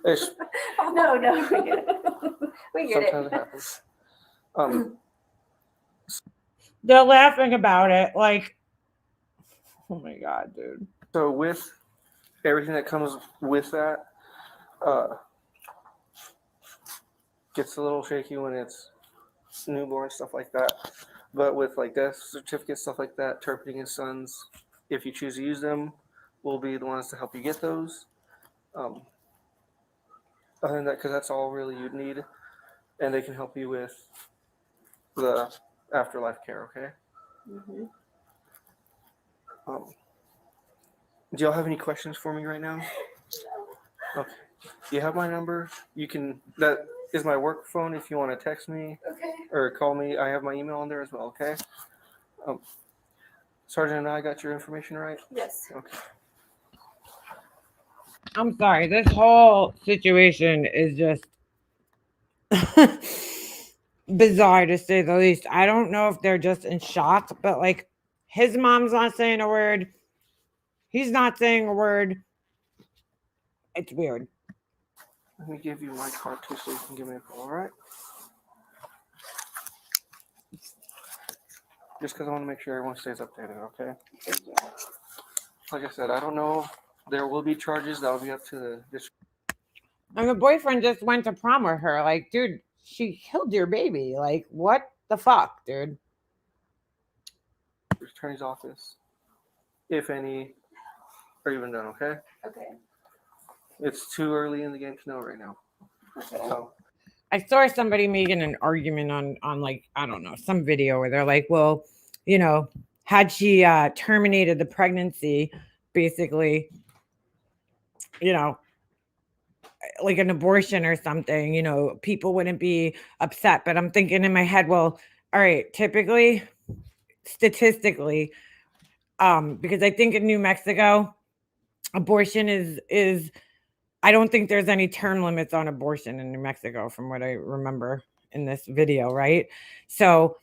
It's, No, we get it. We get sometimes it it. happens. They're laughing about it, like, oh my god, dude. So with everything that comes with that, gets a little shaky when it's newborn, stuff like that. But with like death certificates, stuff like that, Turping and Sons, if you choose to use them, we'll be the ones to help you get those. Other than that, because that's all really you'd need, and they can help you with the afterlife care. Okay. Mm-hmm. Do y'all have any questions for me right now? Okay. You have my number. You can. That is my work phone. If you want to text me Okay. or call me, I have my email on there as well. Okay. Sergeant and I got your information right. Yes. Okay. I'm sorry. This whole situation is just bizarre to say the least. I don't know if they're just in shock, but like his mom's not saying a word. He's not saying a word. It's weird. Let me give you my card too, so you can give me a call. All right. Just because I want to make sure everyone stays updated. Okay. Like I said, I don't know. There will be charges that will be up to the district. And the boyfriend just went to prom with her. Like, dude, she killed your baby. Like, what the fuck, dude? Attorney's office, if any, are even done. Okay. Okay. It's too early in the game to know right now. Okay. So I saw somebody making an argument on like, I don't know, some video where they're like, well, you know, had she terminated the pregnancy, basically, you know, like an abortion or something, you know, people wouldn't be upset. But I'm thinking in my head, well, all right, typically, statistically, because I think in New Mexico, abortion is I don't think there's any term limits on abortion in New Mexico from what I remember in this video, right? So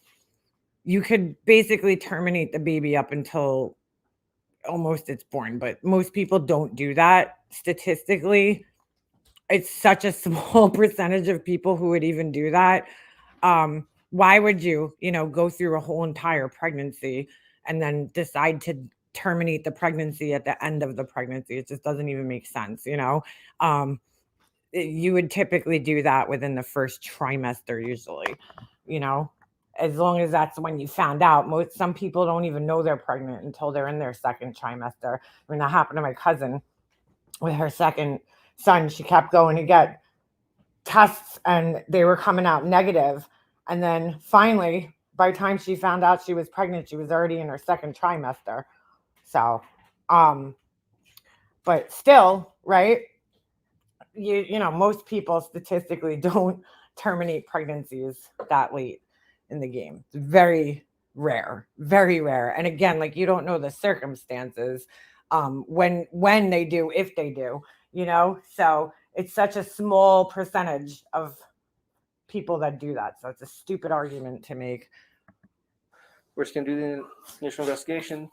you could basically terminate the baby up until almost it's born, but most people don't do that. Statistically, it's such a small percentage of people who would even do that. Why would you, you know, go through a whole entire pregnancy and then decide to terminate the pregnancy at the end of the pregnancy? It just doesn't even make sense, you know. You would typically do that within the first trimester usually, you know, as long as that's when you found out. Some people don't even know they're pregnant until they're in their second trimester. I mean, that happened to my cousin with her second son. She kept going to get tests and they were coming out negative. And then finally, by the time she found out she was pregnant, she was already in her second trimester. So, but still, right? You know, most people statistically don't terminate pregnancies that late in the game. It's very rare, very rare. And again, like you don't know the circumstances when they do, if they do, you know. So it's such a small percentage of people that do that. So it's a stupid argument to make. we're just gonna do the initial investigation.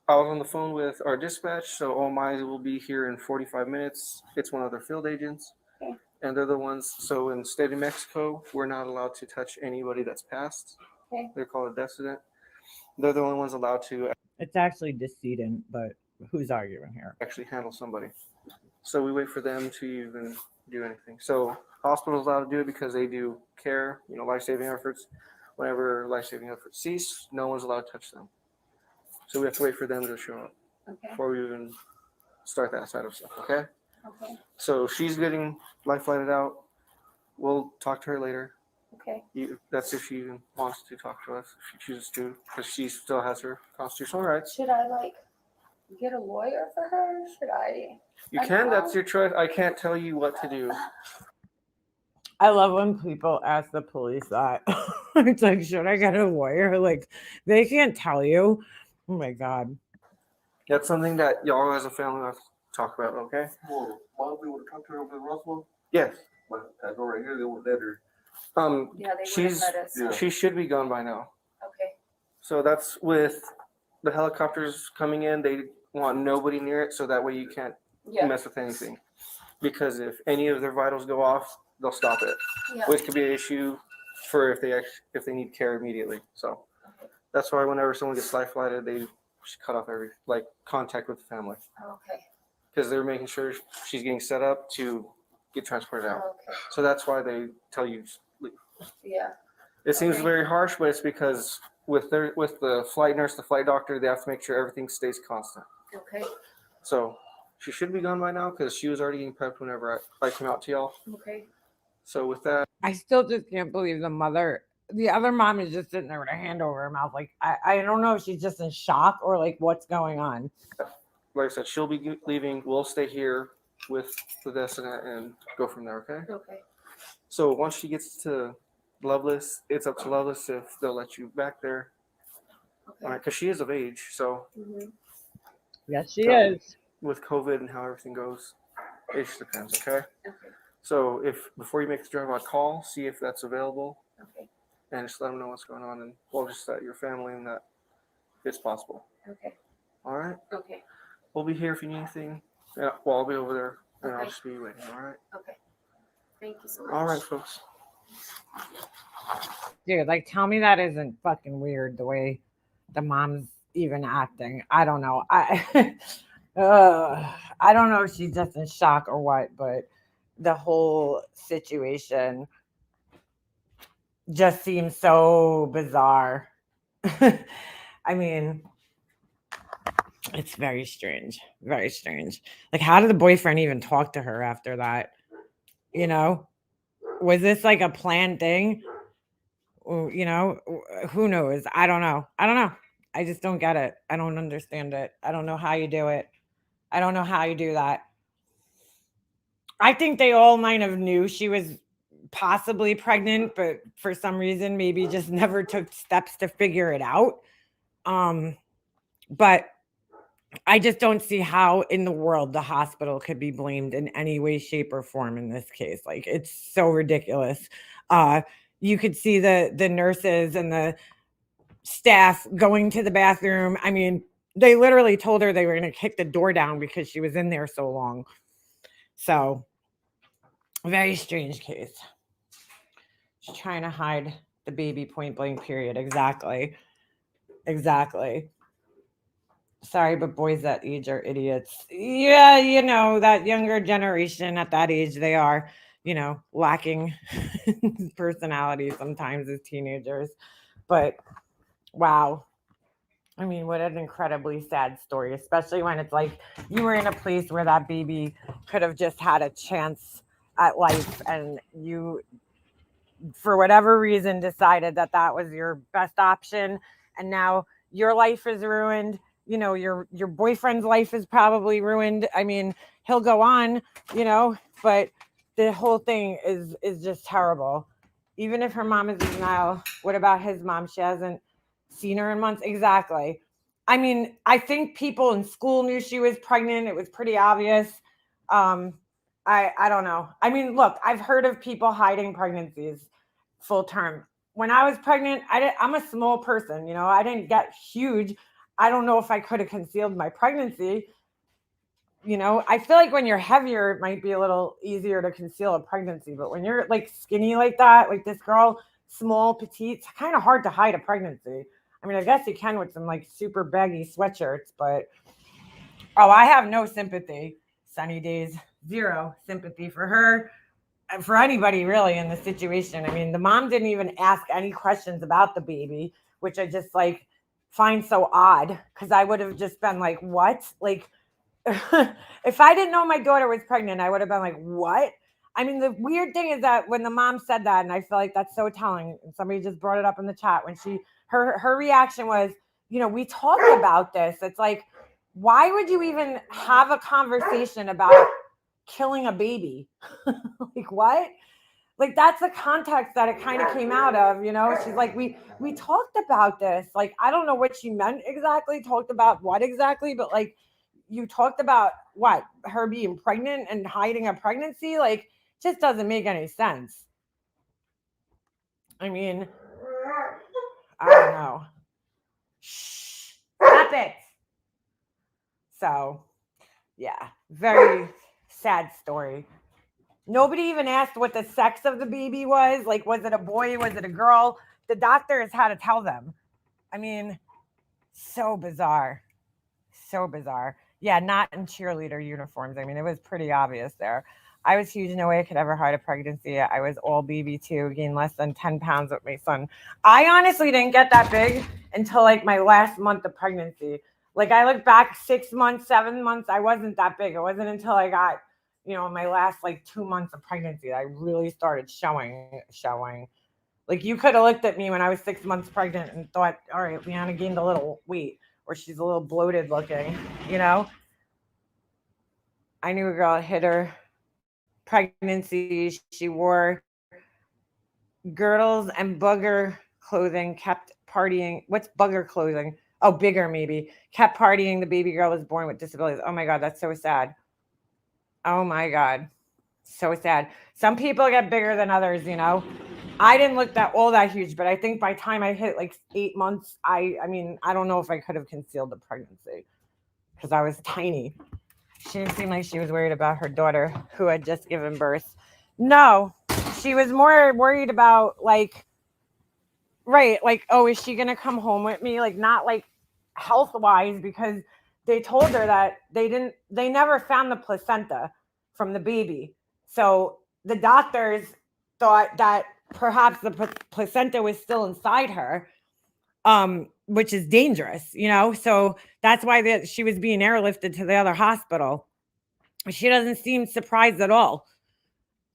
I was on the phone with our dispatch, so all mine will be here in 45 minutes. It's one of their field agents. Okay. And they're the ones, so in the state of Mexico, we're not allowed to touch anybody that's passed. Okay. They're called a decedent. They're the only ones allowed to It's actually decedent, but who's arguing here? actually handle somebody. So we wait for them to even do anything. So hospitals allowed to do it because they do care, you know, life-saving efforts. Whenever life-saving efforts cease, no one's allowed to touch them. So we have to wait for them to show up Okay. before we even start that side of stuff, okay? Okay. So she's getting life flighted out. We'll talk to her later. Okay. That's if she even wants to talk to us, if she chooses to, because she still has her constitutional rights. Should I like get a lawyer for her? Should I? You can, that's your choice. I can't tell you what to do. I love when people ask the police that. It's like, should I get a lawyer? Like, they can't tell you. Oh my God. That's something that y'all as a family have to talk about, okay? Well, why don't we want to talk to her over in Roswell? Yes. But I go right here, they won't let her. Yeah, they wouldn't She's let us. Yeah. she should be gone by now. Okay. So that's with the helicopters coming in. They want nobody near it, so that way you can't Yeah. mess with anything. Because if any of their vitals go off, they'll stop it, Yeah. which could be an issue for if they need care immediately. So that's why whenever someone gets life flighted, they should cut off every contact with the family Okay. because they're making sure she's getting set up to get transported out. Okay. So that's why they tell you leave. Yeah. It seems Okay. very harsh, but it's because with the flight nurse, the flight doctor, they have to make sure everything stays constant. Okay. So she should be gone by now because she was already getting prepped whenever I came out to y'all. Okay. So with that, I still just can't believe the other mom is just sitting there with her hand over her mouth. Like, I don't know if she's just in shock or like what's going on. like I said, she'll be leaving. We'll stay here with the Destinat and go from there. Okay. Okay. So once she gets to Loveless, it's up to Loveless if they'll let you back there. Okay. All right, because she is of age. So Mm-hmm. Yes, she is. with COVID and how everything goes, it just depends. Okay. Okay. So if before you make the drive, I'd call, see if that's available, Okay. and just let them know what's going on, and we'll just let your family and that it's possible. Okay. All right. Okay. We'll be here if you need anything. Yeah. Well, I'll be over there, and I'll Okay. just be waiting. All right. Okay. Thank you so much. All right, folks. Dude, like, tell me that isn't fucking weird the way the mom's even acting. I don't know. I don't know if she's just in shock or what, but the whole situation just seems so bizarre. I mean, it's very strange. Very strange. Like, how did the boyfriend even talk to her after that? You know? Was this like a planned thing? You know, who knows? I don't know. I just don't get it. I don't understand it. I don't know how you do it. I don't know how you do that. I think they all might have knew she was possibly pregnant, but for some reason maybe just never took steps to figure it out. But I just don't see how in the world the hospital could be blamed in any way, shape, or form in this case. Like, it's so ridiculous. You could see the nurses and the staff going to the bathroom. I mean, they literally told her they were going to kick the door down because she was in there so long. So, very strange case. She's trying to hide the baby, point blank, period. Exactly. Sorry, but boys that age are idiots. Yeah, you know, that younger generation at that age, they are, you know, lacking personality sometimes as teenagers. But wow. I mean, what an incredibly sad story, especially when it's like you were in a place where that baby could have just had a chance at life and you, for whatever reason, decided that that was your best option. And now your life is ruined. You know, your boyfriend's life is probably ruined. I mean, he'll go on, you know, but the whole thing is just terrible. Even if her mom is in denial, what about his mom? She hasn't seen her in months. Exactly. I mean, I think people in school knew she was pregnant. It was pretty obvious. I don't know. I mean, look, I've heard of people hiding pregnancies full term. When I was pregnant, I'm a small person, you know, I didn't get huge. I don't know if I could have concealed my pregnancy. You know, I feel like when you're heavier, it might be a little easier to conceal a pregnancy. But when you're like skinny like that, like this girl, small, petite, it's kind of hard to hide a pregnancy. I mean, I guess you can with some like super baggy sweatshirts, but I have no sympathy. Sunny Days, zero sympathy for her and for anybody really in the situation. I mean, the mom didn't even ask any questions about the baby, which I just like find so odd because I would have just been like, what? Like, if I didn't know my daughter was pregnant, I would have been like, what? I mean, the weird thing is that when the mom said that, and I feel like that's so telling, and somebody just brought it up in the chat, when her reaction was, you know, we talked about this. It's like, why would you even have a conversation about killing a baby? Like, what? Like, that's the context that it kind of came out of, you know? She's like, we talked about this. Like, I don't know what she meant exactly, talked about what exactly, but like, you talked about what? Her being pregnant and hiding a pregnancy? Like, just doesn't make any sense. I mean, I don't know. Shh, stop it. So, yeah, very sad story. Nobody even asked what the sex of the baby was. Like, was it a boy? Was it a girl? The doctors had to tell them. I mean, so bizarre. So bizarre. Yeah, not in cheerleader uniforms. I mean, it was pretty obvious there. I was huge. No way I could ever hide a pregnancy. I was all BB2, gained less than 10 pounds with my son. I honestly didn't get that big until like my last month of pregnancy. Like I look back 6 months, 7 months, I wasn't that big. It wasn't until I got, my last like 2 months of pregnancy that I really started showing. Like you could have looked at me when I was 6 months pregnant and thought, all right, Leanna gained a little weight or she's a little bloated looking, I knew a girl hit her pregnancy. She wore girdles and bugger clothing, kept partying. What's bugger clothing? Oh, bigger maybe. Kept partying. The baby girl was born with disabilities. Oh my God, that's so sad. Oh my God. So sad. Some people get bigger than others, I didn't look all that huge, but I think by the time I hit like 8 months, I don't know if I could have concealed the pregnancy because I was tiny. She didn't seem like she was worried about her daughter who had just given birth. No, she was more worried about oh, is she going to come home with me? Like not like health-wise, because they told her that they never found the placenta from the baby. So the doctors thought that perhaps the placenta was still inside her, which is dangerous, so that's why she was being airlifted to the other hospital. She doesn't seem surprised at all.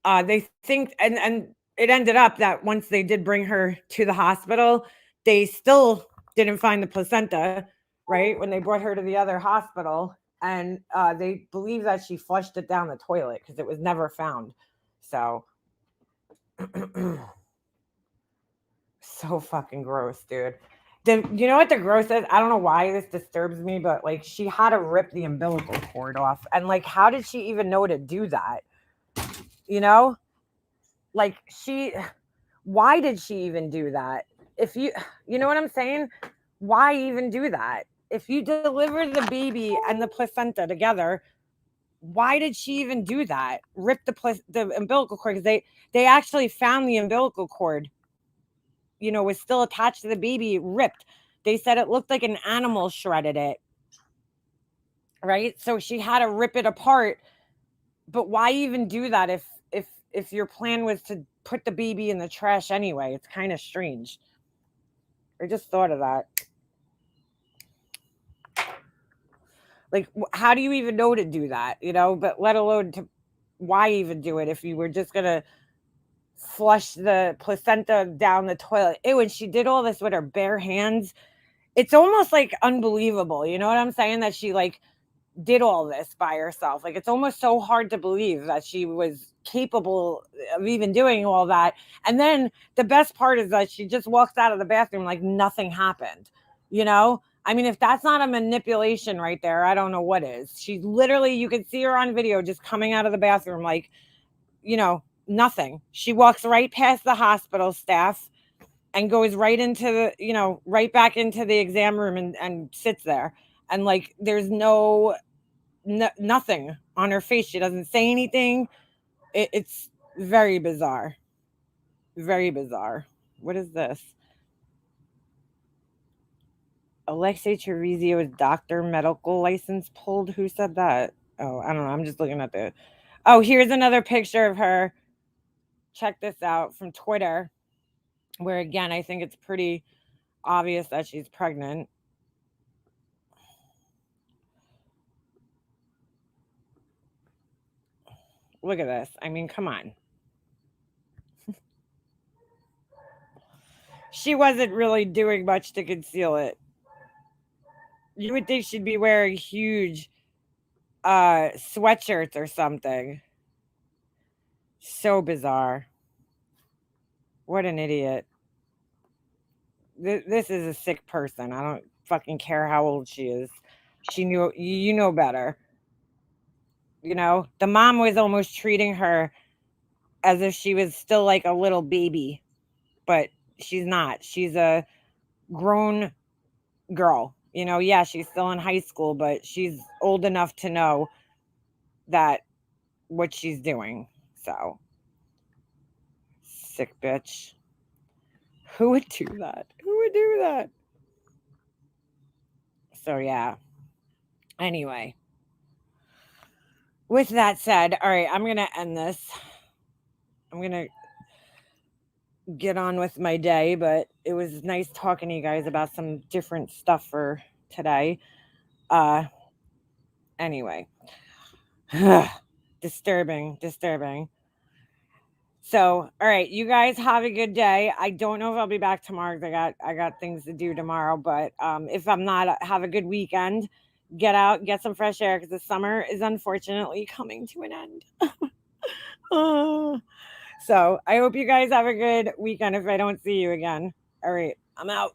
They think, and it ended up that once they did bring her to the hospital, they still didn't find the placenta, right? When they brought her to the other hospital, and they believe that she flushed it down the toilet because it was never found. So so fucking gross, dude. You know what the gross is? I don't know why this disturbs me, but like she had to rip the umbilical cord off. And like, how did she even know to do that? Like why did she even do that? If you know what I'm saying? Why even do that? If you deliver the baby and the placenta together, why did she even do that? Rip the umbilical cord, because they actually found the umbilical cord, was still attached to the baby, ripped. They said it looked like an animal shredded it. Right? So she had to rip it apart. But why even do that if your plan was to put the baby in the trash anyway? It's kind of strange. I just thought of that. Like, how do you even know to do that? But let alone why even do it if you were just going to flush the placenta down the toilet? Ew, and she did all this with her bare hands. It's almost like unbelievable. You know what I'm saying? That she like did all this by herself. Like, it's almost so hard to believe that she was capable of even doing all that. And then the best part is that she just walks out of the bathroom like nothing happened. I mean, if that's not a manipulation right there, I don't know what is. She literally, you could see her on video just coming out of the bathroom like, nothing. She walks right past the hospital staff and goes right into the, right back into the exam room and sits there. And like, there's nothing on her face. She doesn't say anything. It's very bizarre. Very bizarre. What is this? Alexei Trevisio's doctor medical license pulled. Who said that? Oh, I don't know. I'm just looking at the... Oh, here's another picture of her. Check this out from Twitter, where again, I think it's pretty obvious that she's pregnant. Look at this. I mean, come on. She wasn't really doing much to conceal it. You would think she'd be wearing huge sweatshirts or something. So bizarre. What an idiot. This is a sick person. I don't fucking care how old she is. She knew, you know better. The mom was almost treating her as if she was still like a little baby, but she's not. She's a grown girl. Yeah, she's still in high school, but she's old enough to know that what she's doing. So, sick bitch. Who would do that? Who would do that? So, yeah. Anyway. with that said, all right, I'm going to end this. I'm going to get on with my day, but it was nice talking to you guys about some different stuff for today. Anyway, disturbing. So, all right, you guys have a good day. I don't know if I'll be back tomorrow because I got things to do tomorrow, but if I'm not, have a good weekend. Get out, get some fresh air because the summer is unfortunately coming to an end. So I hope you guys have a good weekend if I don't see you again. All right, I'm out.